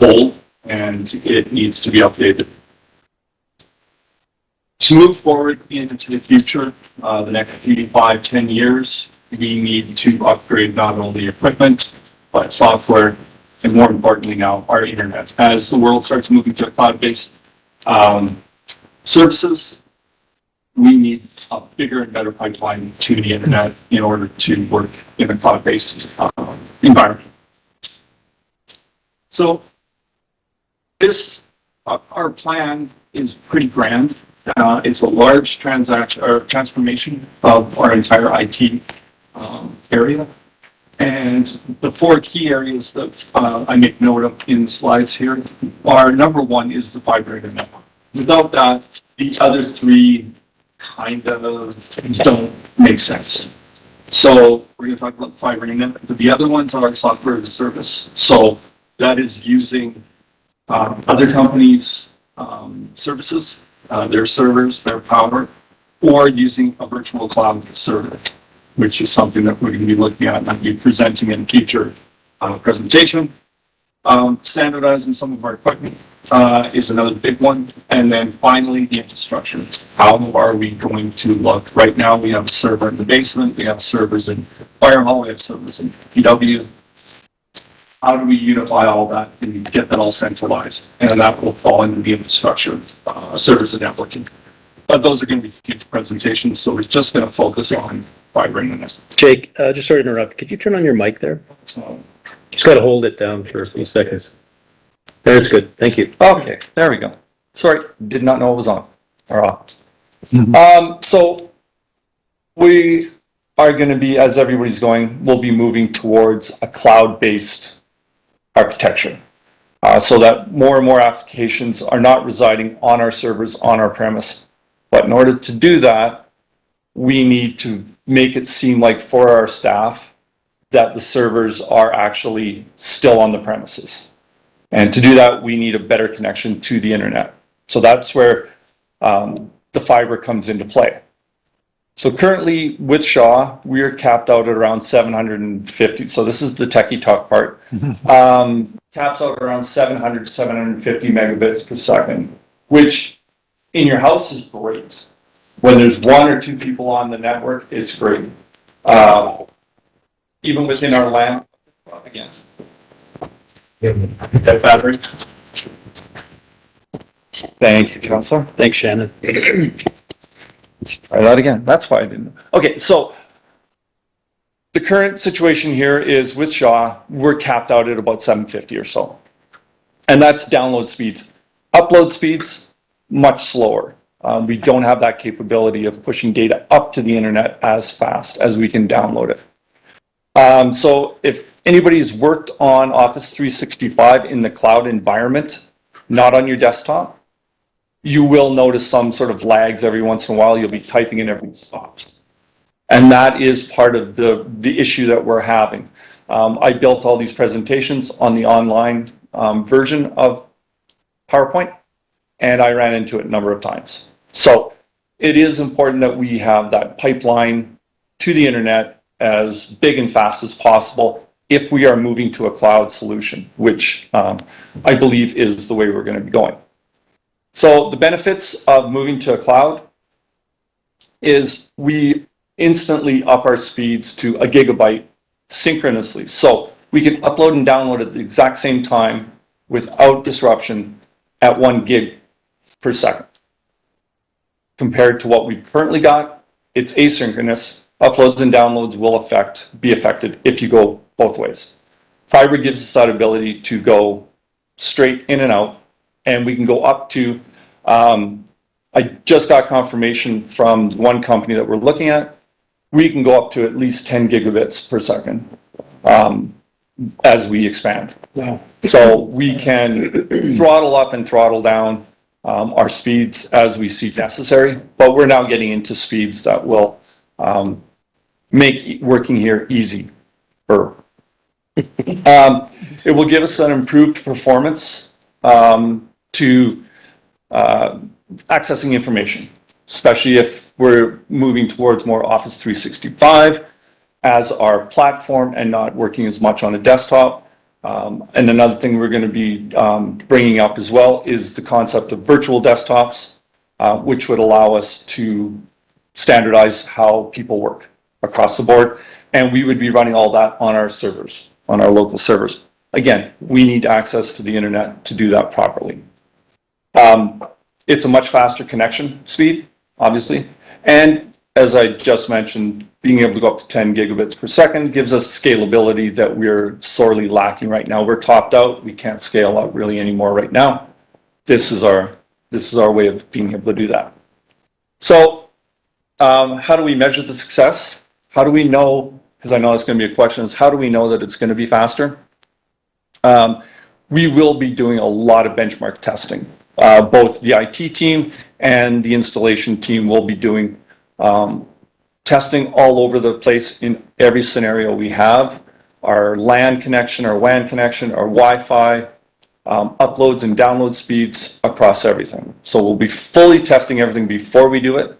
old and it needs to be updated. To move forward into the future, the next 3 to 5, 10 years, we need to upgrade not only equipment, but software, and more importantly now, our internet. As the world starts moving to cloud-based services, we need a bigger and better pipeline to the internet in order to work in a cloud-based environment. So this, our plan is pretty grand. It's a large transformation of our entire IT area. And the 4 key areas that I make note of in the slides here are, number 1 is the fiber internet. Without that, The other three kind of don't make sense. So we're going to talk about fiber internet, but the other ones are software as a service. So that is using other companies' services, their servers, their power, or using a virtual cloud server, which is something that we're going to be looking at and I'll be presenting in future presentation. Standardizing some of our equipment is another big one. And then finally, the infrastructure. How are we going to look? Right now, we have a server in the basement, we have servers in fire hall, we have servers in PW. How do we unify all that and get that all centralized? And that will fall into the infrastructure, servers and networking. But those are going to be huge presentations, so we're just going to focus on fiber internet. Jake, just sorry to interrupt. Could you turn on your mic there? So, Just got to hold it down for a few seconds. That's good. Thank you. Okay, there we go. Sorry, did not know it was on or off. So we are going to be, as everybody's going, we'll be moving towards a cloud-based architecture. So that more and more applications are not residing on our servers, on our premise. But in order to do that, we need to make it seem like for our staff that the servers are actually still on the premises. And to do that, we need a better connection to the internet. So that's where the fiber comes into play. So currently with Shaw, we are capped out at around 750. So this is the techie talk part. Caps out around 700, 750 megabits per second, which in your house is great. When there's one or two people on the network, it's great. Even within our LAN, again. that battery. Thank you, Councillor. Thanks, Shannon. Let's try that again. That's why I didn't. Okay, so the current situation here is with Shaw, we're capped out at about 750 or so. And that's download speeds. Upload speeds, much slower. We don't have that capability of pushing data up to the internet as fast as we can download it. So if anybody's worked on Office 365 in the cloud environment, not on your desktop, you will notice some sort of lags every once in a while. You'll be typing and everything stops. And that is part of the issue that we're having. I built all these presentations on the online version of PowerPoint, and I ran into it a number of times. So it is important that we have that pipeline to the internet as big and fast as possible if we are moving to a cloud solution, which I believe is the way we're going to be going. So the benefits of moving to a cloud is we instantly up our speeds to a gigabyte synchronously. So we can upload and download at the exact same time without disruption at 1 gig per second. Compared to what we've currently got, it's asynchronous. Uploads and downloads will be affected if you go both ways. Fiber gives us that ability to go straight in and out, and we can go up to, I just got confirmation from one company that we're looking at, we can go up to at least 10 gigabits per second as we expand. Wow. So we can throttle up and throttle down our speeds as we see necessary, but we're now getting into speeds that will make working here easy. It will give us an improved performance to accessing information, especially if we're moving towards more Office 365 as our platform and not working as much on a desktop. And another thing we're going to be bringing up as well is the concept of virtual desktops, which would allow us to standardize how people work across the board. And we would be running all that on our servers, on our local servers. Again, we need access to the internet to do that properly. It's a much faster connection speed, obviously. And as I just mentioned, being able to go up to 10 gigabits per second gives us scalability that we're sorely lacking right now. We're topped out. We can't scale out really anymore right now. This is our way of being able to do that. So how do we measure the success? How do we know, because I know it's going to be a question, is how do we know that it's going to be faster? We will be doing a lot of benchmark testing. Both the IT team and the installation team will be doing testing all over the place in every scenario we have. Our LAN connection, our WAN connection, our Wi-Fi, uploads and download speeds across everything. So we'll be fully testing everything before we do it.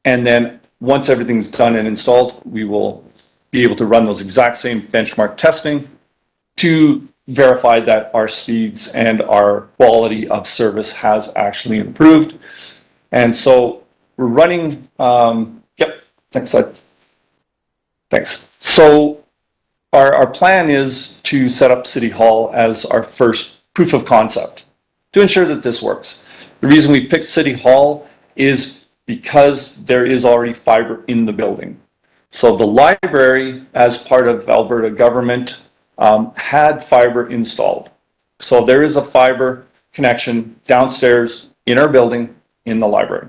And then once everything's done and installed, we will be able to run those exact same benchmark testing to verify that our speeds and our quality of service has actually improved. And so we're running, next slide. Thanks. So our plan is to set up City Hall as our first proof of concept to ensure that this works. The reason we picked City Hall is because there is already fiber in the building. So the library, as part of Alberta government, had fiber installed. So there is a fiber connection downstairs in our building in the library.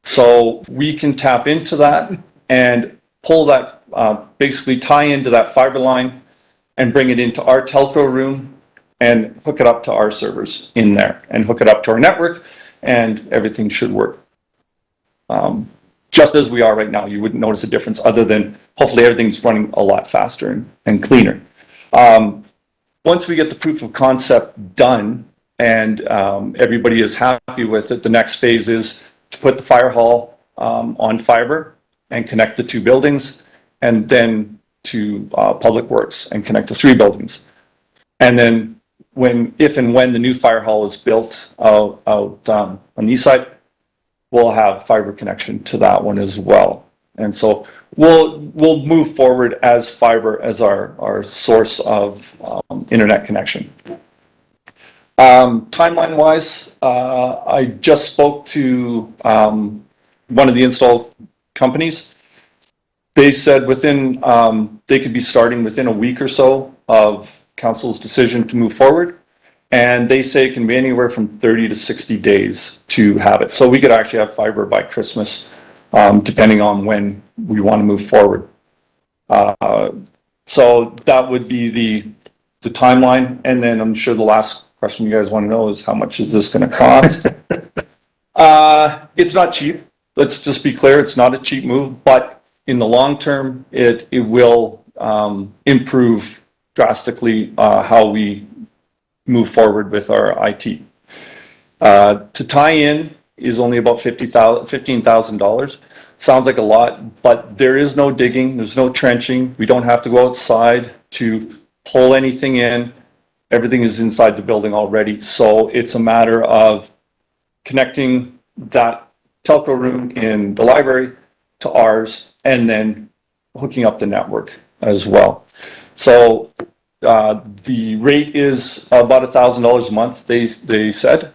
So we can tap into that and pull that, basically tie into that fiber line and bring it into our telco room and hook it up to our servers in there and hook it up to our network, and everything should work. Just as we are right now, you wouldn't notice a difference other than hopefully everything's running a lot faster and cleaner. Once we get the proof of concept done and everybody is happy with it, the next phase is to put the fire hall on fiber and connect the two buildings, and then to Public Works and connect the three buildings. And then if and when the new fire hall is built out on the east side, we'll have fiber connection to that one as well. And so we'll move forward as fiber as our source of internet connection. Timeline wise, I just spoke to one of the install companies. They said they could be starting within a week or so of council's decision to move forward. And they say it can be anywhere from 30 to 60 days to have it. So we could actually have fiber by Christmas, depending on when we want to move forward. So that would be the timeline. And then I'm sure the last question you guys want to know is how much is this going to cost? It's not cheap. Let's just be clear. It's not a cheap move, but in the long term, it will improve drastically how we move forward with our IT. To tie in is only about $15,000. Sounds like a lot, but there is no digging, there's no trenching. We don't have to go outside to pull anything in. Everything is inside the building already. So it's a matter of connecting that telco room in the library to ours and then hooking up the network as well. So the rate is about $1,000 a month, they said,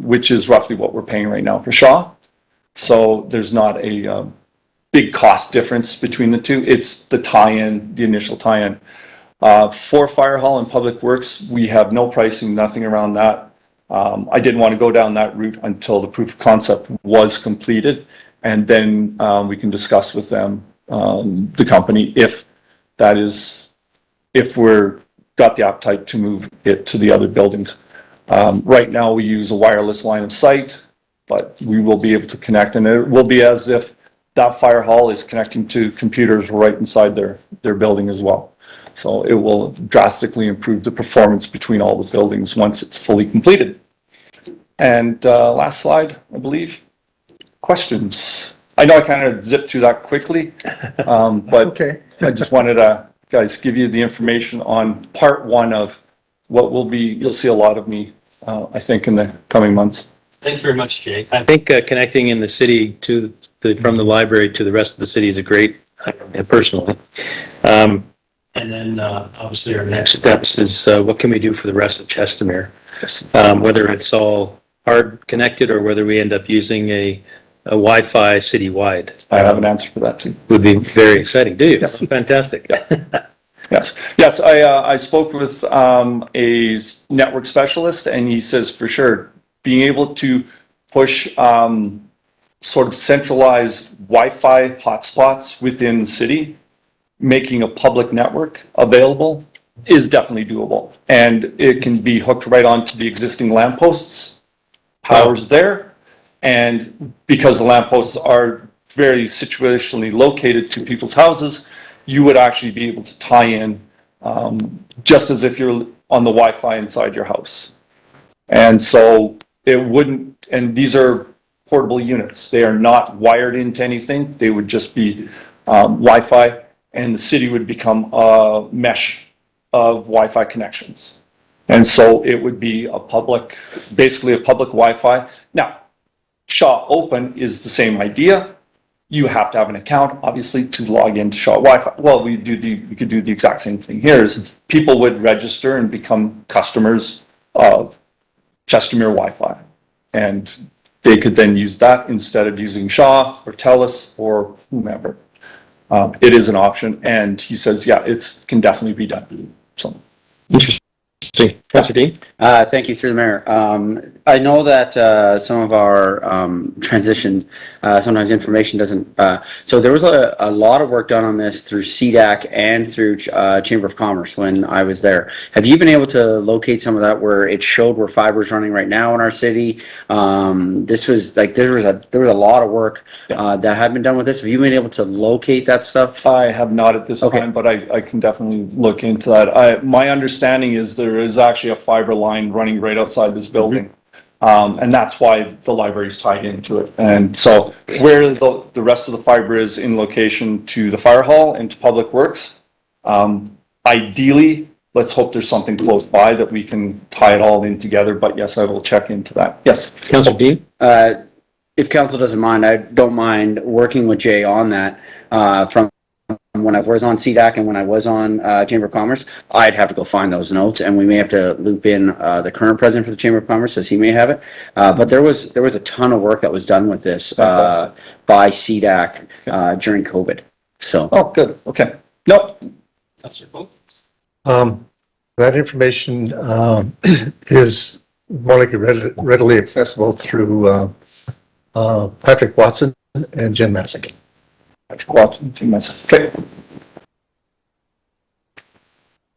which is roughly what we're paying right now for Shaw. So there's not a big cost difference between the two. It's the tie-in, the initial tie-in. For Fire Hall and Public Works, we have no pricing, nothing around that. I didn't want to go down that route until the proof of concept was completed, and then we can discuss with them, the company, if we're got the appetite to move it to the other buildings. Right now we use a wireless line of sight, but we will be able to connect, and it will be as if that fire hall is connecting to computers right inside their building as well. So it will drastically improve the performance between all the buildings once it's fully completed. And last slide, I believe. Questions? I know I kind of zipped through that quickly, but okay. I just wanted to, guys, give you the information on part one of what will be, you'll see a lot of me, I think, in the coming months. Thanks very much, Jay. I think connecting in the city from the library to the rest of the city is a great, personally. And then obviously our next steps is what can we do for the rest of Chestermere? Whether it's all hard connected or whether we end up using a Wi-Fi citywide. I have an answer for that too. Would be very exciting. Do you? Yes. Fantastic. Yes. I spoke with a network specialist, and he says for sure being able to push sort of centralized Wi-Fi hotspots within the city, making a public network available is definitely doable, and it can be hooked right onto the existing lampposts. Power's there, And because the lampposts are very situationally located to people's houses, you would actually be able to tie in just as if you're on the Wi-Fi inside your house. And so it wouldn't, and these are portable units. They are not wired into anything. They would just be Wi-Fi, and the city would become a mesh of Wi-Fi connections. And so it would be a public, basically a public Wi-Fi. Now, Shaw Open is the same idea. You have to have an account, obviously, to log into Shaw Wi-Fi. Well, we could do the exact same thing here. Is people would register and become customers of Chestermere Wi-Fi, and they could then use that instead of using Shaw or TELUS or whomever. It is an option, and he says, yeah, it can definitely be done. So. Interesting. Councillor Dean? Thank you, through the mayor. I know that some of our transition, sometimes information doesn't, so there was a lot of work done on this through CDAC and through Chamber of Commerce when I was there. Have you been able to locate some of that where it showed where fiber is running right now in our city? This was like, there was a lot of work that had been done with this. Have you been able to locate that stuff? I have not at this time, but I can definitely look into that. My understanding is there is actually a fiber line running right outside this building. And that's why the library is tied into it. And so where the rest of the fiber is in location to the fire hall and to Public Works, ideally, let's hope there's something close by that we can tie it all in together. But yes, I will check into that. Yes. Councillor Dean? If council doesn't mind, I don't mind working with Jay on that from when I was on CDAC and when I was on Chamber of Commerce. I'd have to go find those notes, and we may have to loop in the current president for the Chamber of Commerce, as he may have it. But there was a ton of work that was done with this by CDAC during COVID. So. Oh, good. Okay. Nope. That's your vote. That information is more likely readily accessible through Patrick Watson and Jim Masick. Okay.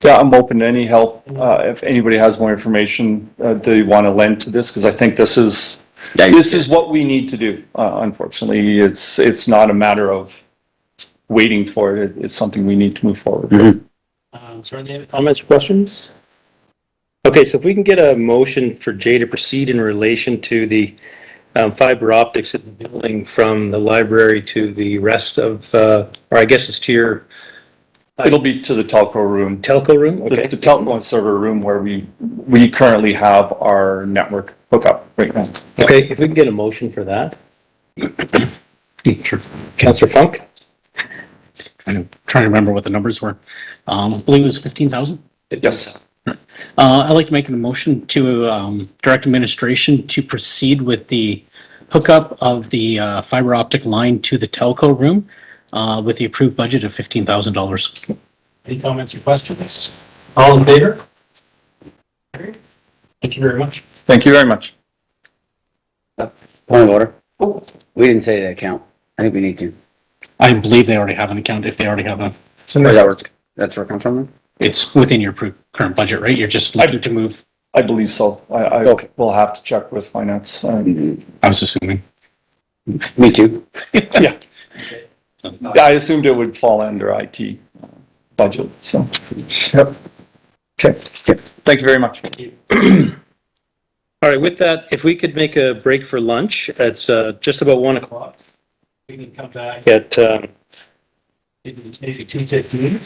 Yeah, I'm open to any help. If anybody has more information they want to lend to this, because I think this is what we need to do. Unfortunately, it's not a matter of waiting for it. It's something we need to move forward. Is there any comments or questions? Okay, so if we can get a motion for Jay to proceed in relation to the fiber optics in the building from the library to the rest of, or I guess it's to your... It'll be to the telco room. Telco room? Okay. The telco and server room where we currently have our network hookup right now. Okay, if we can get a motion for that. Sure. Councillor Funk? I'm trying to remember what the numbers were. I believe it was 15,000? Yes. I'd like to make a motion to direct administration to proceed with the hookup of the fiber optic line to the telco room with the approved budget of $15,000. Any comments or questions? All in favor? Thank you very much. Thank you very much. Point of order. We didn't say the account. I think we need to. I believe they already have an account if they already have a. That's where it comes from then? It's within your current budget, right? You're just looking to move. I believe so. I will have to check with finance. I was assuming. Me too. Yeah. I assumed it would fall under IT budget. So, yep. Okay. Thank you very much. Thank you. All right, with that, if we could make a break for lunch, it's just about 1 o'clock. We can come back At maybe 2:15.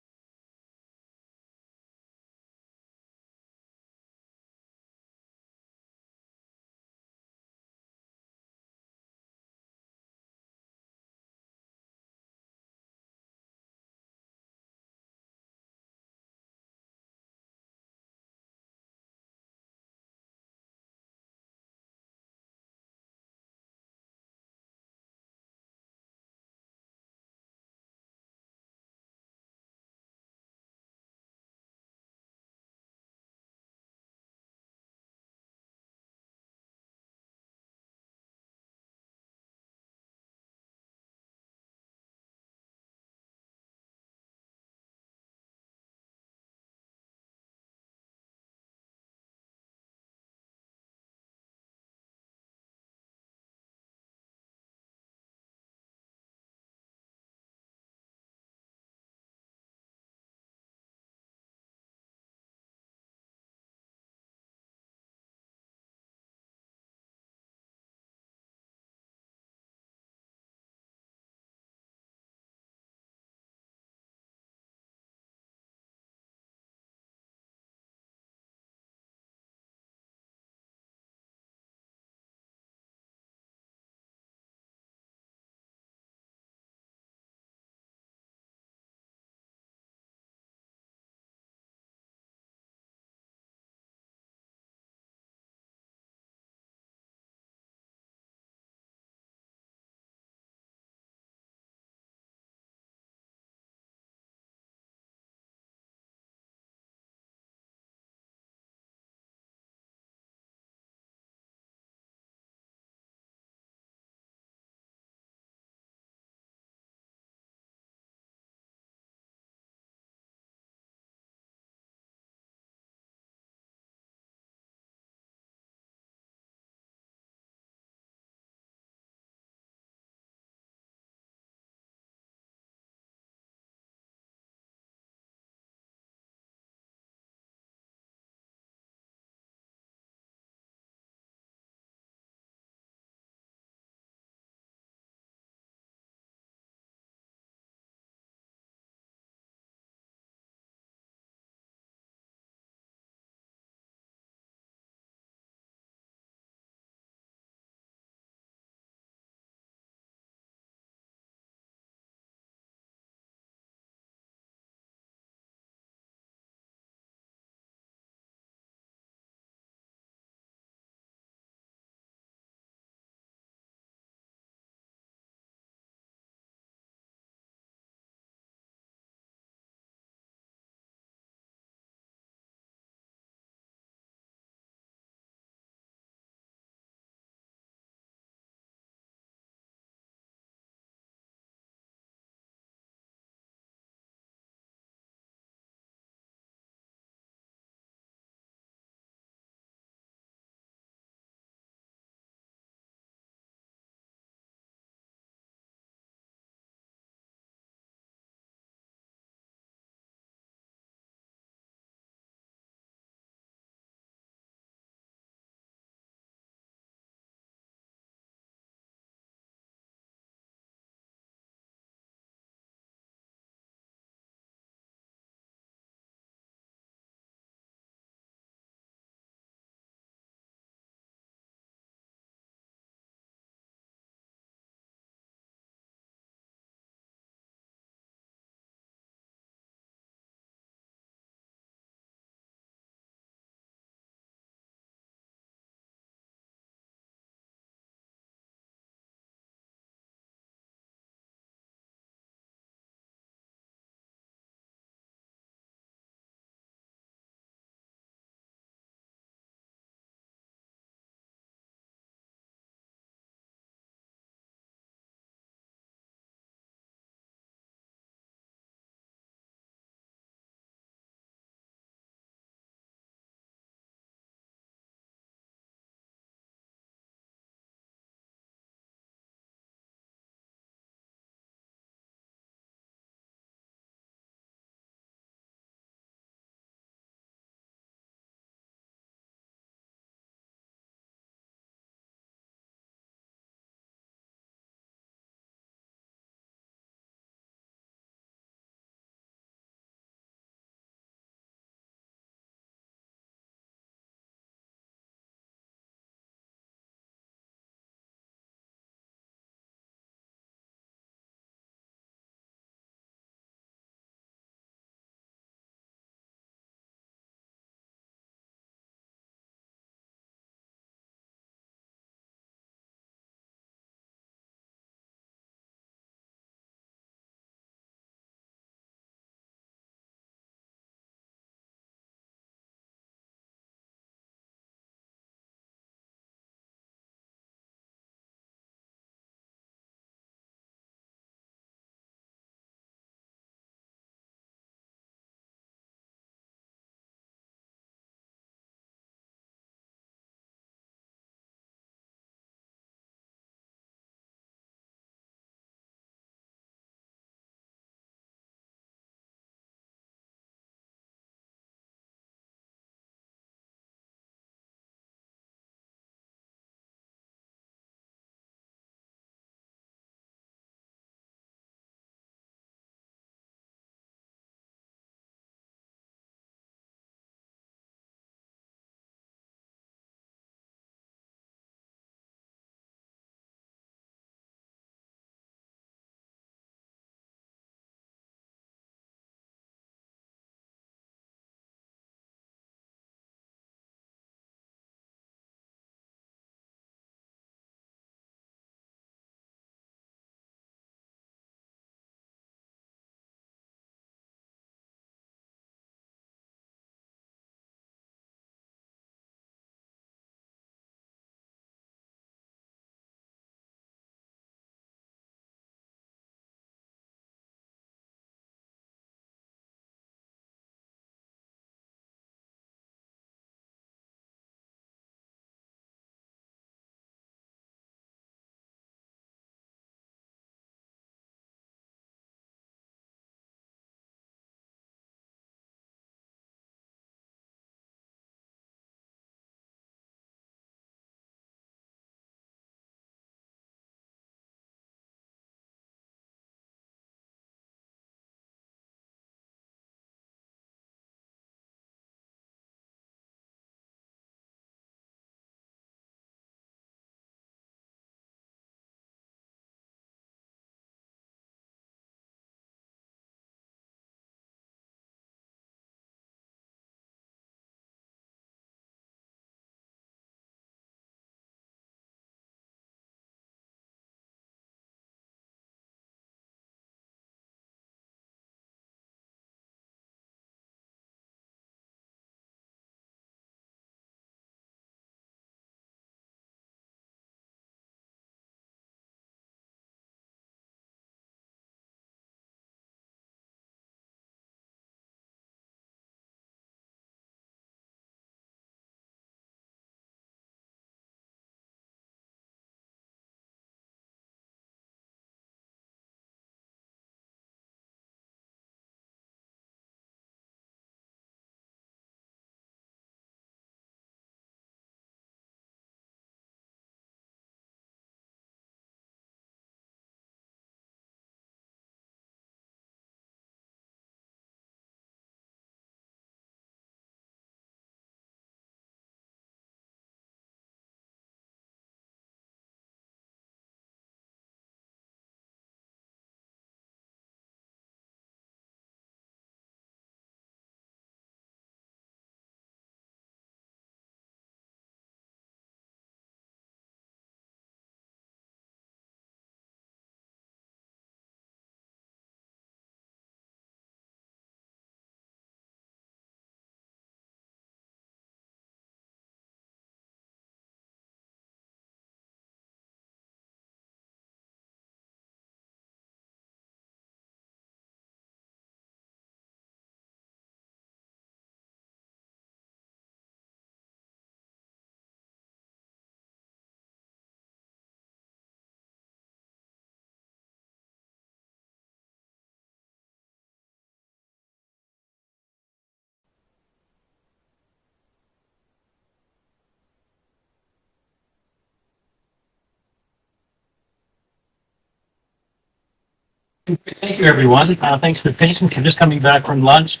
Thank you, everyone. Thanks for patience. I'm just coming back from lunch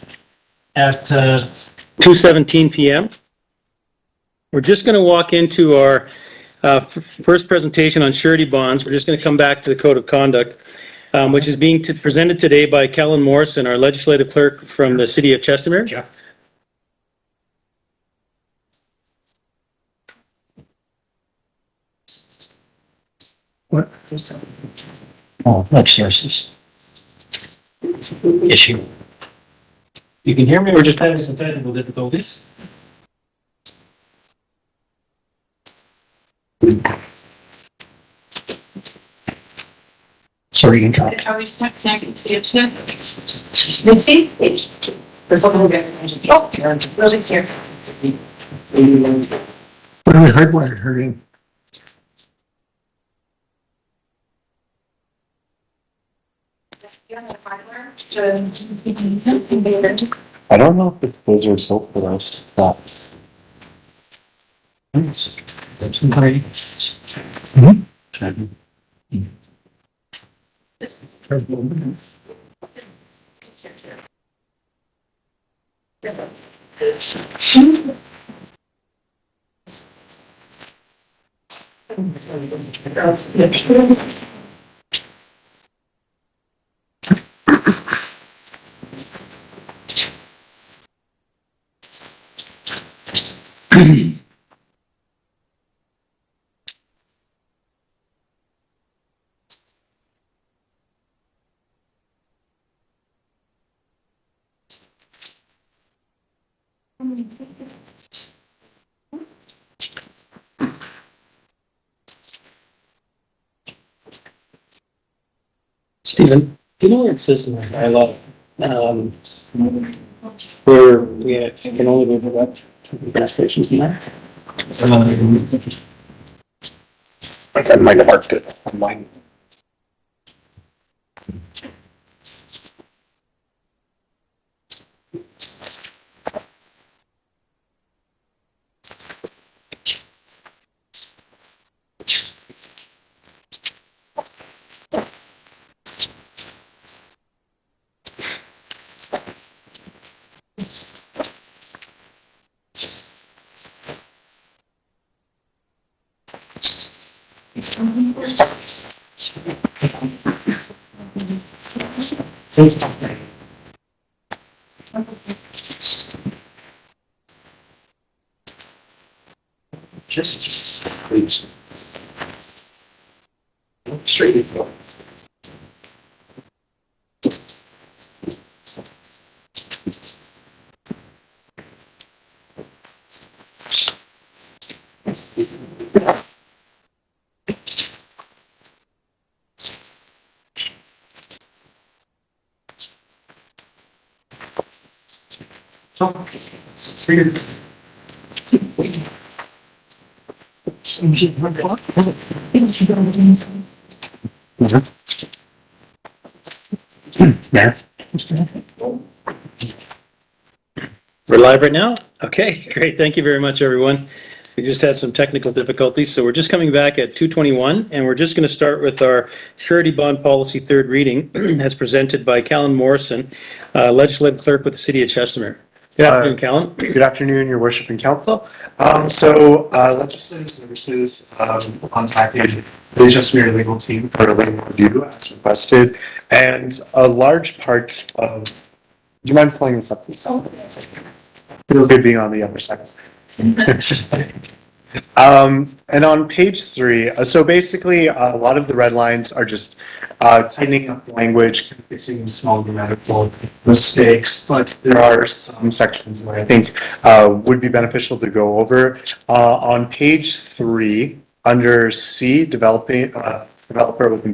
at 2:17 PM. We're just going to walk into our first presentation on surety bonds. We're just going to come back to the Code of Conduct, which is being presented today by Kellen Morrison, our legislative clerk from the city of Chestermere. Yeah. What? Oh, upstairs is issue. You can hear me or just having some technical difficulties? Sorry, you can try. Are we just not connected to the internet? Let's see. There's a little bit. Oh, building's here. What are we hardwired hurting? I don't know if it's Blizzard built for us. Somebody. Stephen, you know where it says in the bylaw, where we can only go direct to the gas stations in there? I might have marked it on mine. Just please. Straight. Mayor? We're live right now? Okay, great. Thank you very much, everyone. We just had some technical difficulties, so we're just coming back at 2:21, and we're just going to start with our surety bond policy third reading as presented by Callan Morrison, legislative clerk with the city of Chestermere. Good afternoon, Callan. Good afternoon, Your Worship and Council. Legislative Services contacted the Chestermere legal team for a legal review as requested, and a large part of. Do you mind pulling this up, please? Feels good being on the other side. And on page 3, so basically a lot of the red lines are just tightening up the language, fixing small grammatical mistakes, but there are some sections that I think would be beneficial to go over. On page 3, under C, developer with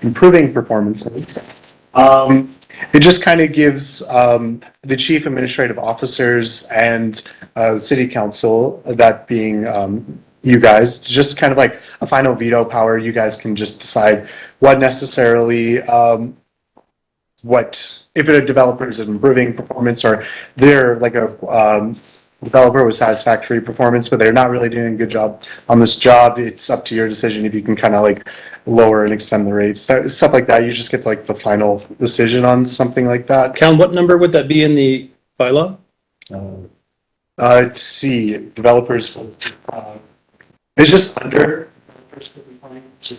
improving performance. It just kind of gives the chief administrative officers and city council, that being you guys, just kind of like a final veto power. You guys can just decide what necessarily, what if a developer is improving performance or they're like developer with satisfactory performance, but they're not really doing a good job on this job. It's up to your decision if you can kind of like lower and extend the rates, stuff like that. You just get like the final decision on something like that. Cal, what number would that be in the bylaw? Let's see, developers, it's just under.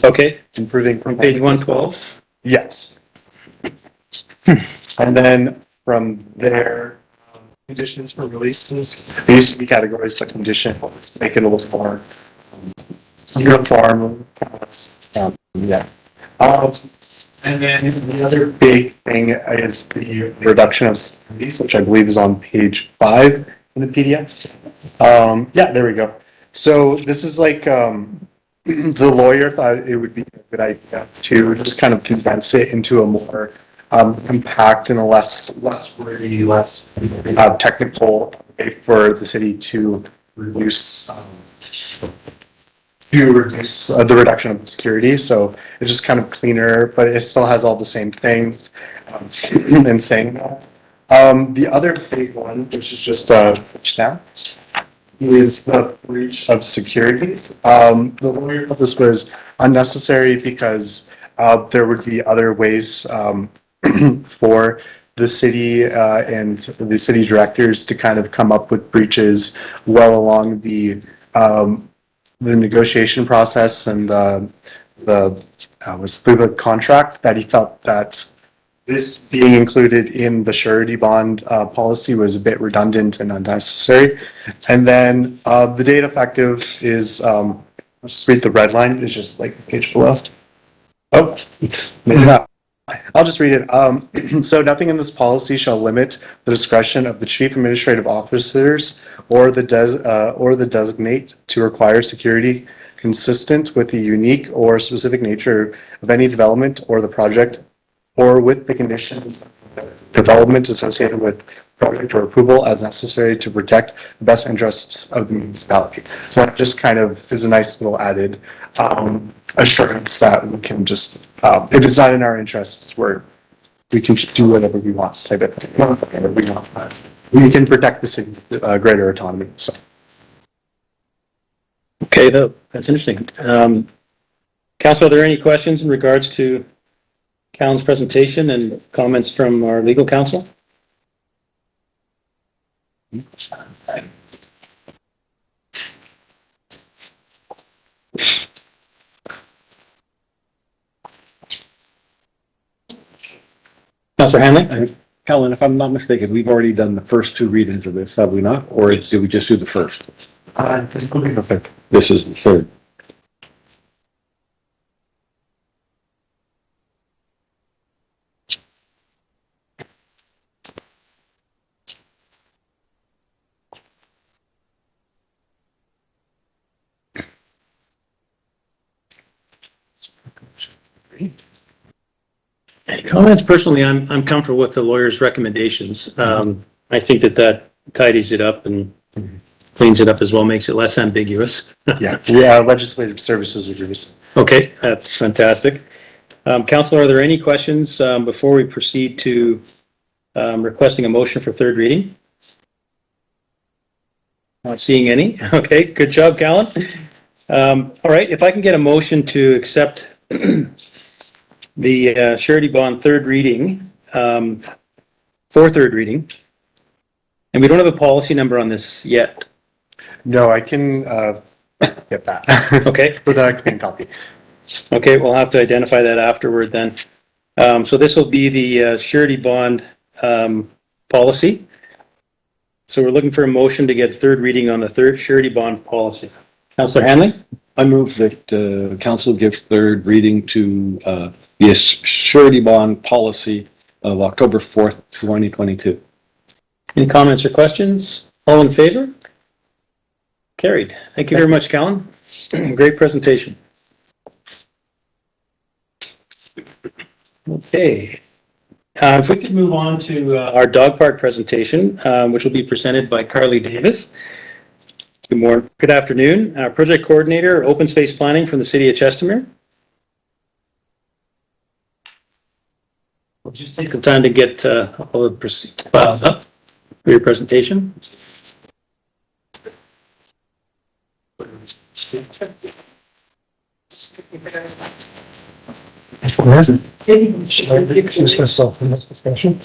Okay, Improving. on page 112. Yes. And then from there, conditions for releases, they used to be categories, but condition, make it a little more uniform. Yeah. And then the other big thing is the reduction of these, which I believe is on page 5 in the PDF. Yeah, there we go. So this is like, the lawyer thought it would be a good idea to just kind of condense it into a more compact and a less wordy, less technical way for the city to reduce the reduction of security. So it's just kind of cleaner, but it still has all the same things. And saying that. The other big one, which is just which now, is the breach of security. The lawyer thought this was unnecessary because there would be other ways for the city and the city directors to kind of come up with breaches well along the negotiation process and the contract, that he felt that this being included in the surety bond policy was a bit redundant and unnecessary. And then the date effective is, I'll just read the red line, is just like the page below. Oh, maybe not. I'll just read it. So nothing in this policy shall limit the discretion of the chief administrative officers or the designate to require security consistent with the unique or specific nature of any development or the project, or with the conditions of development associated with project or approval as necessary to protect the best interests of the municipality. So that just kind of is a nice little added assurance that we can just, if it's not in our interests, we can do whatever we want, type of thing. Whatever we want. We can protect the city greater autonomy. So. Okay, that's interesting. Council, are there any questions in regards to Callan's presentation and comments from our legal counsel? Councilor Hanley? Callan, if I'm not mistaken, we've already done the first 2 readings of this, have we not? Or did we just do the first? This will be the third. This is the third. Any comments? Personally, I'm comfortable with the lawyer's recommendations. I think that tidies it up and cleans it up as well, makes it less ambiguous. Yeah, legislative services agrees. Okay, that's fantastic. Councilor, are there any questions before we proceed to requesting a motion for third reading? Not seeing any. Okay, good job, Callan. All right, if I can get a motion to accept the surety bond third reading, for third reading. And we don't have a policy number on this yet. No, I can get that. Okay. With a clean copy. Okay, we'll have to identify that afterward then. So this will be the surety bond policy. So we're looking for a motion to get third reading on the third surety bond policy. Councilor Hanley? I move that council give third reading to the surety bond policy of October 4th, 2022. Any comments or questions? All in favor? Carried. Thank you very much, Callan. Great presentation. Okay. If we could move on to our dog park presentation, which will be presented by Carly Davis. Good morning. Good afternoon. Project Coordinator, Open Space Planning from the City of Chestermere. We'll just take the time to get all the files up for your presentation. Excuse myself in this discussion.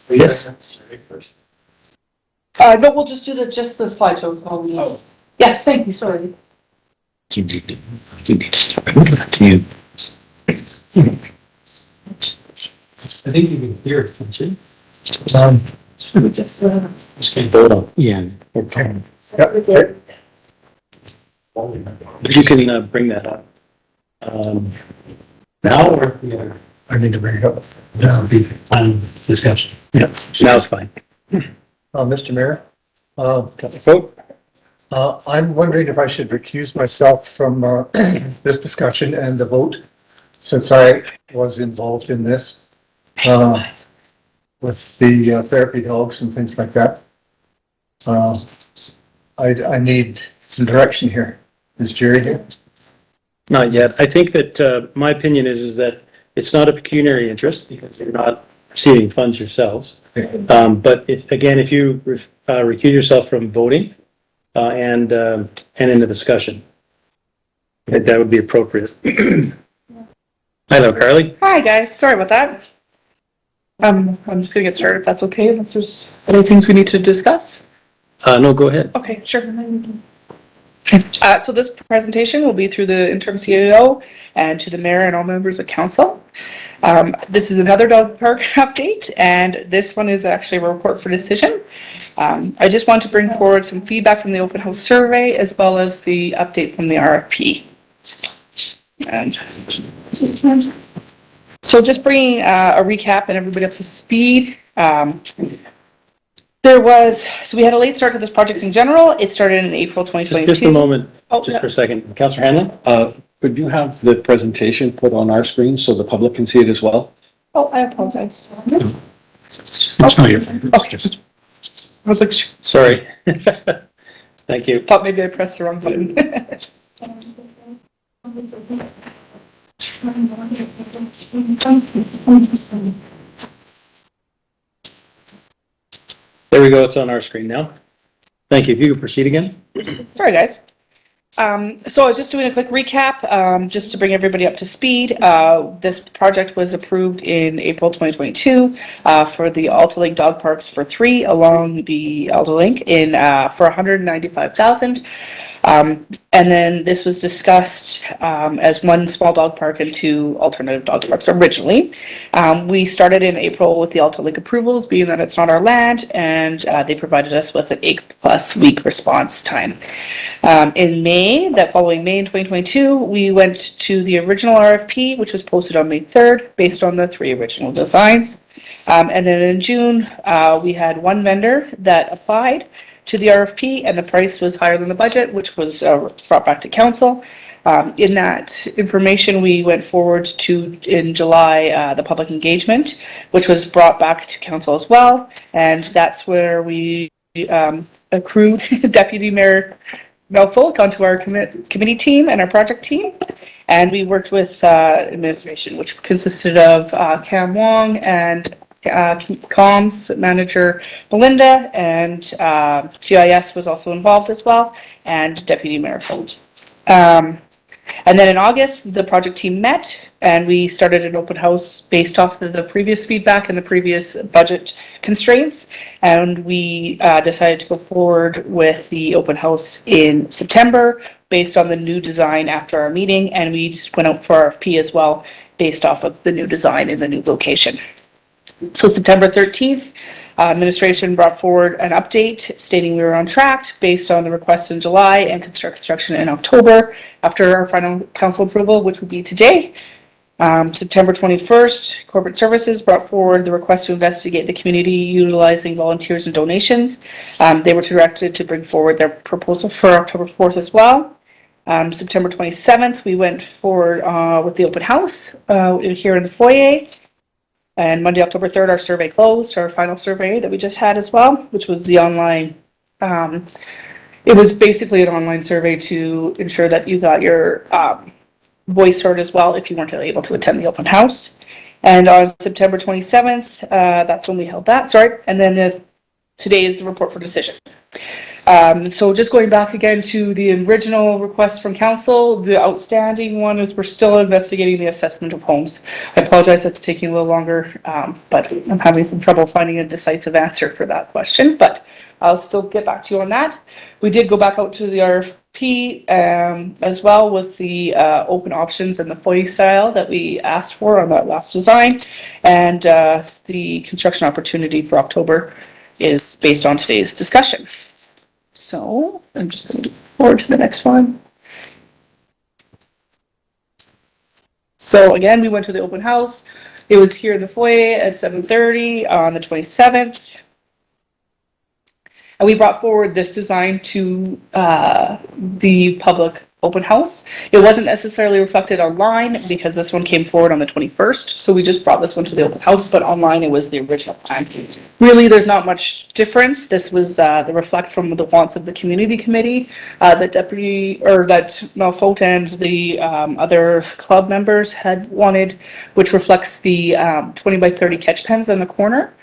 Yes. No, we'll just do just the slideshows. Oh. Yes, thank you, sorry. You need to start to you. I think you can hear it, can't you? Just, Just can't vote on. Yeah. Okay. You can bring that up. Now or the other? I need to bring it up. That would be on discussion. Yeah, now it's fine. Mr. Mayor, Vote. I'm wondering if I should recuse myself from this discussion and the vote, since I was involved in this with the therapy dogs and things like that. I need some direction here. Is Jerry here? Not yet. I think that my opinion is that it's not a pecuniary interest because you're not receiving funds yourselves. But if you recuse yourself from voting and in the discussion, that would be appropriate. Hello, Carly. Hi, guys. Sorry about that. I'm just gonna get started if that's okay, unless there's any things we need to discuss. No, go ahead. Okay, sure. So this presentation will be through the interim CEO and to the mayor and all members of council. This is another dog park update, and this one is actually a report for decision. I just want to bring forward some feedback from the open house survey as well as the update from the RFP. And so just bringing a recap and everybody up to speed. So we had a late start to this project in general. It started in April 2022. Just a moment, Oh, just yeah. for a second. Councillor Hanlon? Could you have the presentation put on our screen so the public can see it as well? Oh, I apologize. It's not your fault. It's just. I was like, Sorry. Thank you. thought maybe I pressed the wrong button. There we go. It's on our screen now. Thank you. If you could proceed again. Sorry, guys. So I was just doing a quick recap, just to bring everybody up to speed. This project was approved in April 2022 for the Alta Link Dog Parks for 3 along the Alta Link for $195,000. And then this was discussed as 1 small dog park and 2 alternative dog parks originally. We started in April with the Alta Link approvals, being that it's not our land, and they provided us with an 8+ week response time. In May, that following May in 2022, we went to the original RFP, which was posted on May 3rd, based on the 3 original designs. And then in June, we had 1 vendor that applied to the RFP, and the price was higher than the budget, which was brought back to council. In that information, we went forward to, in July, the public engagement, which was brought back to council as well. And that's where we accrued Deputy Mayor Mel Folk onto our committee team and our project team. And we worked with administration, which consisted of Cam Wong and comms manager Belinda, and GIS was also involved as well, and Deputy Mayor Holt. And then in August, the project team met and we started an open house based off of the previous feedback and the previous budget constraints. And we decided to go forward with the open house in September based on the new design after our meeting. And we just went out for RFP as well based off of the new design in the new location. So September 13th, administration brought forward an update stating we were on track based on the requests in July and construction in October after our final council approval, which would be today. September 21st, corporate services brought forward the request to investigate the community utilizing volunteers and donations. They were directed to bring forward their proposal for October 4th as well. September 27th, we went forward with the open house here in the foyer. And Monday, October 3rd, our survey closed, our final survey that we just had as well, which was the online. It was basically an online survey to ensure that you got your voice heard as well if you weren't able to attend the open house. And on September 27th, that's when we held that, sorry. And then today is the report for decision. So just going back again to the original request from council, the outstanding one is we're still investigating the assessment of homes. I apologize, that's taking a little longer, but I'm having some trouble finding a decisive answer for that question, but I'll still get back to you on that. We did go back out to the RFP as well with the open options and the foyer style that we asked for on that last design. And the construction opportunity for October is based on today's discussion. So I'm just going to forward to the next one. So again, we went to the open house. It was here in the foyer at 7:30 on the 27th. And we brought forward this design to the public open house. It wasn't necessarily reflected online because this one came forward on the 21st. So we just brought this one to the open house, but online it was the original plan. Really, there's not much difference. This was the reflect from the wants of the community committee that Malfote and the other club members had wanted, which reflects the 20 by 30 catch pens in the corner,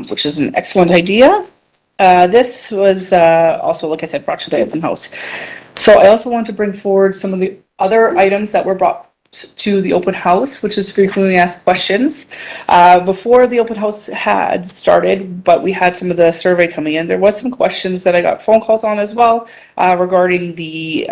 which is an excellent idea. This was also, like I said, brought to the open house. So I also want to bring forward some of the other items that were brought to the open house, which is frequently asked questions. Before the open house had started, but we had some of the survey coming in, there was some questions that I got phone calls on as well regarding the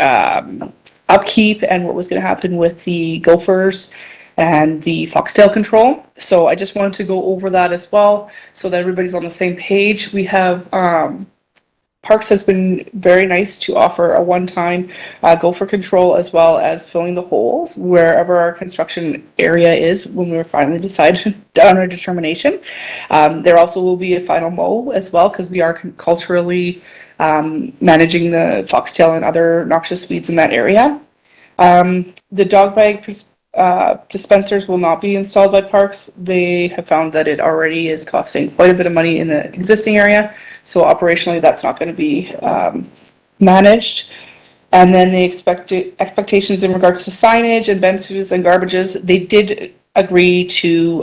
upkeep and what was going to happen with the gophers and the foxtail control. So I just wanted to go over that as well so that everybody's on the same page. We have Parks has been very nice to offer a one-time gopher control as well as filling the holes wherever our construction area is when we finally decide on our determination. There also will be a final mow as well because we are culturally managing the foxtail and other noxious weeds in that area. The dog bag dispensers will not be installed by Parks. They have found that it already is costing quite a bit of money in the existing area. So operationally, that's not going to be managed. And then the expectations in regards to signage and benches and garbages, they did agree to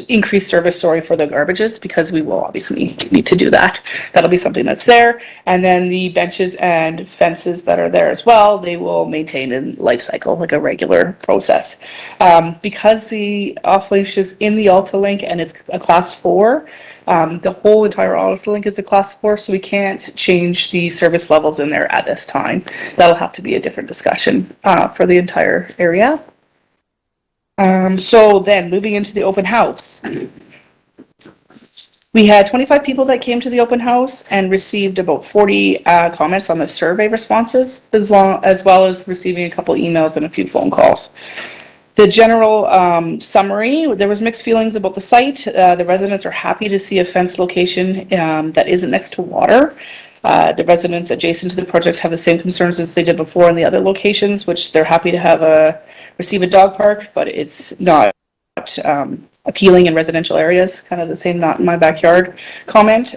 increase service for the garbages because we will obviously need to do that. That'll be something that's there. And then the benches and fences that are there as well, they will maintain in life cycle like a regular process. Because the off-leash is in the Alta-Link and it's a class 4, the whole entire Alta-Link is a class 4, so we can't change the service levels in there at this time. That'll have to be a different discussion for the entire area. So then moving into the open house. We had 25 people that came to the open house and received about 40 comments on the survey responses, as well as receiving a couple emails and a few phone calls. The general summary, there was mixed feelings about the site. The residents are happy to see a fenced location that isn't next to water. The residents adjacent to the project have the same concerns as they did before in the other locations, which they're happy to have receive a dog park, but it's not appealing in residential areas, kind of the same not in my backyard comment.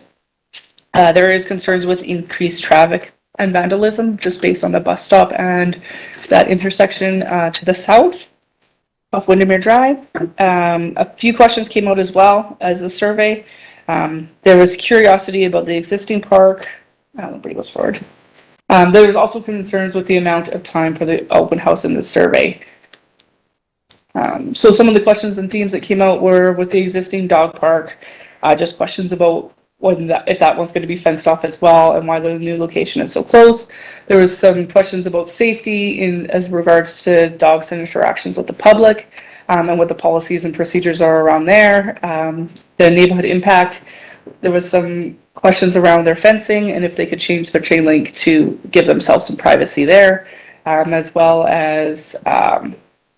There is concerns with increased traffic and vandalism just based on the bus stop and that intersection to the south of Windermere Drive. A few questions came out as well as the survey. There was curiosity about the existing park. Nobody goes forward. There was also concerns with the amount of time for the open house in the survey. So some of the questions and themes that came out were with the existing dog park, just questions about if that one's going to be fenced off as well and why the new location is so close. There was some questions about safety as regards to dogs and interactions with the public and what the policies and procedures are around there. The neighborhood impact, there was some questions around their fencing and if they could change their chain link to give themselves some privacy there, as well as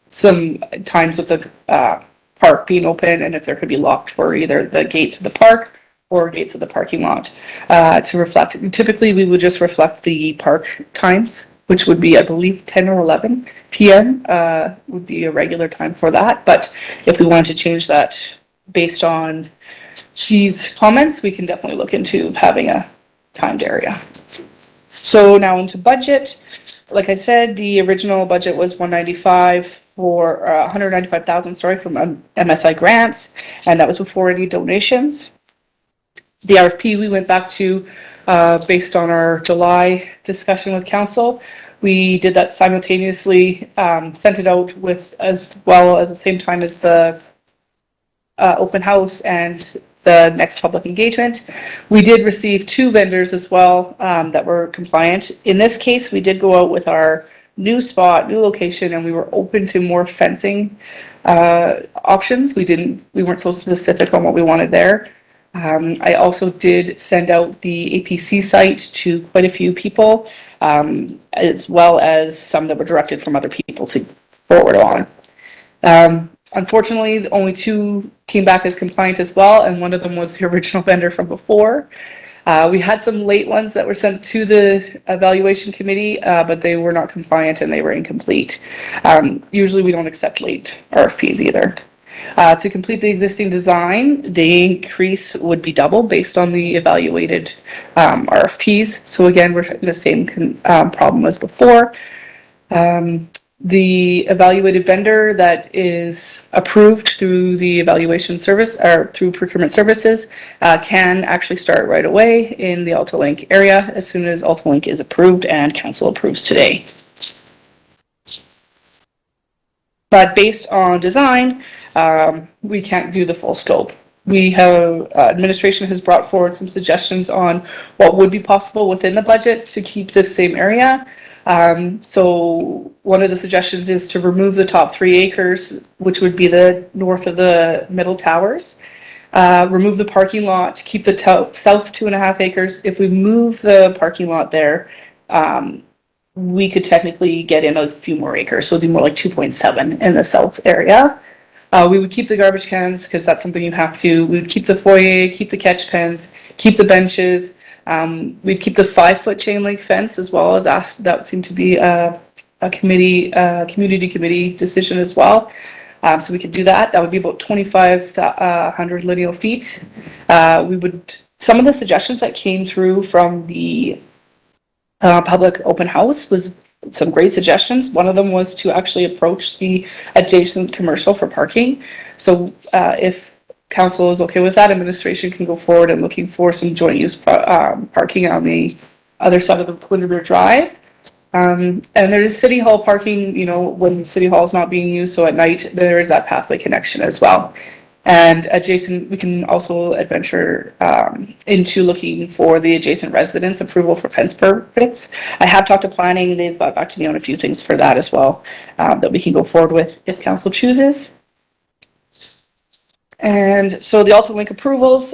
some times with the park being open and if there could be locked for either the gates of the park or gates of the parking lot to reflect. Typically, we would just reflect the park times, which would be, I believe, 10 or 11 p.m. Would be a regular time for that. But if we wanted to change that based on these comments, we can definitely look into having a timed area. So now into budget. Like I said, the original budget was 195,000, from MSI grants, and that was before any donations. The RFP we went back to, based on our July discussion with council. We did that simultaneously, sent it out with, as well as the same time as the open house and the next public engagement. We did receive 2 vendors as well that were compliant. In this case, we did go out with our new spot, new location, and we were open to more fencing options. We weren't so specific on what we wanted there. I also did send out the APC site to quite a few people, as well as some that were directed from other people to forward on. Unfortunately, only 2 came back as compliant as well, and one of them was the original vendor from before. We had some late ones that were sent to the evaluation committee, but they were not compliant and they were incomplete. Usually we don't accept late RFPs either. To complete the existing design, the increase would be double based on the evaluated RFPs. So again, we're in the same problem as before. The evaluated vendor that is approved through the evaluation service or through procurement services can actually start right away in the AltaLink area as soon as AltaLink is approved and council approves today. But based on design, we can't do the full scope. We have, administration has brought forward some suggestions on what would be possible within the budget to keep this same area. So one of the suggestions is to remove the top 3 acres, which would be the north of the middle towers. Remove the parking lot, keep the south 2.5 acres. If we move the parking lot there, we could technically get in a few more acres. So it'd be more like 2.7 in the south area. We would keep the garbage cans because that's something you have to. We would keep the foyer, keep the catch pens, keep the benches. We'd keep the 5-foot chain link fence as well as asked. That seemed to be a community committee decision as well. So we could do that. That would be about 2,500 lineal feet. Some of the suggestions that came through from the public open house was some great suggestions. One of them was to actually approach the adjacent commercial for parking. So if council is okay with that, administration can go forward and looking for some joint use parking on the other side of the Windermere Drive. And there is City Hall parking, when City Hall is not being used. So at night, there is that pathway connection as well. And adjacent, we can also adventure into looking for the adjacent residents approval for fence permits. I have talked to planning. They've got back to me on a few things for that as well that we can go forward with if council chooses. And so the AltaLink approvals,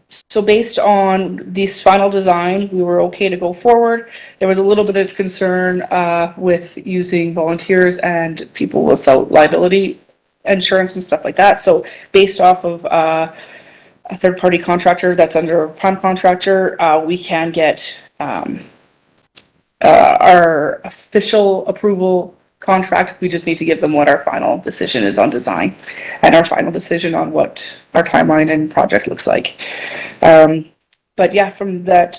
so based on this final design, we were okay to go forward. There was a little bit of concern with using volunteers and people without liability insurance and stuff like that. So based off of a third-party contractor that's under a prime contractor, we can get our official approval contract. We just need to give them what our final decision is on design and our final decision on what our timeline and project looks like. But yeah, from that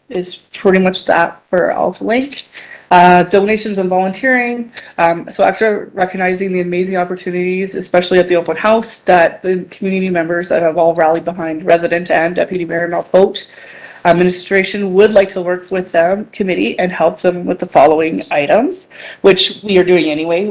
is pretty much that for AltaLink. Donations and volunteering. So after recognizing the amazing opportunities, especially at the open house, that the community members that have all rallied behind resident and deputy mayor Malpote, administration would like to work with the committee and help them with the following items, which we are doing anyway.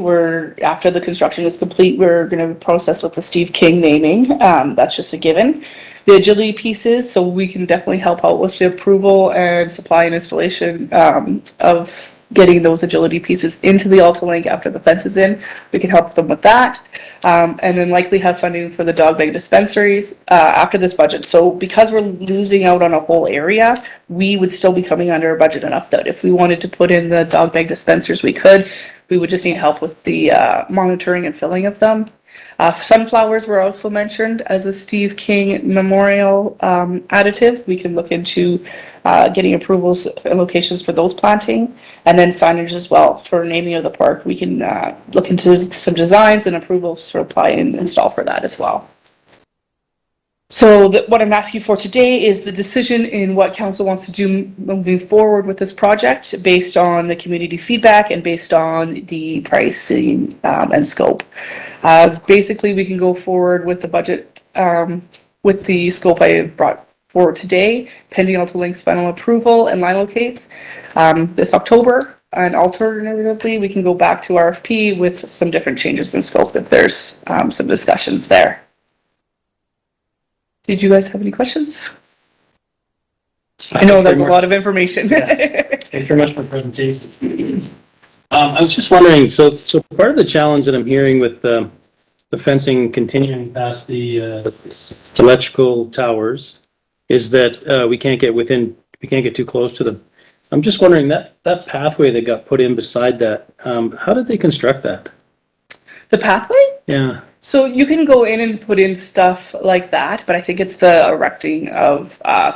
After the construction is complete, we're going to process with the Steve King naming. That's just a given. The agility pieces, so we can definitely help out with the approval and supply and installation of getting those agility pieces into the AltaLink after the fence is in. We can help them with that. And then likely have funding for the dog bag dispensaries after this budget. So because we're losing out on a whole area, we would still be coming under our budget enough that if we wanted to put in the dog bag dispensers, we could. We would just need help with the monitoring and filling of them. Sunflowers were also mentioned as a Steve King memorial additive. We can look into getting approvals and locations for those planting, and then signage as well for naming of the park. We can look into some designs and approvals to apply and install for that as well. So what I'm asking for today is the decision in what council wants to do moving forward with this project based on the community feedback and based on the pricing and scope. Basically, we can go forward with the budget with the scope I brought for today, pending AltaLink's final approval and line locates this October. And alternatively, we can go back to RFP with some different changes in scope if there's some discussions there. Did you guys have any questions? I know that's a lot of information. Thanks very much for the presentation. I was just wondering, so part of the challenge that I'm hearing with the fencing continuing past the electrical towers is that we can't get too close to them. I'm just wondering that pathway that got put in beside that, how did they construct that? The pathway? Yeah. So you can go in and put in stuff like that, but I think it's the erecting of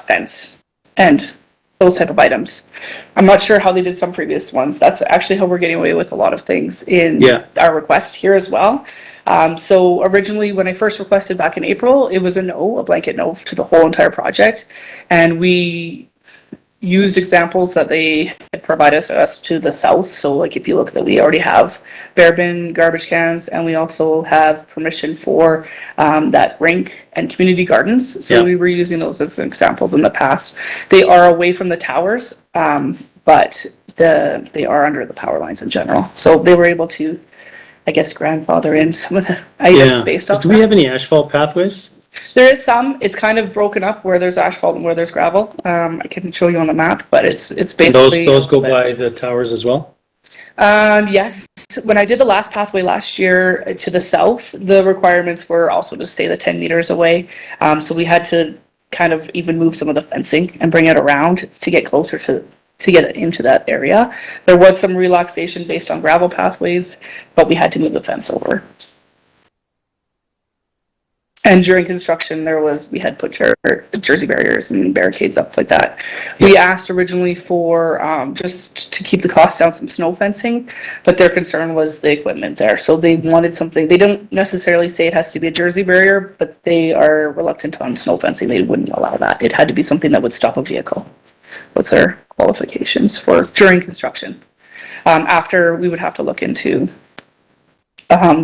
fence and those type of items. I'm not sure how they did some previous ones. That's actually how we're getting away with a lot of things in our request here as well. So originally, when I first requested back in April, it was a blanket no to the whole entire project. And we used examples that they had provided us to the south. So like if you look that we already have bare bin garbage cans, and we also have permission for that rink and community gardens. So we were using those as examples in the past. They are away from the towers, but they are under the power lines in general. So they were able to, I guess, grandfather in some of the items based off. Do we have any asphalt pathways? There is some. It's kind of broken up where there's asphalt and where there's gravel. I can show you on the map, but it's basically Those go by the towers as well? Yes. When I did the last pathway last year to the south, the requirements were also to stay the 10 meters away. So we had to kind of even move some of the fencing and bring it around to get closer to get it into that area. There was some relaxation based on gravel pathways, but we had to move the fence over. And during construction, we had put Jersey barriers and barricades up like that. We asked originally for just to keep the cost down, some snow fencing, but their concern was the equipment there. So they wanted something. They don't necessarily say it has to be a Jersey barrier, but they are reluctant on snow fencing. They wouldn't allow that. It had to be something that would stop a vehicle. What's their qualifications for during construction? After, we would have to look into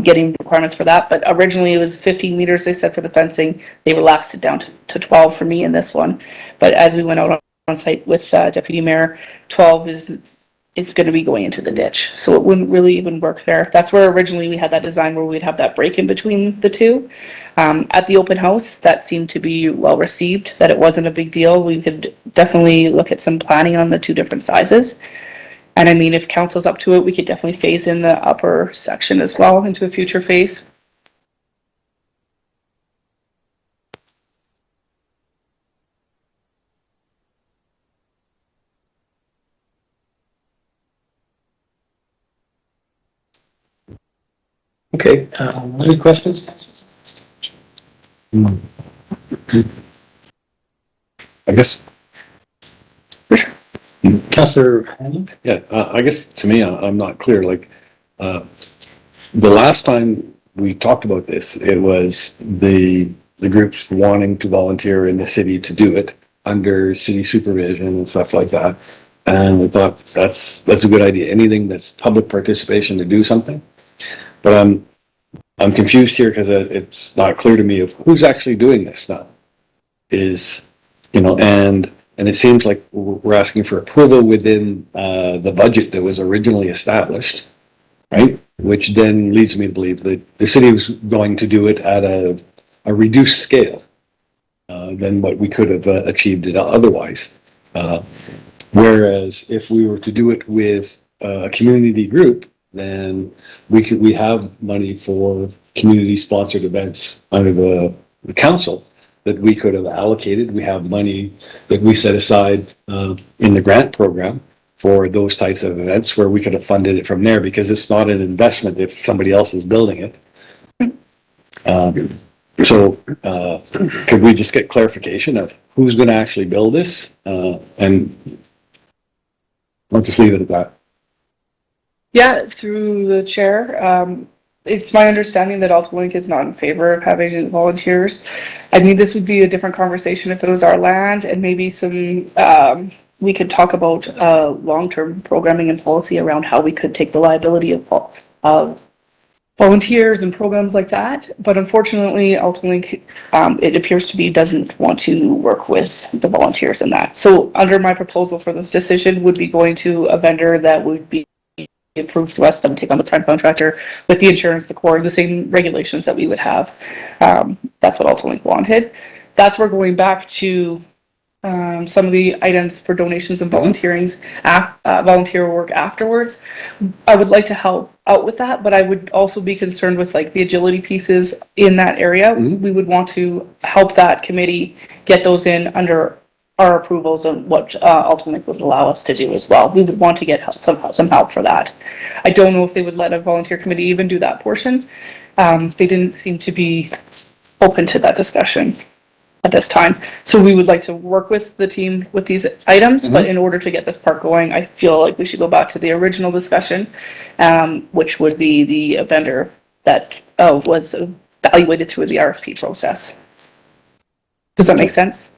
getting requirements for that, but originally it was 15 meters they said for the fencing. They relaxed it down to 12 for me in this one, but as we went out on site with Deputy Mayor, 12 is going to be going into the ditch, so it wouldn't really even work there. That's where originally we had that design where we'd have that break in between the two. At the open house, that seemed to be well received, that it wasn't a big deal. We could definitely look at some planning on the two different sizes. And I mean, if council's up to it, we could definitely phase in the upper section as well into a future phase. Okay, any questions? I guess. Councillor Hanlon? Yeah, I guess to me, I'm not clear, like, the last time we talked about this, it was the groups wanting to volunteer in the city to do it under city supervision and stuff like that. And we thought that's a good idea, anything that's public participation to do something. But I'm confused here because it's not clear to me of who's actually doing this now. And it seems like we're asking for approval within the budget that was originally established, right? Which then leads me to believe that the city was going to do it at a reduced scale than what we could have achieved it otherwise. Whereas if we were to do it with a community group, then we have money for community-sponsored events under the council that we could have allocated. We have money that we set aside in the grant program for those types of events where we could have funded it from there because it's not an investment if somebody else is building it. So could we just get clarification of who's going to actually build this? And I'll just leave it at that. Yeah, through the chair. It's my understanding that AltaLink is not in favor of having volunteers. I mean, this would be a different conversation if it was our land, and maybe some, we could talk about long-term programming and policy around how we could take the liability of volunteers and programs like that. But unfortunately, AltaLink, it appears to be doesn't want to work with the volunteers in that. So under my proposal for this decision would be going to a vendor that would be approved to us, that would take on the prime contractor with the insurance, the core, the same regulations that we would have. That's what AltaLink wanted. That's where going back to some of the items for donations and volunteerings, volunteer work afterwards. I would like to help out with that, but I would also be concerned with like the agility pieces in that area. We would want to help that committee get those in under our approvals and what Ultimate would allow us to do as well. We would want to get some help for that. I don't know if they would let a volunteer committee even do that portion. They didn't seem to be open to that discussion at this time. So we would like to work with the team with these items, but in order to get this part going, I feel like we should go back to the original discussion, which would be the vendor that was evaluated through the RFP process. Does that make sense?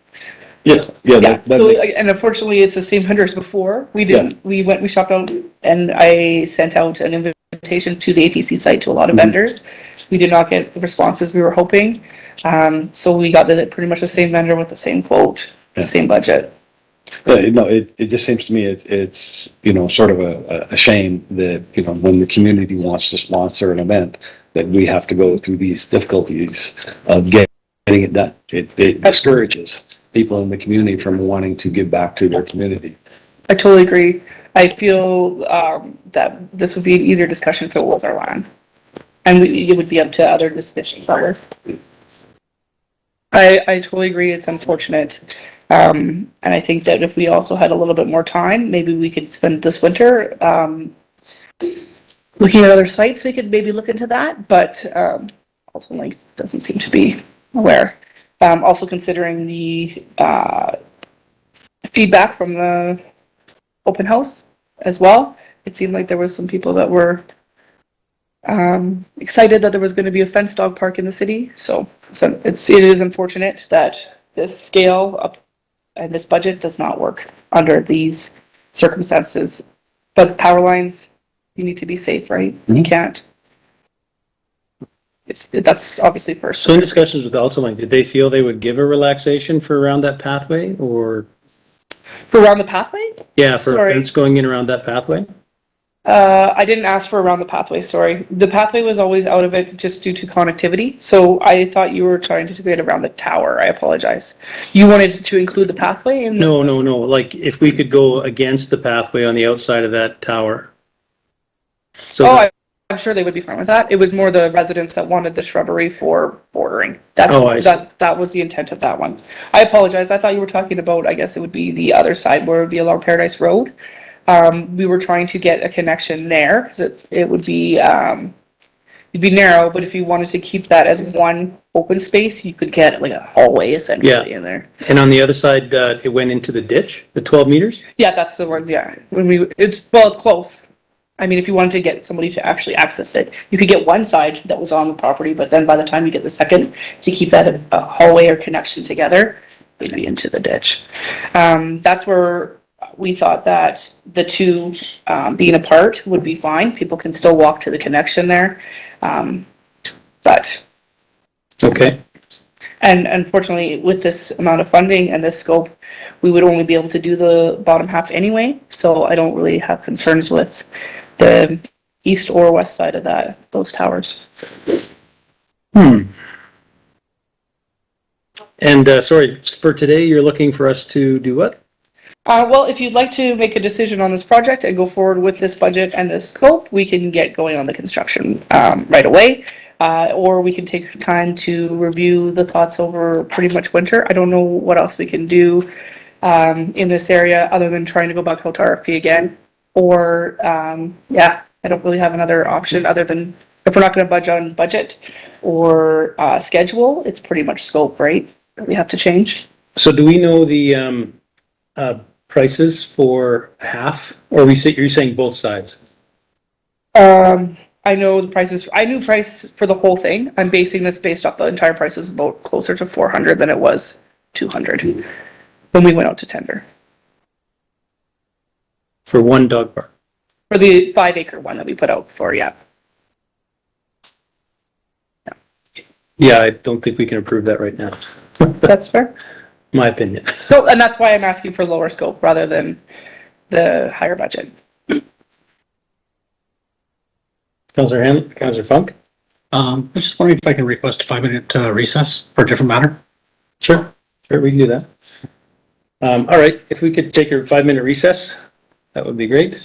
Yeah. So, and unfortunately, it's the same vendor as before. We didn't. We shopped out, and I sent out an invitation to the APC site to a lot of vendors. We did not get the responses we were hoping. So we got pretty much the same vendor with the same quote, the same budget. No, it just seems to me it's, sort of a shame that, when the community wants to sponsor an event, that we have to go through these difficulties of getting it done. It discourages people in the community from wanting to give back to their community. I totally agree. I feel that this would be an easier discussion if it was our land. And it would be up to other decision makers. I totally agree. It's unfortunate. And I think that if we also had a little bit more time, maybe we could spend this winter looking at other sites. We could maybe look into that, but ultimately doesn't seem to be aware. Also considering the feedback from the open house as well. It seemed like there was some people that were excited that there was going to be a fenced dog park in the city. So it is unfortunate that this scale up and this budget does not work under these circumstances. But power lines, you need to be safe, right? You can't. That's obviously first. So in discussions with Ultimate, did they feel they would give a relaxation for around that pathway, or? For around the pathway? Yeah, for Sorry. a fence going in around that pathway? I didn't ask for around the pathway, sorry. The pathway was always out of it just due to connectivity. So I thought you were trying to get around the tower. I apologize. You wanted to include the pathway in? No. Like if we could go against the pathway on the outside of that tower. So I'm sure they would be fine with that. It was more the residents that wanted the shrubbery for bordering. I see. That was the intent of that one. I apologize. I thought you were talking about, I guess it would be the other side where it would be along Paradise Road. We were trying to get a connection there because it would be it'd be narrow, but if you wanted to keep that as one open space, you could get like a hallway essentially in there. And on the other side, it went into the ditch, the 12 meters? Yeah, that's the one. Yeah, it's close. I mean, if you wanted to get somebody to actually access it, you could get one side that was on the property, but then by the time you get the second, to keep that a hallway or connection together, it'd be into the ditch. That's where we thought that the two being apart would be fine. People can still walk to the connection there. But. Okay. And unfortunately, with this amount of funding and this scope, we would only be able to do the bottom half anyway. So I don't really have concerns with the east or west side of those towers. And sorry, for today, you're looking for us to do what? Well, if you'd like to make a decision on this project and go forward with this budget and this scope, we can get going on the construction right away. Or we can take time to review the thoughts over pretty much winter. I don't know what else we can do in this area other than trying to go back out to RFP again. Or, I don't really have another option other than if we're not going to budge on budget or schedule, it's pretty much scope, right? That we have to change. So do we know the prices for half, or you're saying both sides? I know the prices. I knew price for the whole thing. I'm basing this based off the entire price is about closer to 400 than it was 200 when we went out to tender. For one dog park? For the 5-acre one that we put out for, yeah. Yeah, I don't think we can approve that right now, That's fair. my opinion. So, and that's why I'm asking for lower scope rather than the higher budget. Councillor Funk? I'm just wondering if I can request a 5-minute recess for a different matter. Sure, we can do that. All right, if we could take a 5-minute recess, that would be great.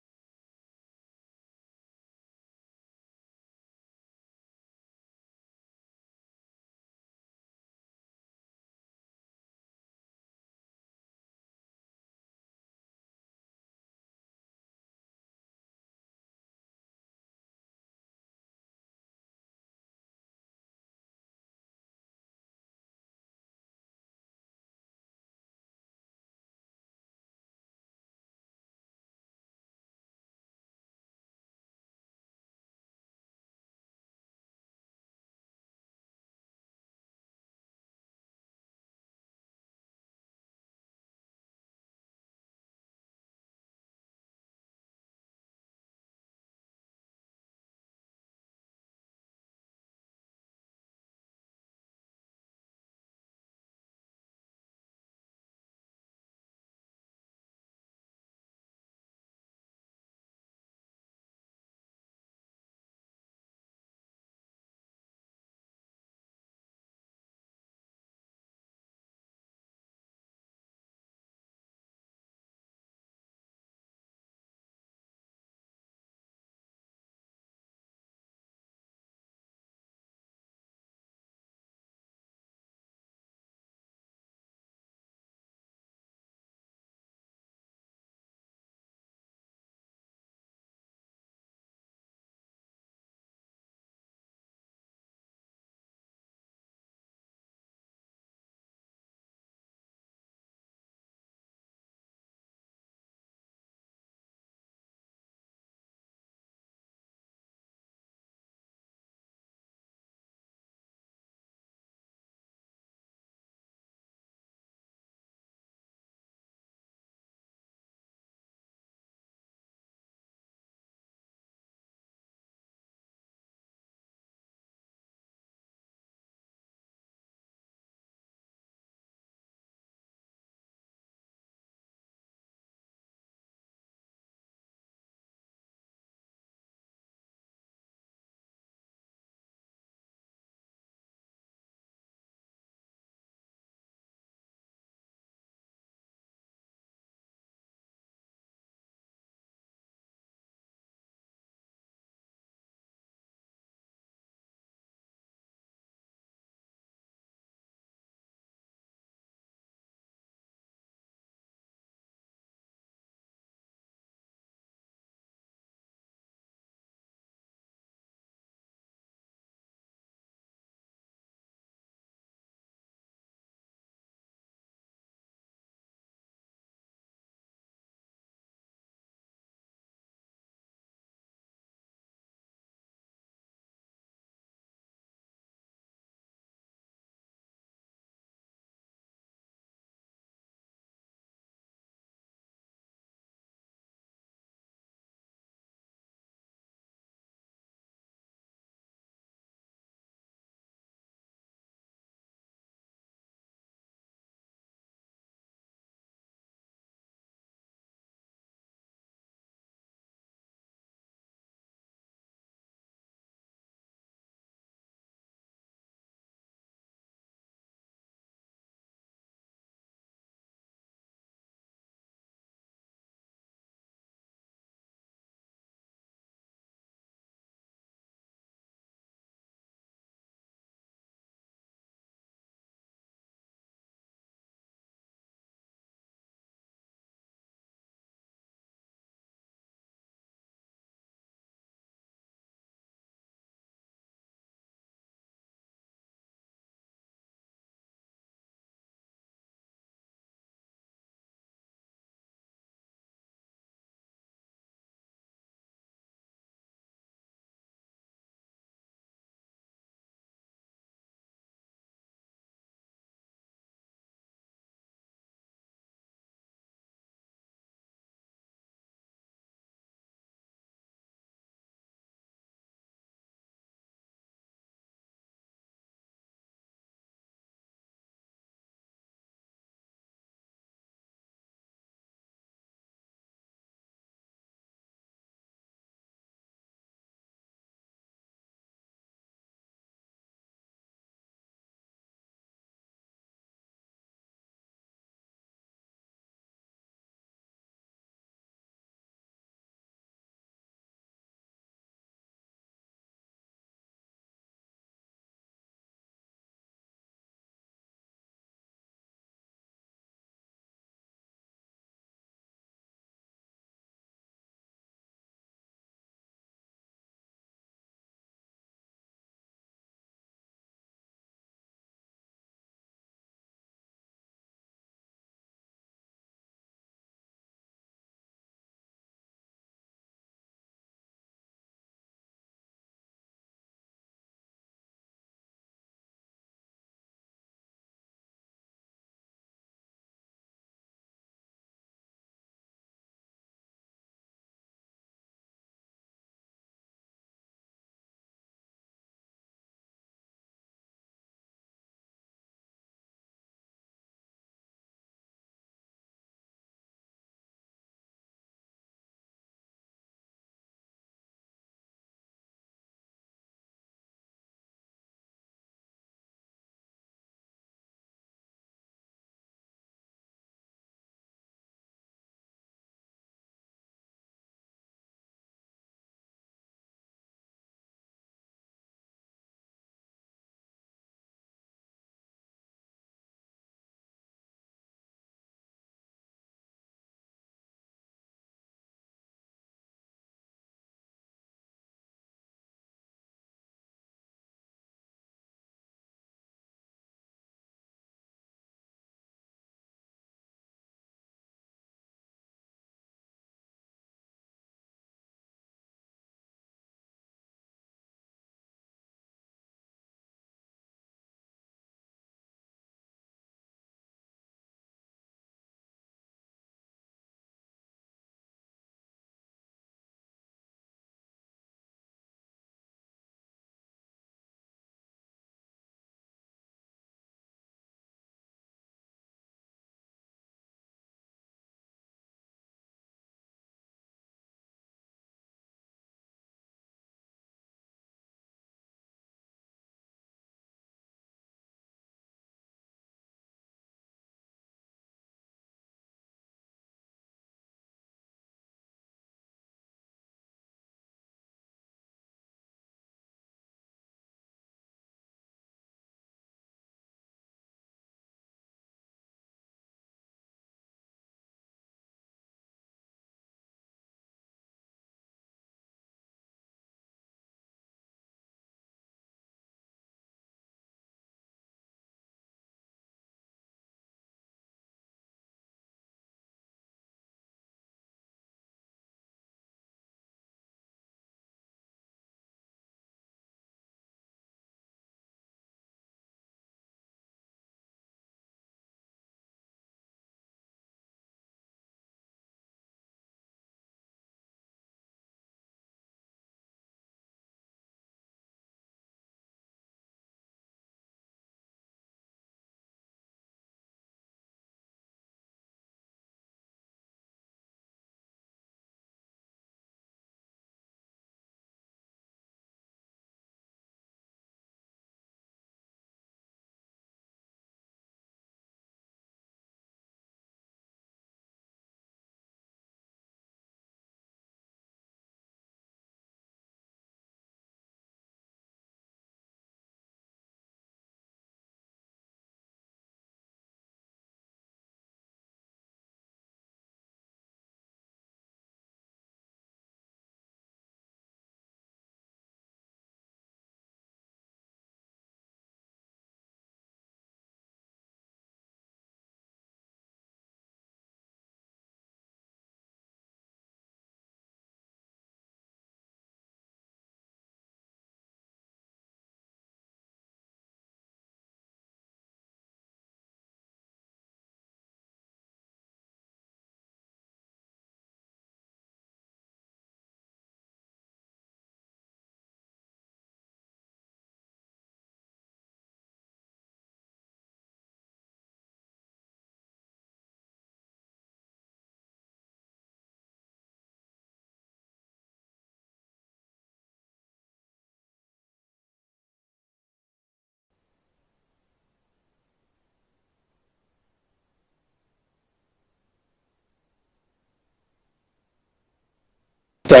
So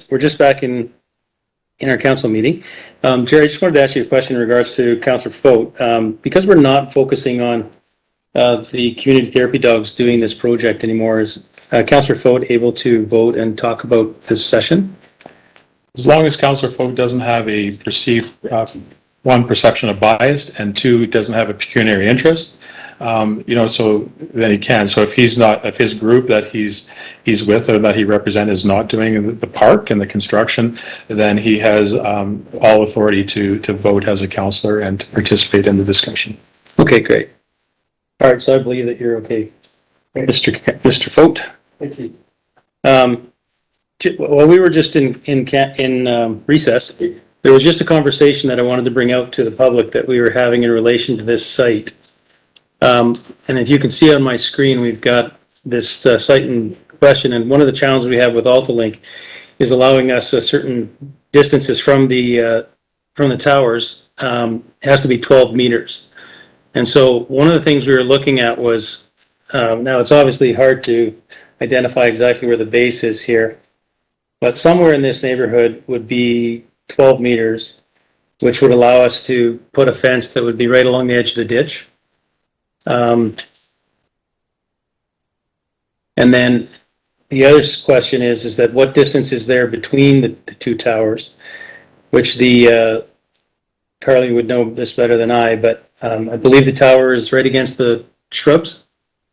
we're just back in our council meeting. Jerry, I just wanted to ask you a question in regards to Councillor Foat. Because we're not focusing on the community therapy dogs doing this project anymore, is Councillor Foat able to vote and talk about this session? As long as Councillor Foat doesn't have a perceived, one, perception of bias, and two, doesn't have a pecuniary interest, so then he can. So if his group that he's with or that he represents is not doing the park and the construction, then he has all authority to vote as a councillor and to participate in the discussion. Okay, great. All right, so I believe that you're okay, Mr. Foat. Thank you. Well, we were just in recess. There was just a conversation that I wanted to bring out to the public that we were having in relation to this site. And if you can see on my screen, we've got this site in question. And one of the challenges we have with AltaLink is allowing us certain distances from the towers. Has to be 12 meters. And so one of the things we were looking at was, now it's obviously hard to identify exactly where the base is here, but somewhere in this neighborhood would be 12 meters, which would allow us to put a fence that would be right along the edge of the ditch. And then the other question is that what distance is there between the two towers, which Carly would know this better than I, but I believe the tower is right against the shrubs,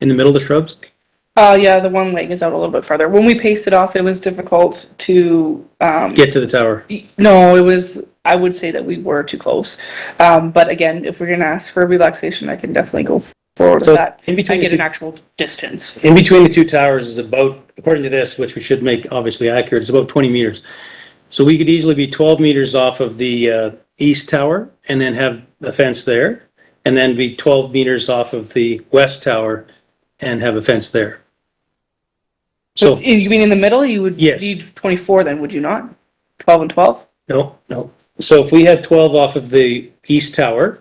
in the middle of the shrubs. Yeah, the one leg is out a little bit further. When we paced it off, it was difficult to Get to the tower. No, I would say that we were too close. But again, if we're going to ask for a relaxation, I can definitely go forward with that. In between I get the an two- actual distance. In between the two towers is about, according to this, which we should make obviously accurate, it's about 20 meters. So we could easily be 12 meters off of the east tower and then have a fence there, and then be 12 meters off of the west tower and have a fence there. So, You mean in the middle? You would Yes. need 24 then, would you not? 12 and 12? no. So if we had 12 off of the east tower,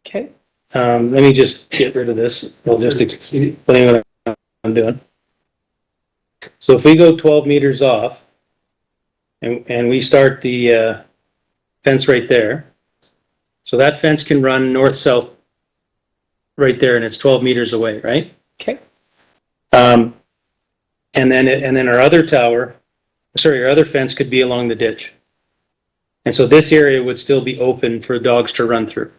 Okay. let me just get rid of this. I'll just explain what I'm doing. So if we go 12 meters off and we start the fence right there, so that fence can run north-south right there, and it's 12 meters away, right? Okay. And then our other our other fence could be along the ditch. And so this area would still be open for dogs to run through.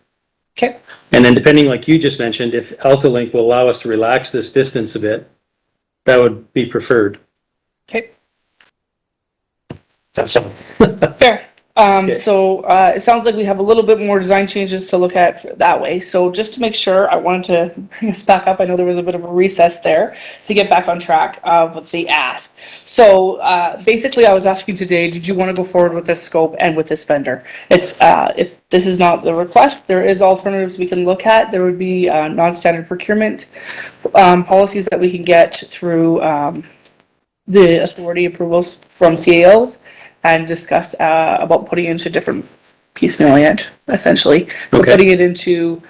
Okay. And then depending, like you just mentioned, if AltaLink will allow us to relax this distance a bit, that would be preferred. Okay. That's all. Fair. So it sounds like we have a little bit more design changes to look at that way. So just to make sure, I wanted to bring us back up. I know there was a bit of a recess there to get back on track with the ask. So basically, I was asking today, did you want to go forward with this scope and with this vendor? It's if this is not the request, there is alternatives we can look at. There would be non-standard procurement policies that we can get through the authority approvals from CAOs. And discuss about putting into different piecemealing it, essentially. So Okay. putting it into,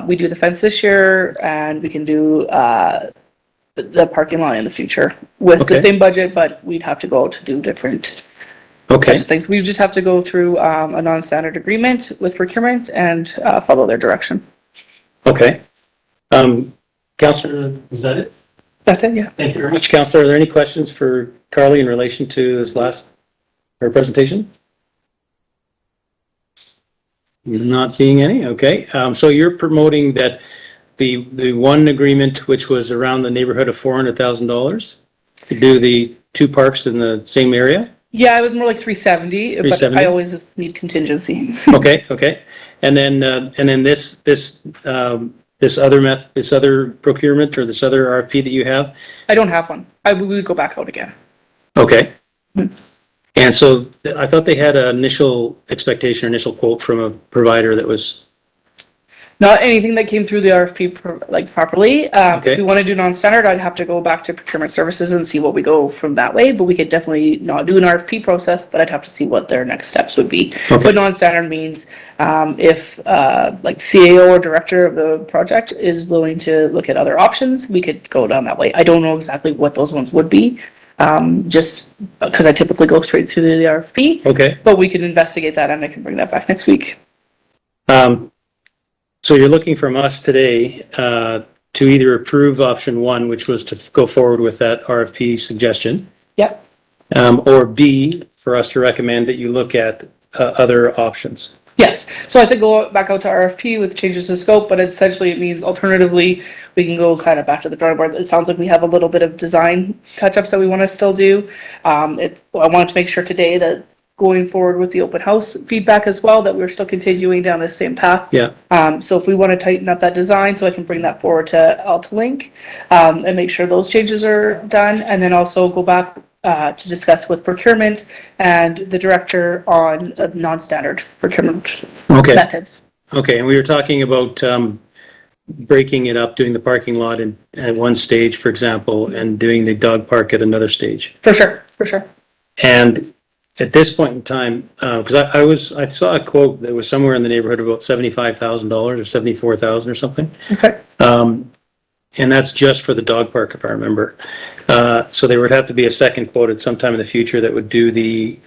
we do the fence this year, and we can do the parking lot in the future with Okay. the same budget, but we'd have to go to do different Okay. types of things. We just have to go through a non-standard agreement with procurement and follow their direction. Okay. Councillor, is that it? That's it, yeah. Thank you very much, Councillor. Are there any questions for Carly in relation to this her presentation? You're not seeing any? Okay. So you're promoting that the one agreement, which was around the neighborhood of $400,000 to do the two parks in the same area? Yeah, it was more like 370, but 370? I always need contingency. Okay. And then this other procurement or this other RFP that you have? I don't have one. We would go back out again. Okay. And so I thought they had an initial expectation, initial quote from a provider that was, Not anything that came through the RFP properly. Okay. If we want to do non-standard, I'd have to go back to procurement services and see what we go from that way. But we could definitely not do an RFP process, but I'd have to see what their next steps would be. Okay. But non-standard means if like CAO or director of the project is willing to look at other options, we could go down that way. I don't know exactly what those ones would be. just because I typically go straight through the RFP. Okay. But we can investigate that and I can bring that back next week. So you're looking from us today to either approve option one, which was to go forward with that RFP suggestion. Yep. Or B, for us to recommend that you look at other options. Yes, so I said go back out to RFP with changes to scope, but essentially it means alternatively, we can go kind of back to the drawing board. It sounds like we have a little bit of design touch-ups that we want to still do. I wanted to make sure today that going forward with the open house feedback as well, that we're still continuing down the same path. Yeah. So if we want to tighten up that design, so I can bring that forward to AltaLink, and make sure those changes are done, and then also go back to discuss with procurement and the director on non-standard procurement methods. Okay, and we were talking about breaking it up, doing the parking lot at one stage, for example, and doing the dog park at another stage. For sure. And at this point in time, because I saw a quote that was somewhere in the neighborhood of about $75,000 or $74,000 or something. Okay. And that's just for the dog park, if I remember. So there would have to be a second quote at some time in the future that would do the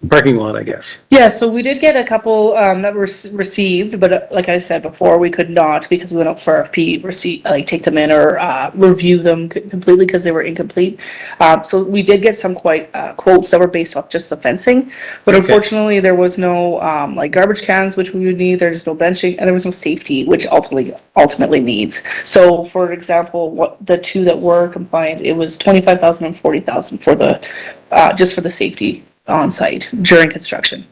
parking lot, I guess. Yeah, so we did get a couple that were received, but like I said before, we could not because we went up for RFP, take them in or review them completely because they were incomplete. So we did get some quotes that were based off just the fencing, but unfortunately there was no garbage cans, which we would need. There's no benching, and there was no safety, which ultimately needs. So for example, what the two that were compliant, it was $25,000 and $40,000 for the just for the safety on site during construction.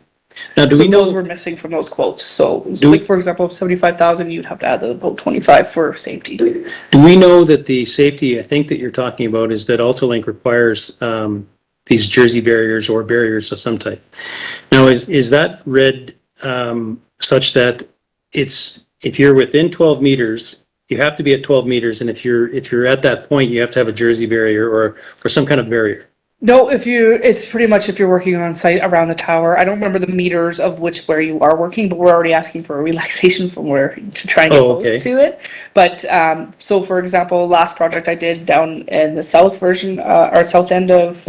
Now, do we know those were missing from those quotes? So, for example, 75,000, you'd have to add the about 25 for safety. Do we know that the safety, I think that you're talking about, is that AltaLink requires these jersey barriers or barriers of some type? Now, is that read such that if you're within 12 meters, you have to be at 12 meters, and if you're at that point, you have to have a jersey barrier or some kind of barrier? No, it's pretty much if you're working on site around the tower. I don't remember the meters of where you are working, but we're already asking for a relaxation from where to try and get close to it. But so for example, last project I did down in the south version, or south end of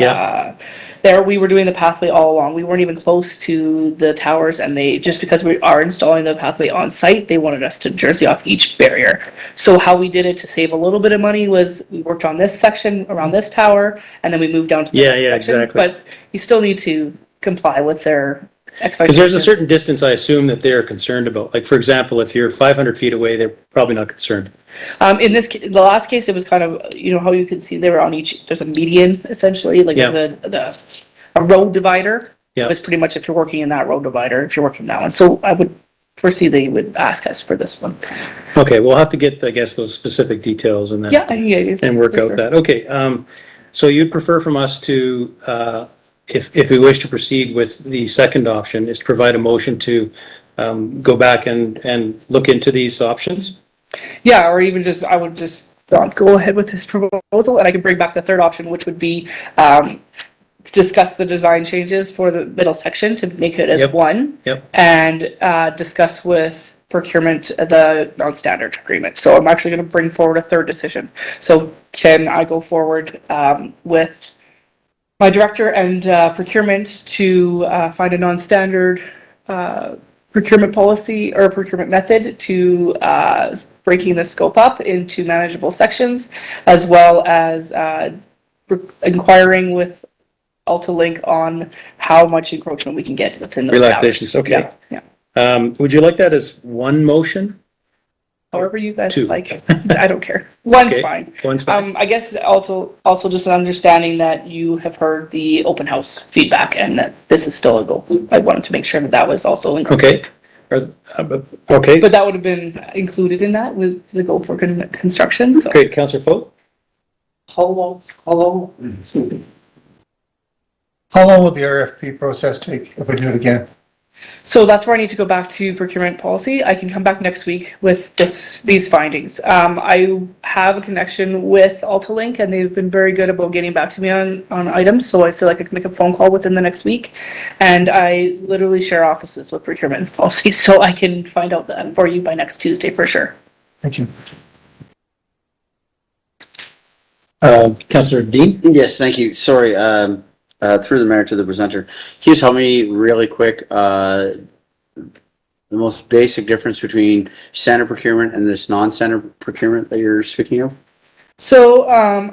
there, we were doing the pathway all along. We weren't even close to the towers, and just because we are installing the pathway on site, they wanted us to jersey off each barrier. So how we did it to save a little bit of money was we worked on this section around this tower, and then we moved down to the next section. Exactly. But you still need to comply with their expectations. Because there's a certain distance I assume that they're concerned about. Like, for example, if you're 500 feet away, they're probably not concerned. In the last case, it was kind of, how you can see they were on there's a median essentially, like a road divider. Yeah. It was pretty much if you're working in that road divider, if you're working that one. So I would foresee they would ask us for this one. Okay, we'll have to get, I guess, those specific details and then and work out that. Okay, so you'd prefer from us to, if we wish to proceed with the second option, is to provide a motion to go back and look into these options? Yeah, or even I would just go ahead with this proposal, and I can bring back the third option, which would be discuss the design changes for the middle section to make it as one, and discuss with procurement the non-standard agreement. So I'm actually going to bring forward a third decision. So can I go forward with my director and procurement to find a non-standard procurement policy or procurement method to breaking the scope up into manageable sections, as well as inquiring with AltaLink on how much encroachment we can get within those Relaxations, hours. okay. Yeah. Would you like that as one motion? However you guys like. I don't care. One's Okay, fine. one's fine. I guess also just an understanding that you have heard the open house feedback and that this is still a goal. I wanted to make sure that was also included. Okay. Okay. But that would have been included in that with the goal for construction. So. Great, Councillor Foat? How long will the RFP process take if we do it again? So that's where I need to go back to procurement policy. I can come back next week with these findings. I have a connection with AltaLink, and they've been very good about getting back to me on items. So I feel like I can make a phone call within the next week. And I literally share offices with procurement policy, so I can find out that for you by next Tuesday for sure. Thank you. Councillor Dean? Yes, thank you. Sorry, through the mayor to the presenter. Can you just help me really quick? The most basic difference between center procurement and this non-center procurement that you're speaking of? So,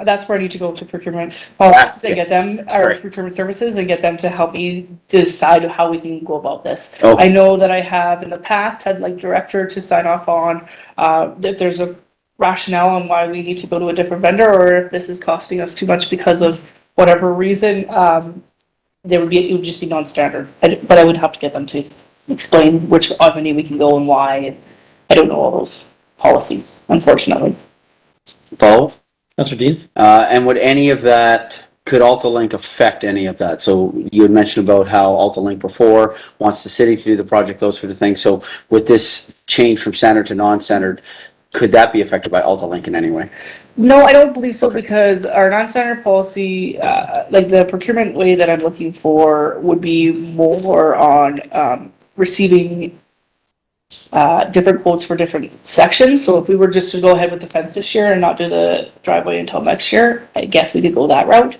that's where I need to go to procurement, Ah, and get them, our Sorry. procurement services, and get them to help me decide how we can go about this. Oh. I know that I have in the past had like director to sign off on, if there's a rationale on why we need to go to a different vendor, or if this is costing us too much because of whatever reason, it would just be non-standard. But I would have to get them to explain which avenue we can go and why. I don't know all those policies, unfortunately. Follow? Councillor Dean? And would any of that, could AltaLink affect any of that? So you had mentioned about how AltaLink before wants the city to do the project, those sort of things. So with this change from standard to non-standard, could that be affected by AltaLink in any way? No, I don't believe so, because our non-standard policy, like the procurement way that I'm looking for would be more on receiving different quotes for different sections. So if we were just to go ahead with the fence this year and not do the driveway until next year, I guess we could go that route.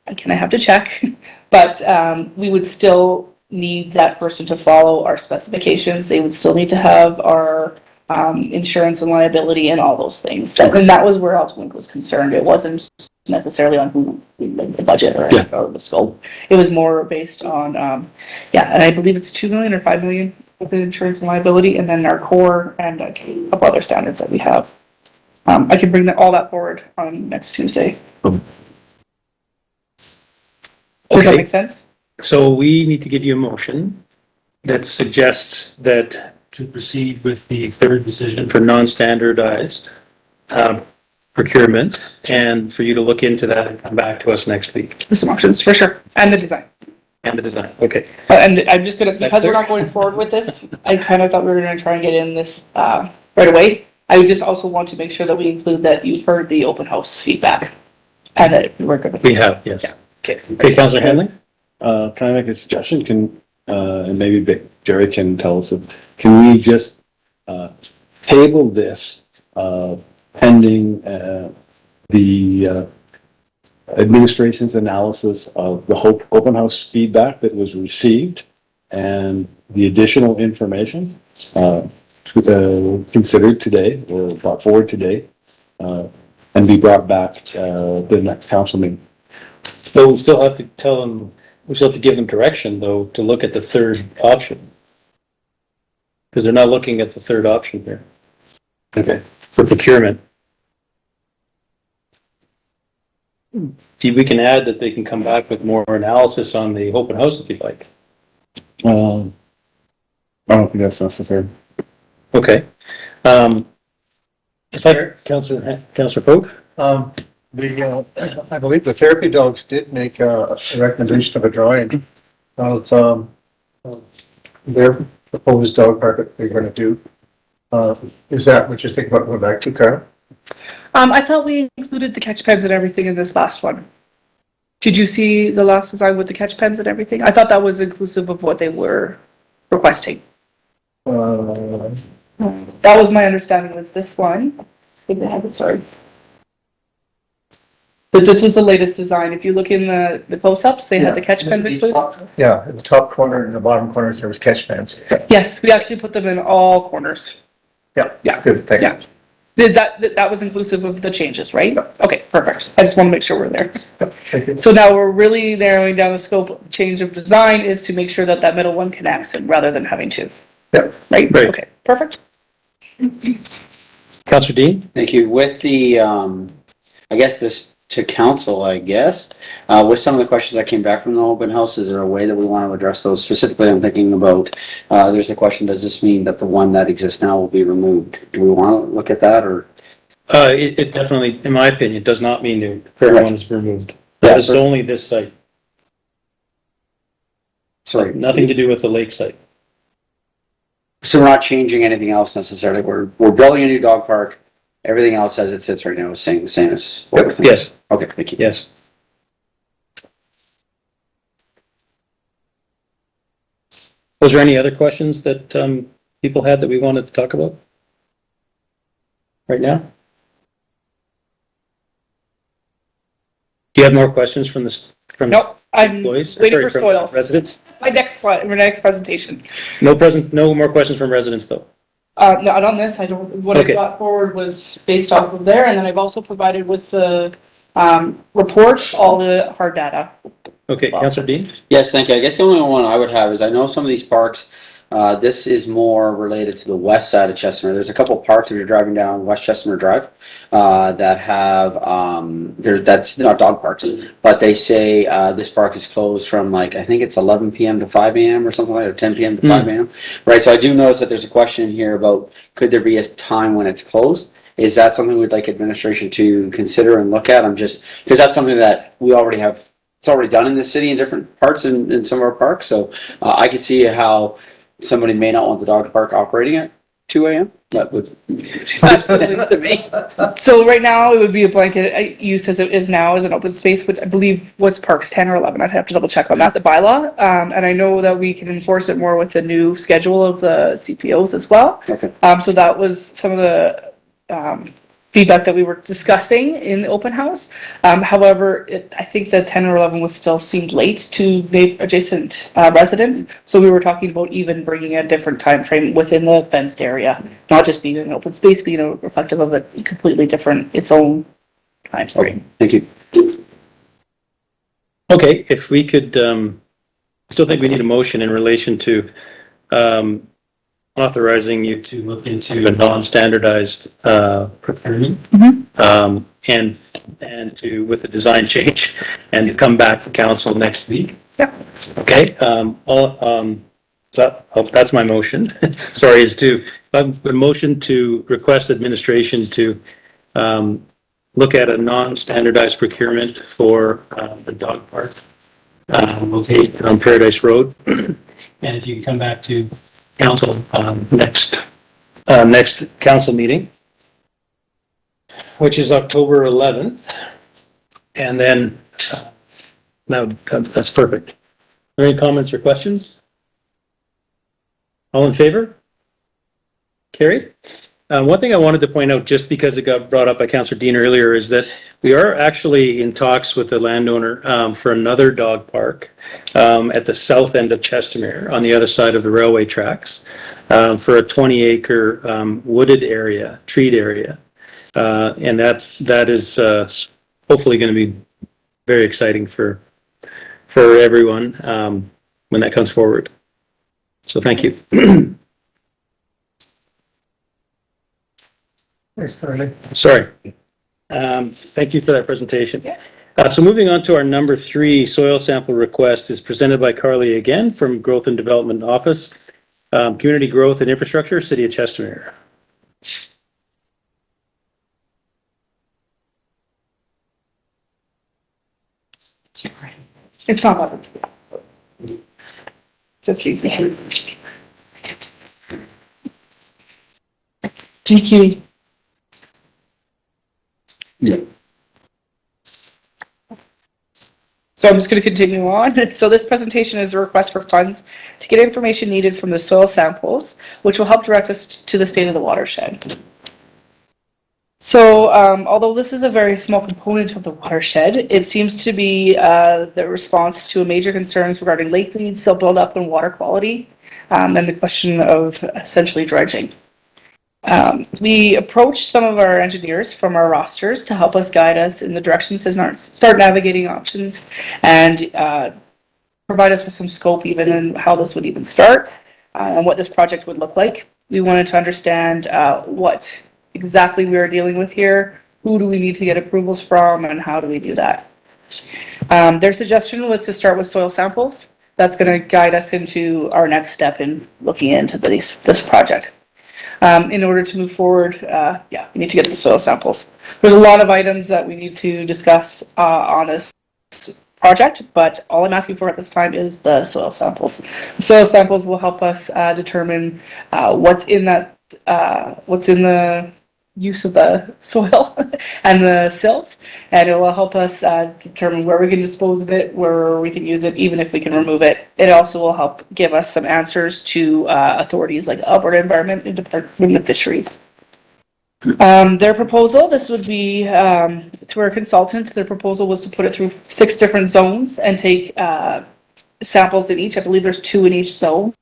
I have to check, but we would still need that person to follow our specifications. They would still need to have our insurance and liability and all those things. And that was where AltaLink was concerned. It wasn't necessarily on who, like, the budget or the scope. It was more based on, and I believe it's 2 million or 5 million with the insurance and liability, and then our core and a couple other standards that we have. I can bring all that forward on next Tuesday. Does that make sense? So we need to give you a motion that suggests that to proceed with the third decision for non-standardized procurement, and for you to look into that and come back to us next week. With some options, for sure, and the design. And the design, okay. And I'm just gonna, because we're not going forward with this, I kind of thought we were gonna try and get in this right away. I just also want to make sure that we include that you've heard the open house feedback and that we're good. We have, yes. Okay. Okay, Councillor Hanley? Can I make a suggestion? And maybe Jerry can tell us, can we just, table this, pending, the, administration's analysis of the open house feedback that was received and the additional information, considered today or brought forward today, and be brought back to the next council meeting. But we still have to tell them, we still have to give them direction, though, to look at the third option. Because they're not looking at the third option here. Okay. For procurement. See, we can add that they can come back with more analysis on the open house if you'd like. I don't think that's necessary. Okay. Councillor Pope? I believe the therapy dogs did make a recommendation of a drawing of their proposed dog park that they're gonna do. Is that what you're thinking about going back to, Carl? I thought we included the catch pens and everything in this last one. Did you see the last design with the catch pens and everything? I thought that was inclusive of what they were requesting. That was my understanding with this one. I think they have it, sorry. But this was the latest design. If you look in the close-ups, they had the catch pens included. Yeah, in the top corner and the bottom corners, there was catch pens. Yes, we actually put them in all corners. Yeah. Yeah. Good, thank you. Yeah. Is that was inclusive of the changes, right? Okay, perfect. I just want to make sure we're there. Thank you. So now we're really narrowing down the scope. Change of design is to make sure that that middle one connects and rather than having two. Yep. Right? Right. Okay, perfect. Councillor Dean? Thank you. With the, I guess this to council, I guess, with some of the questions that came back from the open house, is there a way that we want to address those? Specifically, I'm thinking about, there's the question, does this mean that the one that exists now will be removed? Do we want to look at that, or? It definitely, in my opinion, does not mean the current one is removed. That is only this site. Sorry. Nothing to do with the lake site. So we're not changing anything else necessarily. We're building a new dog park. Everything else as it sits right now is staying the same as what we're thinking. Yes. Okay, thank you. Yes. Was there any other questions that people had that we wanted to talk about right now? you have more questions from from Nope, I'm employees? waiting Sorry, for from soils. Residents? My next slide, my next presentation. No more questions from residents, though? Not on this, I don't, what I Okay. got forward was based off of there, and then I've also provided with the, report, all the hard data. Okay, Councillor Dean? Yes, thank you. I guess the only one I would have is I know some of these parks, this is more related to the west side of Chestermere. There's a couple parks if you're driving down West Chestermere Drive that have, that's not dog parks, but they say this park is closed from like, I think it's 11 p.m. to 5 a.m. or something like that, or 10 p.m. to 5 a.m. Right, so I do notice that there's a question here about could there be a time when it's closed? Is that something we'd like administration to consider and look at? I'm just, because that's something that we already have, it's already done in the city in different parts in some of our parks. So I could see how somebody may not want the dog park operating at 2 a.m. That would Absolutely. to me. So right now, it would be a blanket use as it is now as an open space, with I believe what's parks 10 or 11. I'd have to double check on that, the bylaw. And I know that we can enforce it more with the new schedule of the CPOs as well. Okay. So that was some of the feedback that we were discussing in the open house. However, I think that 10 or 11 was still seemed late to adjacent residents. So we were talking about even bringing a different time frame within the fenced area, not just being an open space, being a reflective of a completely different, its own time frame. Thank you. Okay, if we could, still think we need a motion in relation to authorizing you to look into a non-standardized procurement. And to, with the design change, and to come back to council next week. Yeah. Okay, that's my motion. Sorry, is to, a motion to request administration to look at a non-standardized procurement for the dog park located on Paradise Road. And if you can come back to council next council meeting, which is October 11th. And then, no, that's perfect. Are there any comments or questions? All in favor? Carried. One thing I wanted to point out, just because it got brought up by Councillor Dean earlier, is that we are actually in talks with the landowner for another dog park at the south end of Chestermere, on the other side of the railway tracks, for a 20-acre wooded area, treed area. And that is hopefully going to be very exciting for everyone when that comes forward. So thank you. Sorry. Thank you for that presentation. So moving on to our number 3 soil sample request is presented by Carly again from Growth and Development Office, Community Growth and Infrastructure, City of Chestermere. It's not bad. Just easy. Thank you. Yeah. So I'm just going to continue on. So this presentation is a request for funds to get information needed from the soil samples, which will help direct us to the state of the watershed. So although this is a very small component of the watershed, it seems to be the response to major concerns regarding lake weeds, silt buildup, and water quality, and the question of essentially dredging. We approached some of our engineers from our rosters to help us guide us in the directions to start navigating options and provide us with some scope even in how this would even start and what this project would look like. We wanted to understand what exactly we are dealing with here, who do we need to get approvals from, and how do we do that. Their suggestion was to start with soil samples. That's going to guide us into our next step in looking into this project. In order to move forward, we need to get the soil samples. There's a lot of items that we need to discuss on this project, but all I'm asking for at this time is the soil samples. The soil samples will help us determine what's in the use of the soil and the silts, and it will help us determine where we can dispose of it, where we can use it, even if we can remove it. It also will help give us some answers to authorities like Alberta Environment and Department of Fisheries. Their proposal, this would be, through our consultant, their proposal was to put it through 6 different zones and take, samples in each. I believe there's 2 in each zone.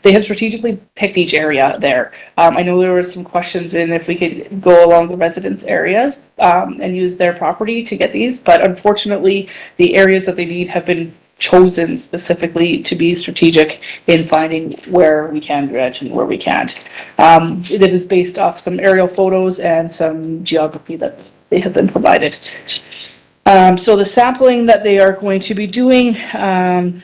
They have strategically picked each area there. I know there were some questions in if we could go along the residence areas, and use their property to get these, but unfortunately, the areas that they need have been chosen specifically to be strategic in finding where we can dredge and where we can't. It is based off some aerial photos and some geography that they have been provided. So the sampling that they are going to be doing, the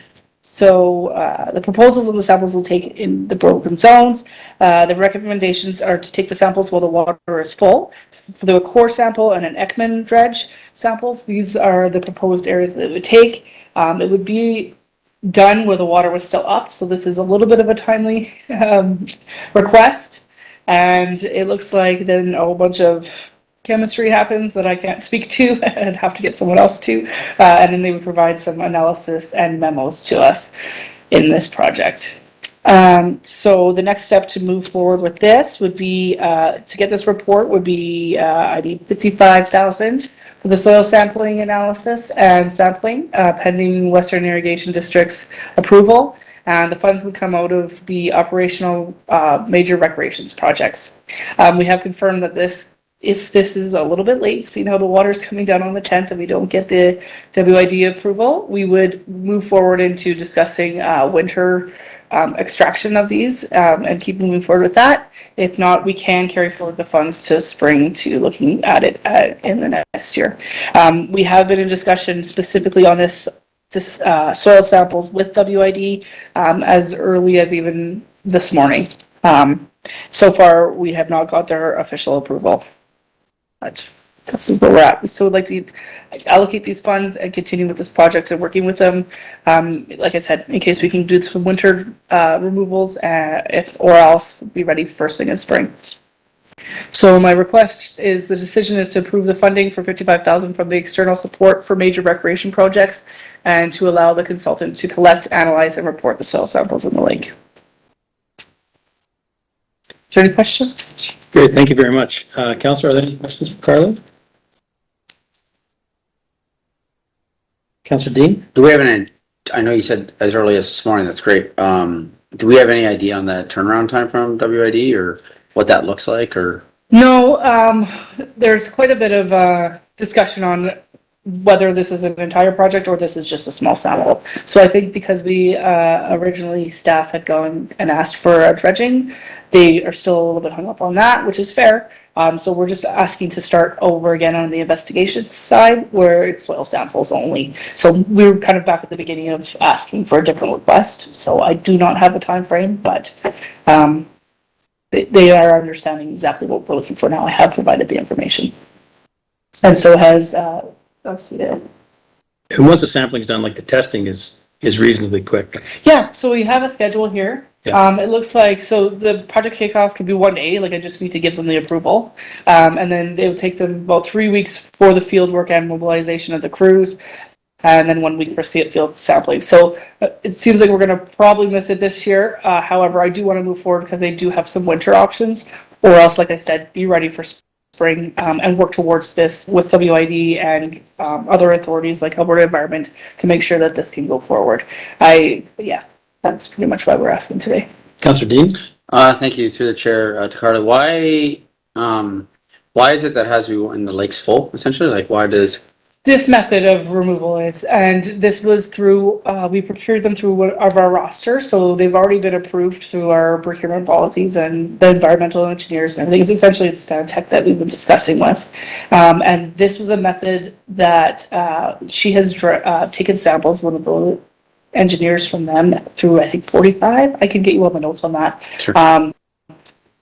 proposals and the samples will take in the broken zones. The recommendations are to take the samples while the water is full. For the core sample and an Ekman dredge samples, these are the proposed areas that it would take. It would be done where the water was still up, so this is a little bit of a timely request. And it looks like then a whole bunch of chemistry happens that I can't speak to and have to get someone else to. And then they would provide some analysis and memos to us in this project. So the next step to move forward with this would be, to get this report would be, I need 55,000 for the soil sampling analysis and sampling, pending Western Irrigation District's approval. And the funds would come out of the operational, major recreations projects. We have confirmed that if this is a little bit late, seeing how the water's coming down on the 10th and we don't get the WID approval, we would move forward into discussing winter extraction of these and keep moving forward with that. If not, we can carry forward the funds to spring to looking at it in the next year. We have been in discussion specifically on this soil samples with WID as early as even this morning. So far, we have not got their official approval. But this is where we're at. We still would like to allocate these funds and continue with this project and working with them. Like I said, in case we can do some winter removals, or else be ready first thing in spring. So my request is the decision is to approve the funding for 55,000 from the external support for major recreation projects and to allow the consultant to collect, analyze, and report the soil samples in the lake. Is there any questions? Great, thank you very much. Councillor, are there any questions for Carla? Councillor Dean? Do we have I know you said as early as this morning, that's great. Do we have any idea on the turnaround time from WID or what that looks like, or? No, there's quite a bit of discussion on whether this is an entire project or this is just a small sample. So I think because we originally staff had gone and asked for dredging, they are still a little bit hung up on that, which is fair. So we're just asking to start over again on the investigation side where it's soil samples only. So we were kind of back at the beginning of asking for a different request. So I do not have a time frame, but they are understanding exactly what we're looking for now. I have provided the information. And so has And once the sampling's done, like the testing is reasonably quick. Yeah, so we have a schedule here. Yeah. It looks like, so the project kickoff could be 1 day, like I just need to give them the approval. And then it would take them about 3 weeks for the field work and mobilization of the crews. And then 1 week for field sampling. So it seems like we're going to probably miss it this year. However, I do want to move forward because they do have some winter options, or else, like I said, be ready for spring and work towards this with WID and other authorities like Alberta Environment to make sure that this can go forward. That's pretty much why we're asking today. Councillor Dean? Thank you, through the chair, to Carla. Why is it that has you in the lakes full, essentially? Like, why does... This method of removal is, and this was through, we procured them through one of our roster, so they've already been approved through our procurement policies and the environmental engineers and everything. It's essentially the Stantec that we've been discussing with. And this was a method that she has taken samples, one of the engineers from them, through, I think, 45. I can get you all the notes on that. Sure.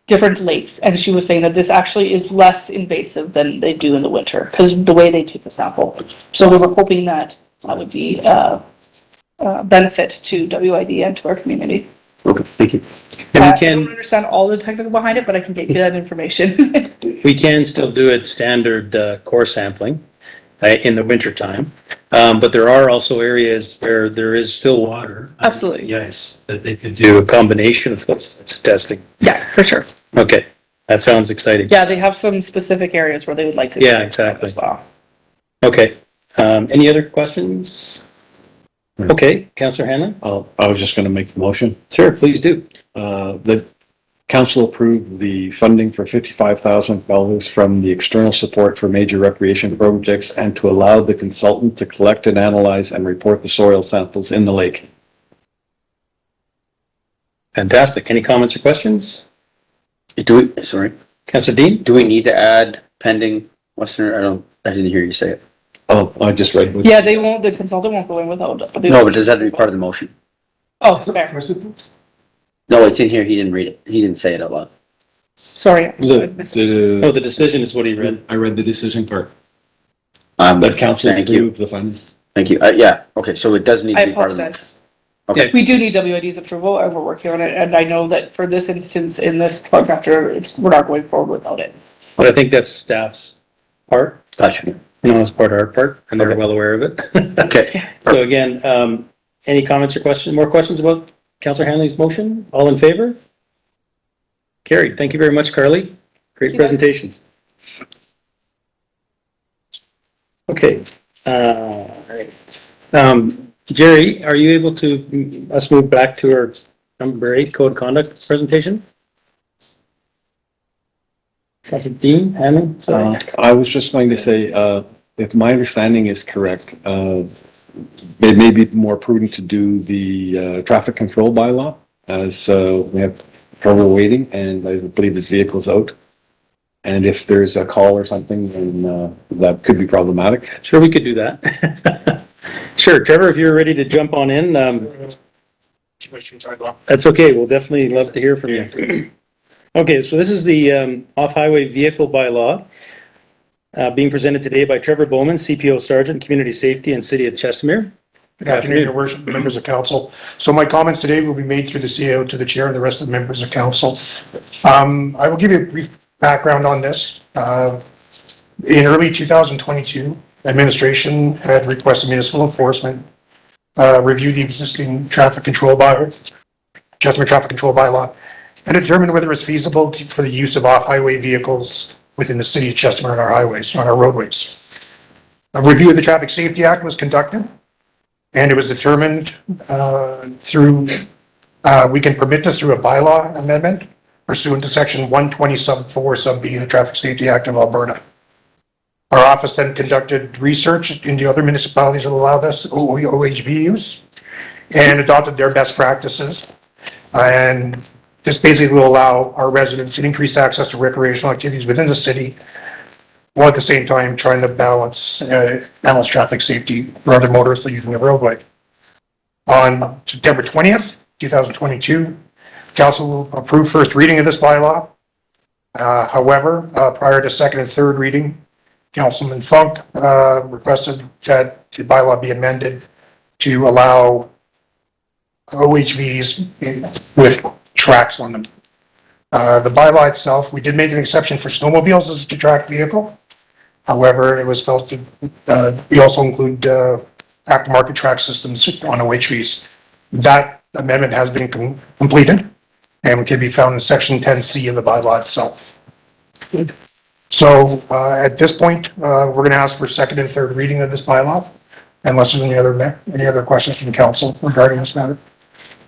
Different lakes, and she was saying that this actually is less invasive than they do in the winter because the way they take the sample. So we were hoping that that would be a benefit to WID and to our community. Okay, thank you. And I don't understand all the technical behind it, but I can get you that information. We can still do it standard core sampling in the winter time. But there are also areas where there is still water. Absolutely. Yes, that they could do a combination of those types of testing. Yeah, for sure. Okay, That sounds exciting. Yeah, they have some specific areas where they would like to. Yeah, exactly. As well. Okay. Any other questions? Okay, Councillor Hanlon? I was just going to make the motion. Sure, please do. The council approved the funding for $55,000 from the external support for major recreation projects and to allow the consultant to collect and analyze and report the soil samples in the lake. Fantastic. Any comments or questions? Sorry. Councillor Dean? Do we need to add pending Western, I didn't hear you say it. Oh, I just read. Yeah, they won't, the consultant won't go in without. No, but does that have to be part of the motion? Oh, fair. No, it's in here. He didn't read it. He didn't say it out loud. Sorry. Oh, the decision is what he read. I read the decision part. That council thank you. approved the funds. Thank you. Yeah, okay, so it does need I to be part of the. apologize. Okay. We do need WID's approval and we're working on it. And I know that for this instance, in this contractor, we're not going forward without it. But I think that's staff's part. Gotcha. You know, it's part of our part, and they're well aware of it. Okay. So again, any comments or questions, more questions about Councillor Hanley's motion? All in favor? Carried. Thank you very much, Carly. Great presentations. Okay. All right. Jerry, are you able to, us move back to our number 8 code of conduct presentation? Councillor Dean, Hanley? Sorry. I was just going to say, if my understanding is correct, it may be more prudent to do the traffic control bylaw as we have trouble waiting and I believe his vehicle's out. And if there's a call or something, then that could be problematic. Sure, we could do that. Sure, Trevor, if you're ready to jump on in, that's okay. We'll definitely love to hear from you. Okay, so this is the off-highway vehicle bylaw being presented today by Trevor Bowman, CPO Sergeant, Community Safety and City of Chestermere. Good afternoon, Your Worship, members of council. So my comments today will be made through the CEO to the chair and the rest of the members of council. I will give you a brief background on this. In early 2022, administration had requested municipal enforcement review the existing traffic control Chestermere traffic control bylaw and determine whether it's feasible for the use of off-highway vehicles within the city of Chestermere on our highways, on our roadways. A review of the Traffic Safety Act was conducted, and it was determined we can permit this through a bylaw amendment pursuant to section 120 sub 4 sub B of the Traffic Safety Act of Alberta. Our office then conducted research into other municipalities that allow this OHV use and adopted their best practices. And this basically will allow our residents increased access to recreational activities within the city, while at the same time trying to balance traffic safety for other motorists using the roadway. On September 20th, 2022, council approved first reading of this bylaw. However, prior to second and third reading, Councilman Funk requested that the bylaw be amended to allow OHVs with tracks on them. The bylaw itself, we did make an exception for snowmobiles as a tracked vehicle. However, it was felt to we also include aftermarket track systems on OHVs. That amendment has been completed and can be found in section 10C of the bylaw itself. Good. So at this point, we're going to ask for second and third reading of this bylaw, unless there's any other questions from council regarding this matter.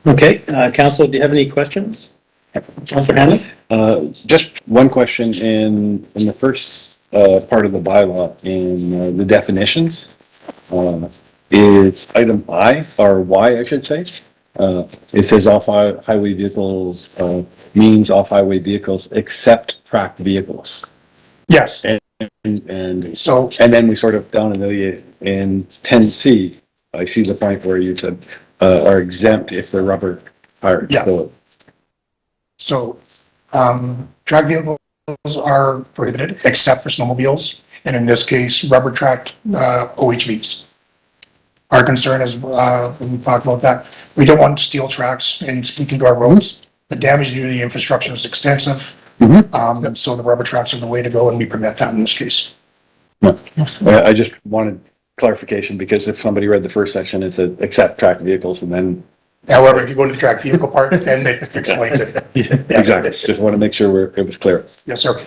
Okay, council, do you have any questions? Councilor Hanley? Just one question in the first part of the bylaw in the definitions. It's item I, or Y, I should say. It says off-highway vehicles means off-highway vehicles except tracked vehicles. Yes. And then we sort of down in 10C, I see the point where you said are exempt if they're rubber tires. Yeah. So track vehicles are prohibited except for snowmobiles, and in this case, rubber tracked OHVs. Our concern is, when we talk about that, we don't want steel tracks and speaking to our roads. The damage due to the infrastructure is extensive. So the rubber tracks are the way to go, and we permit that in this case. No. I just wanted clarification because if somebody read the first section, it said except tracked vehicles, and then However, if you go to the track vehicle park, then it explains it. Exactly. Just want to make sure it was clear. Yes, sir.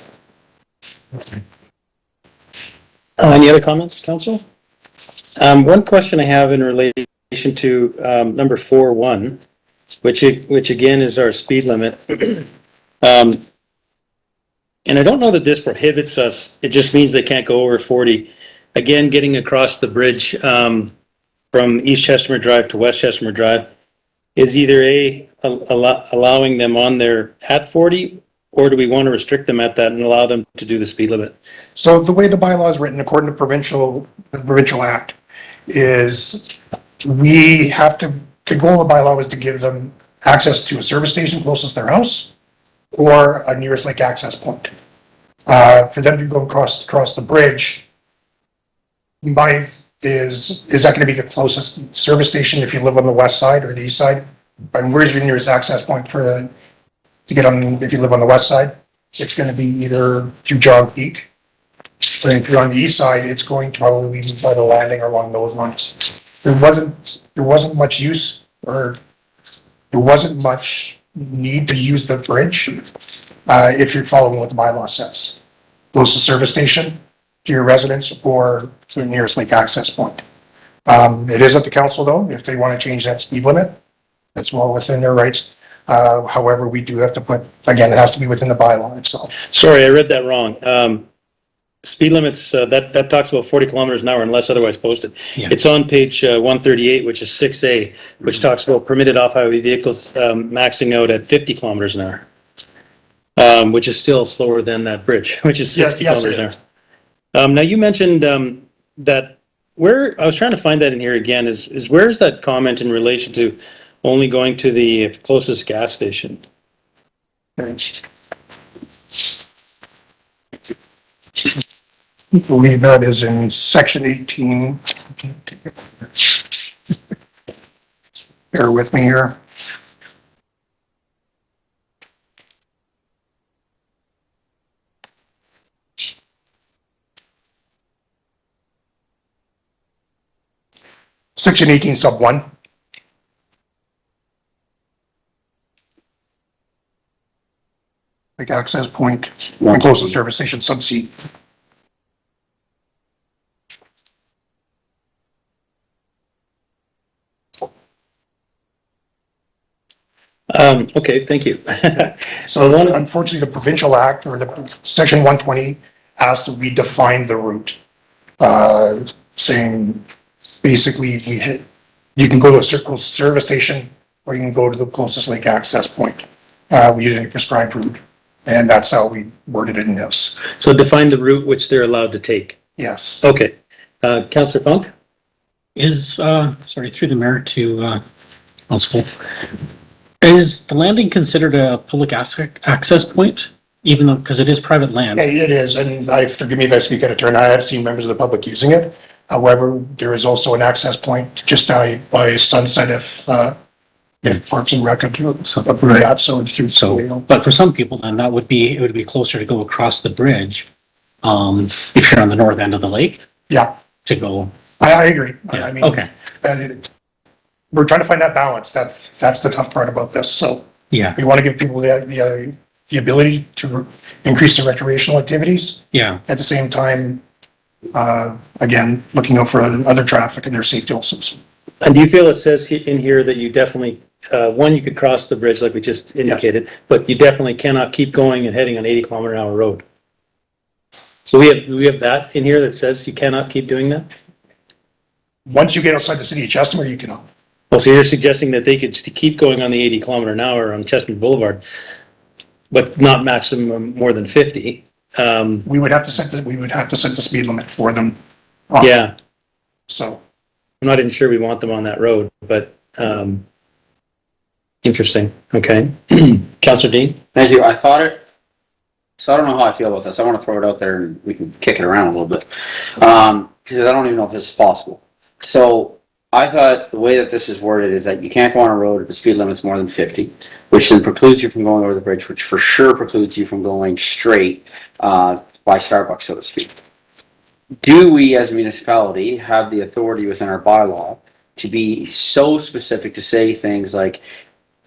Any other comments, council? One question I have in relation to number 4.1, which again is our speed limit. And I don't know that this prohibits us. It just means they can't go over 40. Again, getting across the bridge from East Chestermere Drive to West Chestermere Drive is either allowing them on there at 40, or do we want to restrict them at that and allow them to do the speed limit? So the way the bylaw is written, according to the provincial act, is we have to, the goal of the bylaw is to give them access to a service station closest to their house or a nearest lake access point. For them to go across the bridge, is that going to be the closest service station if you live on the west side or the east side? And where's your nearest access point to get on, if you live on the west side? It's going to be either through John Peak, or if you're on the east side, it's going to probably be by the landing or along those lines. There wasn't much use, or there wasn't much need to use the bridge if you're following what the bylaw says. Closest service station to your residence or to the nearest lake access point. It is up to council though, if they want to change that speed limit, that's well within their rights. However, we do have to put, again, it has to be within the bylaw itself. Sorry, I read that wrong. Speed limits, that talks about 40 kilometers an hour unless otherwise posted. Yeah. It's on page 138, which is 6A, which talks about permitted off-highway vehicles maxing out at 50 kilometers an hour, which is still slower than that bridge, which is 60 kilometers an hour. Now, you mentioned that where, I was trying to find that in here again, is where's that comment in relation to only going to the closest gas station? I believe that is in section 18. Bear with me here. Section 18 sub 1. Like access point, and closest service station sub C. Okay, thank you. So unfortunately, the provincial act or the section 120 asks that we define the route. Saying basically you can go to a closest service station or you can go to the closest lake access point using a prescribed route. And that's how we worded it in this. So define the route which they're allowed to take. Yes. Okay. Councillor Funk? Sorry, through the mayor to Council. Is the landing considered a public access point, even though, because it is private land? Yeah, it is, and forgive me if I speak out of turn, I have seen members of the public using it. However, there is also an access point just by Sunset if Parks and Rec approve that, so it's through. So, but for some people then it would be closer to go across the bridge, if you're on the north end of the lake. Yeah. To go. I agree. Yeah. I mean, okay. We're trying to find that balance. That's the tough part about this. So yeah, we want to give people the ability to increase their recreational activities. Yeah. At the same time, again, looking out for other traffic and their safety also. And do you feel it says in here that you definitely, one, you could cross the bridge like we just indicated, but you definitely cannot keep going and heading on 80-kilometer-an-hour road? So we have that in here that says you cannot keep doing that? Once you get outside the city of Chestermere, you cannot. Oh, so you're suggesting that they could keep going on the 80-kilometer-an-hour on Chestermere Boulevard, but not maximum more than 50? We would have to set the speed limit for them. Yeah. So I'm not even sure we want them on that road, but interesting. Okay. Councillor Dean? Thank you. I don't know how I feel about this. I want to throw it out there and we can kick it around a little bit. Because I don't even know if this is possible. So I thought the way that this is worded is that you can't go on a road if the speed limit's more than 50, which then precludes you from going over the bridge, which for sure precludes you from going straight by Starbucks, so to speak. Do we as a municipality have the authority within our bylaw to be so specific to say things like,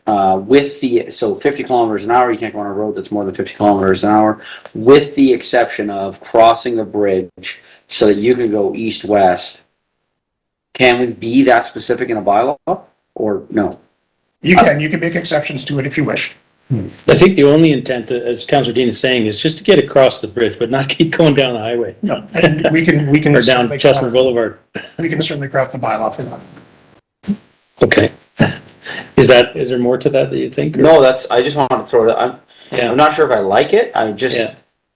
so 50 kilometers an hour, you can't go on a road that's more than 50 kilometers an hour, with the exception of crossing the bridge so that you can go east-west. Can we be that specific in a bylaw or no? You can make exceptions to it if you wish. I think the only intent, as Councillor Dean is saying, is just to get across the bridge, but not keep going down the highway. No, and we can. Or down certainly Chestnut craft- Boulevard. We can certainly craft the bylaw for that. Okay. Is there more to that you think? or- No, I just wanted to throw it, I'm not sure if I like it,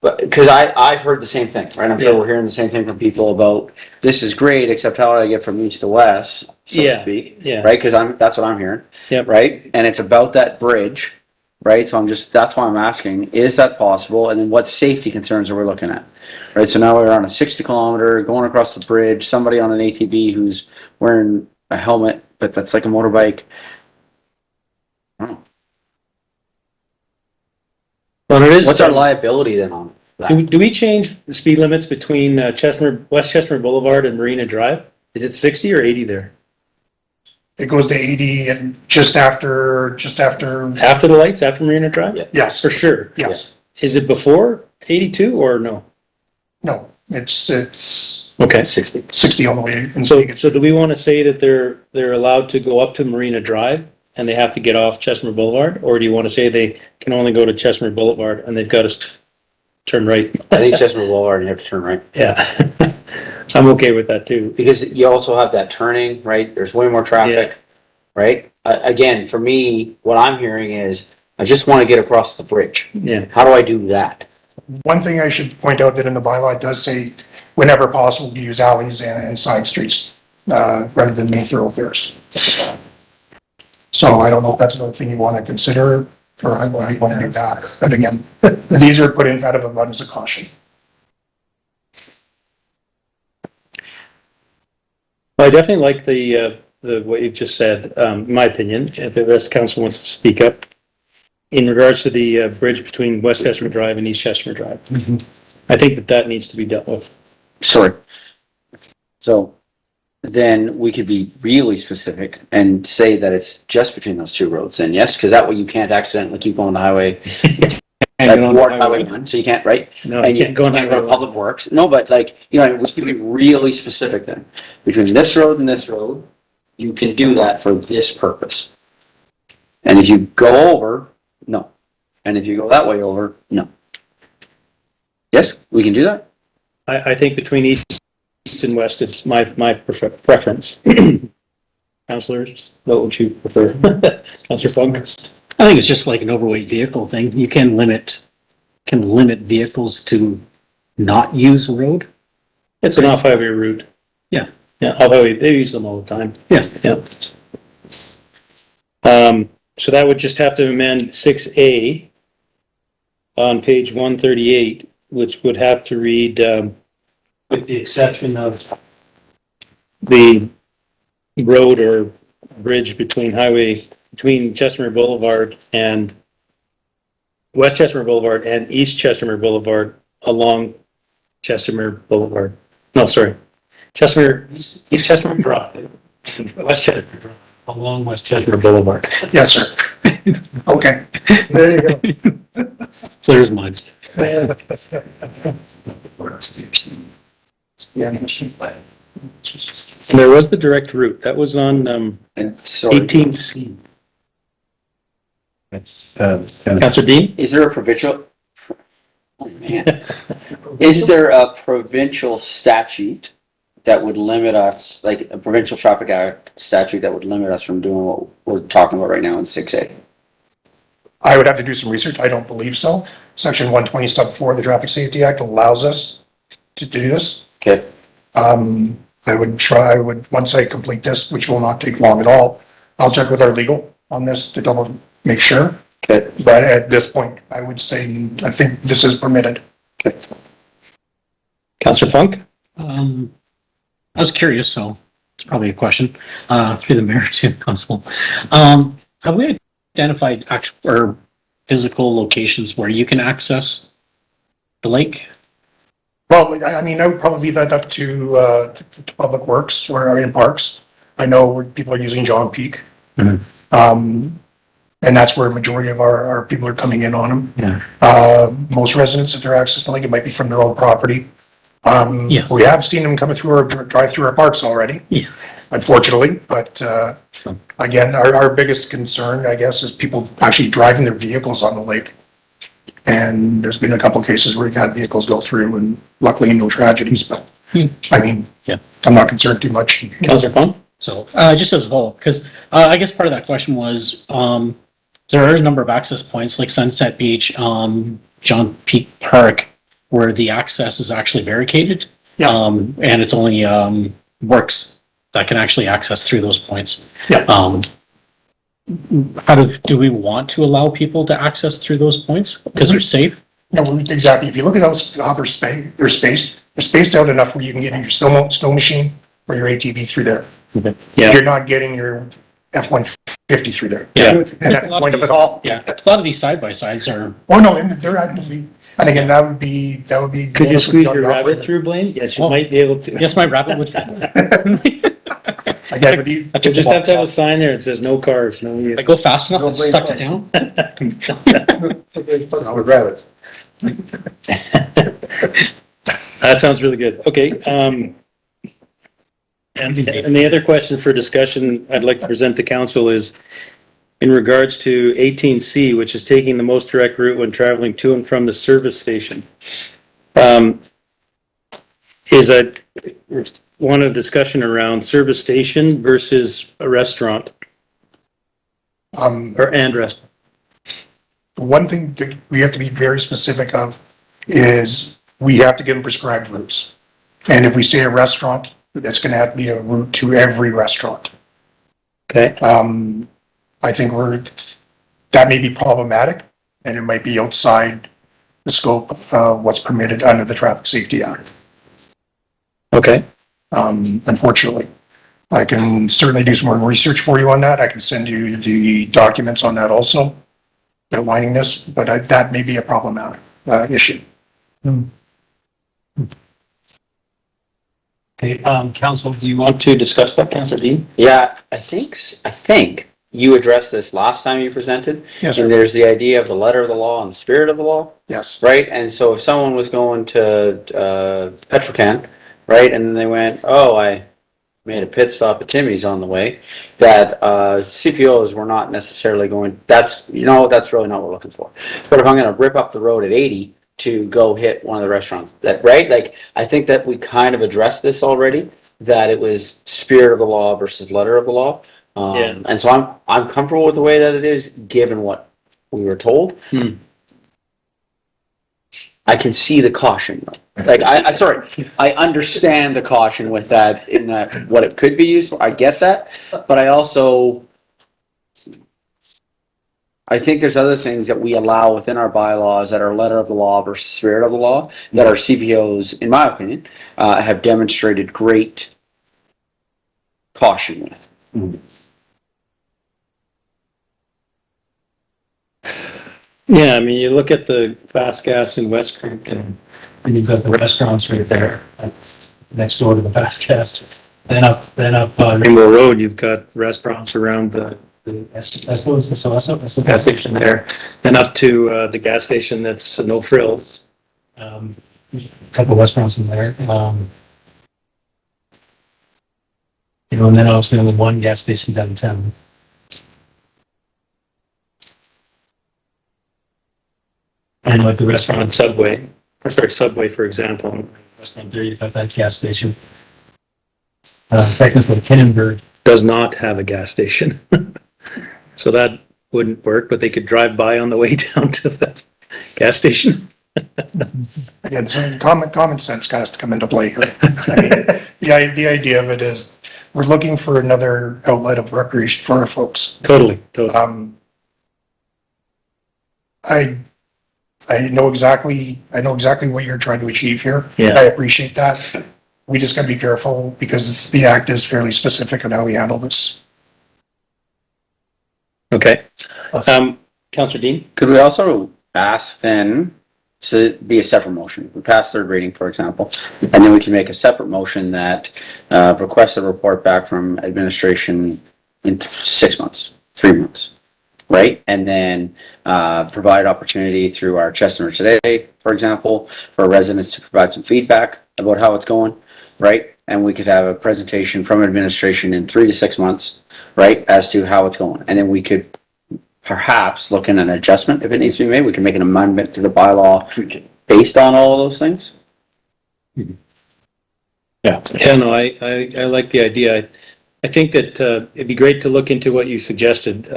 but, because I've heard the same thing, right? I'm sure Yeah. we're hearing the same thing from people about, this is great, except how do I get from east to west, so to Yeah, speak, yeah. right? Because that's what I'm hearing. Yep. Right? And it's about that bridge, right? So that's why I'm asking, is that possible? And then what safety concerns are we looking at? Right, so now we're on a 60 kilometer, going across the bridge, somebody on an ATV who's wearing a helmet, but that's like a motorbike. I don't know. Well, it is. What's our liability then on that? Do we change the speed limits between West Chestnut Boulevard and Marina Drive? Is it 60 or 80 there? It goes to 80 and just after. After the lights, after Marina Drive? Yes. For sure. Yes. Is it before 82 or no? No, it's Okay. 60 on the way. And So do we want to say that they're allowed to go up to Marina Drive and they have to get off Chestnut Boulevard? Or do you want to say they can only go to Chestnut Boulevard and they've got to turn right? I think Chestnut Boulevard, you have to turn right. Yeah. I'm okay with that too. Because you also have that turning, right? There's way more traffic, right? Again, for me, what I'm hearing is, I just want to get across the bridge. Yeah. How do I do that? one thing I should point out that in the bylaw, it does say whenever possible, we use alleys and side streets, rather than main thoroughfares. So I don't know if that's another thing you want to consider, or how you want to do that. But again, these are put in out of abundance of caution. Well, I definitely like the what you've just said, in my opinion. If the rest of council wants to speak up in regards to the bridge between West Chestnut Drive and East Chestnut Drive. Mm-hmm. I think that needs to be dealt with. Sorry. So then we could be really specific and say that it's just between those two roads then, yes? Because that way you can't accidentally keep going to highway. Like go on Ward highway. Highway 1, so you can't, right? No, And you can't go on can't Highway to Public Works. No, but like, you know, we could be really specific then. Between this road and this road, you can do that for this purpose. And if you go over, no. And if you go that way over, no. Yes, we can do that? I think between east and west is my preference. Councillors, what would you prefer? Councillor Funk? I think it's just like an overweight vehicle thing. You can limit vehicles to not use a road. It's an off-highway route. Yeah. Yeah, off-highway, they use them all the time. Yeah. Yeah. So that would just have to amend 6A on page 138, which would have to read, with the exception of the road or bridge between Chestnut Boulevard and West Chestnut Boulevard and East Chestnut Boulevard along Chestnut Boulevard. No, sorry. East Chestnut Drive. West Chestnut Drive. Along West Chestnut Boulevard. Yes, sir. Okay. There you go. So there's mine. And there was the direct route. That was on Sorry. 18C. Councillor Dean? Is there a provincial, oh man. Is there a provincial statute that would limit us, like a provincial traffic act statute that would limit us from doing what we're talking about right now in 6A? I would have to do some research. I don't believe so. Section 120 sub 4 of the Traffic Safety Act allows us to do this. Okay. Once I complete this, which will not take long at all, I'll check with our legal on this to make sure. Okay. But at this point, I would say, I think this is permitted. Okay. Councillor Funk? I was curious, so it's probably a question, through the mayor to constable. Have we identified actual or physical locations where you can access the lake? Well, I mean, I would probably leave that up to Public Works or in Parks. I know where people are using John Peak. Mhm. And that's where a majority of our people are coming in on them. Yeah. Most residents, if they're accessing, like, it might be from their own property. Yeah. We have seen them coming through our, drive through our parks already. Yeah. Unfortunately, but, again, our biggest concern, I guess, is people actually driving their vehicles on the lake. And there's been a couple of cases where we've had vehicles go through and luckily no tragedies, but I mean, Yeah. I'm not concerned too much. Councillor Fung? So, just as a whole, because, I guess part of that question was, there are a number of access points like Sunset Beach, John Peak Park, where the access is actually barricaded. Yeah. And it's only, works that can actually access through those points. Yeah. How do we want to allow people to access through those points? Because they're safe? No, exactly. If you look at those, how they're spaced out enough where you can get in your snow machine or your ATV through there. Yeah. You're not getting your F-150 through there. Yeah. And that's the point of it all. Yeah, a lot of these side-by-sides are, Oh, no, and they're actually, and again, that would be. Could you squeeze your rabbit through, Blaine? Yes, you might be able to. yes, my rabbit would fit. Again, with you. I took Just the have to have a box sign there that says no cars, no use. off. I go fast enough, it stuck it down. With rabbits. That sounds really good. Okay, and the other question for discussion I'd like to present to council is in regards to 18C, which is taking the most direct route when traveling to and from the service station. Is a want a discussion around service station versus a restaurant and restaurant. One thing that we have to be very specific of is we have to give them prescribed routes. And if we say a restaurant, that's gonna have to be a route to every restaurant. Okay. I think that may be problematic and it might be outside the scope of what's permitted under the Traffic Safety Act. Okay. Unfortunately. I can certainly do some more research for you on that. I can send you the documents on that also, outlining this, but that may be a problematic issue. Okay, council, do you want to discuss that, Councillor Dean? Yeah, I think you addressed this last time you presented. Yes, And sir. there's the idea of the letter of the law and the spirit of the law, Yes. right? And so if someone was going to Petrocan, right, and they went, oh, I made a pit stop at Timmy's on the way, that CPOs were not necessarily going, that's really not what we're looking for. But if I'm going to rip up the road at 80 to go hit one of the restaurants, that, right? Like, I think that we kind of addressed this already, that it was spirit of the law versus letter of the law. Yeah. And so I'm comfortable with the way that it is, given what we were told. I can see the caution though. Like, I understand the caution with that, in that what it could be used for. I get that, but I think there's other things that we allow within our bylaws that are letter of the law versus spirit of the law that our CPOs, in my opinion, have demonstrated great caution with. Yeah, I mean, you look at the Fast Gas in West Creek and you've got the restaurants right there next door to the Fast Gas. Then up Rainbow Road, you've got restaurants around the gas station there. Then up to the gas station that's No Frills. A couple of restaurants in there. And then obviously only one gas station downtown. And like the restaurant on Subway, Subway, for example, restaurant there, you've got that gas station. Technically, Kinnenberg does not have a gas station. So that wouldn't work, but they could drive by on the way down to the gas station. Again, some common sense has to come into play here. I mean, the idea of it is we're looking for another outlet of recreation for our folks. Totally. I know exactly what you're trying to achieve here. Yeah. I appreciate that. We just gotta be careful because the act is fairly specific on how we handle this. Okay. Councillor Dean? Could we also ask then, So it'd be a separate motion. We pass third reading, for example, and then we can make a separate motion that requests a report back from administration in 6 months, 3 months, right? And then provide opportunity through our Chestermere Today, for example, for residents to provide some feedback about how it's going, right? And we could have a presentation from administration in 3 to 6 months, right, as to how it's going. And then we could perhaps look at an adjustment if it needs to be made. We can make an amendment to the bylaw based on all of those things. Yeah, no, I like the idea. I think that it'd be great to look into what you suggested,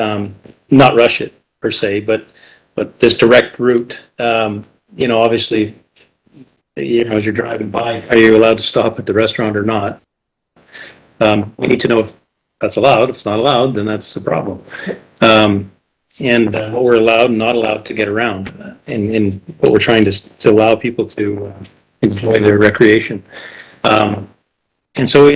not rush it per se, but this direct route, obviously, as you're driving by, are you allowed to stop at the restaurant or not? We need to know if that's allowed. If it's not allowed, then that's the problem. And what we're allowed and not allowed to get around, and what we're trying to allow people to enjoy their recreation. And so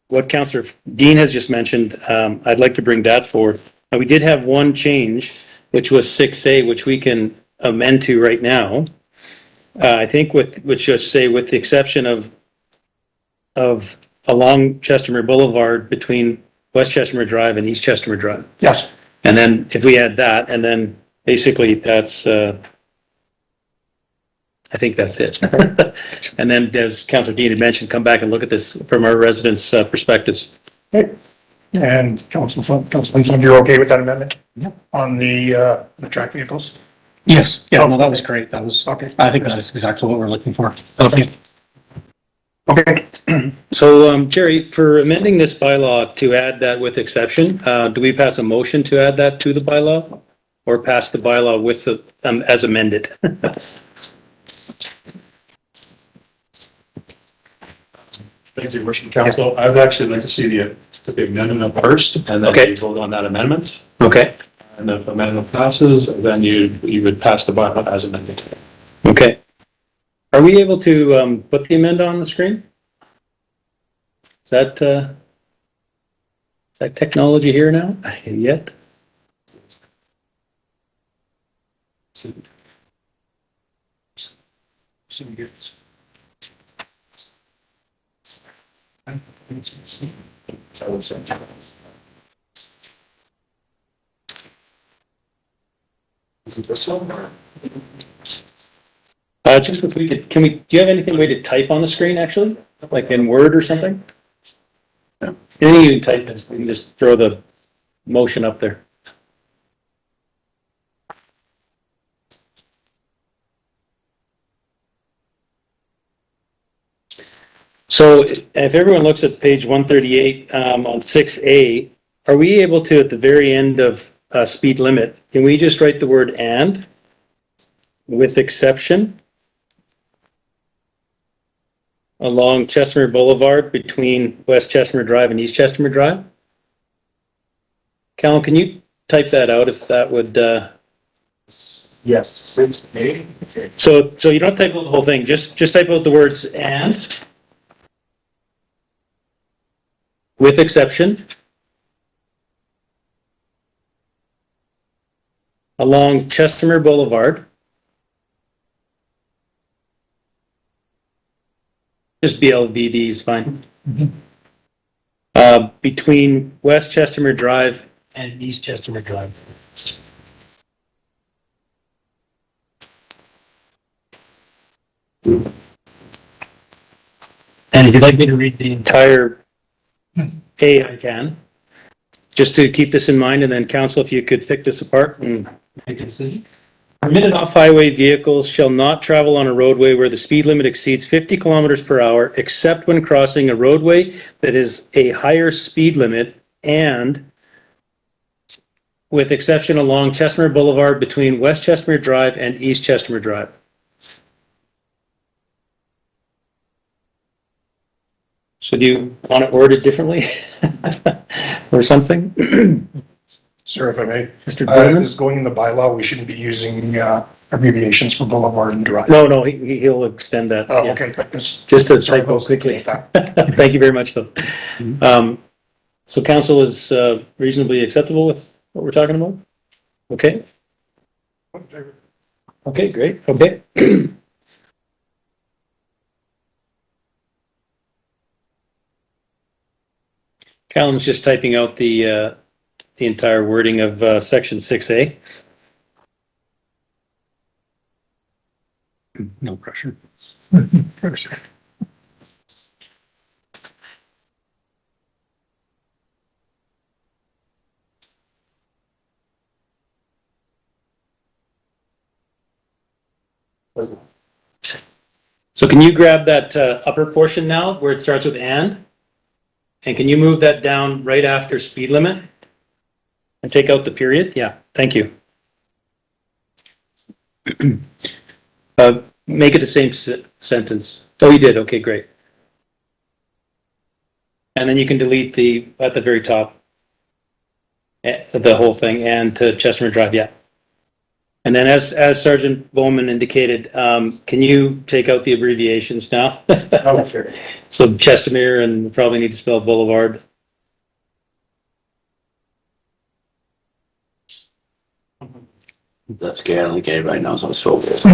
what Councillor Dean has just mentioned, I'd like to bring that forward. Now, we did have one change, which was 6A, which we can amend to right now. I think which just say with the exception of along Chestermere Boulevard between West Chestermere Drive and East Chestermere Drive. Yes. And then if we add that, and then basically that's, I think that's it. And then, as Councillor Dean had mentioned, come back and look at this from our residents' perspectives. And Councilman Flynn, you're okay with that amendment? Yeah. On the track vehicles? Yes, yeah, no, that was great. That was, Okay. I think that's exactly what we're looking for. Thank you. Okay. So, Jerry, for amending this bylaw to add that with exception, do we pass a motion to add that to the bylaw? Or pass the bylaw with the, as amended? Thank you, Worship Council. I would actually like to see the amendment first, and then Okay. you vote on that amendment. Okay. And if the amendment passes, then you would pass the bylaw as amended. Okay. Are we able to put the amend on the screen? Is that technology here now? Yet? Is it this one? Just if we could, do you have anything way to type on the screen actually? Like in Word or something? No. Anything you can type, we can just throw the motion up there. So if everyone looks at page 138 on 6A, are we able to, at the very end of speed limit, can we just write the word "and" with exception along Chestermere Boulevard between West Chestermere Drive and East Chestermere Drive? Callum, can you type that out if that would... Yes, 6A. So you don't type out the whole thing, just type out the words "and" with exception along Chestermere Boulevard. Just BLVD is fine. Between West Chestermere Drive and East Chestermere Drive. And if you'd like me to read the entire A, I can. Just to keep this in mind, and then council, if you could pick this apart and make a decision. Permitted off-highway vehicles shall not travel on a roadway where the speed limit exceeds 50 kilometers per hour, except when crossing a roadway that is a higher speed limit and with exception along Chestermere Boulevard between West Chestermere Drive and East Chestermere Drive. So do you want it worded differently or something? Sir, if I may. Mr. Brennan? This is going in the bylaw, we shouldn't be using abbreviations for boulevard and drive. No, he'll extend that. Oh, yeah. okay. Just to typo quickly. Thank you very much, though. So council is reasonably acceptable with what we're talking about? Okay. Okay, great. Okay. Callum's just typing out the entire wording of section 6A. No pressure. Pressure. So can you grab that upper portion now where it starts with and? And can you move that down right after speed limit? And take out the period? Yeah, thank you. Make it the same sentence. Oh, you did. Okay, great. And then you can delete at the very top, the whole thing, and to Chestnut Drive, yeah. And then as Sergeant Bowman indicated, can you take out the abbreviations now? Oh, sure. So Chestermere, and we probably need to spell Boulevard. That's okay, I only gave right now, so it's still. That's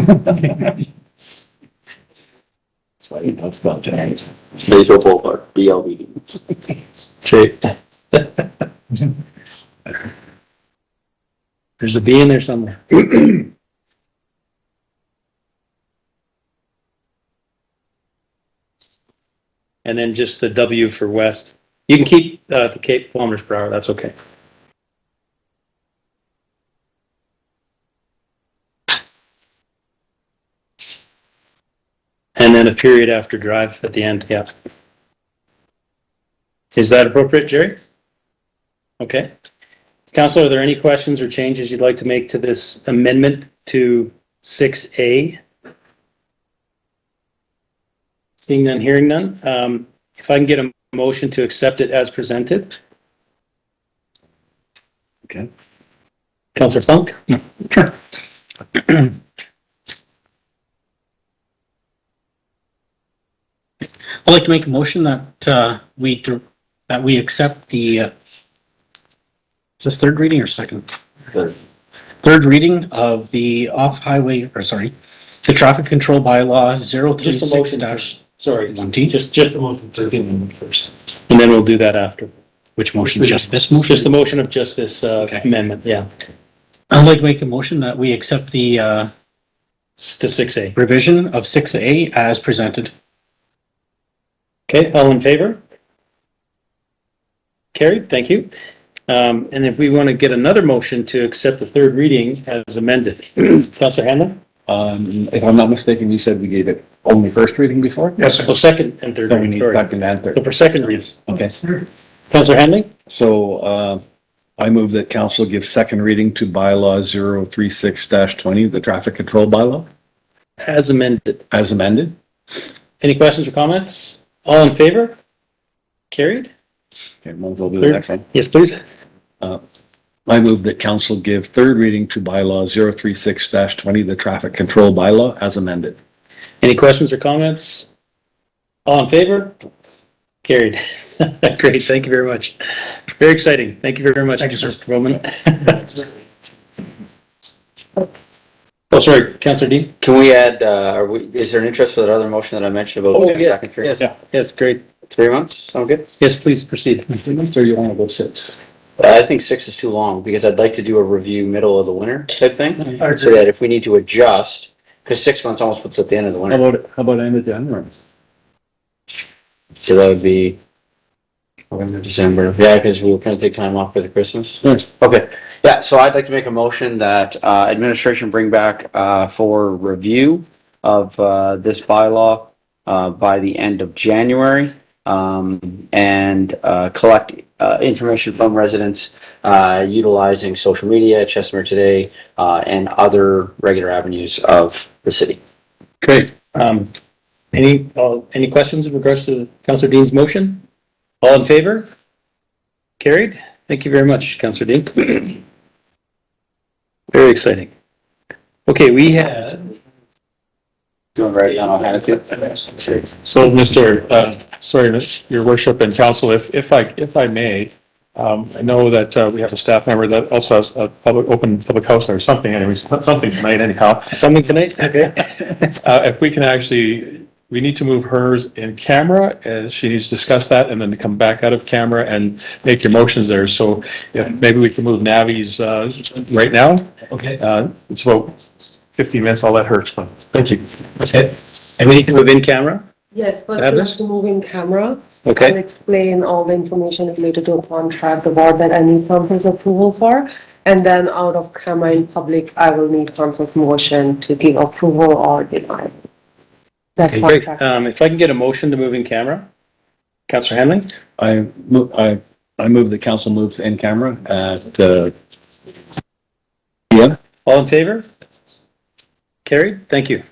why you know spell change. Baseball Boulevard, BLBD. There's a B in there somewhere. And then just the W for west. You can keep the Cape kilometers per hour. That's okay. And then a period after drive at the end. Yeah. Is that appropriate, Jerry? Okay. Council, are there any questions or changes you'd like to make to this amendment to 6A? Seeing none, hearing none. If I can get a motion to accept it as presented. Okay. Councillor Funk? No, sure. I'd like to make a motion that we accept the, is this third reading or second? Third reading of the off-highway, or sorry, the traffic control bylaw 036 Sorry, 1T. just the motion to the amendment first. And then we'll do that after. Which motion? Just this motion? Just the motion of just this amendment, yeah. I'd like to make a motion that we accept the To 6A. revision of 6A as presented. Okay, all in favor? Carried, thank you. And if we want to get another motion to accept the third reading as amended. Councillor Hanlon? If I'm not mistaken, you said we gave it only first reading before? Yes, sir. Oh, second and third So we reading, need sorry. second and third. So for second reads. Okay. Councillor Hanley? So, I move that council give second reading to bylaw 036-20, the traffic control bylaw, As amended. as amended. Any questions or comments? All in favor? Carried? Okay, might as well do the next one. Yes, please. I move that council give third reading to bylaw 036-20, the traffic control bylaw, as amended. Any questions or comments? All in favor? Carried. Great, thank you very much. Very exciting. Thank you very much, Mr. Roman. Oh, sorry, Councillor Dean? Can we add, is there an interest for that other motion that I mentioned about? Oh, yes, track and field? yes, great. 3 months, sound good? Yes, please proceed. Or you want to go sit? I think 6 is too long because I'd like to do a review middle of the winter type thing. So that if we need to adjust, because 6 months almost puts at the end of the winter. How about end of January? So that would be November, December. Yeah, because we were going to take time off for the Christmas. Yes. Okay. Yeah, so I'd like to make a motion that administration bring back for review of this bylaw by the end of January and collect information from residents utilizing social media, Chestermere Today, and other regular avenues of the city. Great. Any questions in regards to Councillor Dean's motion? All in favor? Carried. Thank you very much, Councillor Dean. Very exciting. Okay, we had. Doing right down, I'll hand it to you. So, Mr. Sorry, Your Worship and Council, if I may, I know that we have a staff member that also has a open public house or something, anyways, something tonight anyhow. Something tonight? Okay. If we can actually, we need to move hers in camera, as she needs to discuss that, and then to come back out of camera and make your motions there. So if maybe we can move Navi's right now. Okay. It's about 15 minutes, I'll let her explain. Thank you. Okay. And we need to move in camera? Yes, first Have we this? have to move in camera. Okay. And explain all the information related to a contract, the board that I need council's approval for. And then out of camera in public, I will need council's motion to give approval or deny. That Okay, great. contract. If I can get a motion to move in camera? Councillor Hanley? I move the council moves in camera at, All in favor? Carried? Thank you.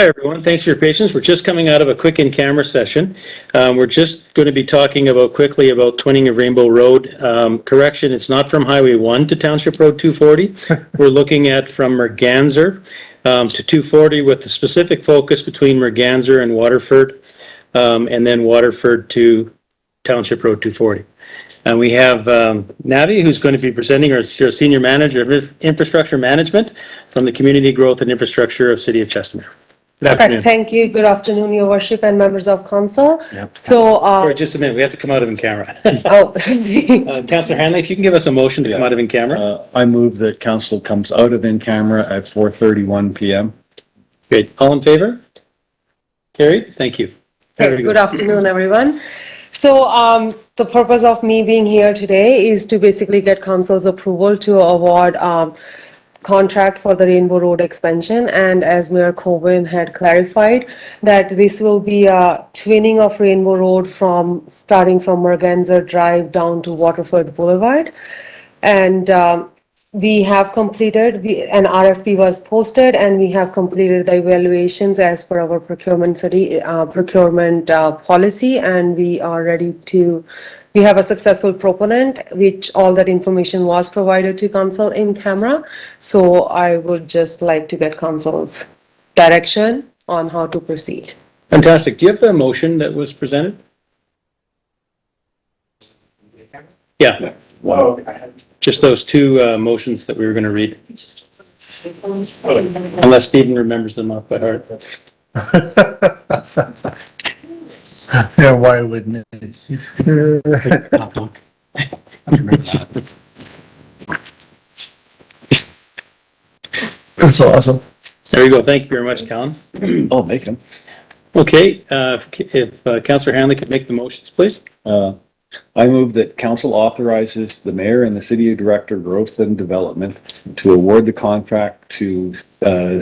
Hi, everyone. Thanks for your patience. We're just coming out of a quick in-camera session. We're just going to be talking quickly about twinning of Rainbow Road. Correction, it's not from Highway 1 to Township Road 240. We're looking at from Merganser to 240 with the specific focus between Merganser and Waterford, and then Waterford to Township Road 240. And we have Navi, who's going to be presenting, our Senior Manager of Infrastructure Management from the Community Growth and Infrastructure of City of Chestermere. Good afternoon. Thank you. Good afternoon, Your Worship and members of council. Yep. So, Sorry, just a minute. We have to come out of in camera. oh, Councillor Hanley, if you can give us a motion to come out of in camera. I move that council comes out of in camera at 4:31 PM. Great. All in favor? Carried. Thank you. okay, good afternoon, everyone. So, the purpose of me being here today is to basically get council's approval to award, contract for the Rainbow Road expansion, and as Mayor Coven had clarified, that this will be a twinning of Rainbow Road starting from Merganser Drive down to Waterford Boulevard. And we have completed, an RFP was posted, and we have completed the evaluations as per our procurement policy, and we are ready to. We have a successful proponent, which all that information was provided to council in camera. So I would just like to get council's direction on how to proceed. Fantastic. Do you have the motion that was presented? Yeah. Wow. Just those two motions that we were going to read. Unless Stephen remembers them off by heart. Yeah, why wouldn't it? That's awesome. There you go. Thank you very much, Callan. I'll make them. Okay, if Councillor Hanley could make the motions, please. I move that council authorizes the mayor and the city director growth and development to award the contract to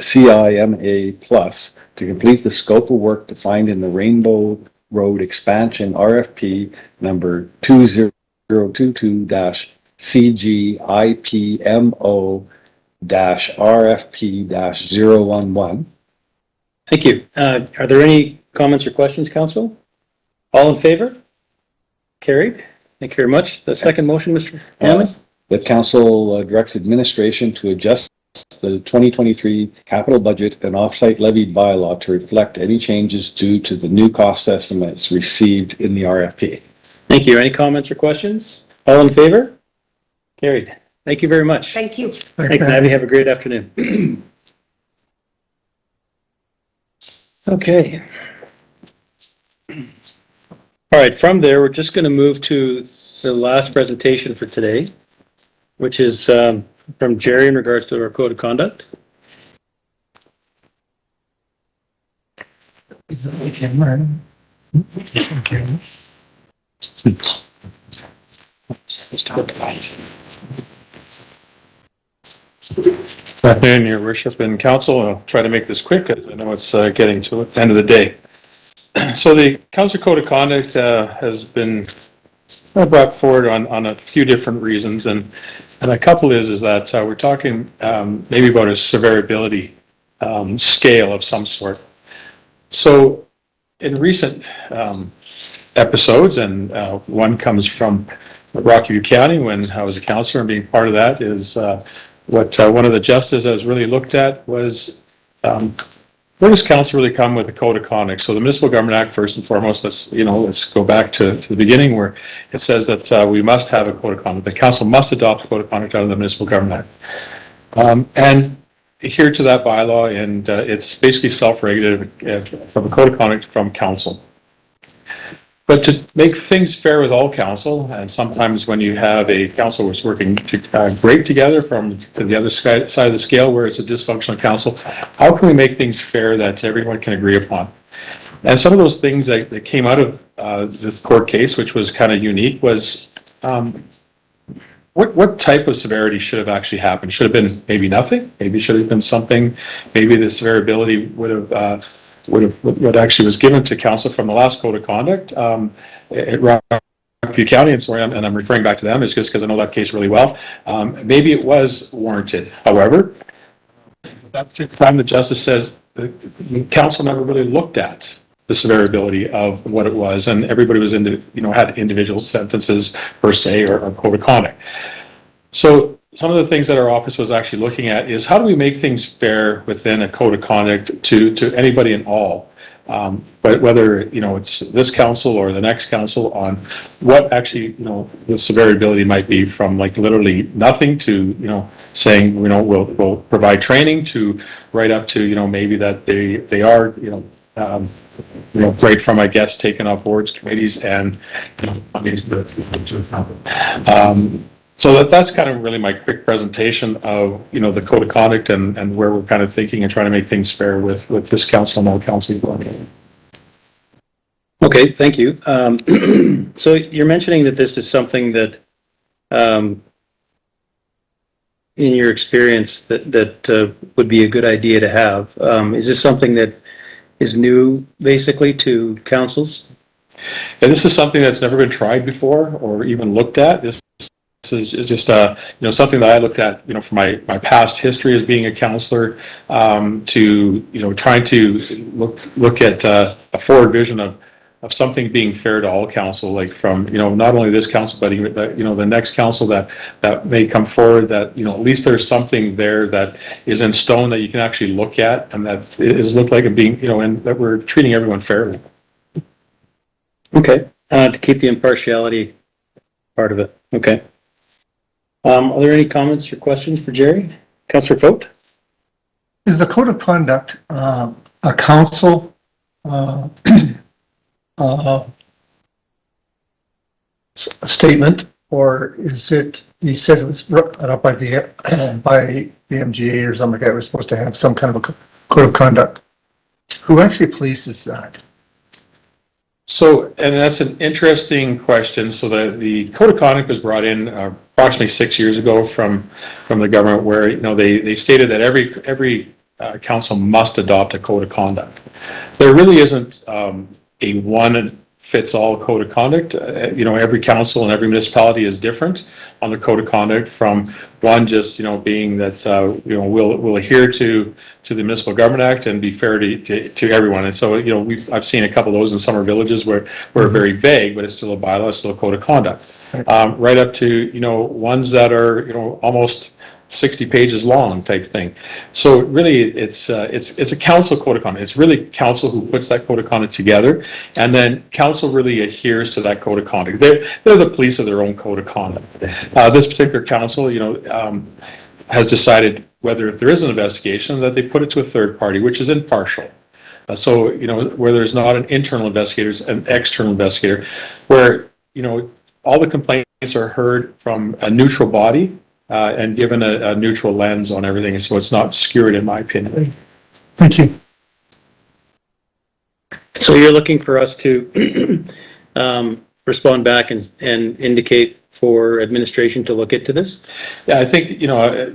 CIMA Plus to complete the scope of work defined in the Rainbow Road Expansion RFP number 2022-CGIPMO-RFP-011. Thank you. Are there any comments or questions, council? All in favor? Carried. Thank you very much. The second motion, Mr. Hanley? That council directs administration to adjust the 2023 capital budget and offsite levy bylaw to reflect any changes due to the new cost estimates received in the RFP. Thank you. Any comments or questions? All in favor? Carried. Thank you very much. Thank you. Thanks, Navi. Have a great afternoon. Okay. All right, from there, we're just going to move to the last presentation for today, which is from Jerry in regards to our code of conduct. Is it like camera? Is this on camera? Afternoon, Your Worship and Council. I'll try to make this quick as I know it's getting to the end of the day. So the Council Code of Conduct has been brought forward on a few different reasons, and a couple is that we're talking maybe about a severability scale of some sort. So in recent episodes, and one comes from Rocky View County when I was a councillor, and being part of that is what one of the justices has really looked at was where does council really come with a code of conduct? So the Municipal Government Act, first and foremost, let's go back to the beginning where it says that we must have a code of conduct. The council must adopt a code of conduct out of the Municipal Government Act. And adhere to that bylaw, and it's basically self-regulated from a code of conduct from council. But to make things fair with all council, and sometimes when you have a council that's working great together from the other side of the scale where it's a dysfunctional council, how can we make things fair that everyone can agree upon? And some of those things that came out of the court case, which was kind of unique, was what type of severity should have actually happened? Should have been maybe nothing, maybe should have been something, maybe the severability would have what actually was given to council from the last code of conduct at Rockview County, and I'm referring back to them, is just because I know that case really well. Maybe it was warranted. However, at that particular time, the justice says the council never really looked at the severability of what it was, and everybody was had individual sentences per se or code of conduct. So some of the things that our office was actually looking at is how do we make things fair within a code of conduct to anybody and all, but whether it's this council or the next council on what actually the severability might be, from like literally nothing to saying we'll provide training, to right up to maybe that they are right from, I guess, taking off boards, committees, and so that's kind of really my quick presentation of the code of conduct and where we're kind of thinking and trying to make things fair with this council and all council. Okay, thank you. So you're mentioning that this is something that, in your experience, that would be a good idea to have. Is this something that is new, basically, to councils? And this is something that's never been tried before or even looked at. This is just something that I looked at from my past history as being a counselor, to trying to look at a forward vision of something being fair to all council, like from not only this council but even the next council that may come forward, that at least there's something there that is in stone that you can actually look at, and that is looked like it being and that we're treating everyone fairly. Okay, to keep the impartiality part of it. Okay. Are there any comments or questions for Jerry? Councillor Vogt? Is the code of conduct a council statement, or is it, you said it was put up by the MGA or something like that, we're supposed to have some kind of a code of conduct? Who actually polices that? So, and that's an interesting question. So the code of conduct was brought in approximately 6 years ago from the government, where they stated that every council must adopt a code of conduct. There really isn't a one fits all code of conduct. Every council and every municipality is different on the code of conduct, from one just being that we'll adhere to the Municipal Government Act and be fair to everyone. And so I've seen a couple of those in summer villages where are very vague, but it's still a bylaw, it's still a code of conduct. Right up to ones that are almost 60 pages long type thing. So really it's a council code of conduct. It's really council who puts that code of conduct together, and then council really adheres to that code of conduct. They're the police of their own code of conduct. This particular council has decided whether, if there is an investigation, that they put it to a third party, which is impartial. So where there's not an internal investigator, it's an external investigator, where all the complaints are heard from a neutral body, and given a neutral lens on everything, so it's not skewed, in my opinion. Thank you. So you're looking for us to respond back and indicate for administration to look into this? Yeah, I think,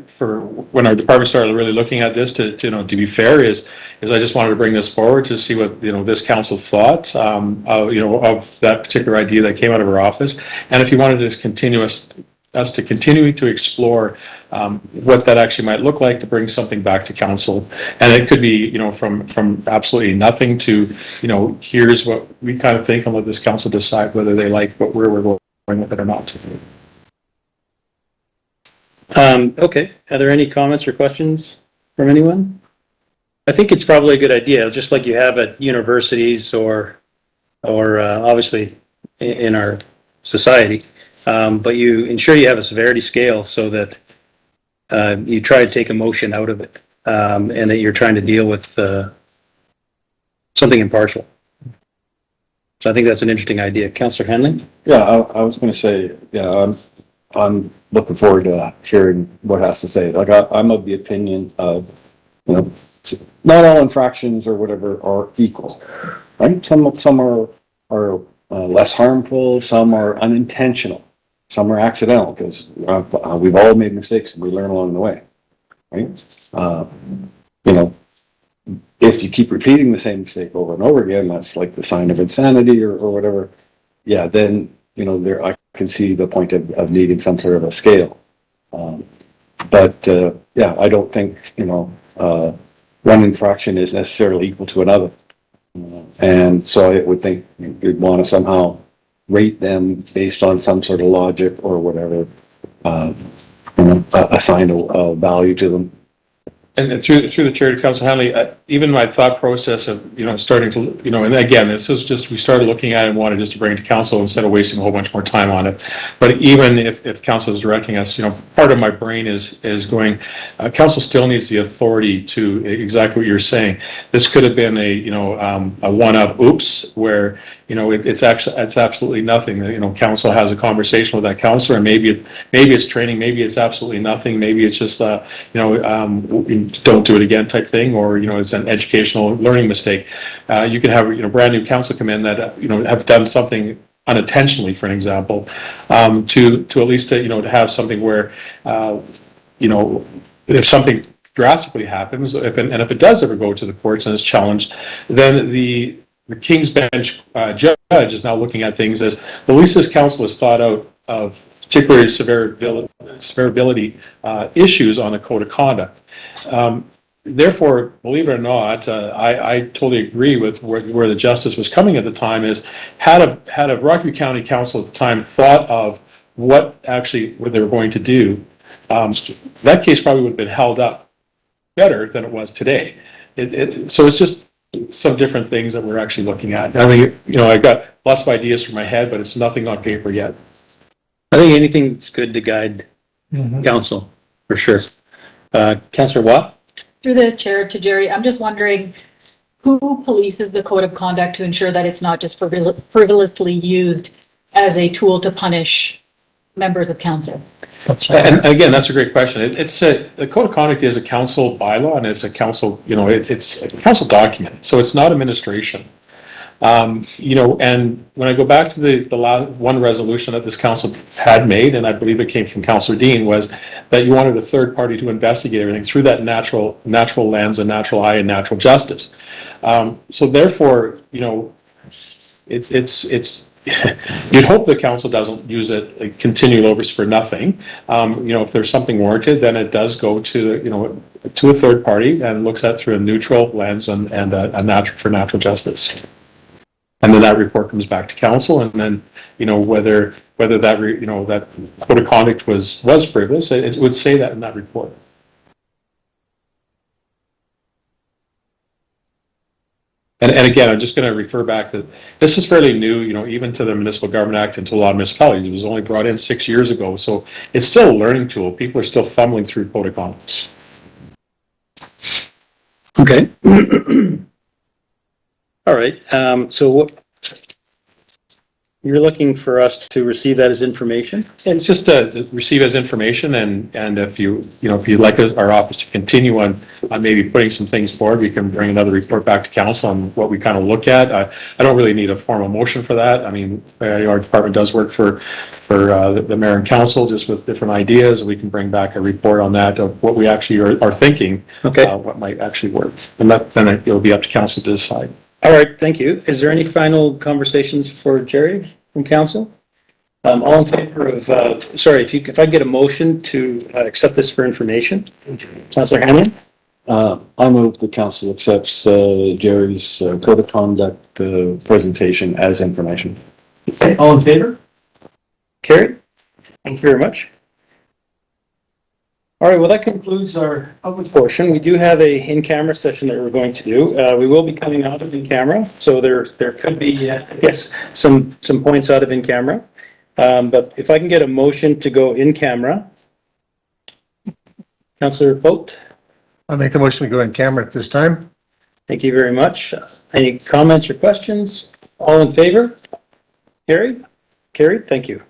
for when our department started really looking at this, to be fair, is I just wanted to bring this forward to see what, this council thought, of that particular idea that came out of our office. And if you wanted to continue us to continue to explore what that actually might look like, to bring something back to council. And it could be, from absolutely nothing to, here's what we kind of think, and let this council decide whether they like where we're going with it or not. Okay, are there any comments or questions from anyone? I think it's probably a good idea, just like you have at universities or obviously in our society. But you ensure you have a severity scale so that you try to take emotion out of it, and that you're trying to deal with something impartial. So I think that's an interesting idea. Councillor Henley? Yeah, I was going to say, I'm looking forward to hearing what it has to say. Like, I'm of the opinion of, not all infractions or whatever are equal, right? Some are less harmful, some are unintentional, some are accidental, because we've all made mistakes and we learn along the way, right? If you keep repeating the same mistake over and over again, that's like the sign of insanity or whatever. Yeah, then I can see the point of needing some sort of a scale. But I don't think one infraction is necessarily equal to another. And so I would think you'd want to somehow rate them based on some sort of logic or whatever, assign a value to them. And through the chair to Council Hanley, even my thought process of, starting to, and again, this is just, we started looking at it and wanted just to bring it to council instead of wasting a whole bunch more time on it. But even if council is directing us, part of my brain is going, council still needs the authority to exactly what you're saying. This could have been a one-up oops, where, it's absolutely nothing. Council has a conversation with that counselor, and maybe it's training, maybe it's absolutely nothing, maybe it's just, don't do it again type thing, or it's an educational learning mistake. You can have brand new council come in that have done something unintentionally, for an example, to at least to have something where if something drastically happens, if it does ever go to the courts and is challenged, then the King's Bench judge is now looking at things as the least this council has thought out of particularly severability issues on a code of conduct. Therefore, believe it or not, I totally agree with where the justice was coming at the time. Is had a Rockview County Council at the time thought of what they were going to do, that case probably would have been held up better than it was today. So it's just some different things that we're actually looking at. I mean, I got lots of ideas from my head, but it's nothing on paper yet. I think anything's good to guide council, for sure. Councillor Watt? Through the chair to Jerry, I'm just wondering who polices the code of conduct to ensure that it's not just frivolously used as a tool to punish members of council? And again, that's a great question. The code of conduct is a council bylaw, and it's a council, it's a council document, so it's not administration. And when I go back to the last one resolution that this council had made, and I believe it came from Councillor Dean, was that you wanted a third party to investigate everything through that natural lens and natural eye and natural justice. So therefore, it's you'd hope the council doesn't use it like continual overs for nothing. If there's something warranted, then it does go to to a third party and looks at through a neutral lens and a natural justice. And then that report comes back to council, and then whether that that code of conduct was frivolous, it would say that in that report. And again, I'm just going to refer back to this is fairly new, even to the Municipal Government Act and to a lot of municipalities. It was only brought in 6 years ago, so it's still a learning tool. People are still fumbling through code of conduct. Okay. All right. So what you're looking for us to receive that as information? And it's just to receive as information, and if you'd like our office to continue on maybe putting some things forward, we can bring another report back to council on what we kind of look at. I don't really need a formal motion for that. I mean, our department does work for the mayor and council just with different ideas, and we can bring back a report on that of what we actually are thinking. Okay. What might actually work, and then it'll be up to council to decide. All right, thank you. Is there any final conversations for Jerry from council? All in favor of, if I get a motion to accept this for information? Councillor Hanlon? I move the council accepts Jerry's code of conduct presentation as information. Okay, all in favor? Carried. Thank you very much. All right, well, that concludes our public portion. We do have a in-camera session that we're going to do. We will be coming out of in-camera, so there could be, yes, some points out of in-camera. But if I can get a motion to go in-camera. Councillor Vogt? I'll make the motion to go in camera at this time. Thank you very much. Any comments or questions? All in favor? Carried? Carried, thank you.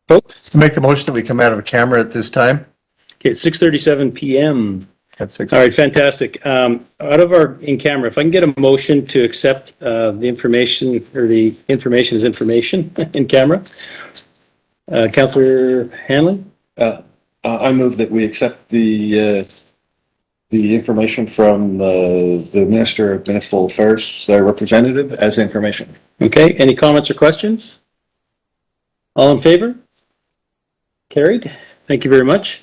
Vote. Make the motion that we come out of camera at this time. Okay, 6:37 PM. At 6. All right, fantastic. Out of our in camera, if I can get a motion to accept the information, or the information is information in camera. Councillor Hanley? I move that we accept the information from the Minister of Municipal Affairs, their representative, as information. Okay, any comments or questions? All in favor? Carried. Thank you very much.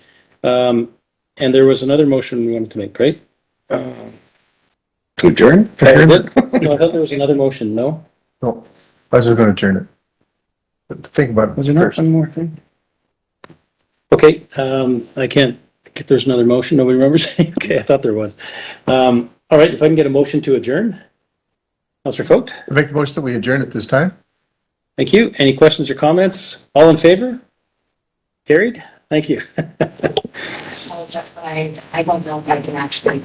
And there was another motion we wanted to make, right? To adjourn? No, I thought there was another motion, no? No, I was just going to adjourn it. But think about it. Was there not first. one more thing? Okay, I can't, if there's another motion, nobody remembers? Okay, I thought there was. All right, if I can get a motion to adjourn? Councillor Fogt? Make the motion that we adjourn at this time. Thank you. Any questions or comments? All in favor? Carried? Thank you. That's why I don't know if I can actually,